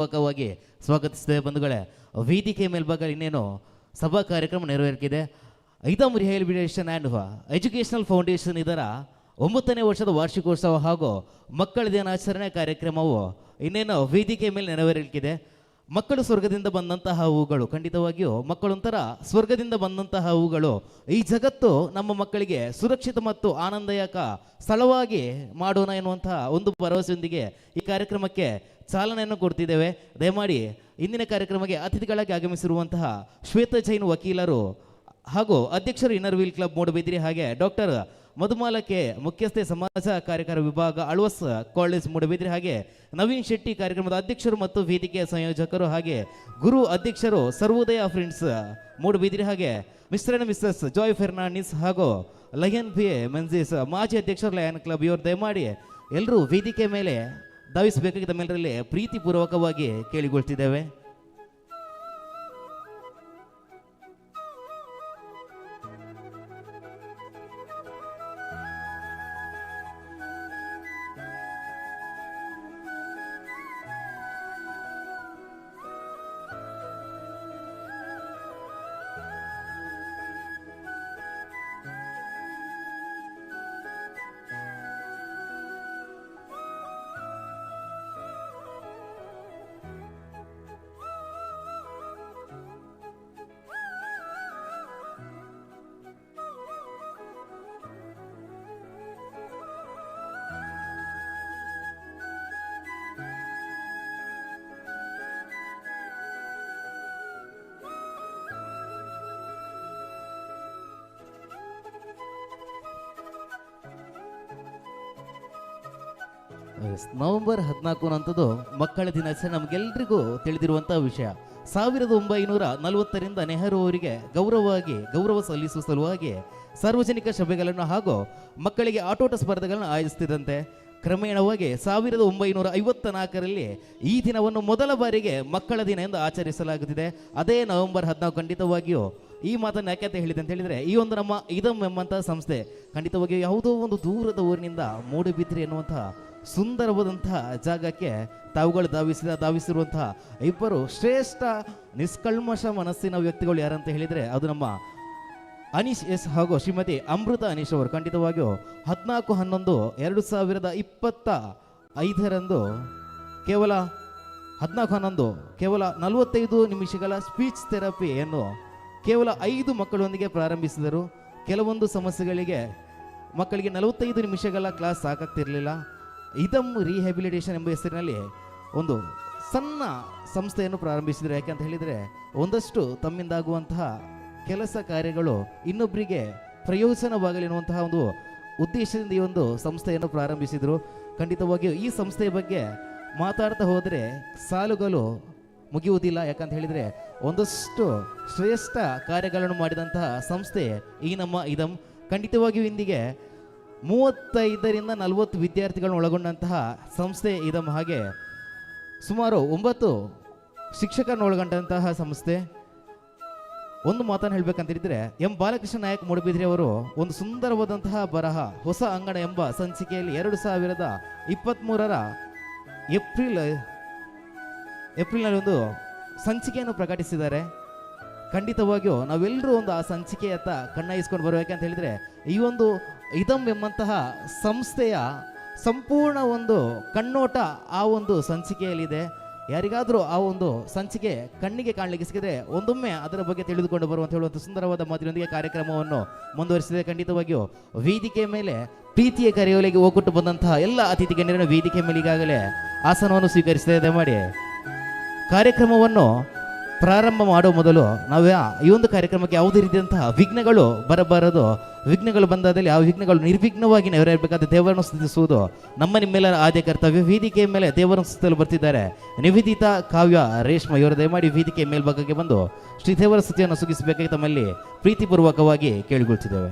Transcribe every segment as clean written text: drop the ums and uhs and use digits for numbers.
ಪೂರ್ವಕವಾಗಿ ಸ್ವಾಗತಿಸಿದೆ ಬಂಧುಗಳೇ. ವೇದಿಕೆ ಮೇಲ್ಭಾಗ ಇನ್ನೇನು ಸಭಾ ಕಾರ್ಯಕ್ರಮ ನೆರವೇರಿದೆ. ಐದಮ್ ರಿಹ್ಯಾಬಿಲಿಟೇಷನ್ ಆ್ಯಂಡ್ ಎಜುಕೇಷನಲ್ ಫೌಂಡೇಶನ್ ಇದರ 9ನೇ ವರ್ಷದ ವಾರ್ಷಿಕೋತ್ಸವ ಹಾಗೂ ಮಕ್ಕಳ ದಿನಾಚರಣೆ ಕಾರ್ಯಕ್ರಮವು ಇನ್ನೇನು ವೇದಿಕೆ ಮೇಲೆ ನೆರವೇರಲಿಕ್ಕಿದೆ. ಮಕ್ಕಳು ಸ್ವರ್ಗದಿಂದ ಬಂದಂತಹ ಹೂಗಳು, ಖಂಡಿತವಾಗಿಯೂ ಮಕ್ಕಳೊಂಥರ ಸ್ವರ್ಗದಿಂದ ಬಂದಂತಹ ಹೂಗಳು. ಈ ಜಗತ್ತು ನಮ್ಮ ಮಕ್ಕಳಿಗೆ ಸುರಕ್ಷಿತ ಮತ್ತು ಆನಂದದಾಯಕ ಸ್ಥಳವಾಗಿ ಮಾಡೋಣ ಎನ್ನುವಂತಹ ಒಂದು ಭರವಸೆಯೊಂದಿಗೆ ಈ ಕಾರ್ಯಕ್ರಮಕ್ಕೆ ಚಾಲನೆಯನ್ನು ಕೊಡ್ತಿದ್ದೇವೆ. ದಯಮಾಡಿ ಇಂದಿನ ಕಾರ್ಯಕ್ರಮಕ್ಕೆ ಅತಿಥಿಗಳಾಗಿ ಆಗಮಿಸಿರುವಂತಹ ಶ್ವೇತ ಜೈನ್ ವಕೀಲರು ಹಾಗೂ ಅಧ್ಯಕ್ಷರು ಇನ್ನರ್ ವೀಲ್ ಕ್ಲಬ್ ಮೂಡಬಿದಿರೆ, ಹಾಗೆ ಡಾಕ್ಟರ್ ಮಧುಮಾಲಕ್ಕೆ ಮುಖ್ಯಸ್ಥೆ ಸಮಾಜ ಕಾರ್ಯಕರ ವಿಭಾಗ ಅಳ್ವಸ್ ಕಾಲೇಜ್ ಮೂಡಬಿದಿರೆ, ಹಾಗೆ ನವೀನ್ ಶೆಟ್ಟಿ ಕಾರ್ಯಕ್ರಮದ ಅಧ್ಯಕ್ಷರು ಮತ್ತು ವೇದಿಕೆಯ ಸಂಯೋಜಕರು, ಹಾಗೆ ಗುರು ಅಧ್ಯಕ್ಷರು ಸರ್ವೋದಯ ಫ್ರೆಂಡ್ಸ್ ಮೂಡಬಿದಿರೆ, ಹಾಗೆ mister and missus Joy Fernandes ಹಾಗೂ ಲಯನ್ ಬಿ ಮೆನ್ಸಿಸ್ ಮಾಜಿ ಅಧ್ಯಕ್ಷರು ಲಯನ್ ಕ್ಲಬ್. ಇವರು ದಯಮಾಡಿ ಎಲ್ಲರೂ ವೇದಿಕೆ ಮೇಲೆ ಧಾವಿಸಬೇಕಾಗಿ ತಮ್ಮೆಲ್ಲರಲ್ಲಿ ಪ್ರೀತಿಪೂರ್ವಕವಾಗಿ ಕೇಳಿಕೊಳ್ತಿದ್ದೇವೆ. ನವೆಂಬರ್ 14 ಅಂತದ್ದು ಮಕ್ಕಳ ದಿನಾಚರಣೆ ನಮಗೆಲ್ಲರಿಗೂ ತಿಳಿದಿರುವಂತಹ ವಿಷಯ. 1940ರಿಂದ ನೆಹರು ಅವರಿಗೆ ಗೌರವ ಸಲ್ಲಿಸುವ ಸಲುವಾಗಿ ಸಾರ್ವಜನಿಕ ಸಭೆಗಳನ್ನು ಹಾಗೂ ಮಕ್ಕಳಿಗೆ ಆಟೋಟ ಸ್ಪರ್ಧೆಗಳನ್ನು ಆಯೋಜಿಸುತ್ತಿದ್ದಂತೆ ಕ್ರಮೇಣವಾಗಿ 1954ರಲ್ಲಿ ಈ ದಿನವನ್ನು ಮೊದಲ ಬಾರಿಗೆ ಮಕ್ಕಳ ದಿನ ಎಂದು ಆಚರಿಸಲಾಗುತ್ತಿದೆ. ಅದೇ ನವೆಂಬರ್ 14. ಖಂಡಿತವಾಗಿಯೂ ಈ ಮಾತನ್ನು ಯಾಕೆ ಅಂತ ಹೇಳಿದೆ ಅಂತ ಹೇಳಿದರೆ, ಈ ಒಂದು ನಮ್ಮ ಇದಮ್ ಎಂಬಂತಹ ಸಂಸ್ಥೆ ಖಂಡಿತವಾಗಿಯೂ ಯಾವುದೋ ಒಂದು ದೂರದ ಊರಿನಿಂದ ಮೂಡುಬಿದಿರೆ ಎನ್ನುವಂತಹ ಸುಂದರವಾದಂತಹ ಜಾಗಕ್ಕೆ ತಾವುಗಳು ಧಾವಿಸಿರುವಂತಹ ಇಬ್ಬರು ಶ್ರೇಷ್ಠ ನಿಷ್ಕಲ್ಮಶ ಮನಸ್ಸಿನ ವ್ಯಕ್ತಿಗಳು ಯಾರಂತ ಹೇಳಿದರೆ ಅದು ನಮ್ಮ ಅನೀಶ್ ಎಸ್ ಹಾಗೂ ಶ್ರೀಮತಿ ಅಮೃತ ಅನೀಶ್ ಅವರು. ಖಂಡಿತವಾಗಿಯೂ 14/11/2025 ಕೇವಲ 14/11 ಕೇವಲ 45 ನಿಮಿಷಗಳ ಸ್ಪೀಚ್ ಥೆರಪಿಯನ್ನು ಕೇವಲ 5 ಮಕ್ಕಳೊಂದಿಗೆ ಪ್ರಾರಂಭಿಸಿದರು. ಕೆಲವೊಂದು ಸಮಸ್ಯೆಗಳಿಗೆ ಮಕ್ಕಳಿಗೆ 45 ನಿಮಿಷಗಳ ಕ್ಲಾಸ್ ಸಾಕಾಗ್ತಿರಲಿಲ್ಲ. ಇದಮ್ ರಿಹ್ಯಾಬಿಲಿಟೇಷನ್ ಎಂಬ ಹೆಸರಿನಲ್ಲಿ ಒಂದು ಸಣ್ಣ ಸಂಸ್ಥೆಯನ್ನು ಪ್ರಾರಂಭಿಸಿದರು. ಯಾಕೆಂತ ಹೇಳಿದರೆ ಒಂದಷ್ಟು ತಮ್ಮಿಂದಾಗುವಂತಹ ಕೆಲಸ ಕಾರ್ಯಗಳು ಇನ್ನೊಬ್ಬರಿಗೆ ಪ್ರಯೋಜನವಾಗಲಿ ಎನ್ನುವಂತಹ ಒಂದು ಉದ್ದೇಶದಿಂದ ಈ ಒಂದು ಸಂಸ್ಥೆಯನ್ನು ಪ್ರಾರಂಭಿಸಿದರು. ಖಂಡಿತವಾಗಿಯೂ ಈ ಸಂಸ್ಥೆಯ ಬಗ್ಗೆ ಮಾತಾಡ್ತಾ ಹೋದರೆ ಸಾಲುಗಳು ಮುಗಿಯುವುದಿಲ್ಲ. ಯಾಕಂತ ಹೇಳಿದರೆ ಒಂದಷ್ಟು ಶ್ರೇಷ್ಠ ಕಾರ್ಯಗಳನ್ನು ಮಾಡಿದಂತಹ ಸಂಸ್ಥೆ ಈ ನಮ್ಮ ಇದಮ್. ಖಂಡಿತವಾಗಿಯೂ ಇಂದಿಗೆ 35ರಿಂದ 40 ವಿದ್ಯಾರ್ಥಿಗಳನ್ನು ಒಳಗೊಂಡಂತಹ ಸಂಸ್ಥೆ ಇದಮ್. ಹಾಗೆ ಸುಮಾರು 9 ಶಿಕ್ಷಕರನ್ನು ಒಳಗೊಂಡಂತಹ ಸಂಸ್ಥೆ. ಒಂದು ಮಾತನ್ನು ಹೇಳಬೇಕಂತಿದ್ರೆ, ಎಂ ಬಾಲಕೃಷ್ಣ ನಾಯಕ್ ಮೂಡಬಿದಿರೆ ಅವರು ಒಂದು ಸುಂದರವಾದಂತಹ ಬರಹ ಹೊಸ ಅಂಗಣ ಎಂಬ ಸಂಚಿಕೆಯಲ್ಲಿ 2023ರ ಏಪ್ರಿಲ್ನಲ್ಲಿ ಒಂದು ಸಂಚಿಕೆಯನ್ನು ಪ್ರಕಟಿಸಿದ್ದಾರೆ. ಖಂಡಿತವಾಗಿಯೂ ನಾವೆಲ್ಲರೂ ಒಂದು ಆ ಸಂಚಿಕೆಯತ್ತ ಕಣ್ಣಾಯಿಸ್ಕೊಂಡು ಬರಬೇಕಂತ ಹೇಳಿದರೆ ಈ ಒಂದು ಇದಮ್ ಎಂಬಂತಹ ಸಂಸ್ಥೆಯ ಸಂಪೂರ್ಣ ಒಂದು ಕಣ್ಣೋಟ ಆ ಒಂದು ಸಂಚಿಕೆಯಲ್ಲಿದೆ. ಯಾರಿಗಾದರೂ ಆ ಒಂದು ಸಂಚಿಕೆ ಕಣ್ಣಿಗೆ ಕಾಣಲಿಕ್ಕೆ ಸಿಕ್ಕಿದ್ರೆ ಒಂದೊಮ್ಮೆ ಅದರ ಬಗ್ಗೆ ತಿಳಿದುಕೊಂಡು ಬರುವಂತ ಹೇಳುವಂಥ ಸುಂದರವಾದ ಮಾತಿನೊಂದಿಗೆ ಕಾರ್ಯಕ್ರಮವನ್ನು ಮುಂದುವರಿಸಿದೆ. ಖಂಡಿತವಾಗಿಯೂ ವೇದಿಕೆ ಮೇಲೆ ಪ್ರೀತಿಯ ಕರೆಯೋಲೆಗೆ ಹೋಗ್ಬಿಟ್ಟು ಬಂದಂತಹ ಎಲ್ಲ ಅತಿಥಿ ಗಣ್ಯರನ್ನು ವೇದಿಕೆ ಮೇಲೆ ಈಗಾಗಲೇ ಆಸನವನ್ನು ಸ್ವೀಕರಿಸಿದೆ. ಮಾಡಿ ಕಾರ್ಯಕ್ರಮವನ್ನು ಪ್ರಾರಂಭ ಮಾಡುವ ಮೊದಲು ನಾವು ಈ ಒಂದು ಕಾರ್ಯಕ್ರಮಕ್ಕೆ ಯಾವುದೇ ರೀತಿಯಂತಹ ವಿಘ್ನಗಳು ಬರಬಾರದು. ವಿಘ್ನಗಳು ಬಂದಾದಲ್ಲಿ ಆ ವಿಘ್ನಗಳು ನಿರ್ವಿಘ್ನವಾಗಿ ನೆರವೇರಬೇಕಾದ ದೇವರನ್ನು ಸ್ತುತಿಸುವುದು ನಮ್ಮ ನಿಮ್ಮೆಲ್ಲರ ಆದ್ಯ ಕರ್ತವ್ಯ. ವೇದಿಕೆಯ ಮೇಲೆ ದೇವರನ್ನು ಸ್ತುತಿಸಲು ಬರ್ತಿದ್ದಾರೆ ನಿವೇದಿತಾ, ಕಾವ್ಯ, ರೇಷ್ಮಾ. ಇವರು ದಯಮಾಡಿ ವೇದಿಕೆಯ ಮೇಲ್ಭಾಗಕ್ಕೆ ಬಂದು ಶ್ರೀ ದೇವರ ಸ್ತುತಿಯನ್ನು ಸುಗಿಸಬೇಕಾಗಿ ತಮ್ಮಲ್ಲಿ ಪ್ರೀತಿಪೂರ್ವಕವಾಗಿ ಕೇಳಿಕೊಳ್ತಿದ್ದೇವೆ.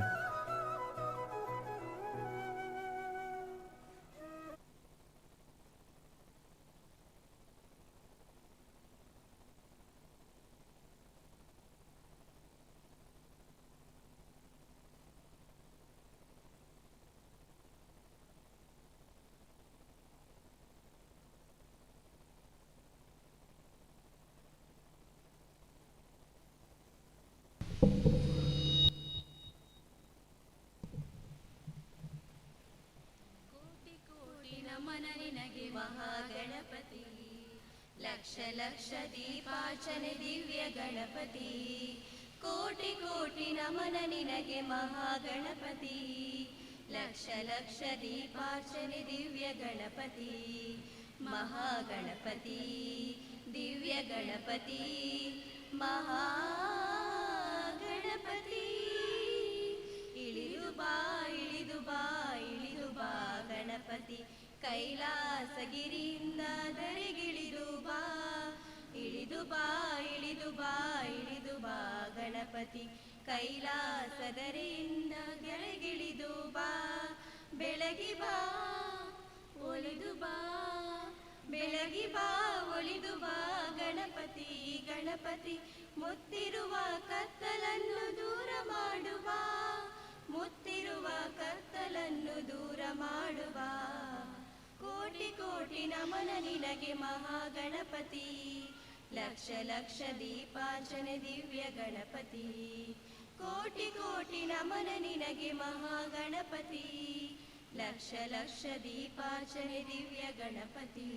ಕೋಟಿ ಕೋಟಿ ನಮನ ನಿನಗೆ ಮಹಾಗಣಪತಿ, ಲಕ್ಷ ಲಕ್ಷ ದೀಪಾರ್ಚನೆ ದಿವ್ಯ ಗಣಪತಿ. ಕೋಟಿ ಕೋಟಿ ನಮನ ನಿನಗೆ ಮಹಾಗಣಪತಿ, ಲಕ್ಷ ಲಕ್ಷ ದೀಪಾರ್ಚನೆ ದಿವ್ಯ ಗಣಪತಿ. ಮಹಾಗಣಪತಿ ದಿವ್ಯ ಗಣಪತಿ ಮಹಾಗಣಪತಿ. ಇಳಿದು ಬಾ ಇಳಿದು ಬಾ ಇಳಿದು ಬಾ ಗಣಪತಿ, ಕೈಲಾಸಗಿರಿಯಿಂದ ಧರೆಗಿಳಿದು ಬಾ. ಇಳಿದು ಬಾ ಇಳಿದು ಬಾ ಇಳಿದು ಬಾ ಗಣಪತಿ, ಕೈಲಾಸದರಿಂದ ಕೆಳಗಿಳಿದು ಬಾ. ಬೆಳಗಿ ಬಾ ಒಲಿದು ಬಾ, ಬೆಳಗಿ ಬಾ ಒಲಿದು ಬಾ ಗಣಪತಿ. ಗಣಪತಿ ಮುತ್ತಿರುವ ಕತ್ತಲನ್ನು ದೂರ ಮಾಡುವ, ಮುತ್ತಿರುವ ಕತ್ತಲನ್ನು ದೂರ ಮಾಡುವ. ಕೋಟಿ ಕೋಟಿ ನಮನ ನಿನಗೆ ಮಹಾಗಣಪತಿ, ಲಕ್ಷ ಲಕ್ಷ ದೀಪಾರ್ಚನೆ ದಿವ್ಯ ಗಣಪತಿ. ಕೋಟಿ ಕೋಟಿ ನಮನ ನಿನಗೆ ಮಹಾಗಣಪತಿ, ಲಕ್ಷ ಲಕ್ಷ ದೀಪಾರ್ಚನೆ ದಿವ್ಯ ಗಣಪತಿ.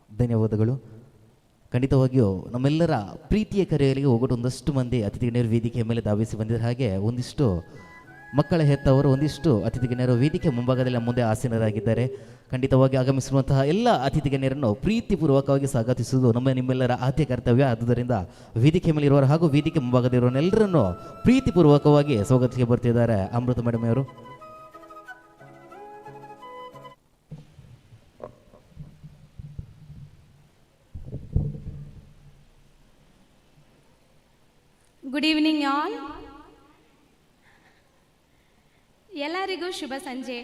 ಧನ್ಯವಾದಗಳು. ಖಂಡಿತವಾಗಿಯೂ ನಮ್ಮೆಲ್ಲರ ಪ್ರೀತಿಯ ಕರೆಯಲಿಗೆ ಹೋಗೋದು ಒಂದಷ್ಟು ಮಂದಿ ಅತಿಥಿ ಗಣ್ಯರು ವೇದಿಕೆಯ ಮೇಲೆ ಧಾವಿಸಿ ಬಂದಿದ್ದಾರೆ. ಹಾಗೆ ಒಂದಿಷ್ಟು ಮಕ್ಕಳ ಹೆತ್ತವರು, ಒಂದಿಷ್ಟು ಅತಿಥಿ ಗಣ್ಯರು ವೇದಿಕೆ ಮುಂಭಾಗದಲ್ಲಿ ಮುಂದೆ ಆಸೀನರಾಗಿದ್ದಾರೆ. ಖಂಡಿತವಾಗಿ ಆಗಮಿಸಿರುವಂತಹ ಎಲ್ಲ ಅತಿಥಿ ಗಣ್ಯರನ್ನು ಪ್ರೀತಿಪೂರ್ವಕವಾಗಿ ಸ್ವಾಗತಿಸುವುದು ನಿಮ್ಮೆಲ್ಲರ ಆದ್ಯ ಕರ್ತವ್ಯ. ಆದುದರಿಂದ ವೇದಿಕೆ ಮೇಲೆ ಇರುವವರು ಹಾಗೂ ವೇದಿಕೆ ಮುಂಭಾಗದಲ್ಲಿರುವವರೆಲ್ಲರನ್ನು ಪ್ರೀತಿಪೂರ್ವಕವಾಗಿ ಸ್ವಾಗತಿಸಿ ಬರ್ತಿದ್ದಾರೆ ಅಮೃತ ಮೇಡಮ್ ಅವರು. Good evening all. ಎಲ್ಲರಿಗೂ ಶುಭ ಸಂಜೆ.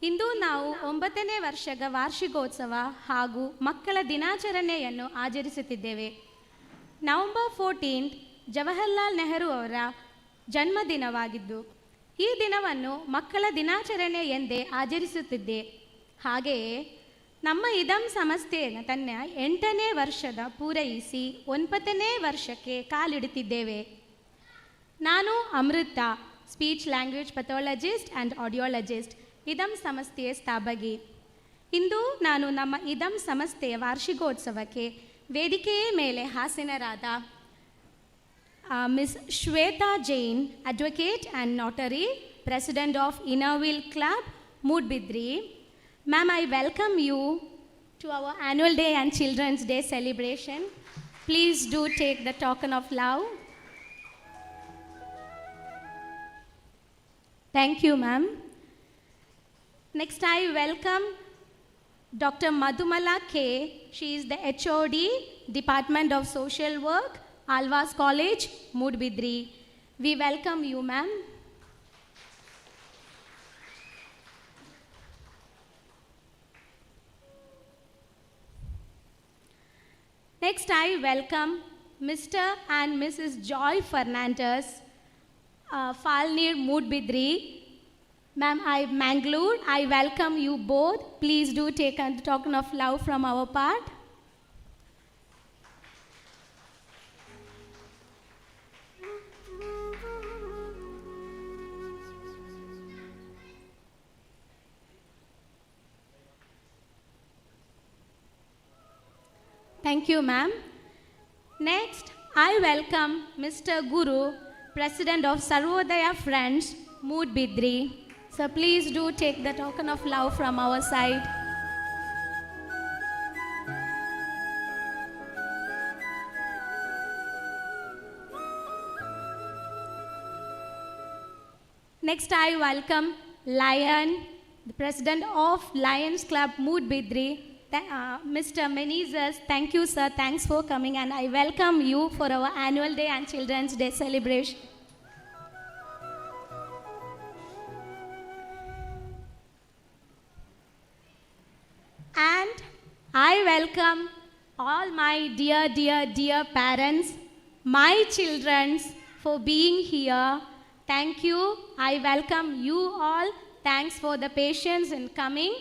ಇಂದು ನಾವು 9ನೇ ವರ್ಷದ ವಾರ್ಷಿಕೋತ್ಸವ ಹಾಗೂ ಮಕ್ಕಳ ದಿನಾಚರಣೆಯನ್ನು ಆಚರಿಸುತ್ತಿದ್ದೇವೆ. ನವೆಂಬರ್ 14 ಜವಾಹರ್ಲಾಲ್ ನೆಹರು ಅವರ ಜನ್ಮದಿನವಾಗಿದ್ದು ಈ ದಿನವನ್ನು ಮಕ್ಕಳ ದಿನಾಚರಣೆ ಎಂದೇ ಆಚರಿಸುತ್ತಿದ್ದೆ. ಹಾಗೆಯೇ ನಮ್ಮ ಇದಂ ಸಂಸ್ಥೆ ತನ್ನ 8ನೇ ವರ್ಷದ ಪೂರೈಸಿ 9ನೇ ವರ್ಷಕ್ಕೆ ಕಾಲಿಡುತ್ತಿದ್ದೇವೆ. ನಾನು ಅಮೃತ, ಸ್ಪೀಚ್ ಲ್ಯಾಂಗ್ವೇಜ್ ಪಥಾಲಜಿಸ್ಟ್ ಆ್ಯಂಡ್ ಆಡಿಯಾಲಜಿಸ್ಟ್, ಇದಂ ಸಂಸ್ಥೆಯ ಸ್ಥಾಪಕಿ. ಇಂದು ನಾನು ನಮ್ಮ ಇದಂ ಸಂಸ್ಥೆಯ ವಾರ್ಷಿಕೋತ್ಸವಕ್ಕೆ ವೇದಿಕೆಯ ಮೇಲೆ ಹಾಸನರಾದ miss Shweta Jain, advocate and notary, president of Inner Wheel club, Moodbidri. Ma'am, I welcome you to our annual day and Children's Day celebration. Please do take the token of love. Thank you, ma'am. Next, I welcome Dr. Madhumala K. She is the HOD, Department of Social Work, Alvas College, Moodbidri. We welcome you, ma'am. Next, I welcome Mr. and Mrs. Joy Fernandez, Falnir Moodbidri. Ma'am, Mangalore, I welcome you both. Please do take a token of love from our part. Thank you, ma'am. Next, I welcome Mr. Guru, President of Sarvodaya Friends, Moodbidri. So please do take the token of love from our side. Next, I welcome Lion, the President of Lions Club, Moodbidri. Mr. Menezes, thank you, sir. Thanks for coming, and I welcome you for our annual day and Children's Day celebration. And I welcome all my dear parents, my children, for being here. Thank you. I welcome you all. Thanks for the patience in coming.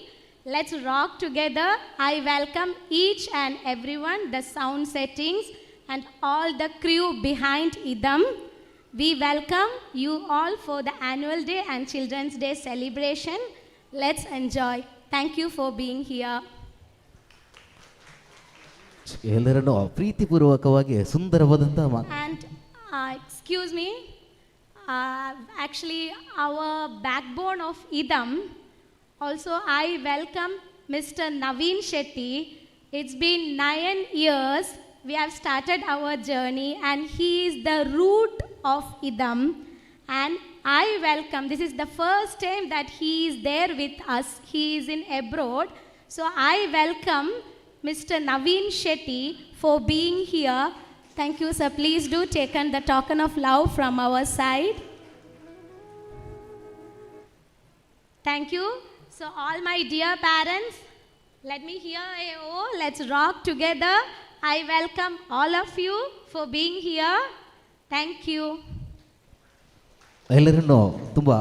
Let's rock together. I welcome each and everyone, the sound settings and all the crew behind Idam. We welcome you all for the annual day and Children's Day celebration. Let's enjoy. Thank you for being here. ಎಲ್ಲರನ್ನು ಪ್ರೀತಿಪೂರ್ವಕವಾಗಿ ಸುಂದರವಾದಂತಹ And excuse me, actually our backbone of Idam, also I welcome Mr. Naveen Shetty. It's been 9 years we have started our journey and he is the root of Idam, and I welcome, this is the first time that he is there with us, he is in abroad, so I welcome Mr. Naveen Shetty for being here. Thank you, sir. Please do take the token of love from our side. Thank you. So all my dear parents, let me hear a oh, let's rock together. I welcome all of you for being here. Thank you. ಎಲ್ಲರನ್ನು ತುಂಬ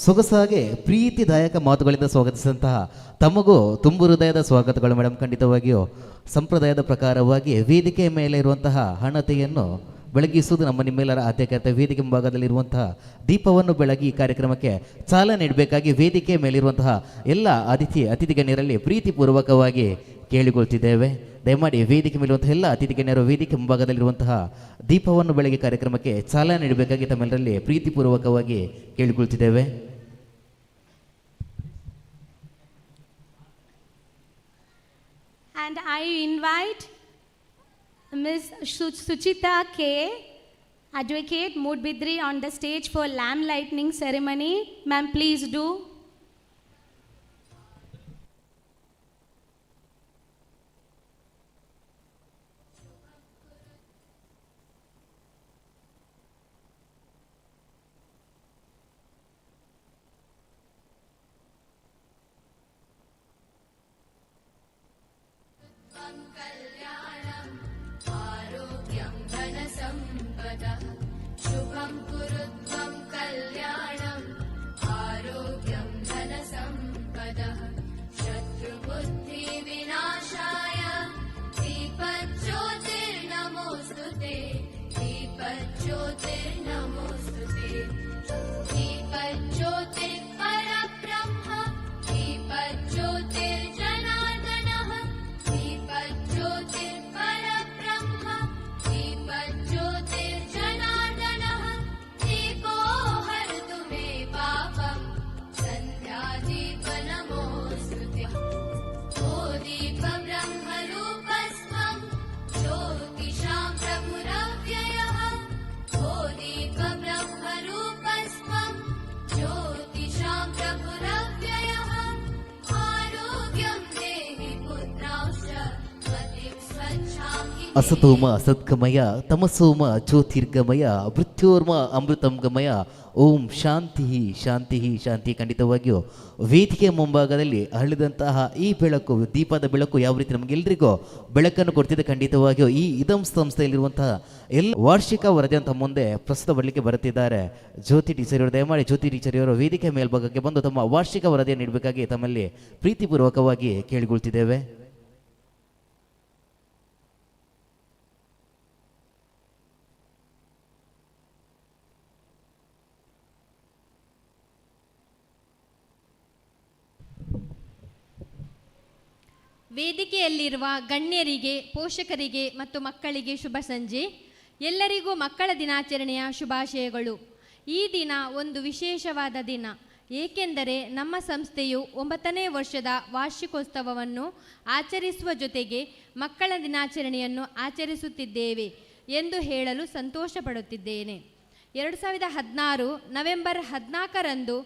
ಸೊಗಸಾಗಿ ಪ್ರೀತಿದಾಯಕ ಮಾತುಗಳಿಂದ ಸ್ವಾಗತಿಸಿದಂತಹ ತಮಗೂ ತುಂಬು ಹೃದಯದ ಸ್ವಾಗತಗಳು madam. ಖಂಡಿತವಾಗಿಯೂ ಸಂಪ್ರದಾಯದ ಪ್ರಕಾರವಾಗಿ ವೇದಿಕೆ ಮೇಲೆ ಇರುವಂತಹ ಹಣತೆಯನ್ನು ಬೆಳಗಿಸುವುದು ನಮ್ಮ ನಿಮ್ಮೆಲ್ಲರ ಆದ್ಯತೆ. ವೇದಿಕೆ ಮುಂಭಾಗದಲ್ಲಿರುವಂತಹ ದೀಪವನ್ನು ಬೆಳಗಿ ಈ ಕಾರ್ಯಕ್ರಮಕ್ಕೆ ಚಾಲನೆ ನೀಡಬೇಕಾಗಿ ವೇದಿಕೆ ಮೇಲಿರುವಂತಹ ಎಲ್ಲ ಅತಿಥಿ ಗಣ್ಯರಲ್ಲಿ ಪ್ರೀತಿಪೂರ್ವಕವಾಗಿ ಕೇಳಿಕೊಳ್ತಿದ್ದೇವೆ. ದಯಮಾಡಿ ವೇದಿಕೆ ಮೇಲಿರುವಂತಹ ಎಲ್ಲ ಅತಿಥಿ ಗಣ್ಯರು ವೇದಿಕೆ ಮುಂಭಾಗದಲ್ಲಿರುವಂತಹ ದೀಪವನ್ನು ಬೆಳಗಿ ಕಾರ್ಯಕ್ರಮಕ್ಕೆ ಚಾಲನೆ ನೀಡಬೇಕಾಗಿ ತಮ್ಮೆಲ್ಲರಲ್ಲಿ ಪ್ರೀತಿಪೂರ್ವಕವಾಗಿ ಕೇಳಿಕೊಳ್ತಿದ್ದೇವೆ. And I invite Ms. Suchita K, Advocate Moodbidri, on the stage for lamp lighting ceremony. Ma'am, please do. शुभं कुरु त्वं कल्याणम् आरोग्यं धनसम्पदः शत्रुबुद्धिविनाशाय दीपज्योतिर्नमोऽस्तु ते दीपज्योतिर्नमोऽस्तु ते दीपज्योतिर्परब्रह्म दीपज्योतिर्जनार्दनः दीपज्योतिर्परब्रह्म दीपज्योतिर्जनार्दनः दीपो हरतु मे पापं सन्ध्यादीपनमोऽस्तु ते ओ दीपब्रह्मरूपस्त्वं ज्योतिषां प्रभुरव्ययः ओ दीपब्रह्मरूपस्त्वं ज्योतिषां प्रभुरव्ययः आरोग्यं देहि पुत्रांश्च मतिं स्वच्छां हि ಅಸತೋಮ ಸದ್ಗಮಯ ತಮಸೋಮ ಜ್ಯೋತಿರ್ಗಮಯ ಮೃತ್ಯೋರ್ಮ ಅಮೃತಂ ಗಮಯ ಓಂ ಶಾಂತಿ ಶಾಂತಿ ಶಾಂತಿ. ಖಂಡಿತವಾಗಿಯೂ ವೇದಿಕೆ ಮುಂಭಾಗದಲ್ಲಿ ಹರಳಿದಂತಹ ಈ ಬೆಳಕು, ದೀಪದ ಬೆಳಕು ಯಾವ ರೀತಿ ನಮಗೆಲ್ಲರಿಗೂ ಬೆಳಕನ್ನು ಕೊಡ್ತಿದೆ. ಖಂಡಿತವಾಗಿಯೂ ಈ ಇದಂ ಸಂಸ್ಥೆಯಲ್ಲಿರುವಂತಹ ಎಲ್ಲ ವಾರ್ಷಿಕ ವರದಿ ಅಂತ ಮುಂದೆ ಪ್ರಸ್ತುತ ಬರಲಿಕ್ಕೆ ಬರುತ್ತಿದ್ದಾರೆ ಜ್ಯೋತಿ ಟೀಚರ್. ದಯಮಾಡಿ ಜ್ಯೋತಿ ಟೀಚರ್ ಅವರು ವೇದಿಕೆ ಮೇಲ್ಭಾಗಕ್ಕೆ ಬಂದು ತಮ್ಮ ವಾರ್ಷಿಕ ವರದಿಯನ್ನು ನೀಡಬೇಕಾಗಿ ತಮ್ಮಲ್ಲಿ ಪ್ರೀತಿಪೂರ್ವಕವಾಗಿ ಕೇಳಿಕೊಳ್ತಿದ್ದೇವೆ. ವೇದಿಕೆಯಲ್ಲಿರುವ ಗಣ್ಯರಿಗೆ, ಪೋಷಕರಿಗೆ ಮತ್ತು ಮಕ್ಕಳಿಗೆ ಶುಭ ಸಂಜೆ. ಎಲ್ಲರಿಗೂ ಮಕ್ಕಳ ದಿನಾಚರಣೆಯ ಶುಭಾಶಯಗಳು. ಈ ದಿನ ಒಂದು ವಿಶೇಷವಾದ ದಿನ, ಏಕೆಂದರೆ ನಮ್ಮ ಸಂಸ್ಥೆಯು 9ನೇ ವರ್ಷದ ವಾರ್ಷಿಕೋತ್ಸವವನ್ನು ಆಚರಿಸುವ ಜೊತೆಗೆ ಮಕ್ಕಳ ದಿನಾಚರಣೆಯನ್ನು ಆಚರಿಸುತ್ತಿದ್ದೇವೆ ಎಂದು ಹೇಳಲು ಸಂತೋಷಪಡುತ್ತಿದ್ದೇನೆ. 2016 ನವೆಂಬರ್ 14ರಂದು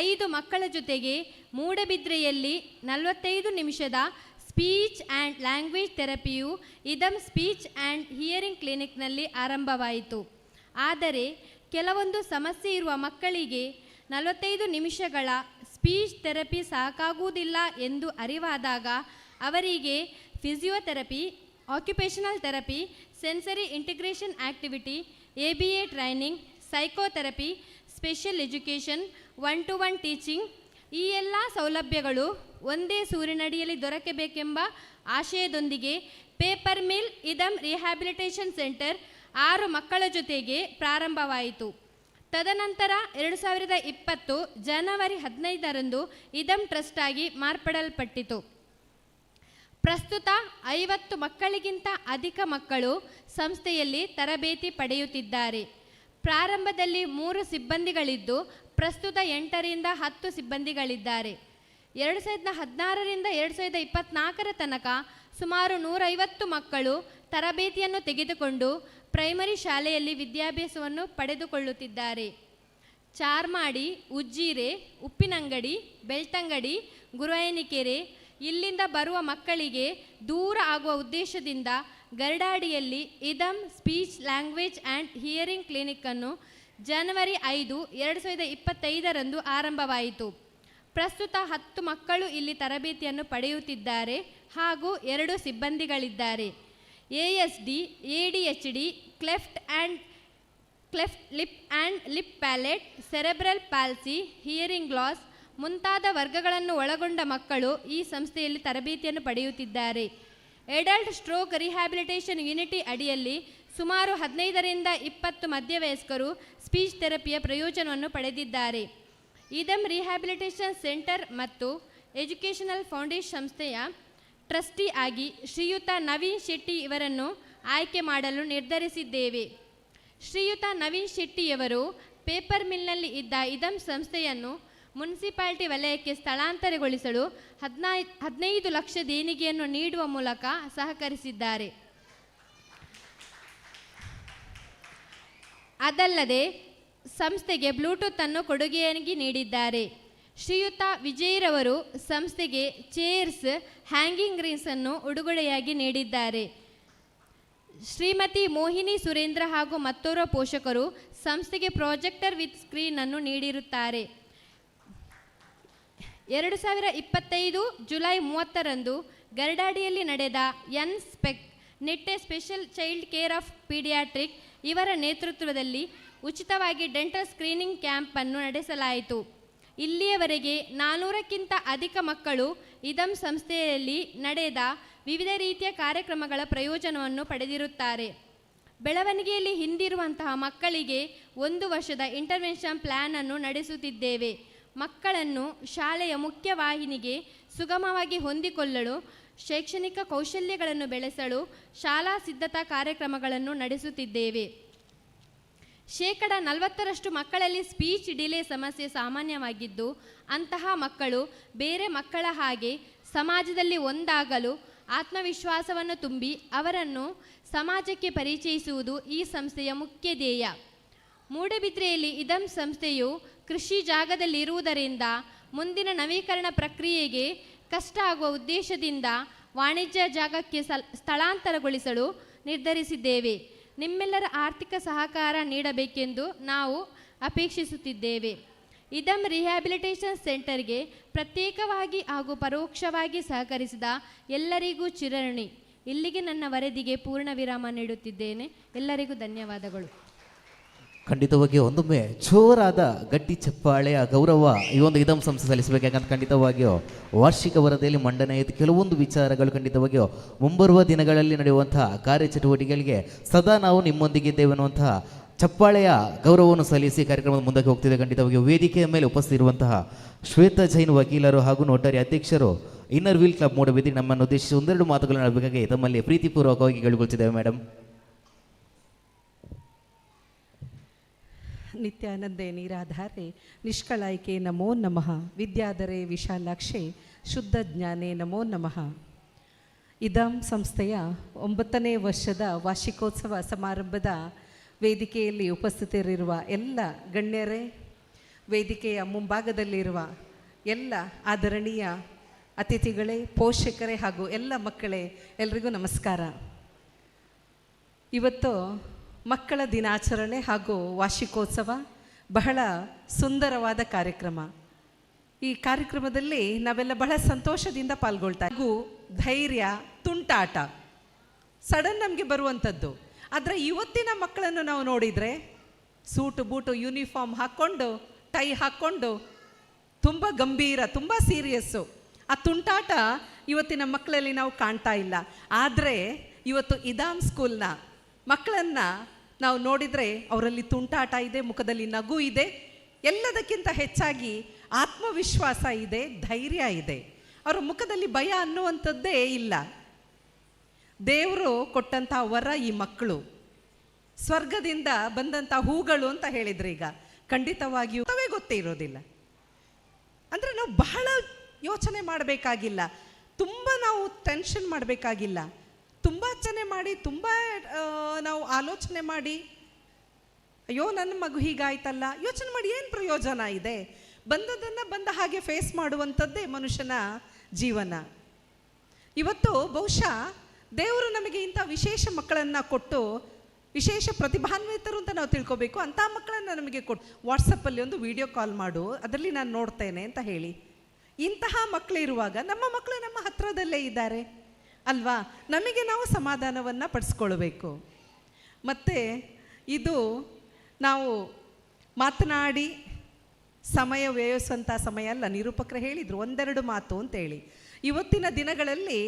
5 ಮಕ್ಕಳ ಜೊತೆಗೆ ಮೂಡಬಿದ್ರೆಯಲ್ಲಿ 45 ನಿಮಿಷದ ಸ್ಪೀಚ್ ಆ್ಯಂಡ್ ಲ್ಯಾಂಗ್ವೇಜ್ ಥೆರಪಿಯು ಇದಂ ಸ್ಪೀಚ್ ಆ್ಯಂಡ್ ಹಿಯರಿಂಗ್ ಕ್ಲಿನಿಕ್ನಲ್ಲಿ ಆರಂಭವಾಯಿತು. ಆದರೆ ಕೆಲವೊಂದು ಸಮಸ್ಯೆ ಇರುವ ಮಕ್ಕಳಿಗೆ 45 ನಿಮಿಷಗಳ ಸ್ಪೀಚ್ ಥೆರಪಿ ಸಾಕಾಗುವುದಿಲ್ಲ ಎಂದು ಅರಿವಾದಾಗ ಅವರಿಗೆ physiotherapy, occupational therapy, sensory integration activity, ABA training, psychotherapy, special education, 1-to-1 teaching, ಈ ಎಲ್ಲ ಸೌಲಭ್ಯಗಳು ಒಂದೇ ಸೂರಿನಡಿಯಲ್ಲಿ ದೊರಕಬೇಕೆಂಬ ಆಶಯದೊಂದಿಗೆ ಪೇಪರ್ ಮಿಲ್ ಇದಂ ರಿಹ್ಯಾಬಿಲಿಟೇಷನ್ ಸೆಂಟರ್ 6 ಮಕ್ಕಳ ಜೊತೆಗೆ ಪ್ರಾರಂಭವಾಯಿತು. ತದನಂತರ 2020 ಜನವರಿ 15ರಂದು ಇದಂ ಟ್ರಸ್ಟ್ ಆಗಿ ಮಾರ್ಪಡಲ್ಪಟ್ಟಿತು. ಪ್ರಸ್ತುತ 50 ಮಕ್ಕಳಿಗಿಂತ ಅಧಿಕ ಮಕ್ಕಳು ಸಂಸ್ಥೆಯಲ್ಲಿ ತರಬೇತಿ ಪಡೆಯುತ್ತಿದ್ದಾರೆ. ಪ್ರಾರಂಭದಲ್ಲಿ 3 ಸಿಬ್ಬಂದಿಗಳಿದ್ದು ಪ್ರಸ್ತುತ 8ರಿಂದ 10 ಸಿಬ್ಬಂದಿಗಳಿದ್ದಾರೆ. 2016ರಿಂದ 2024 ತನಕ ಸುಮಾರು 150 ಮಕ್ಕಳು ತರಬೇತಿಯನ್ನು ತೆಗೆದುಕೊಂಡು ಪ್ರೈಮರಿ ಶಾಲೆಯಲ್ಲಿ ವಿದ್ಯಾಭ್ಯಾಸವನ್ನು ಪಡೆದುಕೊಳ್ಳುತ್ತಿದ್ದಾರೆ. ಚಾರ್ಮಾಡಿ, ಉಜ್ಜಿರೆ, ಉಪ್ಪಿನಂಗಡಿ, ಬೆಳ್ತಂಗಡಿ, ಗುರುವಾಯನಿಕೆರೆ ಇಲ್ಲಿಂದ ಬರುವ ಮಕ್ಕಳಿಗೆ ದೂರ ಆಗುವ ಉದ್ದೇಶದಿಂದ ಗರಡಾಡಿಯಲ್ಲಿ ಇದಂ ಸ್ಪೀಚ್ ಲ್ಯಾಂಗ್ವೇಜ್ ಆ್ಯಂಡ್ ಹಿಯರಿಂಗ್ ಕ್ಲಿನಿಕ್ಕನ್ನು ಜನವರಿ 5, 2025ರಂದು ಆರಂಭವಾಯಿತು. ಪ್ರಸ್ತುತ 10 ಮಕ್ಕಳು ಇಲ್ಲಿ ತರಬೇತಿಯನ್ನು ಪಡೆಯುತ್ತಿದ್ದಾರೆ ಹಾಗೂ 2 ಸಿಬ್ಬಂದಿಗಳಿದ್ದಾರೆ. ASD, ADHD, cleft lip and lip palette, cerebral policy, hearing loss ಮುಂತಾದ ವರ್ಗಗಳನ್ನು ಒಳಗೊಂಡ ಮಕ್ಕಳು ಈ ಸಂಸ್ಥೆಯಲ್ಲಿ ತರಬೇತಿಯನ್ನು ಪಡೆಯುತ್ತಿದ್ದಾರೆ. ಎಡಲ್ಟ್ ಸ್ಟ್ರೋಕ್ ರಿಹ್ಯಾಬಿಲಿಟೇಷನ್ ಯೂನಿಟಿ ಅಡಿಯಲ್ಲಿ ಸುಮಾರು 15ರಿಂದ 20 ಮಧ್ಯವಯಸ್ಕರು ಸ್ಪೀಚ್ ಥೆರಪಿಯ ಪ್ರಯೋಜನವನ್ನು ಪಡೆದಿದ್ದಾರೆ. ಇದಂ ರಿಹ್ಯಾಬಿಲಿಟೇಷನ್ ಸೆಂಟರ್ ಮತ್ತು ಎಜುಕೇಷನಲ್ ಫೌಂಡೇಶನ್ ಸಂಸ್ಥೆಯ ಟ್ರಸ್ಟಿ ಆಗಿ ಶ್ರೀಯುತ ನವೀನ್ ಶೆಟ್ಟಿ ಇವರನ್ನು ಆಯ್ಕೆ ಮಾಡಲು ನಿರ್ಧರಿಸಿದ್ದೇವೆ. ಶ್ರೀಯುತ ನವೀನ್ ಶೆಟ್ಟಿಯವರು ಪೇಪರ್ ಮಿಲ್ನಲ್ಲಿ ಇದ್ದ ಇದಂ ಸಂಸ್ಥೆಯನ್ನು ಮುನ್ಸಿಪಾಲಿಟಿ ವಲಯಕ್ಕೆ ಸ್ಥಳಾಂತರಗೊಳಿಸಲು 15 ಲಕ್ಷ ದೇಣಿಗೆಯನ್ನು ನೀಡುವ ಮೂಲಕ ಸಹಕರಿಸಿದ್ದಾರೆ. ಅದಲ್ಲದೆ ಸಂಸ್ಥೆಗೆ ಬ್ಲೂಟೂತ್ ಅನ್ನು ಕೊಡುಗೆಯಾಗಿ ನೀಡಿದ್ದಾರೆ. ಶ್ರೀಯುತ ವಿಜಯ್ರವರು ಸಂಸ್ಥೆಗೆ ಚೇರ್ಸ್, ಹ್ಯಾಂಗಿಂಗ್ ರೀಲ್ಸ್ ಅನ್ನು ಉಡುಗೊರೆಯಾಗಿ ನೀಡಿದ್ದಾರೆ. ಶ್ರೀಮತಿ ಮೋಹಿನಿ ಸುರೇಂದ್ರ ಹಾಗೂ ಮತ್ತೋರ್ವ ಪೋಷಕರು ಸಂಸ್ಥೆಗೆ ಪ್ರಾಜೆಕ್ಟರ್ ವಿತ್ ಸ್ಕ್ರೀನ್ ಅನ್ನು ನೀಡಿರುತ್ತಾರೆ. 2025 ಜುಲೈ 30ರಂದು ಗರಡಾಡಿಯಲ್ಲಿ ನಡೆದ Nitte special child care of paediatric ಇವರ ನೇತೃತ್ವದಲ್ಲಿ ಉಚಿತವಾಗಿ ಡೆಂಟಲ್ ಸ್ಕ್ರೀನಿಂಗ್ ಕ್ಯಾಂಪ್ ಅನ್ನು ನಡೆಸಲಾಯಿತು. ಇಲ್ಲಿಯವರೆಗೆ 400ಕ್ಕಿಂತ ಅಧಿಕ ಮಕ್ಕಳು ಇದಂ ಸಂಸ್ಥೆಯಲ್ಲಿ ನಡೆದ ವಿವಿಧ ರೀತಿಯ ಕಾರ್ಯಕ್ರಮಗಳ ಪ್ರಯೋಜನವನ್ನು ಪಡೆದಿರುತ್ತಾರೆ. ಬೆಳವಣಿಗೆಯಲ್ಲಿ ಹಿಂದಿರುವಂತಹ ಮಕ್ಕಳಿಗೆ 1 ವರ್ಷದ ಇಂಟರ್ವೆನ್ಷನ್ ಪ್ಲ್ಯಾನ್ ಅನ್ನು ನಡೆಸುತ್ತಿದ್ದೇವೆ. ಮಕ್ಕಳನ್ನು ಶಾಲೆಯ ಮುಖ್ಯವಾಹಿನಿಗೆ ಸುಗಮವಾಗಿ ಹೊಂದಿಕೊಳ್ಳಲು, ಶೈಕ್ಷಣಿಕ ಕೌಶಲ್ಯಗಳನ್ನು ಬೆಳೆಸಲು ಶಾಲಾ ಸಿದ್ಧತಾ ಕಾರ್ಯಕ್ರಮಗಳನ್ನು ನಡೆಸುತ್ತಿದ್ದೇವೆ. 40% ಮಕ್ಕಳಲ್ಲಿ ಸ್ಪೀಚ್ ಡಿಲೇ ಸಮಸ್ಯೆ ಸಾಮಾನ್ಯವಾಗಿದ್ದು, ಅಂತಹ ಮಕ್ಕಳು ಬೇರೆ ಮಕ್ಕಳ ಹಾಗೆ ಸಮಾಜದಲ್ಲಿ ಒಂದಾಗಲು ಆತ್ಮವಿಶ್ವಾಸವನ್ನು ತುಂಬಿ ಅವರನ್ನು ಸಮಾಜಕ್ಕೆ ಪರಿಚಯಿಸುವುದು ಈ ಸಂಸ್ಥೆಯ ಮುಖ್ಯ ಧ್ಯೇಯ. ಮೂಡಬಿದ್ರೆಯಲ್ಲಿ ಇದಂ ಸಂಸ್ಥೆಯು ಕೃಷಿ ಜಾಗದಲ್ಲಿರುವುದರಿಂದ ಮುಂದಿನ ನವೀಕರಣ ಪ್ರಕ್ರಿಯೆಗೆ ಕಷ್ಟ ಆಗುವ ಉದ್ದೇಶದಿಂದ ವಾಣಿಜ್ಯ ಜಾಗಕ್ಕೆ ಸ್ಥಳಾಂತರಗೊಳಿಸಲು ನಿರ್ಧರಿಸಿದ್ದೇವೆ. ನಿಮ್ಮೆಲ್ಲರ ಆರ್ಥಿಕ ಸಹಕಾರ ನೀಡಬೇಕೆಂದು ನಾವು ಅಪೇಕ್ಷಿಸುತ್ತಿದ್ದೇವೆ. ಇದಂ ರಿಹ್ಯಾಬಿಲಿಟೇಷನ್ ಸೆಂಟರ್ಗೆ ಪ್ರತ್ಯೇಕವಾಗಿ ಹಾಗೂ ಪರೋಕ್ಷವಾಗಿ ಸಹಕರಿಸಿದ ಎಲ್ಲರಿಗೂ ಚಿರಋಣಿ. ಇಲ್ಲಿಗೆ ನನ್ನ ವರದಿಗೆ ಪೂರ್ಣ ವಿರಾಮ ನೀಡುತ್ತಿದ್ದೇನೆ. ಎಲ್ಲರಿಗೂ ಧನ್ಯವಾದಗಳು. ಖಂಡಿತವಾಗಿ ಒಂದೊಮ್ಮೆ ಜೋರಾದ ಗಟ್ಟಿ ಚಪ್ಪಾಳೆಯ ಗೌರವ ಈ ಒಂದು ಇದಂ ಸಂಸ್ಥೆ ಸಲ್ಲಿಸಬೇಕಾಗಂತ ಖಂಡಿತವಾಗಿಯೂ ವಾರ್ಷಿಕ ವರದಿಯಲ್ಲಿ ಮಂಡನೆ ಆಯಿತು. ಕೆಲವೊಂದು ವಿಚಾರಗಳು ಖಂಡಿತವಾಗಿಯೂ ಮುಂಬರುವ ದಿನಗಳಲ್ಲಿ ನಡೆಯುವಂತಹ ಕಾರ್ಯಚಟುವಟಿಕೆಗಳಿಗೆ ಸದಾ ನಾವು ನಿಮ್ಮೊಂದಿಗಿದ್ದೇವೆ ಅನ್ನುವಂತಹ ಚಪ್ಪಾಳೆಯ ಗೌರವವನ್ನು ಸಲ್ಲಿಸಿ ಕಾರ್ಯಕ್ರಮದ ಮುಂದಕ್ಕೆ ಹೋಗ್ತಿದೆ. ಖಂಡಿತವಾಗಿಯೂ ವೇದಿಕೆಯ ಮೇಲೆ ಉಪಸ್ಥಿತಿರುವಂತಹ ಶ್ವೇತಾ ಜೈನ್ ವಕೀಲರು ಹಾಗೂ ನೋಟರಿ ಅಧ್ಯಕ್ಷರು ಇನ್ನರ್ ವೀಲ್ ಕ್ಲಬ್ ಮೂಡಬಿದ್ರಿ ನಮ್ಮನ್ನು ಉದ್ದೇಶಿಸಿ ಒಂದೆರಡು ಮಾತುಗಳನ್ನು ಆಡಬೇಕಾಗಿ ತಮ್ಮಲ್ಲಿ ಪ್ರೀತಿಪೂರ್ವಕವಾಗಿ ಕೇಳಿಕೊಳ್ತಿದ್ದೇವೆ. ಮೇಡಮ್. ನಿತ್ಯಾನಂದೇ ನೀರಾಧಾರೆ ನಿಷ್ಕಳಾಯಿಕೆ ನಮೋ ನಮಃ. ವಿದ್ಯಾಧರೆ ವಿಶಾಲಾಕ್ಷೆ ಶುದ್ಧ ಜ್ಞಾನೇ ನಮೋ ನಮಃ. ಇದಂ ಸಂಸ್ಥೆಯ 9ನೇ ವರ್ಷದ ವಾರ್ಷಿಕೋತ್ಸವ ಸಮಾರಂಭದ ವೇದಿಕೆಯಲ್ಲಿ ಉಪಸ್ಥಿತರಿರುವ ಎಲ್ಲ ಗಣ್ಯರೇ, ವೇದಿಕೆಯ ಮುಂಭಾಗದಲ್ಲಿರುವ ಎಲ್ಲ ಆದರಣೀಯ ಅತಿಥಿಗಳೇ, ಪೋಷಕರೇ ಹಾಗೂ ಎಲ್ಲ ಮಕ್ಕಳೇ, ಎಲ್ರಿಗೂ ನಮಸ್ಕಾರ. ಇವತ್ತು ಮಕ್ಕಳ ದಿನಾಚರಣೆ ಹಾಗೂ ವಾರ್ಷಿಕೋತ್ಸವ ಬಹಳ ಸುಂದರವಾದ ಕಾರ್ಯಕ್ರಮ. ಈ ಕಾರ್ಯಕ್ರಮದಲ್ಲಿ ನಾವೆಲ್ಲ ಬಹಳ ಸಂತೋಷದಿಂದ ಪಾಲ್ಗೊಳ್ತಾ ಹಾಗೂ ಧೈರ್ಯ, ತುಂಟಾಟ ಸಡನ್ ನಮಗೆ ಬರುವಂಥದ್ದು. ಆದರೆ ಇವತ್ತಿನ ಮಕ್ಕಳನ್ನು ನಾವು ನೋಡಿದರೆ ಸೂಟು ಬೂಟು ಯೂನಿಫಾರ್ಮ್ ಹಾಕ್ಕೊಂಡು, ಟೈ ಹಾಕ್ಕೊಂಡು ತುಂಬ ಗಂಭೀರ, ತುಂಬ ಸೀರಿಯಸ್ಸು. ಆ ತುಂಟಾಟ ಇವತ್ತಿನ ಮಕ್ಕಳಲ್ಲಿ ನಾವು ಕಾಣ್ತಾ ಇಲ್ಲ. ಆದರೆ ಇವತ್ತು ಇದಾಮ್ ಸ್ಕೂಲ್ನ ಮಕ್ಕಳನ್ನು ನಾವು ನೋಡಿದರೆ ಅವರಲ್ಲಿ ತುಂಟಾಟ ಇದೆ, ಮುಖದಲ್ಲಿ ನಗು ಇದೆ, ಎಲ್ಲದಕ್ಕಿಂತ ಹೆಚ್ಚಾಗಿ ಆತ್ಮವಿಶ್ವಾಸ ಇದೆ, ಧೈರ್ಯ ಇದೆ. ಅವರ ಮುಖದಲ್ಲಿ ಭಯ ಅನ್ನುವಂಥದ್ದೇ ಇಲ್ಲ. ದೇವರು ಕೊಟ್ಟಂಥ ವರ ಈ ಮಕ್ಕಳು, ಸ್ವರ್ಗದಿಂದ ಬಂದಂಥ ಹೂಗಳು ಅಂತ ಹೇಳಿದ್ರು. ಈಗ ಖಂಡಿತವಾಗಿಯೂ ಗೊತ್ತೇ ಇರೋದಿಲ್ಲ. ಅಂದರೆ ನಾವು ಬಹಳ ಯೋಚನೆ ಮಾಡಬೇಕಾಗಿಲ್ಲ, ತುಂಬ ನಾವು ಟೆನ್ಷನ್ ಮಾಡಬೇಕಾಗಿಲ್ಲ. ತುಂಬ ತುಂಬ ನಾವು ಆಲೋಚನೆ ಮಾಡಿ ಅಯ್ಯೋ ನನ್ನ ಮಗು ಹೀಗಾಯ್ತಲ್ಲ, ಯೋಚನೆ ಮಾಡಿ ಏನು ಪ್ರಯೋಜನ ಇದೆ? ಬಂದದನ್ನು ಬಂದ ಹಾಗೆ ಫೇಸ್ ಮಾಡುವಂಥದ್ದೇ ಮನುಷ್ಯನ ಜೀವನ. ಇವತ್ತು ಬಹುಶಃ ದೇವರು ನಮಗೆ ಇಂಥ ವಿಶೇಷ ಮಕ್ಕಳನ್ನು ಕೊಟ್ಟು, ವಿಶೇಷ ಪ್ರತಿಭಾನ್ವಿತರು ಅಂತ ನಾವು ತಿಳ್ಕೊಬೇಕು. ಅಂಥ ಮಕ್ಕಳನ್ನು ನಮಗೆ ಕೊಟ್ಟು ವಾಟ್ಸಪ್ಪಲ್ಲಿ ಒಂದು ವಿಡಿಯೋ ಕಾಲ್ ಮಾಡು, ಅದರಲ್ಲಿ ನಾನು ನೋಡ್ತೇನೆ ಅಂತ ಹೇಳಿ. ಇಂತಹ ಮಕ್ಕಳು ಇರುವಾಗ ನಮ್ಮ ಮಕ್ಕಳು ನಮ್ಮ ಹತ್ತಿರದಲ್ಲೇ ಇದ್ದಾರೆ ಅಲ್ವಾ? ನಮಗೆ ನಾವು ಸಮಾಧಾನವನ್ನು ಪಡಿಸ್ಕೊಳ್ಬೇಕು. ಮತ್ತು ಇದು ನಾವು ಮಾತನಾಡಿ ಸಮಯ ವ್ಯಯಿಸುವಂಥ ಸಮಯ ಅಲ್ಲ. ನಿರೂಪಕರು ಹೇಳಿದರು ಒಂದೆರಡು ಮಾತು ಅಂತೇಳಿ. ಇವತ್ತಿನ ದಿನಗಳಲ್ಲಿ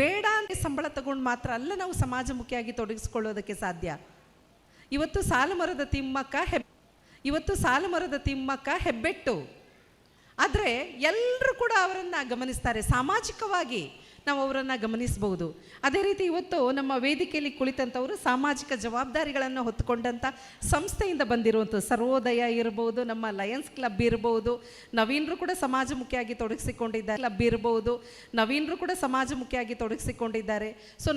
ಬೇಡ ಅಂತ ಸಂಬಳ ತಗೊಂಡು ಮಾತ್ರ ಅಲ್ಲ ನಾವು ಸಮಾಜಮುಖಿಯಾಗಿ ತೊಡಗಿಸ್ಕೊಳ್ಳೋದಕ್ಕೆ ಸಾಧ್ಯ. ಇವತ್ತು ಸಾಲುಮರದ ತಿಮ್ಮಕ್ಕ ಹೆಬ್ಬೆಟ್ಟು. ಆದರೆ ಎಲ್ಲರೂ ಕೂಡ ಅವರನ್ನು ಗಮನಿಸ್ತಾರೆ, ಸಾಮಾಜಿಕವಾಗಿ ನಾವು ಅವರನ್ನು ಗಮನಿಸಬಹುದು. ಅದೇ ರೀತಿ ಇವತ್ತು ನಮ್ಮ ವೇದಿಕೆಯಲ್ಲಿ ಕುಳಿತಂಥವರು ಸಾಮಾಜಿಕ ಜವಾಬ್ದಾರಿಗಳನ್ನು ಹೊತ್ತುಕೊಂಡಂಥ ಸಂಸ್ಥೆಯಿಂದ ಬಂದಿರುವಂಥ ಸರ್ವೋದಯ ಇರ್ಬೋದು, ನಮ್ಮ ಲಯನ್ಸ್ ಕ್ಲಬ್ ಇರ್ಬೋದು, ನವೀನರು ಕೂಡ ಸಮಾಜಮುಖಿಯಾಗಿ ತೊಡಗಿಸಿಕೊಂಡಿದ್ದಾರೆ, ಕ್ಲಬ್ ಇರ್ಬೋದು, ನವೀನರು ಕೂಡ ಸಮಾಜಮುಖಿಯಾಗಿ ತೊಡಗಿಸಿಕೊಂಡಿದ್ದಾರೆ. ಸೊ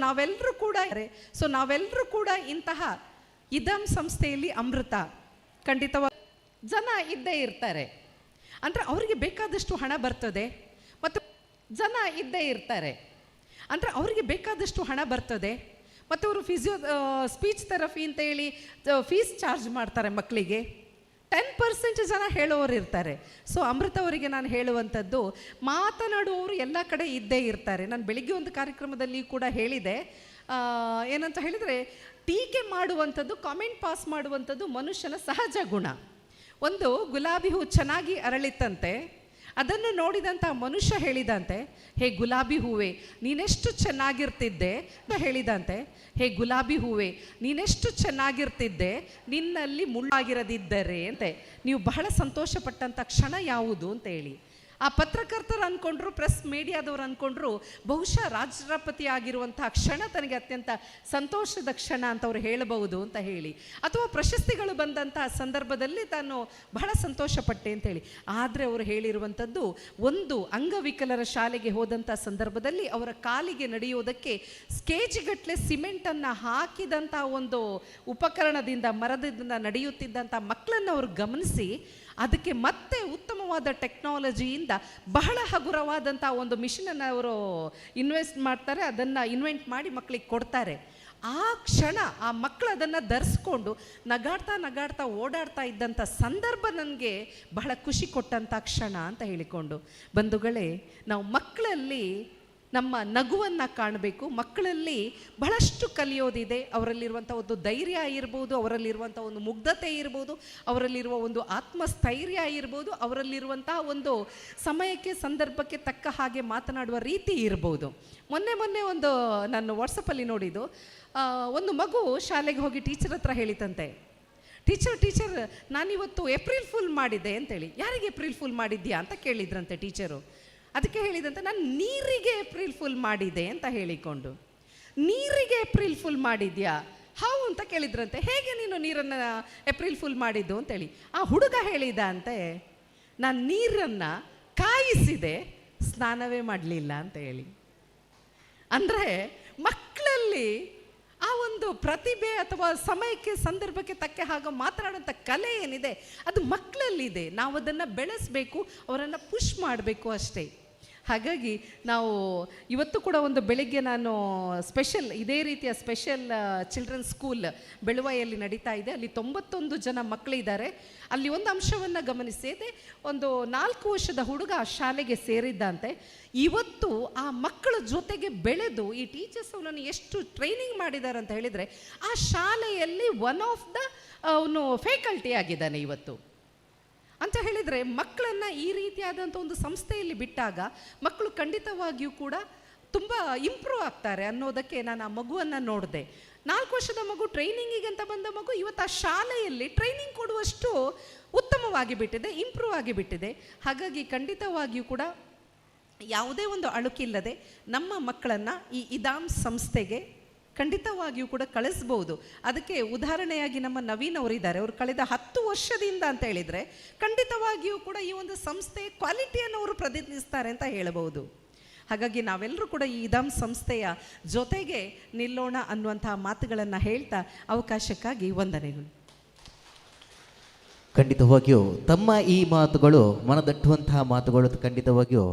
ನಾವೆಲ್ಲರೂ ಕೂಡ ಇಂತಹ ಇದಾಮ್ ಸಂಸ್ಥೆಯಲ್ಲಿ ಅಮೃತ ಖಂಡಿತವಾಗಿ ಜನ ಇದ್ದೇ ಇರ್ತಾರೆ. ಅಂದರೆ ಅವರಿಗೆ ಬೇಕಾದಷ್ಟು ಹಣ ಬರ್ತದೆ ಮತ್ತು ಅವರು ಸ್ಪೀಚ್ ಥೆರಪಿ ಅಂತೇಳಿ ಫೀಸ್ ಚಾರ್ಜ್ ಮಾಡ್ತಾರೆ ಮಕ್ಕಳಿಗೆ. 10% ಜನ ಹೇಳೋರು ಇರ್ತಾರೆ. ಸೊ ಅಮೃತ ಅವರಿಗೆ ನಾನು ಹೇಳುವಂಥದ್ದು, ಮಾತನಾಡುವವರು ಎಲ್ಲ ಕಡೆ ಇದ್ದೇ ಇರ್ತಾರೆ. ನಾನು ಬೆಳಿಗ್ಗೆ ಒಂದು ಕಾರ್ಯಕ್ರಮದಲ್ಲಿ ಕೂಡ ಹೇಳಿದೆ, ಏನಂತ ಹೇಳಿದರೆ, ಟೀಕೆ ಮಾಡುವಂಥದ್ದು, ಕಾಮೆಂಟ್ ಪಾಸ್ ಮಾಡುವಂಥದ್ದು ಮನುಷ್ಯನ ಸಹಜ ಗುಣ. ಒಂದು ಗುಲಾಬಿ ಹೂ ಚೆನ್ನಾಗಿ ಅರಳಿತಂತೆ, ಅದನ್ನು ನೋಡಿದಂಥ ಮನುಷ್ಯ ಹೇಳಿದಂತೆ, ಹೇ ಗುಲಾಬಿ ಹೂವೆ ನೀನೆಷ್ಟು ಚೆನ್ನಾಗಿರ್ತಿದ್ದೆ ಹೇಳಿದಂತೆ, ಹೇ ಗುಲಾಬಿ ಹೂವೆ ನೀನೆಷ್ಟು ಚೆನ್ನಾಗಿರ್ತಿದ್ದೆ ನಿನ್ನಲ್ಲಿ ಮುಳ್ಳಾಗಿರದಿದ್ದರೆ ಅಂತೆ ನೀವು ಬಹಳ ಸಂತೋಷಪಟ್ಟಂಥ ಕ್ಷಣ ಯಾವುದು ಅಂತ ಹೇಳಿ. ಆ ಪತ್ರಕರ್ತರು ಅಂದ್ಕೊಂಡ್ರು, ಪ್ರೆಸ್ ಮೀಡಿಯಾದವ್ರು ಅಂದ್ಕೊಂಡ್ರು, ಬಹುಶಃ ರಾಷ್ಟ್ರಪತಿ ಆಗಿರುವಂತಹ ಕ್ಷಣ ತನಗೆ ಅತ್ಯಂತ ಸಂತೋಷದ ಕ್ಷಣ ಅಂತ ಅವ್ರು ಹೇಳಬಹುದು ಅಂತ ಹೇಳಿ, ಅಥವಾ ಪ್ರಶಸ್ತಿಗಳು ಬಂದಂತಹ ಸಂದರ್ಭದಲ್ಲಿ ತಾನು ಬಹಳ ಸಂತೋಷಪಟ್ಟೆ ಅಂತೇಳಿ. ಆದರೆ ಅವರು ಹೇಳಿರುವಂಥದ್ದು, ಒಂದು ಅಂಗವಿಕಲರ ಶಾಲೆಗೆ ಹೋದಂಥ ಸಂದರ್ಭದಲ್ಲಿ ಅವರ ಕಾಲಿಗೆ ನಡೆಯುವುದಕ್ಕೆ ಸ್ಕೇಜಿಗಟ್ಟಲೆ ಸಿಮೆಂಟನ್ನು ಹಾಕಿದಂಥ ಒಂದು ಉಪಕರಣದಿಂದ, ಮರದಿಂದ ನಡೆಯುತ್ತಿದ್ದಂಥ ಮಕ್ಕಳನ್ನು ಅವರು ಗಮನಿಸಿ, ಅದಕ್ಕೆ ಮತ್ತೆ ಉತ್ತಮವಾದ ಟೆಕ್ನಾಲಜಿಯಿಂದ ಬಹಳ ಹಗುರವಾದಂಥ ಒಂದು ಮಿಷನನ್ನು ಅವರು ಇನ್ವೆಸ್ಟ್ ಮಾಡ್ತಾರೆ, ಅದನ್ನು ಇನ್ವೆಂಟ್ ಮಾಡಿ ಮಕ್ಕಳಿಗೆ ಕೊಡ್ತಾರೆ. ಆ ಕ್ಷಣ ಆ ಮಕ್ಕಳು ಅದನ್ನು ಧರಿಸ್ಕೊಂಡು ನಗಾಡ್ತಾ ಓಡಾಡ್ತಾ ಇದ್ದಂಥ ಸಂದರ್ಭ ನನಗೆ ಬಹಳ ಖುಷಿ ಕೊಟ್ಟಂಥ ಕ್ಷಣ ಅಂತ ಹೇಳಿಕೊಂಡು, ಬಂಧುಗಳೇ, ನಾವು ಮಕ್ಕಳಲ್ಲಿ ನಮ್ಮ ನಗುವನ್ನು ಕಾಣಬೇಕು. ಮಕ್ಕಳಲ್ಲಿ ಬಹಳಷ್ಟು ಕಲಿಯೋದಿದೆ. ಅವರಲ್ಲಿರುವಂಥ ಒಂದು ಧೈರ್ಯ ಇರ್ಬೋದು, ಅವರಲ್ಲಿರುವಂಥ ಒಂದು ಮುಗ್ಧತೆ ಇರ್ಬೋದು, ಅವರಲ್ಲಿರುವ ಒಂದು ಆತ್ಮಸ್ಥೈರ್ಯ ಇರ್ಬೋದು, ಅವರಲ್ಲಿರುವಂಥ ಒಂದು ಸಮಯಕ್ಕೆ ಸಂದರ್ಭಕ್ಕೆ ತಕ್ಕ ಹಾಗೆ ಮಾತನಾಡುವ ರೀತಿ ಇರ್ಬೋದು. ಮೊನ್ನೆ ಒಂದು ನಾನು ವಾಟ್ಸಪ್ಪಲ್ಲಿ ನೋಡಿದ್ದು, ಒಂದು ಮಗು ಶಾಲೆಗೆ ಹೋಗಿ ಟೀಚರ್ ಹತ್ರ ಹೇಳಿತಂತೆ, ಟೀಚರ್ ನಾನಿವತ್ತು ಏಪ್ರಿಲ್ ಫುಲ್ ಮಾಡಿದ್ದೆ ಅಂತೇಳಿ. ಯಾರಿಗೆ ಏಪ್ರಿಲ್ ಫುಲ್ ಮಾಡಿದ್ಯಾ ಅಂತ ಕೇಳಿದ್ರಂತೆ ಟೀಚರು. ಅದಕ್ಕೆ ಹೇಳಿದಂತೆ, ನಾನು ನೀರಿಗೆ ಏಪ್ರಿಲ್ ಫುಲ್ ಮಾಡಿದೆ ಅಂತ ಹೇಳಿಕೊಂಡು. ನೀರಿಗೆ ಏಪ್ರಿಲ್ ಫುಲ್ ಮಾಡಿದ್ಯಾ? ಹೌ ಅಂತ ಕೇಳಿದ್ರಂತೆ. ಹೇಗೆ ನೀನು ನೀರನ್ನು ಏಪ್ರಿಲ್ ಫುಲ್ ಮಾಡಿದ್ದು ಅಂತೇಳಿ. ಆ ಹುಡುಗ ಹೇಳಿದ ಅಂತೆ, ನಾನು ನೀರನ್ನು ಕಾಯಿಸಿದೆ, ಸ್ನಾನವೇ ಮಾಡಲಿಲ್ಲ ಅಂತ ಹೇಳಿ. ಅಂದರೆ ಮಕ್ಕಳಲ್ಲಿ ಆ ಒಂದು ಪ್ರತಿಭೆ ಅಥವಾ ಸಮಯಕ್ಕೆ ಸಂದರ್ಭಕ್ಕೆ ತಕ್ಕ ಹಾಗೆ ಮಾತನಾಡುವಂಥ ಕಲೆ ಏನಿದೆ ಅದು ಮಕ್ಕಳಲ್ಲಿದೆ. ನಾವು ಅದನ್ನು ಬೆಳೆಸಬೇಕು, ಅವರನ್ನು ಪುಷ್ ಮಾಡಬೇಕು ಅಷ್ಟೇ. ಹಾಗಾಗಿ ನಾವು ಇವತ್ತು ಕೂಡ ಒಂದು ಬೆಳಿಗ್ಗೆ ನಾನು ಇದೇ ರೀತಿಯ ಸ್ಪೆಷಲ್ ಚಿಲ್ಡ್ರನ್ಸ್ ಸ್ಕೂಲ್ ಬೆಳುವಾಯಲ್ಲಿ ನಡೀತಾ ಇದೆ. ಅಲ್ಲಿ 91 ಜನ ಮಕ್ಕಳಿದ್ದಾರೆ. ಅಲ್ಲಿ ಒಂದು ಅಂಶವನ್ನು ಗಮನಿಸಿದೆ, ಒಂದು 4 ವರ್ಷದ ಹುಡುಗ ಆ ಶಾಲೆಗೆ ಸೇರಿದ್ದಂತೆ. ಇವತ್ತು ಆ ಮಕ್ಕಳ ಜೊತೆಗೆ ಬೆಳೆದು ಈ ಟೀಚರ್ಸ್ ಅವನನ್ನು ಎಷ್ಟು ಟ್ರೈನಿಂಗ್ ಮಾಡಿದ್ದಾರೆ ಅಂತ ಹೇಳಿದರೆ, ಆ ಶಾಲೆಯಲ್ಲಿ ಒನ್ ಆಫ್ ದ ಅವನು ಫ್ಯಾಕಲ್ಟಿ ಆಗಿದ್ದಾನೆ ಇವತ್ತು. ಅಂತ ಹೇಳಿದರೆ ಮಕ್ಕಳನ್ನು ಈ ರೀತಿಯಾದಂಥ ಒಂದು ಸಂಸ್ಥೆಯಲ್ಲಿ ಬಿಟ್ಟಾಗ ಮಕ್ಕಳು ಖಂಡಿತವಾಗಿಯೂ ಕೂಡ ತುಂಬ ಇಂಪ್ರೂವ್ ಆಗ್ತಾರೆ ಅನ್ನೋದಕ್ಕೆ ನಾನು ಆ ಮಗುವನ್ನು ನೋಡಿದೆ. 4 ವರ್ಷದ ಮಗು, ಟ್ರೈನಿಂಗಿಗೆ ಅಂತ ಬಂದ ಮಗು ಇವತ್ತು ಆ ಶಾಲೆಯಲ್ಲಿ ಟ್ರೈನಿಂಗ್ ಕೊಡುವಷ್ಟು ಉತ್ತಮವಾಗಿ ಬಿಟ್ಟಿದೆ, ಇಂಪ್ರೂವ್ ಆಗಿಬಿಟ್ಟಿದೆ. ಹಾಗಾಗಿ ಖಂಡಿತವಾಗಿಯೂ ಕೂಡ ಯಾವುದೇ ಒಂದು ಅಳುಕಿಲ್ಲದೆ ನಮ್ಮ ಮಕ್ಕಳನ್ನು ಈ ಇದಾಮ್ ಸಂಸ್ಥೆಗೆ ಖಂಡಿತವಾಗಿಯೂ ಕೂಡ ಕಳಿಸ್ಬೋದು. ಅದಕ್ಕೆ ಉದಾಹರಣೆಯಾಗಿ ನಮ್ಮ ನವೀನ್ ಅವರಿದ್ದಾರೆ. ಅವರು ಕಳೆದ 10 ವರ್ಷದಿಂದ ಅಂತ ಹೇಳಿದರೆ ಖಂಡಿತವಾಗಿಯೂ ಕೂಡ ಈ ಒಂದು ಸಂಸ್ಥೆಯ ಕ್ವಾಲಿಟಿಯನ್ನು ಅವರು ಪ್ರತಿನಿಧಿಸ್ತಾರೆ ಅಂತ ಹೇಳಬಹುದು. ಹಾಗಾಗಿ ನಾವೆಲ್ಲರೂ ಕೂಡ ಈ ಇದಾಮ್ ಸಂಸ್ಥೆಯ ಜೊತೆಗೆ ನಿಲ್ಲೋಣ ಅನ್ನುವಂತಹ ಮಾತುಗಳನ್ನು ಹೇಳ್ತಾ ಅವಕಾಶಕ್ಕಾಗಿ ವಂದನೆಗಳು. ಖಂಡಿತವಾಗಿಯೂ ತಮ್ಮ ಈ ಮಾತುಗಳು ಮನದಟ್ಟುವಂತಹ ಮಾತುಗಳು, ಖಂಡಿತವಾಗಿಯೂ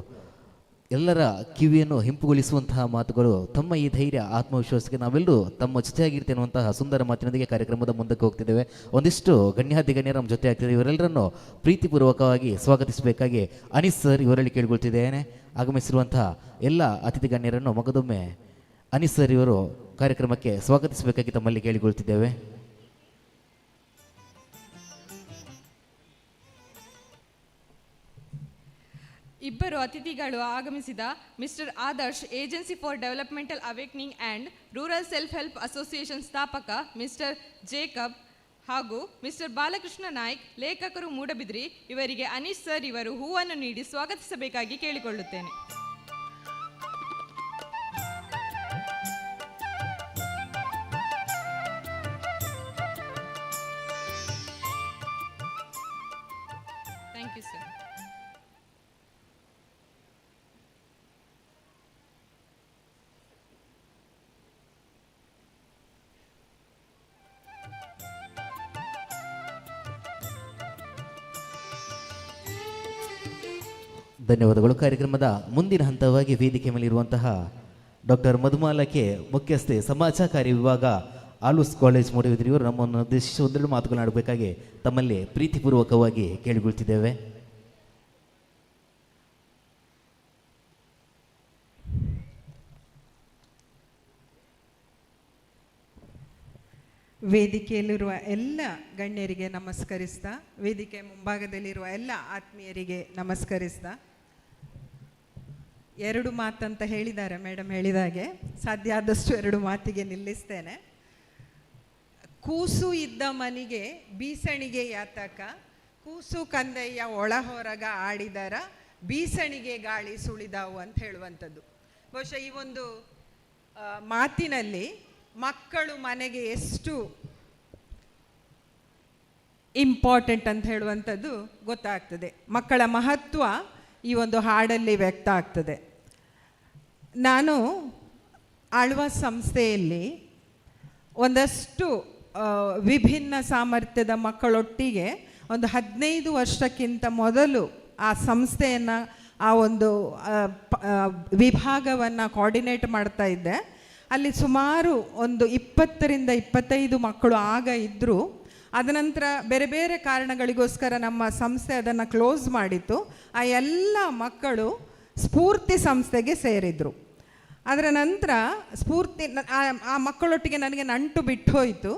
ಎಲ್ಲರ ಕಿವಿಯನ್ನು ಹಿಂಪುಗೊಳಿಸುವಂತಹ ಮಾತುಗಳು. ತಮ್ಮ ಈ ಧೈರ್ಯ, ಆತ್ಮವಿಶ್ವಾಸಕ್ಕೆ ನಾವೆಲ್ಲರೂ ತಮ್ಮ ಜೊತೆಯಾಗಿರ್ತೇನೆ ಅನ್ನುವಂತಹ ಸುಂದರ ಮಾತಿನೊಂದಿಗೆ ಕಾರ್ಯಕ್ರಮದ ಮುಂದಕ್ಕೆ ಹೋಗ್ತಿದ್ದೇವೆ. ಒಂದಿಷ್ಟು ಗಣ್ಯರು ನಮ್ಮ ಜೊತೆ ಆಗ್ತಿದೆ. ಇವರೆಲ್ಲರನ್ನು ಪ್ರೀತಿಪೂರ್ವಕವಾಗಿ ಸ್ವಾಗತಿಸಬೇಕಾಗಿ ಅನೀಸ್ ಸರ್ ಇವರಲ್ಲಿ ಕೇಳಿಕೊಳ್ತಿದ್ದೇನೆ. ಆಗಮಿಸಿರುವಂತಹ ಎಲ್ಲ ಅತಿಥಿ ಗಣ್ಯರನ್ನು ಮಗದೊಮ್ಮೆ ಅನೀಸ್ ಸರ್ ಇವರು ಕಾರ್ಯಕ್ರಮಕ್ಕೆ ಸ್ವಾಗತಿಸಬೇಕಾಗಿ ತಮ್ಮಲ್ಲಿ ಕೇಳಿಕೊಳ್ತಿದ್ದೇವೆ. ಇಬ್ಬರು ಅತಿಥಿಗಳು ಆಗಮಿಸಿದ mister Adarsh, agency for developmental awakening and rural self help association ಸ್ಥಾಪಕ ಮಿಸ್ಟರ್ ಜೇಕಬ್ ಹಾಗೂ ಮಿಸ್ಟರ್ ಬಾಲಕೃಷ್ಣ ನಾಯ್ಕ್, ಲೇಖಕರು, ಮೂಡಬಿದ್ರಿ, ಇವರಿಗೆ ಅನೀಸ್ ಸರ್ ಇವರು ಹೂವನ್ನು ನೀಡಿ ಸ್ವಾಗತಿಸಬೇಕಾಗಿ ಕೇಳಿಕೊಳ್ಳುತ್ತೇನೆ. Thank you sir. ಧನ್ಯವಾದಗಳು. ಕಾರ್ಯಕ್ರಮದ ಮುಂದಿನ ಹಂತವಾಗಿ ವೇದಿಕೆ ಮೇಲಿರುವಂತಹ ಡಾಕ್ಟರ್ ಮಧುಮಾಲಕ್ಕೆ, ಮುಖ್ಯಸ್ಥೆ ಸಮಾಜ ಕಾರ್ಯ ವಿಭಾಗ, ಆಲೂಸ್ ಕಾಲೇಜ್ ಮೂಡಬಿದ್ರಿ, ಇವರು ನಮ್ಮನ್ನು ಉದ್ದೇಶಿಸಿ ಒಂದೆರಡು ಮಾತುಗಳನ್ನಾಡಬೇಕಾಗಿ ತಮ್ಮಲ್ಲಿ ಪ್ರೀತಿಪೂರ್ವಕವಾಗಿ ಕೇಳಿಕೊಳ್ತಿದ್ದೇವೆ. ವೇದಿಕೆಯಲ್ಲಿರುವ ಎಲ್ಲ ಗಣ್ಯರಿಗೆ ನಮಸ್ಕರಿಸ್ತಾ, ವೇದಿಕೆ ಮುಂಭಾಗದಲ್ಲಿರುವ ಎಲ್ಲ ಆತ್ಮೀಯರಿಗೆ ನಮಸ್ಕರಿಸ್ತಾ, 2 ಮಾತಂತ ಹೇಳಿದ್ದಾರೆ ಮೇಡಮ್ ಹೇಳಿದಾಗೆ, ಸಾಧ್ಯ ಆದಷ್ಟು 2 ಮಾತಿಗೆ ನಿಲ್ಲಿಸ್ತೇನೆ. ಕೂಸು ಇದ್ದ ಮನಿಗೆ ಬೀಸಣಿಗೆ ಯಾತಕ, ಕೂಸು ಕಂದಯ್ಯ ಒಳ ಹೊರಗ ಆಡಿದರ ಬೀಸಣಿಗೆ ಗಾಳಿ ಸುಳಿದಾವು ಅಂತ ಹೇಳುವಂಥದ್ದು. ಬಹುಶಃ ಈ ಒಂದು ಮಾತಿನಲ್ಲಿ ಮಕ್ಕಳು ಮನೆಗೆ ಎಷ್ಟು ಇಂಪಾರ್ಟೆಂಟ್ ಅಂತ ಹೇಳುವಂಥದ್ದು ಗೊತ್ತಾಗ್ತದೆ. ಮಕ್ಕಳ ಮಹತ್ವ ಈ ಒಂದು ಹಾಡಲ್ಲಿ ವ್ಯಕ್ತ ಆಗ್ತದೆ. ನಾನು ಆಳ್ವಾಸ್ ಸಂಸ್ಥೆಯಲ್ಲಿ ಒಂದಷ್ಟು ವಿಭಿನ್ನ ಸಾಮರ್ಥ್ಯದ ಮಕ್ಕಳೊಟ್ಟಿಗೆ ಒಂದು 15 ವರ್ಷಕ್ಕಿಂತ ಮೊದಲು ಆ ಸಂಸ್ಥೆಯನ್ನು, ಆ ಒಂದು ವಿಭಾಗವನ್ನು ಕೋಆರ್ಡಿನೇಟ್ ಮಾಡ್ತಾ ಇದ್ದೆ. ಅಲ್ಲಿ ಸುಮಾರು ಒಂದು 20ರಿಂದ 25 ಮಕ್ಕಳು ಆಗ ಇದ್ದರು. ಅದನಂತರ ಬೇರೆ ಬೇರೆ ಕಾರಣಗಳಿಗೋಸ್ಕರ ನಮ್ಮ ಸಂಸ್ಥೆ ಅದನ್ನು ಕ್ಲೋಸ್ ಮಾಡಿತ್ತು. ಆ ಎಲ್ಲ ಮಕ್ಕಳು ಸ್ಫೂರ್ತಿ ಸಂಸ್ಥೆಗೆ ಸೇರಿದರು. ಅದರ ನಂತರ ಸ್ಫೂರ್ತಿ ಆ ಮಕ್ಕಳೊಟ್ಟಿಗೆ ನನಗೆ ನಂಟು ಬಿಟ್ಟು ಹೋಯಿತು.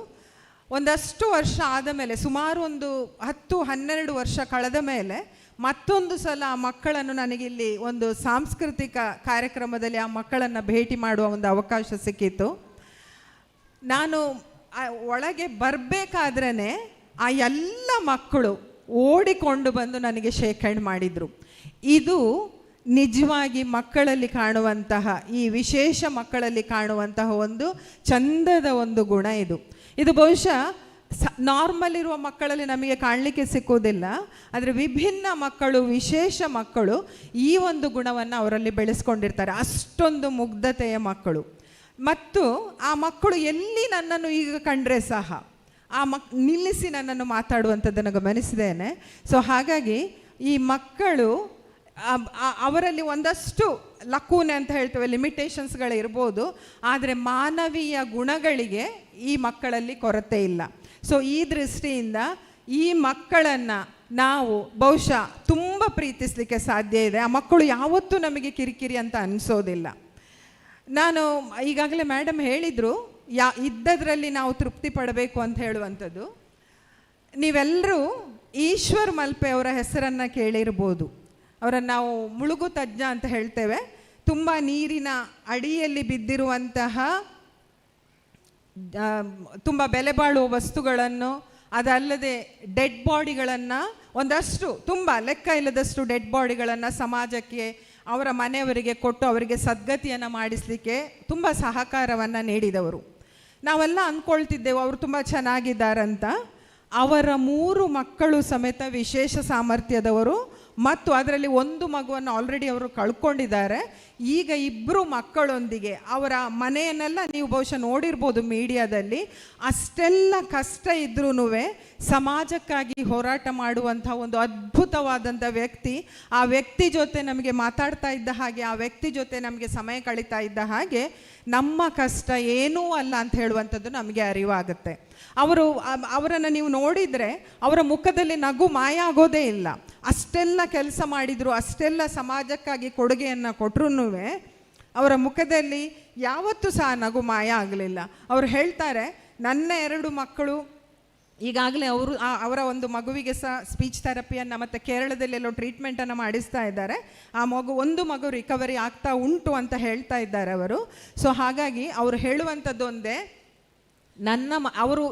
ಒಂದಷ್ಟು ವರ್ಷ ಆದ ಮೇಲೆ, ಸುಮಾರು ಒಂದು 10-12 ವರ್ಷ ಕಳೆದ ಮೇಲೆ ಮತ್ತೊಂದು ಸಲ ಆ ಮಕ್ಕಳನ್ನು ನನಗಿಲ್ಲಿ ಒಂದು ಸಾಂಸ್ಕೃತಿಕ ಕಾರ್ಯಕ್ರಮದಲ್ಲಿ ಆ ಮಕ್ಕಳನ್ನು ಭೇಟಿ ಮಾಡುವ ಒಂದು ಅವಕಾಶ ಸಿಕ್ಕಿತ್ತು. ನಾನು ಒಳಗೆ ಬರಬೇಕಾದ್ರೇ ಆ ಎಲ್ಲ ಮಕ್ಕಳು ಓಡಿಕೊಂಡು ಬಂದು ನನಗೆ ಶೇಕ್ ಹ್ಯಾಂಡ್ ಮಾಡಿದರು. ಇದು ನಿಜವಾಗಿ ಮಕ್ಕಳಲ್ಲಿ ಕಾಣುವಂತಹ, ಈ ವಿಶೇಷ ಮಕ್ಕಳಲ್ಲಿ ಕಾಣುವಂತಹ ಒಂದು ಚಂದದ ಒಂದು ಗುಣ ಇದು. ಇದು ಬಹುಶಃ ನಾರ್ಮಲ್ ಇರುವ ಮಕ್ಕಳಲ್ಲಿ ನಮಗೆ ಕಾಣಲಿಕ್ಕೆ ಸಿಕ್ಕುವುದಿಲ್ಲ. ಆದರೆ ವಿಭಿನ್ನ ಮಕ್ಕಳು, ವಿಶೇಷ ಮಕ್ಕಳು ಈ ಒಂದು ಗುಣವನ್ನು ಅವರಲ್ಲಿ ಬೆಳೆಸ್ಕೊಂಡಿರ್ತಾರೆ. ಅಷ್ಟೊಂದು ಮುಗ್ಧತೆಯ ಮಕ್ಕಳು. ಮತ್ತು ಆ ಮಕ್ಕಳು ಎಲ್ಲಿ ನನ್ನನ್ನು ಈಗ ಕಂಡ್ರೆ ಸಹ ನಿಲ್ಲಿಸಿ ನನ್ನನ್ನು ಮಾತಾಡುವಂಥದ್ದನ್ನು ಗಮನಿಸಿದ್ದೇನೆ. ಸೊ ಹಾಗಾಗಿ ಈ ಮಕ್ಕಳು, ಅವರಲ್ಲಿ ಒಂದಷ್ಟು ಲಕೂನೆ ಅಂತ ಹೇಳ್ತೇವೆ, ಲಿಮಿಟೇಷನ್ಸ್ಗಳಿರ್ಬೋದು, ಆದರೆ ಮಾನವೀಯ ಗುಣಗಳಿಗೆ ಈ ಮಕ್ಕಳಲ್ಲಿ ಕೊರತೆ ಇಲ್ಲ. ಸೊ ಈ ದೃಷ್ಟಿಯಿಂದ ಈ ಮಕ್ಕಳನ್ನು ನಾವು ಬಹುಶಃ ತುಂಬ ಪ್ರೀತಿಸಲಿಕ್ಕೆ ಸಾಧ್ಯ ಇದೆ. ಆ ಮಕ್ಕಳು ಯಾವತ್ತೂ ನಮಗೆ ಕಿರಿಕಿರಿ ಅಂತ ಅನಿಸೋದಿಲ್ಲ. ನಾನು ಈಗಾಗಲೇ ಮೇಡಮ್ ಹೇಳಿದರು, ಇದ್ದದ್ರಲ್ಲಿ ನಾವು ತೃಪ್ತಿ ಪಡಬೇಕು ಅಂತ ಹೇಳುವಂಥದ್ದು. ನೀವೆಲ್ಲರೂ ಈಶ್ವರ್ ಮಲ್ಪೆ ಅವರ ಹೆಸರನ್ನು ಕೇಳಿರ್ಬೋದು. ಅವರನ್ನು ನಾವು ಮುಳುಗು ತಜ್ಞ ಅಂತ ಹೇಳ್ತೇವೆ. ತುಂಬ ನೀರಿನ ಅಡಿಯಲ್ಲಿ ಬಿದ್ದಿರುವಂತಹ ತುಂಬ ಬೆಲೆ ಬಾಳುವ ವಸ್ತುಗಳನ್ನು, ಅದಲ್ಲದೆ ಡೆಡ್ ಬಾಡಿಗಳನ್ನು, ಒಂದಷ್ಟು ತುಂಬ ಲೆಕ್ಕ ಇಲ್ಲದಷ್ಟು ಡೆಡ್ ಬಾಡಿಗಳನ್ನು ಸಮಾಜಕ್ಕೆ, ಅವರ ಮನೆಯವರಿಗೆ ಕೊಟ್ಟು ಅವರಿಗೆ ಸದ್ಗತಿಯನ್ನು ಮಾಡಿಸಲಿಕ್ಕೆ ತುಂಬ ಸಹಕಾರವನ್ನು ನೀಡಿದವರು. ನಾವೆಲ್ಲ ಅಂದ್ಕೊಳ್ತಿದ್ದೆವು ಅವರು ತುಂಬ ಚೆನ್ನಾಗಿದ್ದಾರಂತ. ಅವರ 3 ಮಕ್ಕಳು ಸಮೇತ ವಿಶೇಷ ಸಾಮರ್ಥ್ಯದವರು ಮತ್ತು ಅದರಲ್ಲಿ ಒಂದು ಮಗುವನ್ನು ಆಲ್ರೆಡಿ ಅವರು ಕಳ್ಕೊಂಡಿದ್ದಾರೆ. ಈಗ 2 ಮಕ್ಕಳೊಂದಿಗೆ ಅವರ ಮನೆಯನ್ನೆಲ್ಲ ನೀವು ಬಹುಶಃ ನೋಡಿರ್ಬೋದು ಮೀಡಿಯಾದಲ್ಲಿ. ಅಷ್ಟೆಲ್ಲ ಕಷ್ಟ ಇದ್ರೂ ಸಮಾಜಕ್ಕಾಗಿ ಹೋರಾಟ ಮಾಡುವಂಥ ಒಂದು ಅದ್ಭುತವಾದಂಥ ವ್ಯಕ್ತಿ. ಆ ವ್ಯಕ್ತಿ ಜೊತೆ ನಮಗೆ ಮಾತಾಡ್ತಾ ಇದ್ದ ಹಾಗೆ, ಆ ವ್ಯಕ್ತಿ ಜೊತೆ ನಮಗೆ ಸಮಯ ಕಳೀತಾ ಇದ್ದ ಹಾಗೆ ನಮ್ಮ ಕಷ್ಟ ಏನೂ ಅಲ್ಲ ಅಂತ ಹೇಳುವಂಥದ್ದು ನಮಗೆ ಅರಿವಾಗುತ್ತೆ. ಅವರನ್ನು ನೀವು ನೋಡಿದರೆ ಅವರ ಮುಖದಲ್ಲಿ ನಗು ಮಾಯ ಆಗೋದೇ ಇಲ್ಲ. ಅಷ್ಟೆಲ್ಲ ಕೆಲಸ ಮಾಡಿದರು, ಅಷ್ಟೆಲ್ಲ ಸಮಾಜಕ್ಕಾಗಿ ಕೊಡುಗೆಯನ್ನು ಕೊಟ್ಟರು ಅವರ ಮುಖದಲ್ಲಿ ಯಾವತ್ತೂ ಸಹ ನಗು ಮಾಯ ಆಗಲಿಲ್ಲ. ಅವರು ಹೇಳ್ತಾರೆ, ನನ್ನ 2 ಮಕ್ಕಳು ಈಗಾಗಲೇ ಅವರ ಒಂದು ಮಗುವಿಗೆ ಸಹ ಸ್ಪೀಚ್ ಥೆರಪಿಯನ್ನು ಮತ್ತು ಕೇರಳದಲ್ಲೆಲ್ಲೋ ಟ್ರೀಟ್ಮೆಂಟನ್ನು ಮಾಡಿಸ್ತಾ ಇದ್ದಾರೆ. ಆ ಒಂದು ಮಗು ರಿಕವರಿ ಆಗ್ತಾ ಉಂಟು ಅಂತ ಹೇಳ್ತಾ ಇದ್ದಾರೆ ಅವರು. ಸೊ ಹಾಗಾಗಿ ಅವರು ಹೇಳುವಂಥದ್ದು ಒಂದೇ, ಅವರು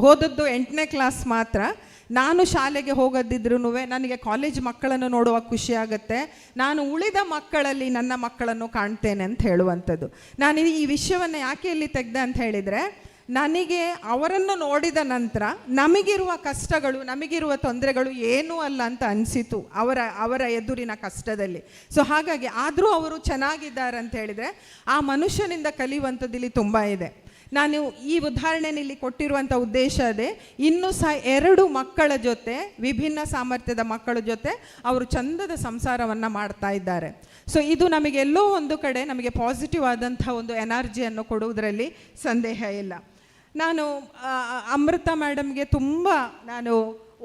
ಹೋದದ್ದು 8ನೇ ಕ್ಲಾಸ್ ಮಾತ್ರ. ನಾನು ಶಾಲೆಗೆ ಹೋಗದಿದ್ರೂ ನನಗೆ ಕಾಲೇಜ್ ಮಕ್ಕಳನ್ನು ನೋಡುವ ಖುಷಿ ಆಗುತ್ತೆ. ನಾನು ಉಳಿದ ಮಕ್ಕಳಲ್ಲಿ ನನ್ನ ಮಕ್ಕಳನ್ನು ಕಾಣ್ತೇನೆ ಅಂತ ಹೇಳುವಂಥದ್ದು. ನಾನು ಈ ವಿಷಯವನ್ನು ಯಾಕೆ ಇಲ್ಲಿ ತೆಗೆದೆ ಅಂತ ಹೇಳಿದರೆ, ನನಗೆ ಅವರನ್ನು ನೋಡಿದ ನಂತರ ನಮಗಿರುವ ಕಷ್ಟಗಳು, ನಮಗಿರುವ ತೊಂದರೆಗಳು ಏನೂ ಅಲ್ಲ ಅಂತ ಅನಿಸಿತು ಅವರ ಎದುರಿನ ಕಷ್ಟದಲ್ಲಿ. ಸೊ ಹಾಗಾಗಿ ಆದರೂ ಅವರು ಚೆನ್ನಾಗಿದ್ದಾರೆ ಅಂತ ಹೇಳಿದರೆ ಆ ಮನುಷ್ಯನಿಂದ ಕಲಿಯುವಂಥದ್ದು ಇಲ್ಲಿ ತುಂಬ ಇದೆ. ನಾನು ಈ ಉದಾಹರಣೆಯಲ್ಲಿ ಕೊಟ್ಟಿರುವಂಥ ಉದ್ದೇಶ ಅದೇ. ಇನ್ನೂ ಸಹ 2 ಮಕ್ಕಳ ಜೊತೆ, ವಿಭಿನ್ನ ಸಾಮರ್ಥ್ಯದ ಮಕ್ಕಳ ಜೊತೆ ಅವರು ಚಂದದ ಸಂಸಾರವನ್ನು ಮಾಡ್ತಾ ಇದ್ದಾರೆ. ಸೊ ಇದು ನಮಗೆಲ್ಲೋ ಒಂದು ಕಡೆ ನಮಗೆ ಪಾಸಿಟಿವ್ ಆದಂಥ ಒಂದು ಎನರ್ಜಿಯನ್ನು ಕೊಡುವುದರಲ್ಲಿ ಸಂದೇಹ ಇಲ್ಲ. ನಾನು ಅಮೃತ ಮೇಡಮ್ಗೆ ತುಂಬ ನಾನು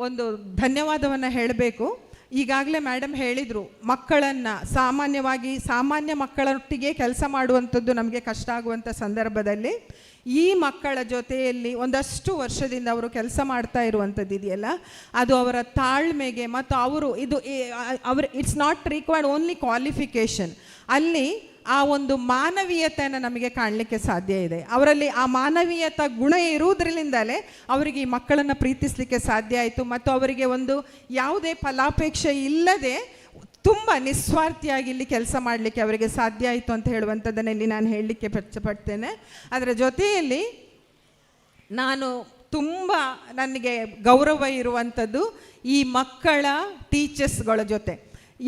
ಒಂದು ಧನ್ಯವಾದವನ್ನು ಹೇಳಬೇಕು. ಈಗಾಗಲೇ ಮೇಡಮ್ ಹೇಳಿದರು, ಮಕ್ಕಳನ್ನು ಸಾಮಾನ್ಯ ಮಕ್ಕಳೊಟ್ಟಿಗೆ ಕೆಲಸ ಮಾಡುವಂಥದ್ದು ನಮಗೆ ಕಷ್ಟ ಆಗುವಂಥ ಸಂದರ್ಭದಲ್ಲಿ ಈ ಮಕ್ಕಳ ಜೊತೆಯಲ್ಲಿ ಒಂದಷ್ಟು ವರ್ಷದಿಂದ ಅವರು ಕೆಲಸ ಮಾಡ್ತಾ ಇರುವಂಥದ್ದು ಇದೆಯಲ್ಲ, ಅದು ಅವರ ತಾಳ್ಮೆಗೆ ಮತ್ತು it's not required only qualification. ಅಲ್ಲಿ ಆ ಒಂದು ಮಾನವೀಯತೆಯನ್ನು ನಮಗೆ ಕಾಣಲಿಕ್ಕೆ ಸಾಧ್ಯ ಇದೆ. ಅವರಲ್ಲಿ ಆ ಮಾನವೀಯತ ಗುಣ ಇರುವುದರಿಂದಲೇ ಅವರಿಗೆ ಈ ಮಕ್ಕಳನ್ನು ಪ್ರೀತಿಸಲಿಕ್ಕೆ ಸಾಧ್ಯ ಆಯಿತು ಮತ್ತು ಅವರಿಗೆ ಒಂದು ಯಾವುದೇ ಫಲಾಪೇಕ್ಷೆ ಇಲ್ಲದೆ ತುಂಬ ನಿಸ್ವಾರ್ಥಿಯಾಗಿ ಇಲ್ಲಿ ಕೆಲಸ ಮಾಡಲಿಕ್ಕೆ ಅವರಿಗೆ ಸಾಧ್ಯ ಆಯಿತು ಅಂತ ಹೇಳುವಂಥದ್ದನ್ನು ಇಲ್ಲಿ ನಾನು ಹೇಳಲಿಕ್ಕೆ ಪಡ್ತೇನೆ. ಅದರ ಜೊತೆಯಲ್ಲಿ ನಾನು ತುಂಬ ನನಗೆ ಗೌರವ ಇರುವಂಥದ್ದು ಈ ಮಕ್ಕಳ ಟೀಚರ್ಸ್ಗಳ ಜೊತೆ.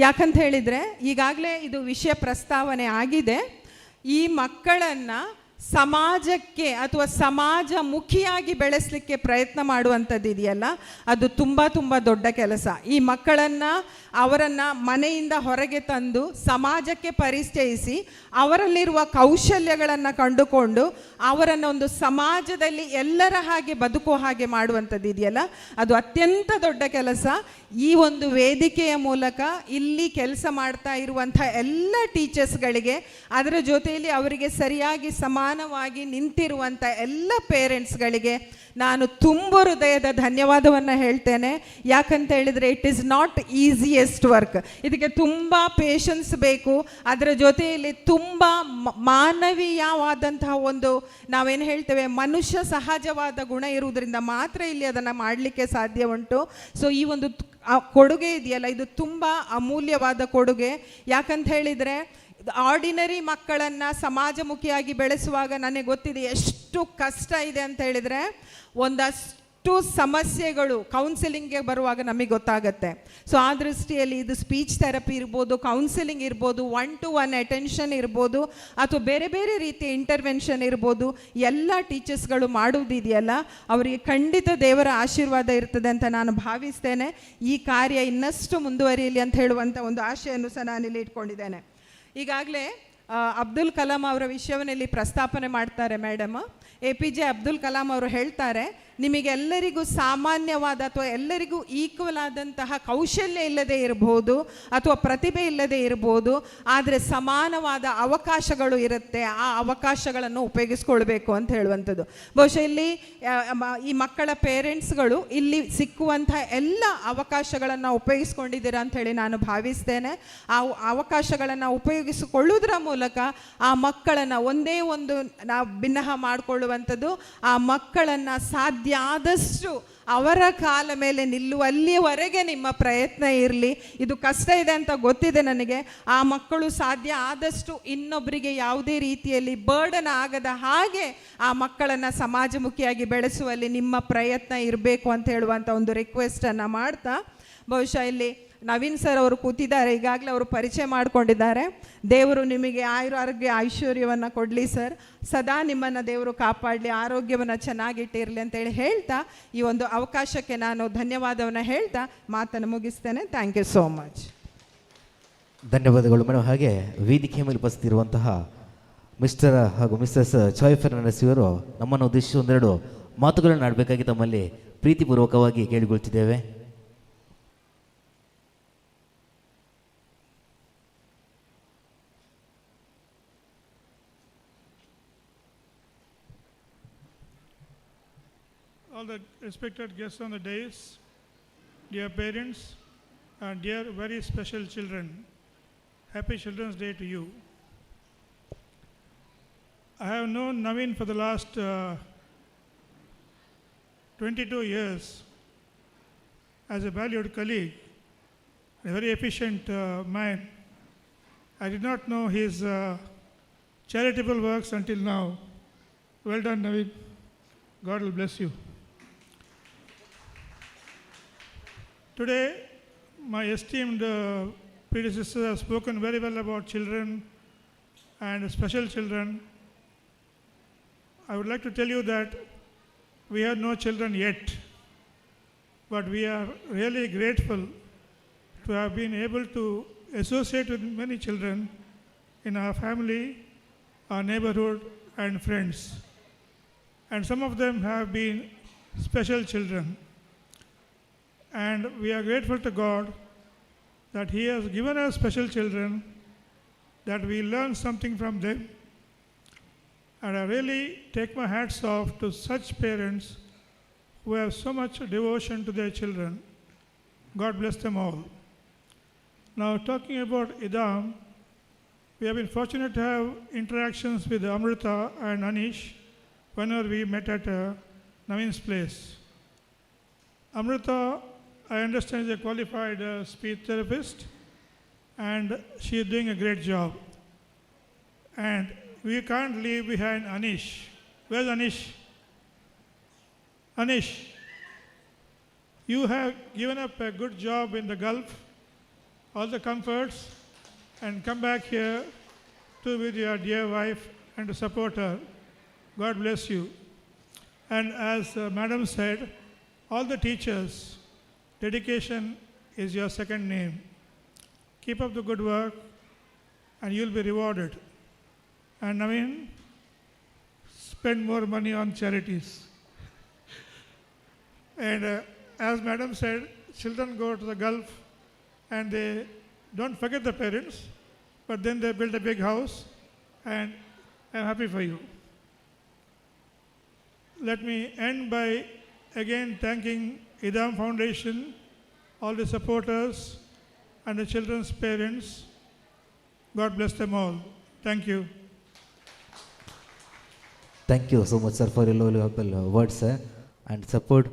ಯಾಕಂತ ಹೇಳಿದರೆ ಈಗಾಗಲೇ ಇದು ವಿಷಯ ಪ್ರಸ್ತಾವನೆ ಆಗಿದೆ. ಈ ಮಕ್ಕಳನ್ನು ಸಮಾಜಕ್ಕೆ ಅಥವಾ ಸಮಾಜಮುಖಿಯಾಗಿ ಬೆಳೆಸಲಿಕ್ಕೆ ಪ್ರಯತ್ನ ಮಾಡುವಂಥದ್ದು ಇದೆಯಲ್ಲ, ಅದು ತುಂಬ ತುಂಬ ದೊಡ್ಡ ಕೆಲಸ. ಈ ಮಕ್ಕಳನ್ನು ಅವರನ್ನು ಮನೆಯಿಂದ ಹೊರಗೆ ತಂದು ಸಮಾಜಕ್ಕೆ ಪರಿಚಯಿಸಿ ಅವರಲ್ಲಿರುವ ಕೌಶಲ್ಯಗಳನ್ನು ಕಂಡುಕೊಂಡು ಅವರನ್ನು ಒಂದು ಸಮಾಜದಲ್ಲಿ ಎಲ್ಲರ ಹಾಗೆ ಬದುಕುವ ಹಾಗೆ ಮಾಡುವಂಥದ್ದು ಇದೆಯಲ್ಲ, ಅದು ಅತ್ಯಂತ ದೊಡ್ಡ ಕೆಲಸ. ಈ ಒಂದು ವೇದಿಕೆಯ ಮೂಲಕ ಇಲ್ಲಿ ಕೆಲಸ ಮಾಡ್ತಾ ಇರುವಂಥ ಎಲ್ಲ ಟೀಚರ್ಸ್ಗಳಿಗೆ, ಅದರ ಜೊತೆಯಲ್ಲಿ ಅವರಿಗೆ ಸರಿಯಾಗಿ ಸಮಾನವಾಗಿ ನಿಂತಿರುವಂಥ ಎಲ್ಲ ಪೇರೆಂಟ್ಸ್ಗಳಿಗೆ ನಾನು ತುಂಬ ಹೃದಯದ ಧನ್ಯವಾದವನ್ನು ಹೇಳ್ತೇನೆ. ಯಾಕಂತ ಹೇಳಿದರೆ it is not easiest work. ಇದಕ್ಕೆ ತುಂಬ ಪೇಷನ್ಸ್ ಬೇಕು. ಅದರ ಜೊತೆಯಲ್ಲಿ ತುಂಬ ಮಾನವೀಯವಾದಂತಹ ಒಂದು ನಾವೇನು ಹೇಳ್ತೇವೆ ಮನುಷ್ಯ ಸಹಜವಾದ ಗುಣ ಇರುವುದರಿಂದ ಮಾತ್ರ ಇಲ್ಲಿ ಅದನ್ನು ಮಾಡಲಿಕ್ಕೆ ಸಾಧ್ಯ ಉಂಟು. ಸೊ ಈ ಒಂದು ಕೊಡುಗೆ ಇದೆಯಲ್ಲ, ಇದು ತುಂಬ ಅಮೂಲ್ಯವಾದ ಕೊಡುಗೆ. ಯಾಕಂತ ಹೇಳಿದರೆ ಆರ್ಡಿನರಿ ಮಕ್ಕಳನ್ನು ಸಮಾಜಮುಖಿಯಾಗಿ ಬೆಳೆಸುವಾಗ ನನಗೆ ಗೊತ್ತಿದೆ ಎಷ್ಟು ಕಷ್ಟ ಇದೆ ಅಂತ ಹೇಳಿದರೆ, ಒಂದಷ್ಟು ಸಮಸ್ಯೆಗಳು ಕೌನ್ಸಿಲಿಂಗ್ಗೆ ಬರುವಾಗ ನಮಗೆ ಗೊತ್ತಾಗುತ್ತೆ. ಸೊ ಆ ದೃಷ್ಟಿಯಲ್ಲಿ ಇದು ಸ್ಪೀಚ್ ಥೆರಪಿ ಇರ್ಬೋದು, ಕೌನ್ಸಿಲಿಂಗ್ ಇರ್ಬೋದು, 1-to-1 ಅಟೆನ್ಷನ್ ಇರ್ಬೋದು, ಅಥವಾ ಬೇರೆ ಬೇರೆ ರೀತಿಯ ಇಂಟರ್ವೆನ್ಷನ್ ಇರ್ಬೋದು, ಎಲ್ಲ ಟೀಚರ್ಸ್ಗಳು ಮಾಡುವುದಿದೆಯಲ್ಲ ಅವರಿಗೆ ಖಂಡಿತ ದೇವರ ಆಶೀರ್ವಾದ ಇರ್ತದೆ ಅಂತ ನಾನು ಭಾವಿಸ್ತೇನೆ. ಈ ಕಾರ್ಯ ಇನ್ನಷ್ಟು ಮುಂದುವರಿಯಲಿ ಅಂತ ಹೇಳುವಂಥ ಒಂದು ಆಶೆಯನ್ನು ಸಹ ನಾನಿಲ್ಲಿ ಇಟ್ಕೊಂಡಿದ್ದೇನೆ. ಈಗಾಗಲೇ ಅಬ್ದುಲ್ ಕಲಾಂ ಅವರ ವಿಷಯವನ್ನಲ್ಲಿ ಪ್ರಸ್ತಾಪನೆ ಮಾಡ್ತಾರೆ ಮೇಡಮ್. APJ ಅಬ್ದುಲ್ ಕಲಾಂ ಅವರು ಹೇಳ್ತಾರೆ, ನಿಮಗೆಲ್ಲರಿಗೂ ಸಾಮಾನ್ಯವಾದ ಅಥವಾ ಎಲ್ಲರಿಗೂ ಈಕ್ವಲ್ ಆದಂತಹ ಕೌಶಲ್ಯ ಇಲ್ಲದೆ ಇರಬಹುದು ಅಥವಾ ಪ್ರತಿಭೆ ಇಲ್ಲದೆ ಇರಬಹುದು, ಆದರೆ ಸಮಾನವಾದ ಅವಕಾಶಗಳು ಇರುತ್ತೆ, ಆ ಅವಕಾಶಗಳನ್ನು ಉಪಯೋಗಿಸ್ಕೊಳ್ಬೇಕು ಅಂತ ಹೇಳುವಂಥದ್ದು. ಬಹುಶಃ ಇಲ್ಲಿ ಈ ಮಕ್ಕಳ ಪೇರೆಂಟ್ಸ್ಗಳು ಇಲ್ಲಿ ಸಿಕ್ಕುವಂಥ ಎಲ್ಲ ಅವಕಾಶಗಳನ್ನು ಉಪಯೋಗಿಸ್ಕೊಂಡಿದ್ದೀರಾ ಅಂತ ಹೇಳಿ ನಾನು ಭಾವಿಸ್ತೇನೆ. ಆ ಅವಕಾಶಗಳನ್ನು ಉಪಯೋಗಿಸಿಕೊಳ್ಳುವುದರ ಮೂಲಕ ಆ ಮಕ್ಕಳನ್ನು ಒಂದೇ ಒಂದು ನಾವು ಭಿನ್ನಹ ಮಾಡಿಕೊಳ್ಳುವಂಥದ್ದು, ಆ ಮಕ್ಕಳನ್ನು ಸಾಧ್ಯ ಆದಷ್ಟು ಅವರ ಕಾಲ ಮೇಲೆ ನಿಲ್ಲುವಲ್ಲಿವರೆಗೆ ನಿಮ್ಮ ಪ್ರಯತ್ನ ಇರಲಿ. ಇದು ಕಷ್ಟ ಇದೆ ಅಂತ ಗೊತ್ತಿದೆ ನನಗೆ. ಆ ಮಕ್ಕಳು ಸಾಧ್ಯ ಆದಷ್ಟು ಇನ್ನೊಬ್ಬರಿಗೆ ಯಾವುದೇ ರೀತಿಯಲ್ಲಿ ಬರ್ಡನ್ ಆಗದ ಹಾಗೆ ಆ ಮಕ್ಕಳನ್ನು ಸಮಾಜಮುಖಿಯಾಗಿ ಬೆಳೆಸುವಲ್ಲಿ ನಿಮ್ಮ ಪ್ರಯತ್ನ ಇರಬೇಕು ಅಂತ ಹೇಳುವಂಥ ಒಂದು ರಿಕ್ವೆಸ್ಟನ್ನು ಮಾಡ್ತಾ, ಬಹುಶಃ ಇಲ್ಲಿ ನವೀನ್ ಸರ್ ಅವರು ಕೂತಿದ್ದಾರೆ, ಈಗಾಗಲೇ ಅವರು ಪರಿಚಯ ಮಾಡಿಕೊಂಡಿದ್ದಾರೆ. ದೇವರು ನಿಮಗೆ ಆರೋಗ್ಯ ಐಶ್ವರ್ಯವನ್ನು ಕೊಡಲಿ ಸರ್, ಸದಾ ನಿಮ್ಮನ್ನು ದೇವರು ಕಾಪಾಡಲಿ, ಆರೋಗ್ಯವನ್ನು ಚೆನ್ನಾಗಿಟ್ಟಿರಲಿ ಅಂತೇಳಿ ಹೇಳ್ತಾ ಈ ಒಂದು ಅವಕಾಶಕ್ಕೆ ನಾನು ಧನ್ಯವಾದವನ್ನು ಹೇಳ್ತಾ ಮಾತನ್ನು ಮುಗಿಸ್ತೇನೆ. Thank you so much. ಧನ್ಯವಾದಗಳು ಮೇಡಮ್. ಹಾಗೆ ವೇದಿಕೆ ಮೇಲೆ ಉಪಸ್ಥಿತಿರುವಂತಹ ಮಿಸ್ಟರ್ ಹಾಗೂ ಮಿಸ್ಸಸ್ ಜಾಯ್ ಫರ್ನಾಂಡಿಸ್ ಇವರು ನಮ್ಮನ್ನು ಉದ್ದೇಶಿಸಿ ಒಂದೆರಡು ಮಾತುಗಳನ್ನು ಆಡಬೇಕಾಗಿ ತಮ್ಮಲ್ಲಿ ಪ್ರೀತಿಪೂರ್ವಕವಾಗಿ ಕೇಳಿಕೊಳ್ತಿದ್ದೇವೆ. All the respected guests on the dais, dear parents, and dear very special children, happy Children's Day to you. I have known Naveen for the last 22 years as a valued colleague, a very efficient man. I did not know his charitable works until now. Well done, Naveen. God will bless you. Today, my esteemed predecessors have spoken very well about children and special children. I would like to tell you that we have no children yet, but we are really grateful to have been able to associate with many children in our family, our neighborhood, and friends. And some of them have been special children. And we are grateful to God that He has given us special children, that we learn something from them. And I really take my hats off to such parents who have so much devotion to their children. God bless them all. Now, talking about Idam, we have been fortunate to have interactions with Amrita and Anish whenever we met at Naveen's place. Amrita, I understand, is a qualified speech therapist, and she is doing a great job. And we can't leave behind Anish. Where's Anish? Anish, you have given up a good job in the Gulf, all the comforts, and come back here to with your dear wife and to support her. God bless you. And as Madam said, all the teachers, dedication is your second name. Keep up the good work and you'll be rewarded. And Naveen, spend more money on charities. And as Madam said, children go to the Gulf and they don't forget the parents, but then they build a big house, and I'm happy for you. Let me end by again thanking Idam Foundation, all the supporters, and the children's parents. God bless them all. Thank you. Thank you so much sir for your lovely words and support.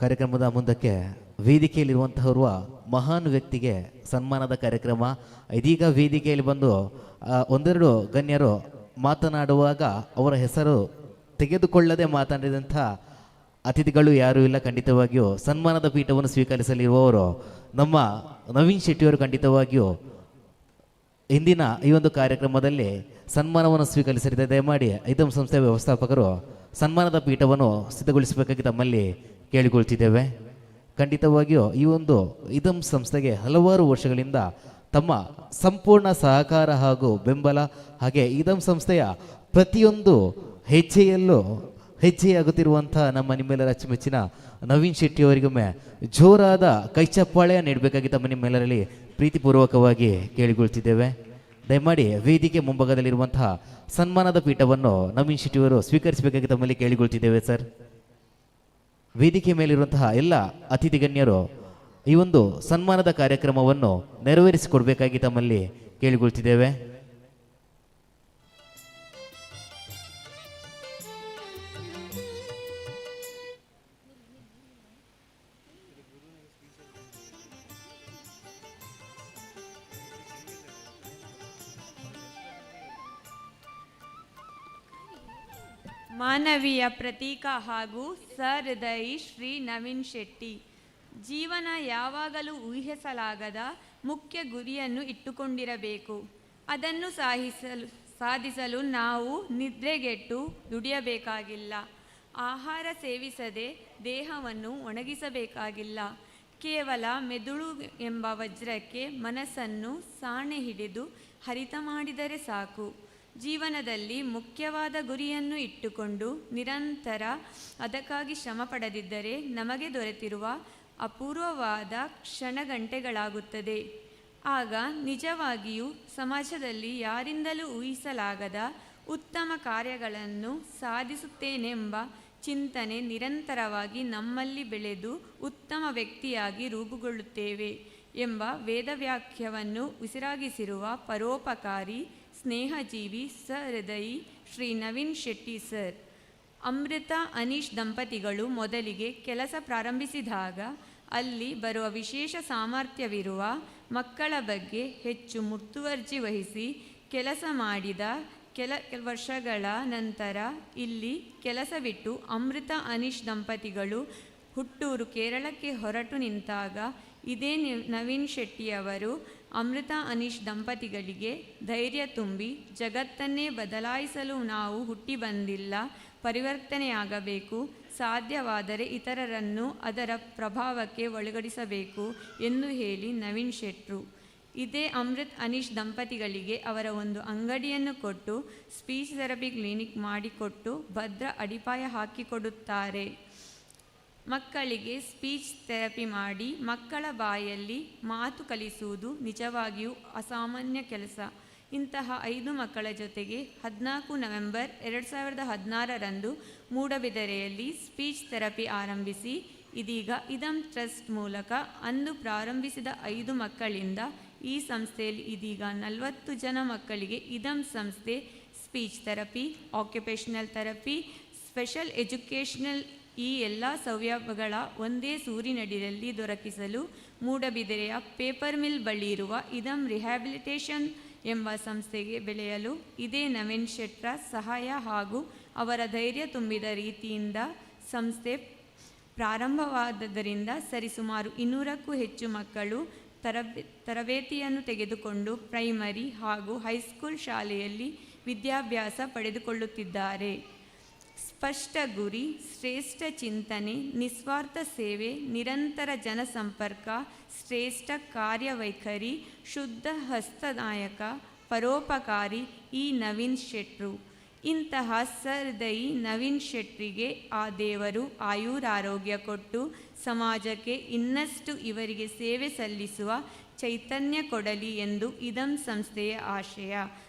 ಕಾರ್ಯಕ್ರಮದ ಮುಂದಕ್ಕೆ ವೇದಿಕೆಯಲ್ಲಿರುವಂತಹವರು ಮಹಾನ್ ವ್ಯಕ್ತಿಗೆ ಸನ್ಮಾನದ ಕಾರ್ಯಕ್ರಮ. ಇದೀಗ ವೇದಿಕೆಯಲ್ಲಿ ಬಂದು ಒಂದೆರಡು ಗಣ್ಯರು ಮಾತನಾಡುವಾಗ ಅವರ ಹೆಸರು ತೆಗೆದುಕೊಳ್ಳದೆ ಮಾತನಾಡಿದಂಥ ಅತಿಥಿಗಳು ಯಾರೂ ಇಲ್ಲ. ಖಂಡಿತವಾಗಿಯೂ ಸನ್ಮಾನದ ಪೀಠವನ್ನು ಸ್ವೀಕರಿಸಲಿರುವವರು ನಮ್ಮ ನವೀನ್ ಶೆಟ್ಟಿಯವರು ಖಂಡಿತವಾಗಿಯೂ ಇಂದಿನ ಈ ಒಂದು ಕಾರ್ಯಕ್ರಮದಲ್ಲಿ ಸನ್ಮಾನವನ್ನು ಸ್ವೀಕರಿಸಲಿದೆ. ದಯಮಾಡಿ ಐದಂ ಸಂಸ್ಥೆಯ ವ್ಯವಸ್ಥಾಪಕರು ಸನ್ಮಾನದ ಪೀಠವನ್ನು ಸಿದ್ಧಗೊಳಿಸಬೇಕಾಗಿ ತಮ್ಮಲ್ಲಿ ಕೇಳಿಕೊಳ್ತಿದ್ದೇವೆ. ಖಂಡಿತವಾಗಿಯೂ ಈ ಒಂದು ಇದಂ ಸಂಸ್ಥೆಗೆ ಹಲವಾರು ವರ್ಷಗಳಿಂದ ತಮ್ಮ ಸಂಪೂರ್ಣ ಸಹಕಾರ ಹಾಗೂ ಬೆಂಬಲ, ಹಾಗೆ ಇದಂ ಸಂಸ್ಥೆಯ ಪ್ರತಿಯೊಂದು ಹೆಜ್ಜೆಯಲ್ಲೂ ಹೆಜ್ಜೆಯಾಗುತ್ತಿರುವಂಥ ನಮ್ಮ ನಿಮ್ಮೆಲ್ಲರ ಅಚ್ಚುಮೆಚ್ಚಿನ ನವೀನ್ ಶೆಟ್ಟಿ ಅವರಿಗೊಮ್ಮೆ ಜೋರಾದ ಕೈಚಪ್ಪಾಳೆಯ ನೀಡಬೇಕಾಗಿ ತಮ್ಮ ನಿಮ್ಮೆಲ್ಲರಲ್ಲಿ ಪ್ರೀತಿಪೂರ್ವಕವಾಗಿ ಕೇಳಿಕೊಳ್ತಿದ್ದೇವೆ. ದಯಮಾಡಿ ವೇದಿಕೆ ಮುಂಭಾಗದಲ್ಲಿರುವಂತಹ ಸನ್ಮಾನದ ಪೀಠವನ್ನು ನವೀನ್ ಶೆಟ್ಟಿ ಅವರು ಸ್ವೀಕರಿಸಬೇಕಾಗಿ ತಮ್ಮಲ್ಲಿ ಕೇಳಿಕೊಳ್ತಿದ್ದೇವೆ ಸರ್. ವೇದಿಕೆ ಮೇಲಿರುವಂತಹ ಎಲ್ಲ ಅತಿಥಿ ಗಣ್ಯರು ಈ ಒಂದು ಸನ್ಮಾನದ ಕಾರ್ಯಕ್ರಮವನ್ನು ನೆರವೇರಿಸಿಕೊಡ್ಬೇಕಾಗಿ ತಮ್ಮಲ್ಲಿ ಕೇಳಿಕೊಳ್ತಿದ್ದೇವೆ. ಮಾನವೀಯ ಪ್ರತೀಕ ಹಾಗೂ ಸಹೃದಯಿ ಶ್ರೀ ನವೀನ್ ಶೆಟ್ಟಿ. ಜೀವನ ಯಾವಾಗಲೂ ಊಹಿಸಲಾಗದ ಮುಖ್ಯ ಗುರಿಯನ್ನು ಇಟ್ಟುಕೊಂಡಿರಬೇಕು. ಅದನ್ನು ಸಾಧಿಸಲು ನಾವು ನಿದ್ರೆಗೆಟ್ಟು ದುಡಿಯಬೇಕಾಗಿಲ್ಲ. ಆಹಾರ ಸೇವಿಸದೆ ದೇಹವನ್ನು ಒಣಗಿಸಬೇಕಾಗಿಲ್ಲ. ಕೇವಲ ಮೆದುಳು ಎಂಬ ವಜ್ರಕ್ಕೆ ಮನಸ್ಸನ್ನು ಸಾಣೆ ಹಿಡಿದು ಹರಿತ ಮಾಡಿದರೆ ಸಾಕು. ಜೀವನದಲ್ಲಿ ಮುಖ್ಯವಾದ ಗುರಿಯನ್ನು ಇಟ್ಟುಕೊಂಡು ನಿರಂತರ ಅದಕ್ಕಾಗಿ ಶ್ರಮ ಪಡದಿದ್ದರೆ ನಮಗೆ ದೊರೆತಿರುವ ಅಪೂರ್ವವಾದ ಕ್ಷಣಗಂಟೆಗಳಾಗುತ್ತದೆ. ಆಗ ನಿಜವಾಗಿಯೂ ಸಮಾಜದಲ್ಲಿ ಯಾರಿಂದಲೂ ಊಹಿಸಲಾಗದ ಉತ್ತಮ ಕಾರ್ಯಗಳನ್ನು ಸಾಧಿಸುತ್ತೇನೆಂಬ ಚಿಂತನೆ ನಿರಂತರವಾಗಿ ನಮ್ಮಲ್ಲಿ ಬೆಳೆದು ಉತ್ತಮ ವ್ಯಕ್ತಿಯಾಗಿ ರೂಪುಗೊಳ್ಳುತ್ತೇವೆ ಎಂಬ ವೇದವಾಕ್ಯವನ್ನು ಉಸಿರಾಗಿಸಿರುವ ಪರೋಪಕಾರಿ ಸ್ನೇಹಜೀವಿ ಸಹೃದಯಿ ಶ್ರೀ ನವೀನ್ ಶೆಟ್ಟಿ ಸರ್. ಅಮೃತ ಅನೀಶ್ ದಂಪತಿಗಳು ಮೊದಲಿಗೆ ಕೆಲಸ ಪ್ರಾರಂಭಿಸಿದಾಗ ಅಲ್ಲಿ ಬರುವ ವಿಶೇಷ ಸಾಮರ್ಥ್ಯವಿರುವ ಮಕ್ಕಳ ಬಗ್ಗೆ ಹೆಚ್ಚು ಮುತುವರ್ಜಿ ವಹಿಸಿ ಕೆಲಸ ಮಾಡಿದ ಕೆಲ ವರ್ಷಗಳ ನಂತರ ಇಲ್ಲಿ ಕೆಲಸ ಬಿಟ್ಟು ಅಮೃತ ಅನೀಶ್ ದಂಪತಿಗಳು ಹುಟ್ಟೂರು ಕೇರಳಕ್ಕೆ ಹೊರಟು ನಿಂತಾಗ ಇದೇ ನವೀನ್ ಶೆಟ್ಟಿಯವರು ಅಮೃತ ಅನೀಶ್ ದಂಪತಿಗಳಿಗೆ ಧೈರ್ಯ ತುಂಬಿ ಜಗತ್ತನ್ನೇ ಬದಲಾಯಿಸಲು ನಾವು ಹುಟ್ಟಿ ಬಂದಿಲ್ಲ, ಪರಿವರ್ತನೆಯಾಗಬೇಕು, ಸಾಧ್ಯವಾದರೆ ಇತರರನ್ನು ಅದರ ಪ್ರಭಾವಕ್ಕೆ ಒಳಗಡಿಸಬೇಕು ಎಂದು ಹೇಳಿ ನವೀನ್ ಶೆಟ್ರು ಇದೇ ಅಮೃತ್ ಅನೀಶ್ ದಂಪತಿಗಳಿಗೆ ಅವರ ಒಂದು ಅಂಗಡಿಯನ್ನು ಕೊಟ್ಟು ಸ್ಪೀಚ್ ಥೆರಪಿ ಕ್ಲಿನಿಕ್ ಮಾಡಿಕೊಟ್ಟು ಭದ್ರ ಅಡಿಪಾಯ ಹಾಕಿಕೊಡುತ್ತಾರೆ. ಮಕ್ಕಳಿಗೆ ಸ್ಪೀಚ್ ಥೆರಪಿ ಮಾಡಿ ಮಕ್ಕಳ ಬಾಯಲ್ಲಿ ಮಾತು ಕಲಿಸುವುದು ನಿಜವಾಗಿಯೂ ಅಸಾಮಾನ್ಯ ಕೆಲಸ. ಇಂತಹ 5 ಮಕ್ಕಳ ಜೊತೆಗೆ 14 ನವೆಂಬರ್ 2016ರಂದು ಮೂಡಬಿದರೆಯಲ್ಲಿ ಸ್ಪೀಚ್ ಥೆರಪಿ ಆರಂಭಿಸಿ ಇದೀಗ ಇದಂ ಟ್ರಸ್ಟ್ ಮೂಲಕ ಅಂದು ಪ್ರಾರಂಭಿಸಿದ 5 ಮಕ್ಕಳಿಂದ ಈ ಸಂಸ್ಥೆಯಲ್ಲಿ ಇದೀಗ 40 ಜನ ಮಕ್ಕಳಿಗೆ ಇದಂ ಸಂಸ್ಥೆ speech therapy, occupational therapy, special educational ಈ ಎಲ್ಲ ಸೌಲಭ್ಯಗಳ ಒಂದೇ ಸೂರಿನಡಿಯಲ್ಲಿ ದೊರಕಿಸಲು ಮೂಡಬಿದಿರೆಯ ಪೇಪರ್ ಮಿಲ್ ಬಳಿ ಇರುವ ಇದಂ ರಿಹ್ಯಾಬಿಲಿಟೇಷನ್ ಎಂಬ ಸಂಸ್ಥೆಗೆ ಬೆಳೆಯಲು ಇದೇ ನವೀನ್ ಶೆಟ್ರ ಸಹಾಯ ಹಾಗೂ ಅವರ ಧೈರ್ಯ ತುಂಬಿದ ರೀತಿಯಿಂದ ಸಂಸ್ಥೆ ಪ್ರಾರಂಭವಾದದ್ದರಿಂದ ಸರಿಸುಮಾರು 200ಕ್ಕೂ ಹೆಚ್ಚು ಮಕ್ಕಳು ತರಬೇತಿಯನ್ನು ತೆಗೆದುಕೊಂಡು ಪ್ರೈಮರಿ ಹಾಗೂ ಹೈಸ್ಕೂಲ್ ಶಾಲೆಯಲ್ಲಿ ವಿದ್ಯಾಭ್ಯಾಸ ಪಡೆದುಕೊಳ್ಳುತ್ತಿದ್ದಾರೆ. ಸ್ಪಷ್ಟ ಗುರಿ, ಶ್ರೇಷ್ಠ ಚಿಂತನೆ, ನಿಸ್ವಾರ್ಥ ಸೇವೆ, ನಿರಂತರ ಜನಸಂಪರ್ಕ, ಶ್ರೇಷ್ಠ ಕಾರ್ಯವೈಖರಿ, ಶುದ್ಧ ಹಸ್ತನಾಯಕ, ಪರೋಪಕಾರಿ ಈ ನವೀನ್ ಶೆಟ್ರು. ಇಂತಹ ಸಹೃದಯಿ ನವೀನ್ ಶೆಟ್ರಿಗೆ ಆ ದೇವರು ಆಯುರಾರೋಗ್ಯ ಕೊಟ್ಟು ಸಮಾಜಕ್ಕೆ ಇನ್ನಷ್ಟು ಇವರಿಗೆ ಸೇವೆ ಸಲ್ಲಿಸುವ ಚೈತನ್ಯ ಕೊಡಲಿ ಎಂದು ಇದಂ ಸಂಸ್ಥೆಯ ಆಶಯ.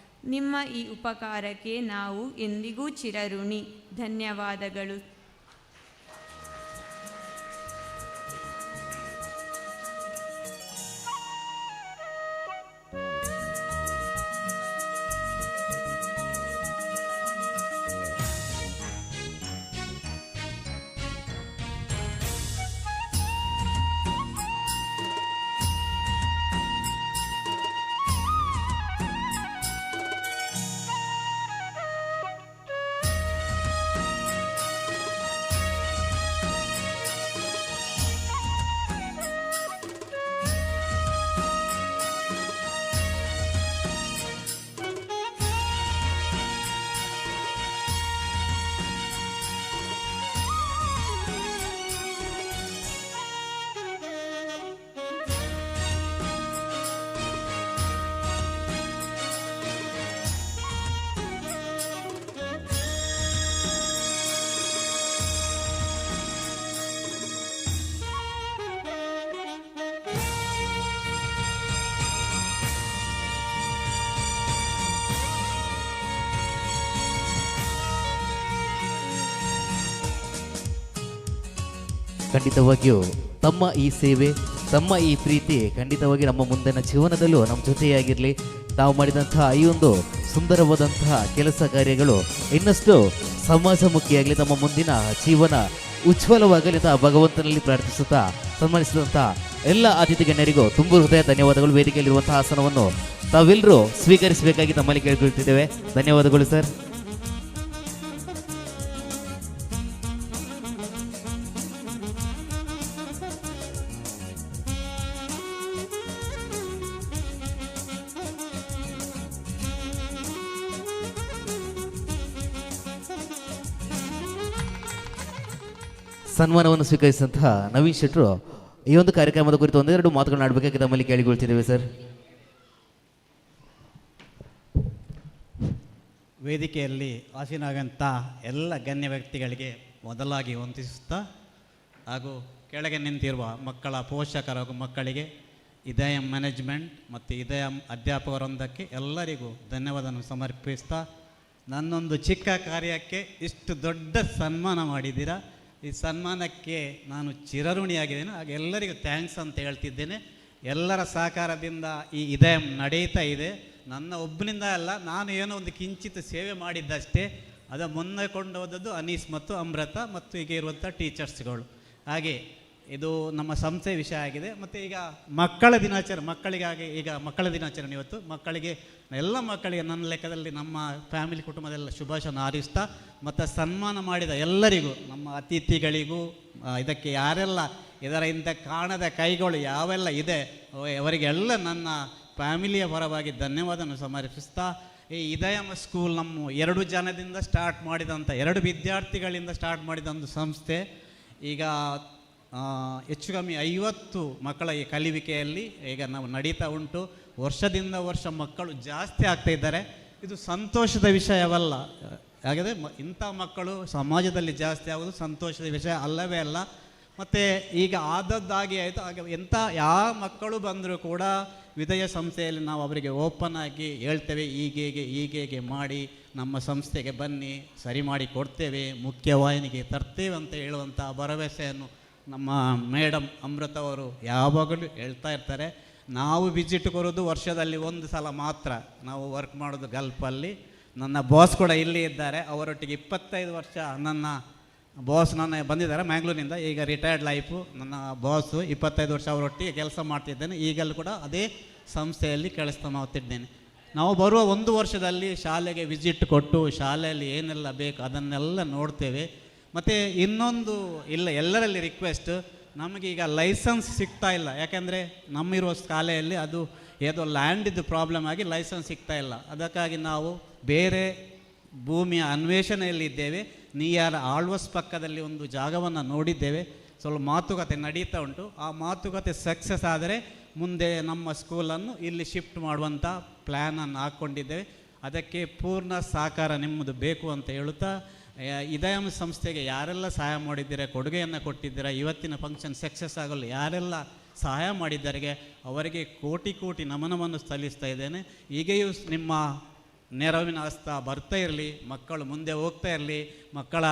ನಿಮ್ಮ ಈ ಉಪಕಾರಕ್ಕೆ ನಾವು ಎಂದಿಗೂ ಚಿರಋಣಿ. ಧನ್ಯವಾದಗಳು. ಖಂಡಿತವಾಗಿಯೂ ತಮ್ಮ ಈ ಸೇವೆ, ತಮ್ಮ ಈ ಪ್ರೀತಿ ಖಂಡಿತವಾಗಿ ನಮ್ಮ ಮುಂದಿನ ಜೀವನದಲ್ಲೂ ನಮ್ಮ ಜೊತೆಯಾಗಿರಲಿ. ನಾವು ಮಾಡಿದಂತಹ ಈ ಒಂದು ಸುಂದರವಾದಂತಹ ಕೆಲಸ ಕಾರ್ಯಗಳು ಇನ್ನಷ್ಟು ಸಮಾಜಮುಖಿಯಾಗಲಿ, ನಮ್ಮ ಮುಂದಿನ ಜೀವನ ಉಜ್ವಲವಾಗಲಿ ಅಂತ ಭಗವಂತನಲ್ಲಿ ಪ್ರಾರ್ಥಿಸುತ್ತಾ ಸನ್ಮಾನಿಸಿದಂತಹ ಎಲ್ಲ ಅತಿಥಿ ಗಣ್ಯರಿಗೂ ತುಂಬ ಹೃದಯ ಧನ್ಯವಾದಗಳು. ವೇದಿಕೆಯಲ್ಲಿರುವಂತಹ ಆಸನವನ್ನು ತಾವೆಲ್ಲರೂ ಸ್ವೀಕರಿಸಬೇಕಾಗಿ ತಮ್ಮಲ್ಲಿ ಕೇಳಿಕೊಳ್ತಿದ್ದೇವೆ. ಧನ್ಯವಾದಗಳು ಸರ್. ಸನ್ಮಾನವನ್ನು ಸ್ವೀಕರಿಸಿದಂತಹ ನವೀನ್ ಶೆಟ್ರು ಈ ಒಂದು ಕಾರ್ಯಕ್ರಮದ ಕುರಿತು ಒಂದೆರಡು ಮಾತುಗಳನ್ನು ಆಡಬೇಕಾಗಿ ತಮ್ಮಲ್ಲಿ ಕೇಳಿಕೊಳ್ತಿದ್ದೇವೆ ಸರ್. ವೇದಿಕೆಯಲ್ಲಿ ಆಸೀನಾಗಂಥ ಎಲ್ಲ ಗಣ್ಯ ವ್ಯಕ್ತಿಗಳಿಗೆ ಮೊದಲಾಗಿ ವಂದಿಸುತ್ತಾ, ಹಾಗೂ ಕೆಳಗೆ ನಿಂತಿರುವ ಮಕ್ಕಳ ಪೋಷಕರು ಹಾಗೂ ಮಕ್ಕಳಿಗೆ ಇದಯಂ ಮ್ಯಾನೇಜ್ಮೆಂಟ್ ಮತ್ತು ಇದಯಂ ಅಧ್ಯಾಪಕರೊಂದಕ್ಕೆ ಎಲ್ಲರಿಗೂ ಧನ್ಯವಾದವನ್ನು ಸಮರ್ಪಿಸ್ತಾ, ನನ್ನೊಂದು ಚಿಕ್ಕ ಕಾರ್ಯಕ್ಕೆ ಇಷ್ಟು ದೊಡ್ಡ ಸನ್ಮಾನ ಮಾಡಿದ್ದೀರಾ. ಈ ಸನ್ಮಾನಕ್ಕೆ ನಾನು ಚಿರಋಣಿಯಾಗಿದ್ದೇನೆ. ಹಾಗೆ ಎಲ್ಲರಿಗೂ ಥ್ಯಾಂಕ್ಸ್ ಅಂತ ಹೇಳ್ತಿದ್ದೇನೆ. ಎಲ್ಲರ ಸಹಕಾರದಿಂದ ಈ ಇದಯಂ ನಡೀತಾ ಇದೆ. ನನ್ನ ಒಬ್ಬನಿಂದ ಅಲ್ಲ, ನಾನು ಏನೋ ಒಂದು ಕಿಂಚಿತ್ ಸೇವೆ ಮಾಡಿದ್ದಷ್ಟೇ. ಅದು ಮುನ್ನೆ ಕೊಂಡು ಹೋದದ್ದು ಅನೀಸ್ ಮತ್ತು ಅಮೃತ ಮತ್ತು ಈಗ ಇರುವಂಥ ಟೀಚರ್ಸ್ಗಳು. ಹಾಗೆ ಇದು ನಮ್ಮ ಸಂಸ್ಥೆ ವಿಷಯ ಆಗಿದೆ. ಮತ್ತು ಈಗ ಮಕ್ಕಳ ಮಕ್ಕಳಿಗಾಗಿ ಈಗ ಮಕ್ಕಳ ದಿನಾಚರಣೆ ಇವತ್ತು. ಮಕ್ಕಳಿಗೆ ಎಲ್ಲ ಮಕ್ಕಳಿಗೆ ನನ್ನ ಲೆಕ್ಕದಲ್ಲಿ ನಮ್ಮ ಫ್ಯಾಮಿಲಿ ಕುಟುಂಬದೆಲ್ಲ ಶುಭಾಶಯವನ್ನು ಹಾರೈಸ್ತಾ, ಮತ್ತು ಸನ್ಮಾನ ಮಾಡಿದ ಎಲ್ಲರಿಗೂ, ನಮ್ಮ ಅತಿಥಿಗಳಿಗೂ, ಇದಕ್ಕೆ ಯಾರೆಲ್ಲ ಇದರ ಇಂಥ ಕಾಣದ ಕೈಗಳು ಯಾವೆಲ್ಲ ಇದೆ ಅವರಿಗೆಲ್ಲ ನನ್ನ ಫ್ಯಾಮಿಲಿಯ ಪರವಾಗಿ ಧನ್ಯವಾದವನ್ನು ಸಮರ್ಪಿಸ್ತಾ, ಈ ಇದಯಂ ಸ್ಕೂಲ್ ನಮ್ಮ 2 ಜನದಿಂದ ಸ್ಟಾರ್ಟ್ ಮಾಡಿದಂಥ 2 ವಿದ್ಯಾರ್ಥಿಗಳಿಂದ ಸ್ಟಾರ್ಟ್ ಮಾಡಿದ ಒಂದು ಸಂಸ್ಥೆ ಈಗ ಹೆಚ್ಚು ಕಮ್ಮಿ 50 ಮಕ್ಕಳ ಈ ಕಲಿವಿಕೆಯಲ್ಲಿ ಈಗ ನಾವು ನಡೀತಾ ಉಂಟು. ವರ್ಷದಿಂದ ವರ್ಷ ಮಕ್ಕಳು ಜಾಸ್ತಿ ಆಗ್ತಾ ಇದ್ದಾರೆ. ಇದು ಸಂತೋಷದ ವಿಷಯವಲ್ಲ. ಹಾಗಾದರೆ ಇಂಥ ಮಕ್ಕಳು ಸಮಾಜದಲ್ಲಿ ಜಾಸ್ತಿ ಆಗೋದು ಸಂತೋಷದ ವಿಷಯ ಅಲ್ಲವೇ ಅಲ್ಲ. ಮತ್ತು ಈಗ ಆದದ್ದಾಗಿ ಆಯಿತು. ಹಾಗೆ ಎಂಥ ಯಾವ ಮಕ್ಕಳು ಬಂದರೂ ಕೂಡ ವಿದಯ ಸಂಸ್ಥೆಯಲ್ಲಿ ನಾವು ಅವರಿಗೆ ಓಪನ್ ಆಗಿ ಹೇಳ್ತೇವೆ, ಹೀಗೆ ಮಾಡಿ ನಮ್ಮ ಸಂಸ್ಥೆಗೆ ಬನ್ನಿ, ಸರಿ ಮಾಡಿ ಕೊಡ್ತೇವೆ, ಮುಖ್ಯವಾಹಿನಿಗೆ ತರ್ತೇವೆ ಅಂತ ಹೇಳುವಂಥ ಭರವಸೆಯನ್ನು ನಮ್ಮ ಮೇಡಮ್ ಅಮೃತ ಅವರು ಯಾವಾಗಲೂ ಹೇಳ್ತಾ ಇರ್ತಾರೆ. ನಾವು ವಿಸಿಟ್ ಕೊಡೋದು ವರ್ಷದಲ್ಲಿ 1 ಸಲ ಮಾತ್ರ. ನಾವು ವರ್ಕ್ ಮಾಡೋದು ಗಲ್ಫಲ್ಲಿ. ನನ್ನ ಬಾಸ್ ಕೂಡ ಇಲ್ಲಿ ಇದ್ದಾರೆ. ಅವರೊಟ್ಟಿಗೆ 25 ವರ್ಷ ನನ್ನ ಬಾಸ್ ಬಂದಿದ್ದಾರೆ ಮ್ಯಾಂಗ್ಳೂರಿನಿಂದ. ಈಗ ರಿಟೈರ್ಡ್ ಲೈಫು. ನನ್ನ ಬಾಸು 25 ವರ್ಷ ಅವರೊಟ್ಟಿಗೆ ಕೆಲಸ ಮಾಡ್ತಿದ್ದೇನೆ. ಈಗಲೂ ಕೂಡ ಅದೇ ಸಂಸ್ಥೆಯಲ್ಲಿ ಕೆಲಸ ಮಾಡ್ತಿದ್ದೇನೆ. ನಾವು ಬರುವ 1 ವರ್ಷದಲ್ಲಿ ಶಾಲೆಗೆ ವಿಸಿಟ್ ಕೊಟ್ಟು ಶಾಲೆಯಲ್ಲಿ ಏನೆಲ್ಲ ಬೇಕು ಅದನ್ನೆಲ್ಲ ನೋಡ್ತೇವೆ. ಮತ್ತು ಇನ್ನೊಂದು ಎಲ್ಲರಲ್ಲಿ ರಿಕ್ವೆಸ್ಟ್, ನಮಗೀಗ ಲೈಸೆನ್ಸ್ ಸಿಗ್ತಾ ಇಲ್ಲ. ಯಾಕೆಂದರೆ ನಮ್ಮಿರುವ ಶಾಲೆಯಲ್ಲಿ ಅದು ಏದೋ ಲ್ಯಾಂಡಿದ್ದು ಪ್ರಾಬ್ಲಮ್ ಆಗಿ ಲೈಸೆನ್ಸ್ ಸಿಗ್ತಾ ಇಲ್ಲ. ಅದಕ್ಕಾಗಿ ನಾವು ಬೇರೆ ಭೂಮಿಯ ಅನ್ವೇಷಣೆಯಲ್ಲಿದ್ದೇವೆ. ನಿಯರ್ ಆಳ್ವಸ್ ಪಕ್ಕದಲ್ಲಿ ಒಂದು ಜಾಗವನ್ನು ನೋಡಿದ್ದೇವೆ. ಸ್ವಲ್ಪ ಮಾತುಕತೆ ನಡೀತಾ ಉಂಟು. ಆ ಮಾತುಕತೆ ಸಕ್ಸಸ್ ಆದರೆ ಮುಂದೆ ನಮ್ಮ ಸ್ಕೂಲನ್ನು ಇಲ್ಲಿ ಶಿಫ್ಟ್ ಮಾಡುವಂಥ ಪ್ಲ್ಯಾನನ್ನು ಹಾಕ್ಕೊಂಡಿದ್ದೇವೆ. ಅದಕ್ಕೆ ಪೂರ್ಣ ಸಹಕಾರ ನಿಮ್ಮದು ಬೇಕು ಅಂತ ಹೇಳುತ್ತಾ, ಇದಯಂ ಸಂಸ್ಥೆಗೆ ಯಾರೆಲ್ಲ ಸಹಾಯ ಮಾಡಿದ್ದೀರಾ, ಕೊಡುಗೆಯನ್ನು ಕೊಟ್ಟಿದ್ದೀರಾ, ಇವತ್ತಿನ ಫಂಕ್ಷನ್ ಸಕ್ಸಸ್ ಆಗಲು ಯಾರೆಲ್ಲ ಸಹಾಯ ಮಾಡಿದ್ದಾರೆ ಅವರಿಗೆ ಕೋಟಿ ನಮನವನ್ನು ಸಲ್ಲಿಸ್ತಾ ಇದ್ದೇನೆ. ಈಗೆಯೂ ನಿಮ್ಮ ನೆರವಿನ ಹಸ್ತ ಬರ್ತಾ ಇರಲಿ, ಮಕ್ಕಳು ಮುಂದೆ ಹೋಗ್ತಾ ಇರಲಿ, ಮಕ್ಕಳ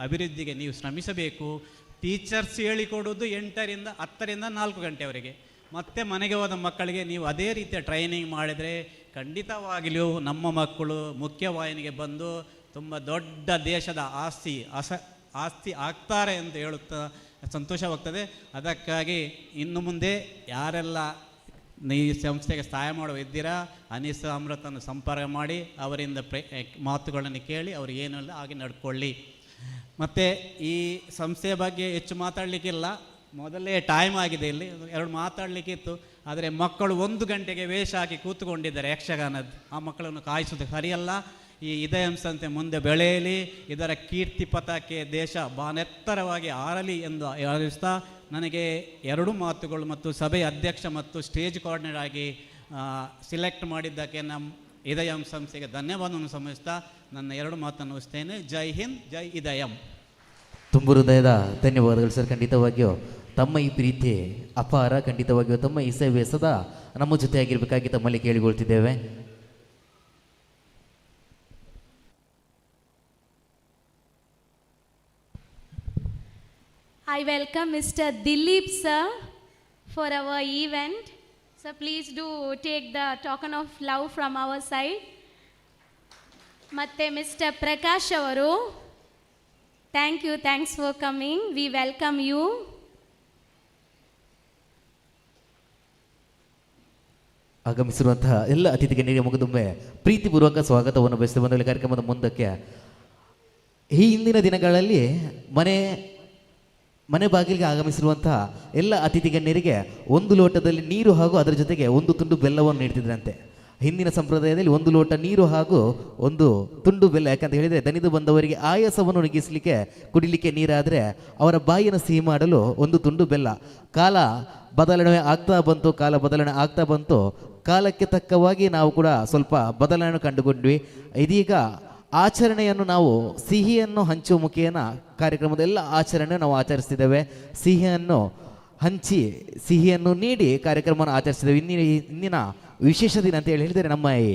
ಅಭಿವೃದ್ಧಿಗೆ ನೀವು ಶ್ರಮಿಸಬೇಕು. ಟೀಚರ್ಸ್ ಹೇಳಿಕೊಡೋದು 8ರಿಂದ 10ರಿಂದ 4 ಗಂಟೆವರೆಗೆ. ಮತ್ತು ಮನೆಗೆ ಹೋದ ಮಕ್ಕಳಿಗೆ ನೀವು ಅದೇ ರೀತಿಯ ಟ್ರೈನಿಂಗ್ ಮಾಡಿದರೆ ಖಂಡಿತವಾಗಿಯೂ ನಮ್ಮ ಮಕ್ಕಳು ಮುಖ್ಯವಾಹಿನಿಗೆ ಬಂದು ತುಂಬ ದೊಡ್ಡ ದೇಶದ ಆಸ್ತಿ ಆಗ್ತಾರೆ ಅಂತ ಹೇಳುತ್ತಾ ಸಂತೋಷವಾಗ್ತದೆ. ಅದಕ್ಕಾಗಿ ಇನ್ನು ಮುಂದೆ ಯಾರೆಲ್ಲ ಈ ಸಂಸ್ಥೆಗೆ ಸಹಾಯ ಮಾಡುವ ಇದ್ದೀರಾ, ಅನೀಸ್ ಅಮೃತನ್ನು ಸಂಪರ್ಕ ಮಾಡಿ ಅವರಿಂದ ಮಾತುಗಳನ್ನು ಕೇಳಿ ಅವರು ಏನೆಲ್ಲ ಹಾಗೆ ನಡ್ಕೊಳ್ಳಿ. ಮತ್ತು ಈ ಸಂಸ್ಥೆಯ ಬಗ್ಗೆ ಹೆಚ್ಚು ಮಾತಾಡಲಿಕ್ಕಿಲ್ಲ, ಮೊದಲೇ ಟೈಮ್ ಆಗಿದೆ. ಇಲ್ಲಿ 2 ಮಾತಾಡಲಿಕ್ಕಿತ್ತು. ಆದರೆ ಮಕ್ಕಳು 1 ಗಂಟೆಗೆ ವೇಷ ಹಾಕಿ ಕೂತ್ಕೊಂಡಿದ್ದಾರೆ ಯಕ್ಷಗಾನದ್ದು. ಆ ಮಕ್ಕಳನ್ನು ಕಾಯಿಸೋದು ಸರಿಯಲ್ಲ. ಈ ಇದಯಂ ಸಂಸ್ಥೆ ಮುಂದೆ ಬೆಳೆಯಲಿ, ಇದರ ಕೀರ್ತಿ ಪತಾಕೆ ದೇಶ ಬಾನೆತ್ತರವಾಗಿ ಆರಲಿ ಎಂದು ಹೇಳಿಸ್ತಾ, ನನಗೆ 2 ಮಾತುಗಳು ಮತ್ತು ಸಭೆಯ ಅಧ್ಯಕ್ಷ ಮತ್ತು ಸ್ಟೇಜ್ ಕೋಆರ್ಡಿನೇಟರ್ ಆಗಿ ಸಿಲೆಕ್ಟ್ ಮಾಡಿದ್ದಕ್ಕೆ ನಮ್ಮ ಇದಯಂ ಸಂಸ್ಥೆಗೆ ಧನ್ಯವಾದವನ್ನು ಸಮರ್ಪಿಸ್ತಾ ನನ್ನ 2 ಮಾತನ್ನು ಮುಗಿಸ್ತೇನೆ. ಜೈ ಹಿಂದ್, ಜೈ ಇದಯಂ. ತುಂಬ ಹೃದಯದ ಧನ್ಯವಾದಗಳು ಸರ್. ಖಂಡಿತವಾಗಿಯೂ ತಮ್ಮ ಈ ಪ್ರೀತಿ ಅಪಾರ. ಖಂಡಿತವಾಗಿಯೂ ತಮ್ಮ ಈ ಸೇವೆ ಸದಾ ನಮ್ಮ ಜೊತೆಯಾಗಿರಬೇಕಾಗಿ ತಮ್ಮಲ್ಲಿ ಕೇಳಿಕೊಳ್ತಿದ್ದೇವೆ. I welcome Mr. Dilip sir for our event. So please do take the token of love from our side. ಮತ್ತೆ Mr. Prakash ಅವರು, thanks for coming. We welcome you. ಆಗಮಿಸಿರುವಂತಹ ಎಲ್ಲ ಅತಿಥಿ ಗಣ್ಯರಿಗೆ ಮುಗಿದೊಮ್ಮೆ ಪ್ರೀತಿಪೂರ್ವಕ ಸ್ವಾಗತವನ್ನು ಬಯಸಿದ ಬಂದ ಕಾರ್ಯಕ್ರಮದ ಮುಂದಕ್ಕೆ ಈ ಹಿಂದಿನ ದಿನಗಳಲ್ಲಿ ಮನೆ ಬಾಗಿಲಿಗೆ ಆಗಮಿಸಿರುವಂತಹ ಎಲ್ಲ ಅತಿಥಿ ಗಣ್ಯರಿಗೆ ಒಂದು ಲೋಟದಲ್ಲಿ ನೀರು ಹಾಗೂ ಅದರ ಜೊತೆಗೆ ಒಂದು ತುಂಡು ಬೆಲ್ಲವನ್ನು ನೀಡ್ತಿದ್ರಂತೆ. ಹಿಂದಿನ ಸಂಪ್ರದಾಯದಲ್ಲಿ ಒಂದು ಲೋಟ ನೀರು ಹಾಗೂ ಒಂದು ತುಂಡು ಬೆಲ್ಲ, ಯಾಕಂತ ಹೇಳಿದರೆ ದಣಿದು ಬಂದವರಿಗೆ ಆಯಾಸವನ್ನು ನುಗ್ಗಿಸಲಿಕ್ಕೆ ಕುಡಿಲಿಕ್ಕೆ ನೀರಾದರೆ ಅವರ ಬಾಯಿಯನ್ನು ಸಿಹಿ ಮಾಡಲು ಒಂದು ತುಂಡು ಬೆಲ್ಲ. ಕಾಲ ಬದಲಾವಣೆ ಆಗ್ತಾ ಬಂತು. ಕಾಲಕ್ಕೆ ತಕ್ಕವಾಗಿ ನಾವು ಕೂಡ ಸ್ವಲ್ಪ ಬದಲಾವಣೆ ಕಂಡುಕೊಂಡ್ವಿ. ಇದೀಗ ಆಚರಣೆಯನ್ನು ನಾವು ಸಿಹಿಯನ್ನು ಹಂಚುವ ಮುಖೇನ ಕಾರ್ಯಕ್ರಮದ ಎಲ್ಲ ಆಚರಣೆ ನಾವು ಆಚರಿಸ್ತಿದ್ದೇವೆ. ಸಿಹಿಯನ್ನು ಹಂಚಿ ಸಿಹಿಯನ್ನು ನೀಡಿ ಕಾರ್ಯಕ್ರಮವನ್ನು ಆಚರಿಸಿದ್ದೇವೆ. ಇಂದಿನ ವಿಶೇಷ ದಿನ ಅಂತ ಹೇಳಿದರೆ ನಮ್ಮ ಈ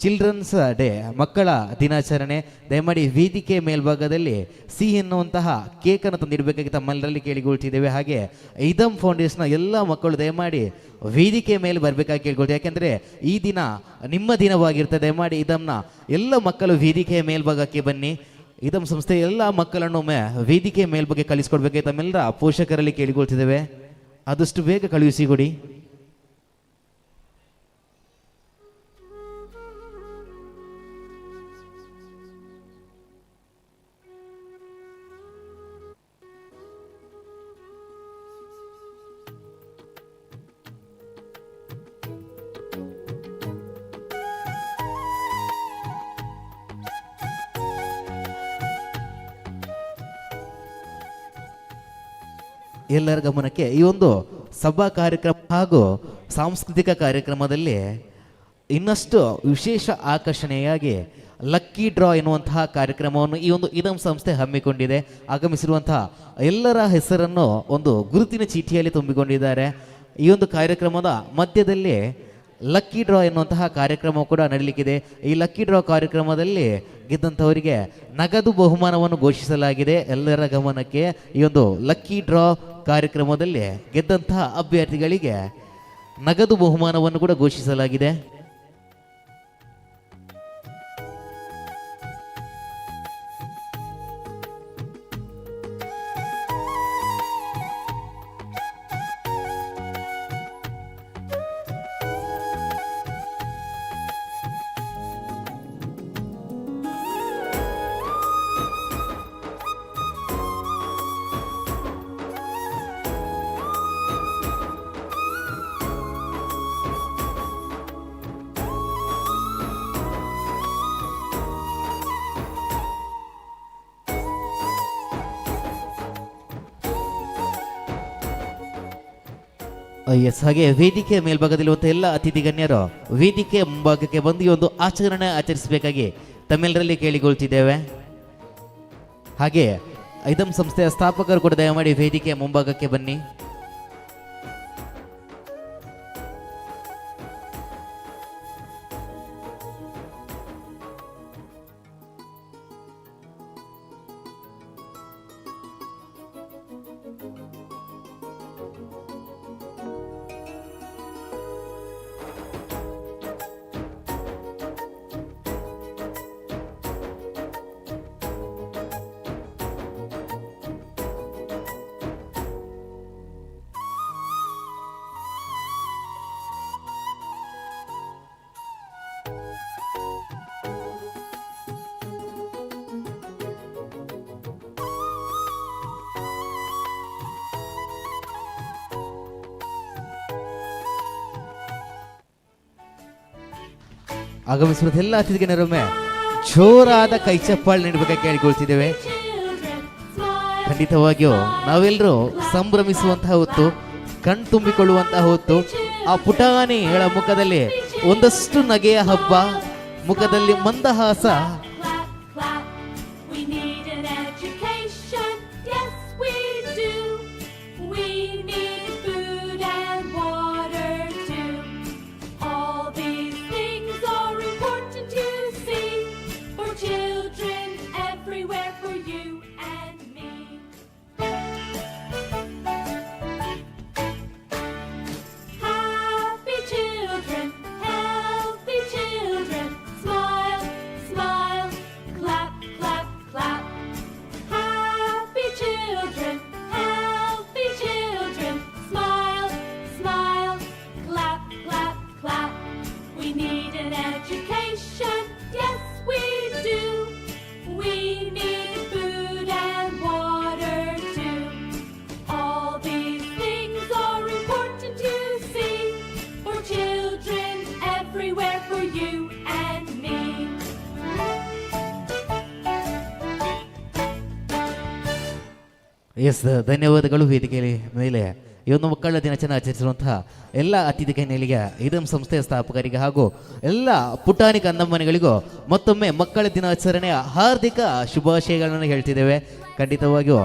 ಚಿಲ್ಡ್ರನ್ಸ್ ಡೇ, ಮಕ್ಕಳ ದಿನಾಚರಣೆ. ದಯಮಾಡಿ ವೇದಿಕೆ ಮೇಲ್ಭಾಗದಲ್ಲಿ ಸಿಹಿ ಎನ್ನುವಂತಹ ಕೇಕನ್ನು ತಂದಿಡಬೇಕಾಗಿ ತಮ್ಮೆಲ್ಲರಲ್ಲಿ ಕೇಳಿಕೊಳ್ತಿದ್ದೇವೆ. ಹಾಗೆ ಇದಮ್ ಫೌಂಡೇಶನ್ನ ಎಲ್ಲ ಮಕ್ಕಳು ದಯಮಾಡಿ ವೇದಿಕೆ ಮೇಲೆ ಬರಬೇಕಾಗಿ ಕೇಳ್ಕೊಳ್ತೀವಿ. ಯಾಕೆಂದರೆ ಈ ದಿನ ನಿಮ್ಮ ದಿನವಾಗಿರ್ತದೆ. ದಯಮಾಡಿ ಇದಮ್ನ ಎಲ್ಲ ಮಕ್ಕಳು ವೇದಿಕೆಯ ಮೇಲ್ಭಾಗಕ್ಕೆ ಬನ್ನಿ. ಇದಮ್ ಸಂಸ್ಥೆ ಎಲ್ಲ ಮಕ್ಕಳನ್ನು ವೇದಿಕೆ ಮೇಲ್ಭಾಗ ಕಳಿಸ್ಕೊಡ್ಬೇಕಾಗಿ ತಮ್ಮೆಲ್ಲರ ಪೋಷಕರಲ್ಲಿ ಕೇಳಿಕೊಳ್ತಿದ್ದೇವೆ. ಆದಷ್ಟು ಬೇಗ ಕಳುಹಿಸಿಕೊಡಿ. ಎಲ್ಲರ ಗಮನಕ್ಕೆ ಈ ಒಂದು ಸಭಾ ಕಾರ್ಯಕ್ರಮ ಹಾಗೂ ಸಾಂಸ್ಕೃತಿಕ ಕಾರ್ಯಕ್ರಮದಲ್ಲಿ ಇನ್ನಷ್ಟು ವಿಶೇಷ ಆಕರ್ಷಣೆಯಾಗಿ ಲಕ್ಕಿ ಡ್ರಾ ಎನ್ನುವಂತಹ ಕಾರ್ಯಕ್ರಮವನ್ನು ಈ ಒಂದು ಇದಮ್ ಸಂಸ್ಥೆ ಹಮ್ಮಿಕೊಂಡಿದೆ. ಆಗಮಿಸಿರುವಂತಹ ಎಲ್ಲರ ಹೆಸರನ್ನು ಒಂದು ಗುರುತಿನ ಚೀಟಿಯಲ್ಲಿ ತುಂಬಿಕೊಂಡಿದ್ದಾರೆ. ಈ ಒಂದು ಕಾರ್ಯಕ್ರಮದ ಮಧ್ಯದಲ್ಲಿ ಲಕ್ಕಿ ಡ್ರಾ ಎನ್ನುವಂತಹ ಕಾರ್ಯಕ್ರಮ ಕೂಡ ನಡೀಲಿಕ್ಕಿದೆ. ಈ ಲಕ್ಕಿ ಡ್ರಾ ಕಾರ್ಯಕ್ರಮದಲ್ಲಿ ಗೆದ್ದಂಥವರಿಗೆ ನಗದು ಬಹುಮಾನವನ್ನು ಘೋಷಿಸಲಾಗಿದೆ. ಎಲ್ಲರ ಗಮನಕ್ಕೆ ಈ ಒಂದು ಲಕ್ಕಿ ಡ್ರಾ ಕಾರ್ಯಕ್ರಮದಲ್ಲಿ ಗೆದ್ದಂತಹ ಅಭ್ಯರ್ಥಿಗಳಿಗೆ ನಗದು ಬಹುಮಾನವನ್ನು ಕೂಡ ಘೋಷಿಸಲಾಗಿದೆ. ಎಸ್, ಹಾಗೆ ವೇದಿಕೆ ಮೇಲ್ಭಾಗದಲ್ಲಿರುವಂಥ ಎಲ್ಲ ಅತಿಥಿ ಗಣ್ಯರು ವೇದಿಕೆ ಮುಂಭಾಗಕ್ಕೆ ಬಂದು ಈ ಒಂದು ಆಚರಣೆ ಆಚರಿಸಬೇಕಾಗಿ ತಮ್ಮೆಲ್ಲರಲ್ಲಿ ಕೇಳಿಕೊಳ್ತಿದ್ದೇವೆ. ಹಾಗೆ ಇದಮ್ ಸಂಸ್ಥೆಯ ಸ್ಥಾಪಕರು ಕೂಡ ದಯಮಾಡಿ ವೇದಿಕೆ ಮುಂಭಾಗಕ್ಕೆ ಬನ್ನಿ. ಆಗಮಿಸಿರುವ ಎಲ್ಲ ಅತಿಥಿ ಗಣ್ಯರೊಮ್ಮೆ ಜೋರಾದ ಕೈ ಚಪ್ಪಾಳೆ ನೀಡಬೇಕಾಗಿ ಕೇಳಿಕೊಳ್ತಿದ್ದೇವೆ. ಖಂಡಿತವಾಗಿಯೂ ನಾವೆಲ್ಲರೂ ಸಂಭ್ರಮಿಸುವಂತಹ ಹೊತ್ತು, ಕಣ್ತುಂಬಿಕೊಳ್ಳುವಂತಹ ಹೊತ್ತು. ಆ ಪುಟಾಣಿಗಳ ಮುಖದಲ್ಲಿ ಒಂದಷ್ಟು ನಗೆಯ ಹಬ್ಬ, ಮುಖದಲ್ಲಿ ಮಂದಹಾಸ. education, yes we do. We need food and water too. All these things are important to see, for children everywhere, for you and me. Yes, ಧನ್ಯವಾದಗಳು. ವೇದಿಕೆಯ ಮೇಲೆ ಈ ಒಂದು ಮಕ್ಕಳ ದಿನಾಚರಣೆ ಆಚರಿಸಿರುವಂತಹ ಎಲ್ಲ ಅತಿಥಿ ಗಣ್ಯರಿಗೆ, ಇದಂ ಸಂಸ್ಥೆಯ ಸ್ಥಾಪಕರಿಗೆ ಹಾಗೂ ಎಲ್ಲ ಪುಟಾಣಿ ಕಂದಮ್ಮನಿಗಳಿಗೂ ಮತ್ತೊಮ್ಮೆ ಮಕ್ಕಳ ದಿನಾಚರಣೆಯ ಹಾರ್ದಿಕ ಶುಭಾಶಯಗಳನ್ನು ಹೇಳ್ತಿದ್ದೇವೆ. ಖಂಡಿತವಾಗಿಯೂ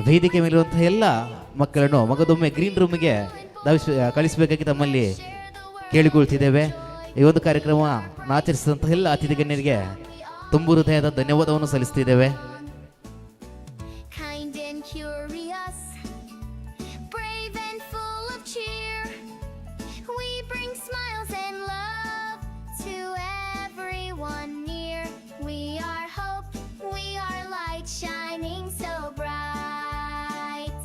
ವೇದಿಕೆ ಮೇಲಿರುವಂತಹ ಎಲ್ಲ ಮಕ್ಕಳನ್ನು ಮಗದೊಮ್ಮೆ ಗ್ರೀನ್ ರೂಮಿಗೆ ಕಳಿಸಬೇಕಾಗಿ ತಮ್ಮಲ್ಲಿ ಕೇಳಿಕೊಳ್ತಿದ್ದೇವೆ. ಈ ಒಂದು ಕಾರ್ಯಕ್ರಮ ಆಚರಿಸಿದಂತಹ ಎಲ್ಲ ಅತಿಥಿ ಗಣ್ಯರಿಗೆ ತುಂಬು ಹೃದಯದ ಧನ್ಯವಾದವನ್ನು ಸಲ್ಲಿಸ್ತಿದ್ದೇವೆ. Kind and curious, brave and full of cheer. We bring smiles and love to everyone near. We are hope, we are light shining so bright.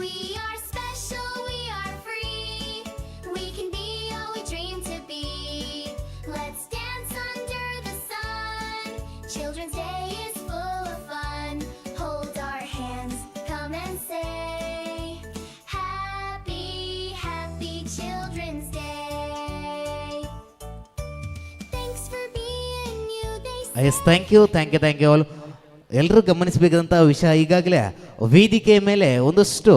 We are special, we are free. We can be all we dream to be. Let's dance under the sun. Children's Day is full of fun. Hold our hands, come and say, Happy, happy Children's Day. Thanks for being you, they say. Yes, thank you all. ಎಲ್ಲರೂ ಗಮನಿಸಬೇಕಾದಂಥ ವಿಷಯ, ಈಗಾಗಲೇ ವೇದಿಕೆಯ ಮೇಲೆ ಒಂದಷ್ಟು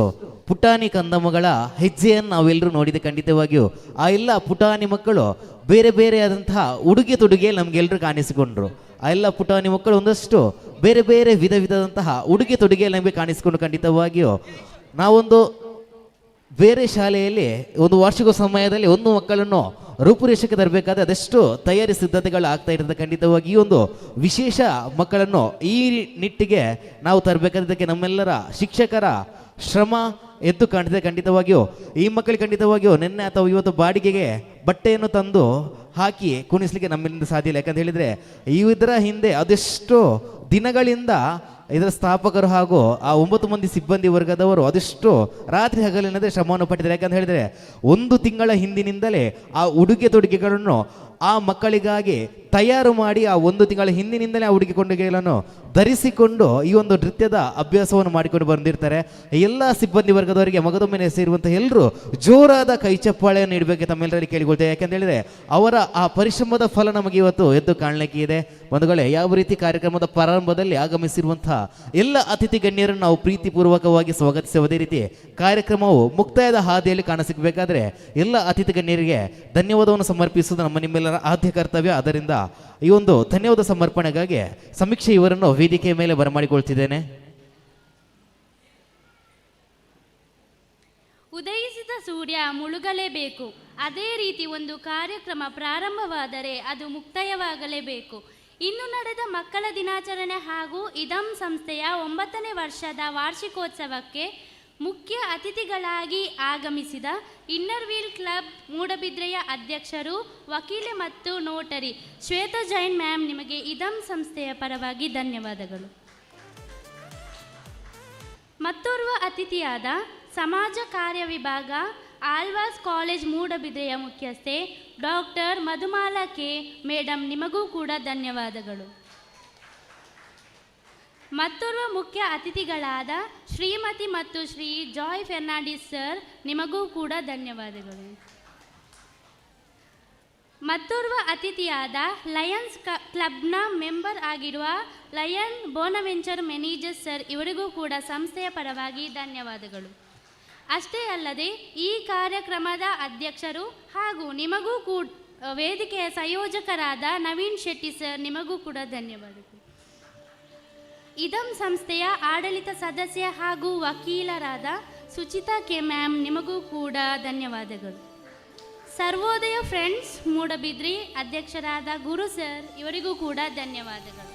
ಪುಟಾಣಿ ಕಂದಮ್ಮಗಳ ಹೆಜ್ಜೆಯನ್ನು ನಾವೆಲ್ಲರೂ ನೋಡಿದೆ. ಖಂಡಿತವಾಗಿಯೂ ಆ ಎಲ್ಲ ಪುಟಾಣಿ ಮಕ್ಕಳು ಬೇರೆ ಬೇರೆ ಆದಂತಹ ಉಡುಗೆ ತೊಡುಗೆಯಲ್ಲಿ ನಮಗೆಲ್ಲರೂ ಕಾಣಿಸಿಕೊಂಡ್ರು. ಆ ಎಲ್ಲ ಪುಟಾಣಿ ಮಕ್ಕಳು ಒಂದಷ್ಟು ಬೇರೆ ಬೇರೆ ವಿಧವಾದಂತಹ ಉಡುಗೆ ತೊಡುಗೆಯಲ್ಲಿ ನಮಗೆ ಕಾಣಿಸಿಕೊಂಡು, ಖಂಡಿತವಾಗಿಯೂ ನಾವೊಂದು ಬೇರೆ ಶಾಲೆಯಲ್ಲಿ ಒಂದು ವಾರ್ಷಿಕೋತ್ಸವ ಸಮಯದಲ್ಲಿ ಒಂದು ಮಕ್ಕಳನ್ನು ರೂಪುರೇಷಕ್ಕೆ ತರಬೇಕಾದ್ರೆ ಅದೆಷ್ಟು ತಯಾರಿ ಸಿದ್ಧತೆಗಳು ಆಗ್ತಾ ಇರ್ತದೆ. ಖಂಡಿತವಾಗಿ ಈ ಒಂದು ವಿಶೇಷ ಮಕ್ಕಳನ್ನು ಈ ನಿಟ್ಟಿಗೆ ನಾವು ತರಬೇಕಾದಕ್ಕೆ ನಮ್ಮೆಲ್ಲರ ಶಿಕ್ಷಕರ ಶ್ರಮ ಎದ್ದು ಕಾಣ್ತಿದೆ. ಖಂಡಿತವಾಗಿಯೂ ಈ ಮಕ್ಕಳಿಗೆ ಖಂಡಿತವಾಗಿಯೂ ನಿನ್ನೆ ಅಥವಾ ಇವತ್ತು ಬಾಡಿಗೆಗೆ ಬಟ್ಟೆಯನ್ನು ತಂದು ಹಾಕಿ ಕುಣಿಸ್ಲಿಕ್ಕೆ ನಮ್ಮಿಂದ ಸಾಧ್ಯ ಇಲ್ಲ. ಯಾಕಂತ ಹೇಳಿದರೆ ಇದರ ಹಿಂದೆ ಅದೆಷ್ಟು ದಿನಗಳಿಂದ ಇದರ ಸ್ಥಾಪಕರು ಹಾಗೂ ಆ 9 ಮಂದಿ ಸಿಬ್ಬಂದಿ ವರ್ಗದವರು ಅದೆಷ್ಟು ರಾತ್ರಿ ಹಗಲಿನದೇ ಶ್ರಮವನ್ನು ಪಟ್ಟಿದ್ದಾರೆ. ಯಾಕಂತ ಹೇಳಿದರೆ 1 ತಿಂಗಳ ಹಿಂದಿನಿಂದಲೇ ಆ ಉಡುಗೆ ತೊಡುಗೆಗಳನ್ನು ಆ ಮಕ್ಕಳಿಗಾಗಿ ತಯಾರು ಮಾಡಿ ಆ 1 ತಿಂಗಳ ಹಿಂದಿನಿಂದಲೇ ಆ ಉಡುಗೆ ತೊಡುಗೆಗಳನ್ನು ಧರಿಸಿಕೊಂಡು ಈ ಒಂದು ನೃತ್ಯದ ಅಭ್ಯಾಸವನ್ನು ಮಾಡಿಕೊಂಡು ಬಂದಿರ್ತಾರೆ. ಎಲ್ಲ ಸಿಬ್ಬಂದಿ ವರ್ಗದವರಿಗೆ ಮಗದೊಮ್ಮೆ ಸೇರುವಂಥ ಎಲ್ಲರೂ ಜೋರಾದ ಕೈ ಚಪ್ಪಾಳೆಯನ್ನು ನೀಡಬೇಕು ತಮ್ಮೆಲ್ಲರಲ್ಲಿ ಕೇಳಿಕೊಳ್ತೇವೆ. ಯಾಕಂತ ಹೇಳಿದರೆ ಅವರ ಆ ಪರಿಶ್ರಮದ ಫಲ ನಮಗೆ ಇವತ್ತು ಎದ್ದು ಕಾಣಲಿಕ್ಕೆ ಇದೆ. ಬಂಧುಗಳೇ, ಯಾವ ರೀತಿ ಕಾರ್ಯಕ್ರಮದ ಪ್ರಾರಂಭದಲ್ಲಿ ಆಗಮಿಸಿರುವಂತಹ ಎಲ್ಲ ಅತಿಥಿ ಗಣ್ಯರನ್ನು ನಾವು ಪ್ರೀತಿಪೂರ್ವಕವಾಗಿ ಸ್ವಾಗತಿಸುವ, ಅದೇ ರೀತಿ ಕಾರ್ಯಕ್ರಮವು ಮುಕ್ತಾಯದ ಹಾದಿಯಲ್ಲಿ ಕಾಣಸಿಗಬೇಕಾದ್ರೆ ಎಲ್ಲ ಅತಿಥಿ ಗಣ್ಯರಿಗೆ ಧನ್ಯವಾದವನ್ನು ಸಮರ್ಪಿಸುವುದು ನಮ್ಮ ನಿಮ್ಮೆಲ್ಲರ ಆದ್ಯ ಕರ್ತವ್ಯ. ಆದ್ದರಿಂದ ಈ ಒಂದು ಧನ್ಯವಾದ ಸಮರ್ಪಣೆಗಾಗಿ ಸಮೀಕ್ಷೆ ಇವರನ್ನು ವೇದಿಕೆಯ ಮೇಲೆ ಬರಮಾಡಿಕೊಳ್ತಿದ್ದೇನೆ. ಉದಯಿಸಿದ ಸೂರ್ಯ ಮುಳುಗಲೇಬೇಕು. ಅದೇ ರೀತಿ ಒಂದು ಕಾರ್ಯಕ್ರಮ ಪ್ರಾರಂಭವಾದರೆ ಅದು ಮುಕ್ತಾಯವಾಗಲೇಬೇಕು. ಇನ್ನು ನಡೆದ ಮಕ್ಕಳ ದಿನಾಚರಣೆ ಹಾಗೂ ಇದಂ ಸಂಸ್ಥೆಯ 9ನೇ ವರ್ಷದ ವಾರ್ಷಿಕೋತ್ಸವಕ್ಕೆ ಮುಖ್ಯ ಅತಿಥಿಗಳಾಗಿ ಆಗಮಿಸಿದ ಇನ್ನರ್ ವೀಲ್ ಕ್ಲಬ್ ಮೂಡಬಿದ್ರೆಯ ಅಧ್ಯಕ್ಷರು, ವಕೀಲೆ ಮತ್ತು ನೋಟರಿ ಶ್ವೇತಾ ಜೈನ್ ಮ್ಯಾಮ್, ನಿಮಗೆ ಇದಂ ಸಂಸ್ಥೆಯ ಪರವಾಗಿ ಧನ್ಯವಾದಗಳು. ಮತ್ತೋರ್ವ ಅತಿಥಿಯಾದ ಸಮಾಜ ಕಾರ್ಯ ವಿಭಾಗ ಆಳ್ವಾಸ್ ಕಾಲೇಜ್ ಮೂಡಬಿದ್ರೆಯ ಮುಖ್ಯಸ್ಥೆ ಡಾಕ್ಟರ್ ಮಧುಮಾಲಾ ಕೆ ಮೇಡಮ್, ನಿಮಗೂ ಕೂಡ ಧನ್ಯವಾದಗಳು. ಮತ್ತೋರ್ವ ಮುಖ್ಯ ಅತಿಥಿಗಳಾದ ಶ್ರೀಮತಿ ಮತ್ತು ಶ್ರೀ ಜಾಯ್ ಫೆರ್ನಾಂಡಿಸ್ ಸರ್, ನಿಮಗೂ ಕೂಡ ಧನ್ಯವಾದಗಳು. ಮತ್ತೋರ್ವ ಅತಿಥಿಯಾದ ಲಯನ್ಸ್ ಕ್ಲಬ್ನ ಮೆಂಬರ್ ಆಗಿರುವ ಲಯನ್ ಬೋನವೆಂಚರ್ ಮ್ಯಾನೇಜರ್ ಸರ್, ಇವರಿಗೂ ಕೂಡ ಸಂಸ್ಥೆಯ ಪರವಾಗಿ ಧನ್ಯವಾದಗಳು. ಅಷ್ಟೇ ಅಲ್ಲದೆ ಈ ಕಾರ್ಯಕ್ರಮದ ಅಧ್ಯಕ್ಷರು ಹಾಗೂ ನಿಮಗೂ ಕೂಡ ವೇದಿಕೆಯ ಸಂಯೋಜಕರಾದ ನವೀನ್ ಶೆಟ್ಟಿ ಸರ್, ನಿಮಗೂ ಕೂಡ ಧನ್ಯವಾದಗಳು. ಇದಂ ಸಂಸ್ಥೆಯ ಆಡಳಿತ ಸದಸ್ಯ ಹಾಗೂ ವಕೀಲರಾದ ಸುಚಿತಾ ಕೆ ಮ್ಯಾಮ್, ನಿಮಗೂ ಕೂಡ ಧನ್ಯವಾದಗಳು. ಸರ್ವೋದಯ ಫ್ರೆಂಡ್ಸ್ ಮೂಡಬಿದ್ರಿ ಅಧ್ಯಕ್ಷರಾದ ಗುರು ಸರ್, ಇವರಿಗೂ ಕೂಡ ಧನ್ಯವಾದಗಳು.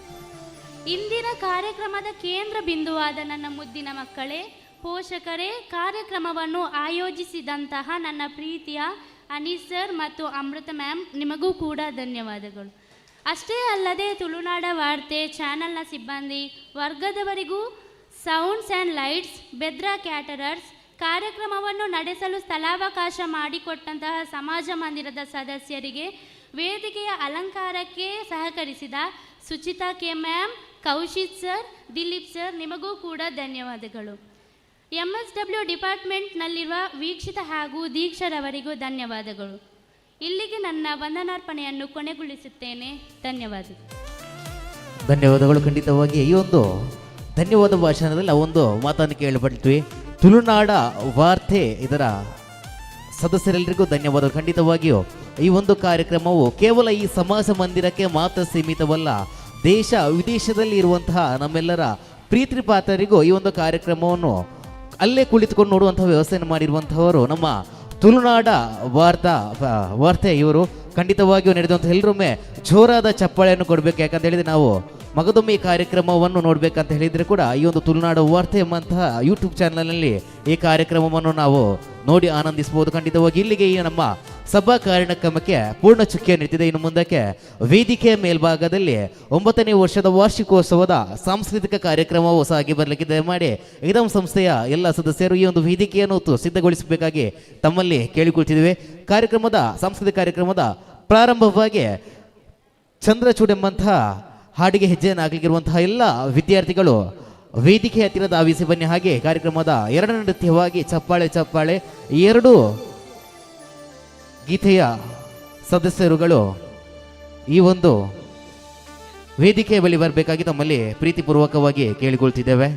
ಇಂದಿನ ಕಾರ್ಯಕ್ರಮದ ಕೇಂದ್ರ ಬಿಂದುವಾದ ನನ್ನ ಮುದ್ದಿನ ಮಕ್ಕಳೇ, ಪೋಷಕರೇ, ಕಾರ್ಯಕ್ರಮವನ್ನು ಆಯೋಜಿಸಿದಂತಹ ನನ್ನ ಪ್ರೀತಿಯ ಅನೀಸ್ ಸರ್ ಮತ್ತು ಅಮೃತ ಮ್ಯಾಮ್, ನಿಮಗೂ ಕೂಡ ಧನ್ಯವಾದಗಳು. ಅಷ್ಟೇ ಅಲ್ಲದೆ ತುಳುನಾಡ ವಾರ್ತೆ ಚಾನಲ್ನ ಸಿಬ್ಬಂದಿ ವರ್ಗದವರಿಗೂ, sounds and lights, Bedara caterers, ಕಾರ್ಯಕ್ರಮವನ್ನು ನಡೆಸಲು ಸ್ಥಳಾವಕಾಶ ಮಾಡಿಕೊಟ್ಟಂತಹ ಸಮಾಜ ಮಂದಿರದ ಸದಸ್ಯರಿಗೆ, ವೇದಿಕೆಯ ಅಲಂಕಾರಕ್ಕೆ ಸಹಕರಿಸಿದ Suchitha K ma'am, Kaushik sir, Dilip sir, ನಿಮಗೂ ಕೂಡ ಧನ್ಯವಾದಗಳು. MSW ಡಿಪಾರ್ಟ್ಮೆಂಟ್ನಲ್ಲಿರುವ ವೀಕ್ಷಿತ ಹಾಗೂ ದೀಕ್ಷರವರಿಗೂ ಧನ್ಯವಾದಗಳು. ಇಲ್ಲಿಗೆ ನನ್ನ ವಂದನಾರ್ಪಣೆಯನ್ನು ಕೊನೆಗೊಳಿಸುತ್ತೇನೆ. ಧನ್ಯವಾದಗಳು. ಧನ್ಯವಾದಗಳು. ಖಂಡಿತವಾಗಿ ಈ ಒಂದು ಧನ್ಯವಾದ ಭಾಷಣದಲ್ಲಿ ಒಂದು ಮಾತನ್ನು ಕೇಳಿಬಿಡ್ತೀವಿ. ತುಳುನಾಡ ವಾರ್ತೆ ಇದರ ಸದಸ್ಯರೆಲ್ಲರಿಗೂ ಧನ್ಯವಾದಗಳು. ಖಂಡಿತವಾಗಿಯೂ ಈ ಒಂದು ಕಾರ್ಯಕ್ರಮವು ಕೇವಲ ಈ ಸಮಾಜ ಮಂದಿರಕ್ಕೆ ಮಾತ್ರ ಸೀಮಿತವಲ್ಲ, ದೇಶ ವಿದೇಶದಲ್ಲಿ ಇರುವಂತಹ ನಮ್ಮೆಲ್ಲರ ಪ್ರೀತಿ ಪಾತ್ರರಿಗೂ ಈ ಒಂದು ಕಾರ್ಯಕ್ರಮವನ್ನು ಅಲ್ಲೇ ಕುಳಿತುಕೊಂಡು ನೋಡುವಂತಹ ವ್ಯವಸ್ಥೆಯನ್ನು ಮಾಡಿರುವಂಥವರು ನಮ್ಮ ತುಳುನಾಡ ವಾರ್ತೆ ಇವರು. ಖಂಡಿತವಾಗಿಯೂ ನಡೆದಂಥ ಎಲ್ಲರೊಮ್ಮೆ ಜೋರಾದ ಚಪ್ಪಾಳೆಯನ್ನು ಕೊಡಬೇಕು. ಯಾಕಂತ ಹೇಳಿದರೆ ನಾವು ಮಗದೊಮ್ಮೆ ಈ ಕಾರ್ಯಕ್ರಮವನ್ನು ನೋಡಬೇಕಂತ ಹೇಳಿದರೆ ಕೂಡ ಈ ಒಂದು ತುಳುನಾಡು ವಾರ್ತೆ ಎಂಬಂತಹ ಯೂಟ್ಯೂಬ್ ಚಾನಲ್ನಲ್ಲಿ ಈ ಕಾರ್ಯಕ್ರಮವನ್ನು ನಾವು ನೋಡಿ ಆನಂದಿಸಬಹುದು. ಖಂಡಿತವಾಗಿ ಇಲ್ಲಿಗೆ ಈ ನಮ್ಮ ಸಭಾ ಕಾರ್ಯಕ್ರಮಕ್ಕೆ ಪೂರ್ಣ ಚುಕ್ಕಿಯನ್ನು ಇಟ್ಟಿದೆ. ಇನ್ನು ಮುಂದಕ್ಕೆ ವೇದಿಕೆಯ ಮೇಲ್ಭಾಗದಲ್ಲಿ 9ನೇ ವರ್ಷದ ವಾರ್ಷಿಕೋತ್ಸವದ ಸಾಂಸ್ಕೃತಿಕ ಕಾರ್ಯಕ್ರಮವು ಸಾಗಿ ಬರಲಿಕ್ಕಿದೆ. ಮಾಡಿ ಇದಂ ಸಂಸ್ಥೆಯ ಎಲ್ಲ ಸದಸ್ಯರು ಈ ಒಂದು ವೇದಿಕೆಯನ್ನು ಸಿದ್ಧಗೊಳಿಸಬೇಕಾಗಿ ತಮ್ಮಲ್ಲಿ ಕೇಳಿಕೊಳ್ತಿದ್ದೇವೆ. ಸಾಂಸ್ಕೃತಿಕ ಕಾರ್ಯಕ್ರಮದ ಪ್ರಾರಂಭವಾಗಿ ಚಂದ್ರಚೂಡ್ ಎಂಬಂತಹ ಹಾಡಿಗೆ ಹೆಜ್ಜೆಯನ್ನು ಹಾಕಲಿಕ್ಕಿರುವಂತಹ ಎಲ್ಲ ವಿದ್ಯಾರ್ಥಿಗಳು ವೇದಿಕೆ ಹತ್ತಿರದ ಆವಿಸಿ ಬನ್ನಿ. ಹಾಗೆ ಕಾರ್ಯಕ್ರಮದ ಎರಡನೇ ನೃತ್ಯವಾಗಿ ಚಪ್ಪಾಳೆ ಎರಡು ಗೀತೆಯ ಸದಸ್ಯರುಗಳು ಈ ಒಂದು ವೇದಿಕೆಯ ಬಳಿ ಬರಬೇಕಾಗಿ ತಮ್ಮಲ್ಲಿ ಪ್ರೀತಿಪೂರ್ವಕವಾಗಿ ಕೇಳಿಕೊಳ್ತಿದ್ದೇವೆ.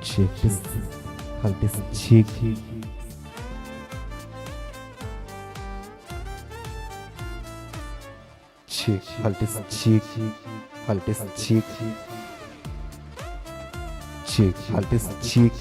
cheek this, hold this cheek. Cheek, hold this cheek, hold this cheek. Cheek, hold this cheek.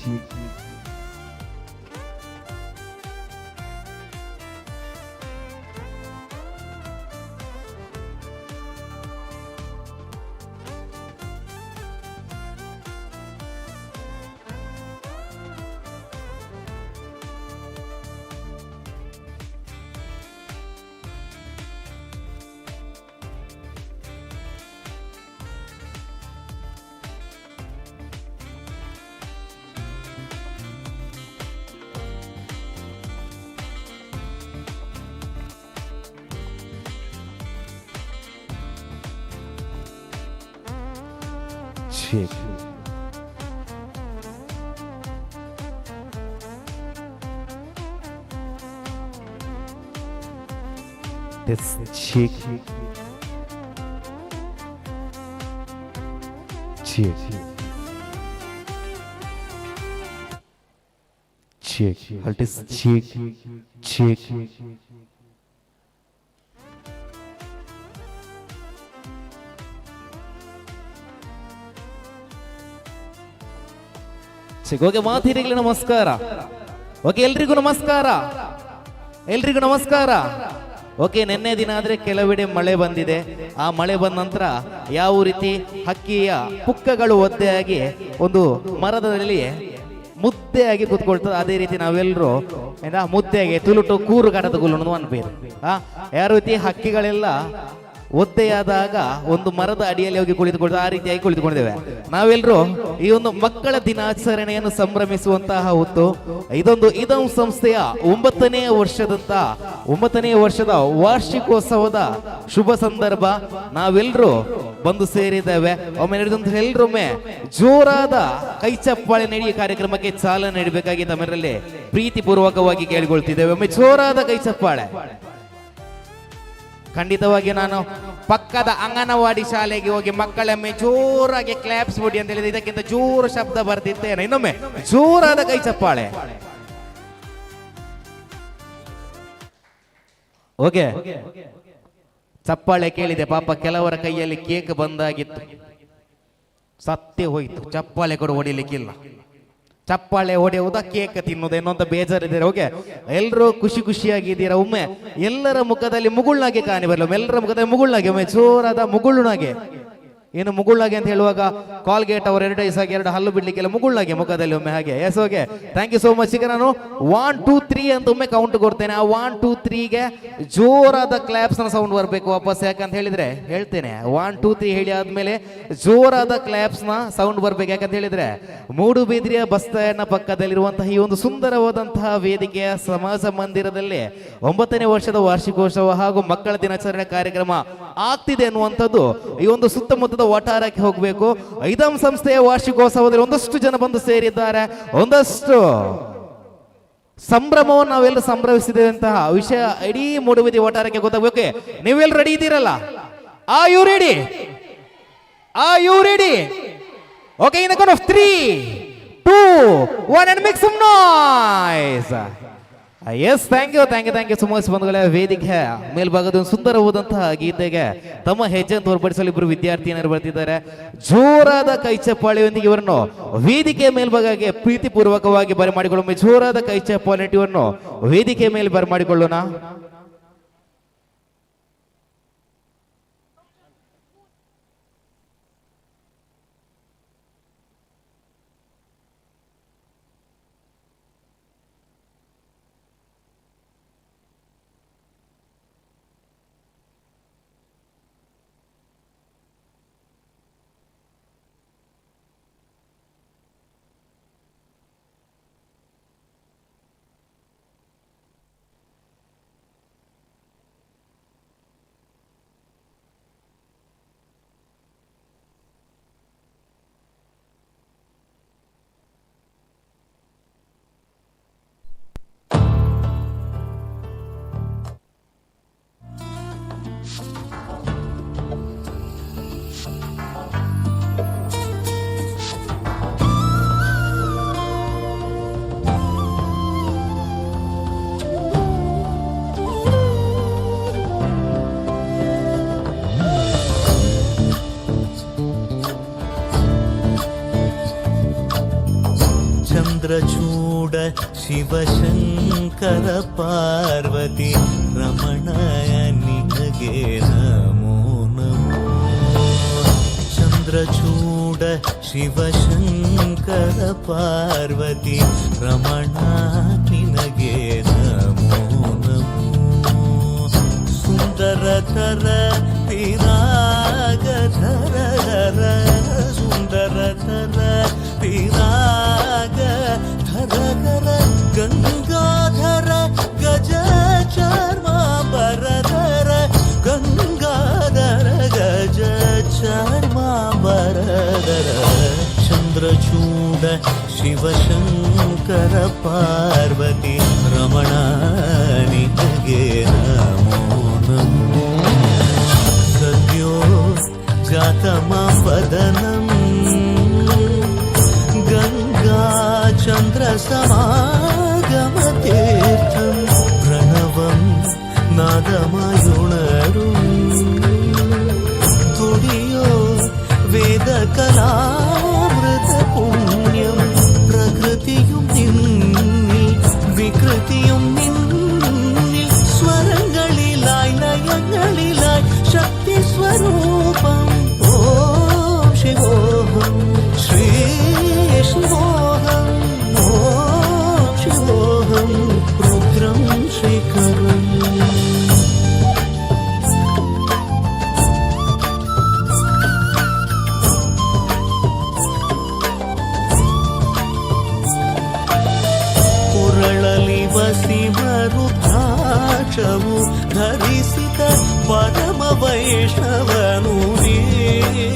Cheek. This cheek. Cheek. Cheek. Hold this cheek. Cheek. Okay ಮಾತಿರಿಗಳಿಗೆ ನಮಸ್ಕಾರ. ಓಕೆ ಎಲ್ರಿಗೂ ನಮಸ್ಕಾರ, ಎಲ್ರಿಗೂ ನಮಸ್ಕಾರ. ಓಕೆ ನಿನ್ನೆ ದಿನ ಆದರೆ ಕೆಲವೆಡೆ ಮಳೆ ಬಂದಿದೆ. ಆ ಮಳೆ ಬಂದ ನಂತರ ಯಾವ ರೀತಿ ಹಕ್ಕಿಯ ಪುಕ್ಕಗಳು ಒದ್ದೆಯಾಗಿ ಒಂದು ಮರದಲ್ಲಿ ಮುದ್ದೆಯಾಗಿ ಕೂತ್ಕೊಳ್ತದೆ, ಅದೇ ರೀತಿ ನಾವೆಲ್ಲರೂ ಮುದ್ದೆಯಾಗಿ ತುಳುಟು ಕೂರು ಕಡದಗುಲು ಅನ್ಬೇಕು. ಯಾವ ರೀತಿ ಹಕ್ಕಿಗಳೆಲ್ಲ ಒದ್ದೆಯಾದಾಗ ಒಂದು ಮರದ ಅಡಿಯಲ್ಲಿ ಹೋಗಿ ಕುಳಿತುಕೊಳ್ತಾ ಆ ರೀತಿಯಾಗಿ ಕುಳಿತುಕೊಂಡಿದ್ದೇವೆ. ನಾವೆಲ್ಲರೂ ಈ ಒಂದು ಮಕ್ಕಳ ದಿನಾಚರಣೆಯನ್ನು ಸಂಭ್ರಮಿಸುವಂತಹ ಹೊತ್ತು ಇದೊಂದು ಇದಂ ಸಂಸ್ಥೆಯ 9ನೇ ವರ್ಷದ ವಾರ್ಷಿಕೋತ್ಸವದ ಶುಭ ಸಂದರ್ಭ. ನಾವೆಲ್ಲರೂ ಬಂದು ಸೇರಿದ್ದೇವೆ. ಒಮ್ಮೆ ಎಲ್ಲರೊಮ್ಮೆ ಜೋರಾದ ಕೈ ಚಪ್ಪಾಳೆ ನೀಡಿ ಕಾರ್ಯಕ್ರಮಕ್ಕೆ ಚಾಲನೆ ನೀಡಬೇಕಾಗಿ ತಮ್ಮರಲ್ಲಿ ಪ್ರೀತಿಪೂರ್ವಕವಾಗಿ ಕೇಳಿಕೊಳ್ತಿದ್ದೇವೆ. ಒಮ್ಮೆ ಜೋರಾದ ಕೈ ಚಪ್ಪಾಳೆ. ಖಂಡಿತವಾಗಿ ನಾನು ಪಕ್ಕದ ಅಂಗನವಾಡಿ ಶಾಲೆಗೆ ಹೋಗಿ ಮಕ್ಕಳೊಮ್ಮೆ ಜೋರಾಗಿ ಕ್ಲಾಪ್ಸ್ ಬಿಡಿ ಅಂತ ಹೇಳಿದ್ರೆ ಇದಕ್ಕಿಂತ ಜೋರು ಶಬ್ದ ಬರ್ತಿದ್ದೇನೆ. ಇನ್ನೊಮ್ಮೆ ಜೋರಾದ ಕೈ ಚಪ್ಪಾಳೆ. ಓಕೆ, ಚಪ್ಪಾಳೆ ಕೇಳಿದೆ. ಪಾಪ ಕೆಲವರ ಕೈಯಲ್ಲಿ ಕೇಕ್ ಬಂದಾಗಿತ್ತು, ಸತ್ಯ ಹೋಯ್ತು. ಚಪ್ಪಾಳೆ ಕೂಡ ಹೊಡಿಲಿಕ್ಕಿಲ್ಲ. ಚಪ್ಪಾಳೆ ಹೊಡೆಯುವುದ ಕೇಕ್ ತಿನ್ನುವುದು ಏನೋ ಅಂತ ಬೇಜಾರಿದ್ದೀರಾ. ಓಕೆ, ಎಲ್ಲರೂ ಖುಷಿ ಖುಷಿಯಾಗಿದ್ದೀರಾ. ಒಮ್ಮೆ ಎಲ್ಲರ ಮುಖದಲ್ಲಿ ಮುಗುಳ್ನಾಗೆ ಕಾಣಿ ಬರಲ್ಲ. ಎಲ್ಲರ ಮುಖದಲ್ಲಿ ಮುಗುಳ್ನಾಗೆ, ಒಮ್ಮೆ ಜೋರಾದ ಮುಗುಳ್ನಾಗೆ. ಏನು ಮುಗುಳ್ನಾಗೆ ಅಂತ ಹೇಳುವಾಗ ಕಾಲ್ಗೇಟ್ ಅವರು 2 ದಿವಸ 2 ಹಲ್ಲು ಬಿಡ್ಲಿಕ್ಕೆಲ್ಲ ಮುಗುಳ್ನಾಗೆ ಮುಖದಲ್ಲಿ ಒಮ್ಮೆ ಹಾಗೆ. Yes, okay, thank you so much. ಈಗ ನಾನು 1 2 3 ಅಂತ ಒಮ್ಮೆ ಕೌಂಟ್ ಕೊಡ್ತೇನೆ. ಆ 1 2 3ಗೆ ಜೋರಾದ ಕ್ಲಾಪ್ಸ್ ನ ಸೌಂಡ್ ಬರಬೇಕು ವಾಪಸ್. ಯಾಕಂತ ಹೇಳಿದ್ರೆ ಹೇಳ್ತೇನೆ, 1 2 3 ಹೇಳಿ ಆದ್ಮೇಲೆ ಜೋರಾದ ಕ್ಲಾಪ್ಸ್ ನ ಸೌಂಡ್ ಬರ್ಬೇಕು. ಯಾಕಂತ ಹೇಳಿದ್ರೆ ಮೂಡುಬಿದ್ರಿಯ ಬಸ್ ಸ್ಟ್ಯಾಂಡ್ ಪಕ್ಕದಲ್ಲಿರುವಂತಹ ಈ ಒಂದು ಸುಂದರವಾದಂತಹ ವೇದಿಕೆಯ ಸಮಾಜ ಮಂದಿರದಲ್ಲಿ 9ನೇ ವರ್ಷದ ವಾರ್ಷಿಕೋತ್ಸವ ಹಾಗೂ ಮಕ್ಕಳ ದಿನಾಚರಣೆ ಕಾರ್ಯಕ್ರಮ ಆಗ್ತಿದೆ ಅನ್ನುವಂಥದ್ದು ಈ ಒಂದು ಸುತ್ತಮುತ್ತದ ವಟಾರಕ್ಕೆ ಹೋಗಬೇಕು. ಐದಂ ಸಂಸ್ಥೆಯ ವಾರ್ಷಿಕೋತ್ಸವದಲ್ಲಿ ಒಂದಷ್ಟು ಜನ ಬಂದು ಸೇರಿದ್ದಾರೆ. ಒಂದಷ್ಟು ಸಂಭ್ರಮವನ್ನು ನಾವೆಲ್ಲ ಸಂಭ್ರಮಿಸಿದ್ದೇವೆ ಅಂತಹ ವಿಷಯ ಇಡೀ ಮೂಡುಬಿದಿ ವಟಾರಕ್ಕೆ ಗೊತ್ತಾಗಬೇಕು. ನೀವೆಲ್ಲ ರೆಡಿ ಇದ್ದೀರಲ್ಲ? Are you ready? Are you ready? Okay, in count of 3 2 1 and make some noise. Yes, thank you so much ಬಂಧುಗಳೇ. ವೇದಿಕೆ ಮೇಲ್ಭಾಗದ ಒಂದು ಸುಂದರವಾದಂತಹ ಗೀತೆಗೆ ತಮ್ಮ ಹೆಜ್ಜೆಯನ್ನು ತೋರ್ಪಡಿಸಲು ಇಬ್ಬರು ವಿದ್ಯಾರ್ಥಿನಿಯರು ಬರ್ತಿದ್ದಾರೆ. ಜೋರಾದ ಕೈ ಚಪ್ಪಾಳೆಯೊಂದಿಗೆ ಇವರನ್ನು ವೇದಿಕೆ ಮೇಲ್ಭಾಗಕ್ಕೆ ಪ್ರೀತಿಪೂರ್ವಕವಾಗಿ ಬರಮಾಡಿಕೊಳ್ಳೋಣ. ಜೋರಾದ ಕೈ ಚಪ್ಪಾಳೆ ಇವರನ್ನು ವೇದಿಕೆ ಮೇಲೆ ಬರಮಾಡಿಕೊಳ್ಳೋಣ. ಚಂದ್ರಚೂಡ ಶಿವಶಂಕರ ಪಾರ್ವತಿ ರಮಣಯ ನಿನಗೆ ನಮೋ ನಮೋ. ಚಂದ್ರಚೂಡ ಶಿವಶಂಕರ ಪಾರ್ವತಿ ರಮಣ ನಿನಗೆ ನಮೋ ನಮೋ. ಸುಂದರತರ ವಿರಾಗಧರ ಸುಂದರತರ ವಿರಾಗ ಧರ ಗಂಗಾಧರ ಗಜ ಚರ್ಮ ಬರಧರ ಗಂಗಾಧರ ಗಜ ಚರ್ಮ ಬರಧರ. ಚಂದ್ರಚೂಡ ಶಿವಶಂಕರ ಪಾರ್ವತಿ ರಮಣ ನಿನಗೆ ನಮೋ ನಮೋ. ಸದ್ಯೋ ಜಾತಮ ವದನಂ ಗಂಗಾ ಚಂದ್ರ ಸಮಾಗಮ ತೀರ್ಥಂ ಪ್ರಣವಂ ನಾದಮಯುಣರು ತುಡಿಯೋ ವೇದ ಕಲಾಮೃತ ಪುಣ್ಯಂ ಪ್ರಗ ವೇಷವು ಧರಿಸಿದ ಪರಮ ವೈಷ್ಣವನು ನೀನೆ.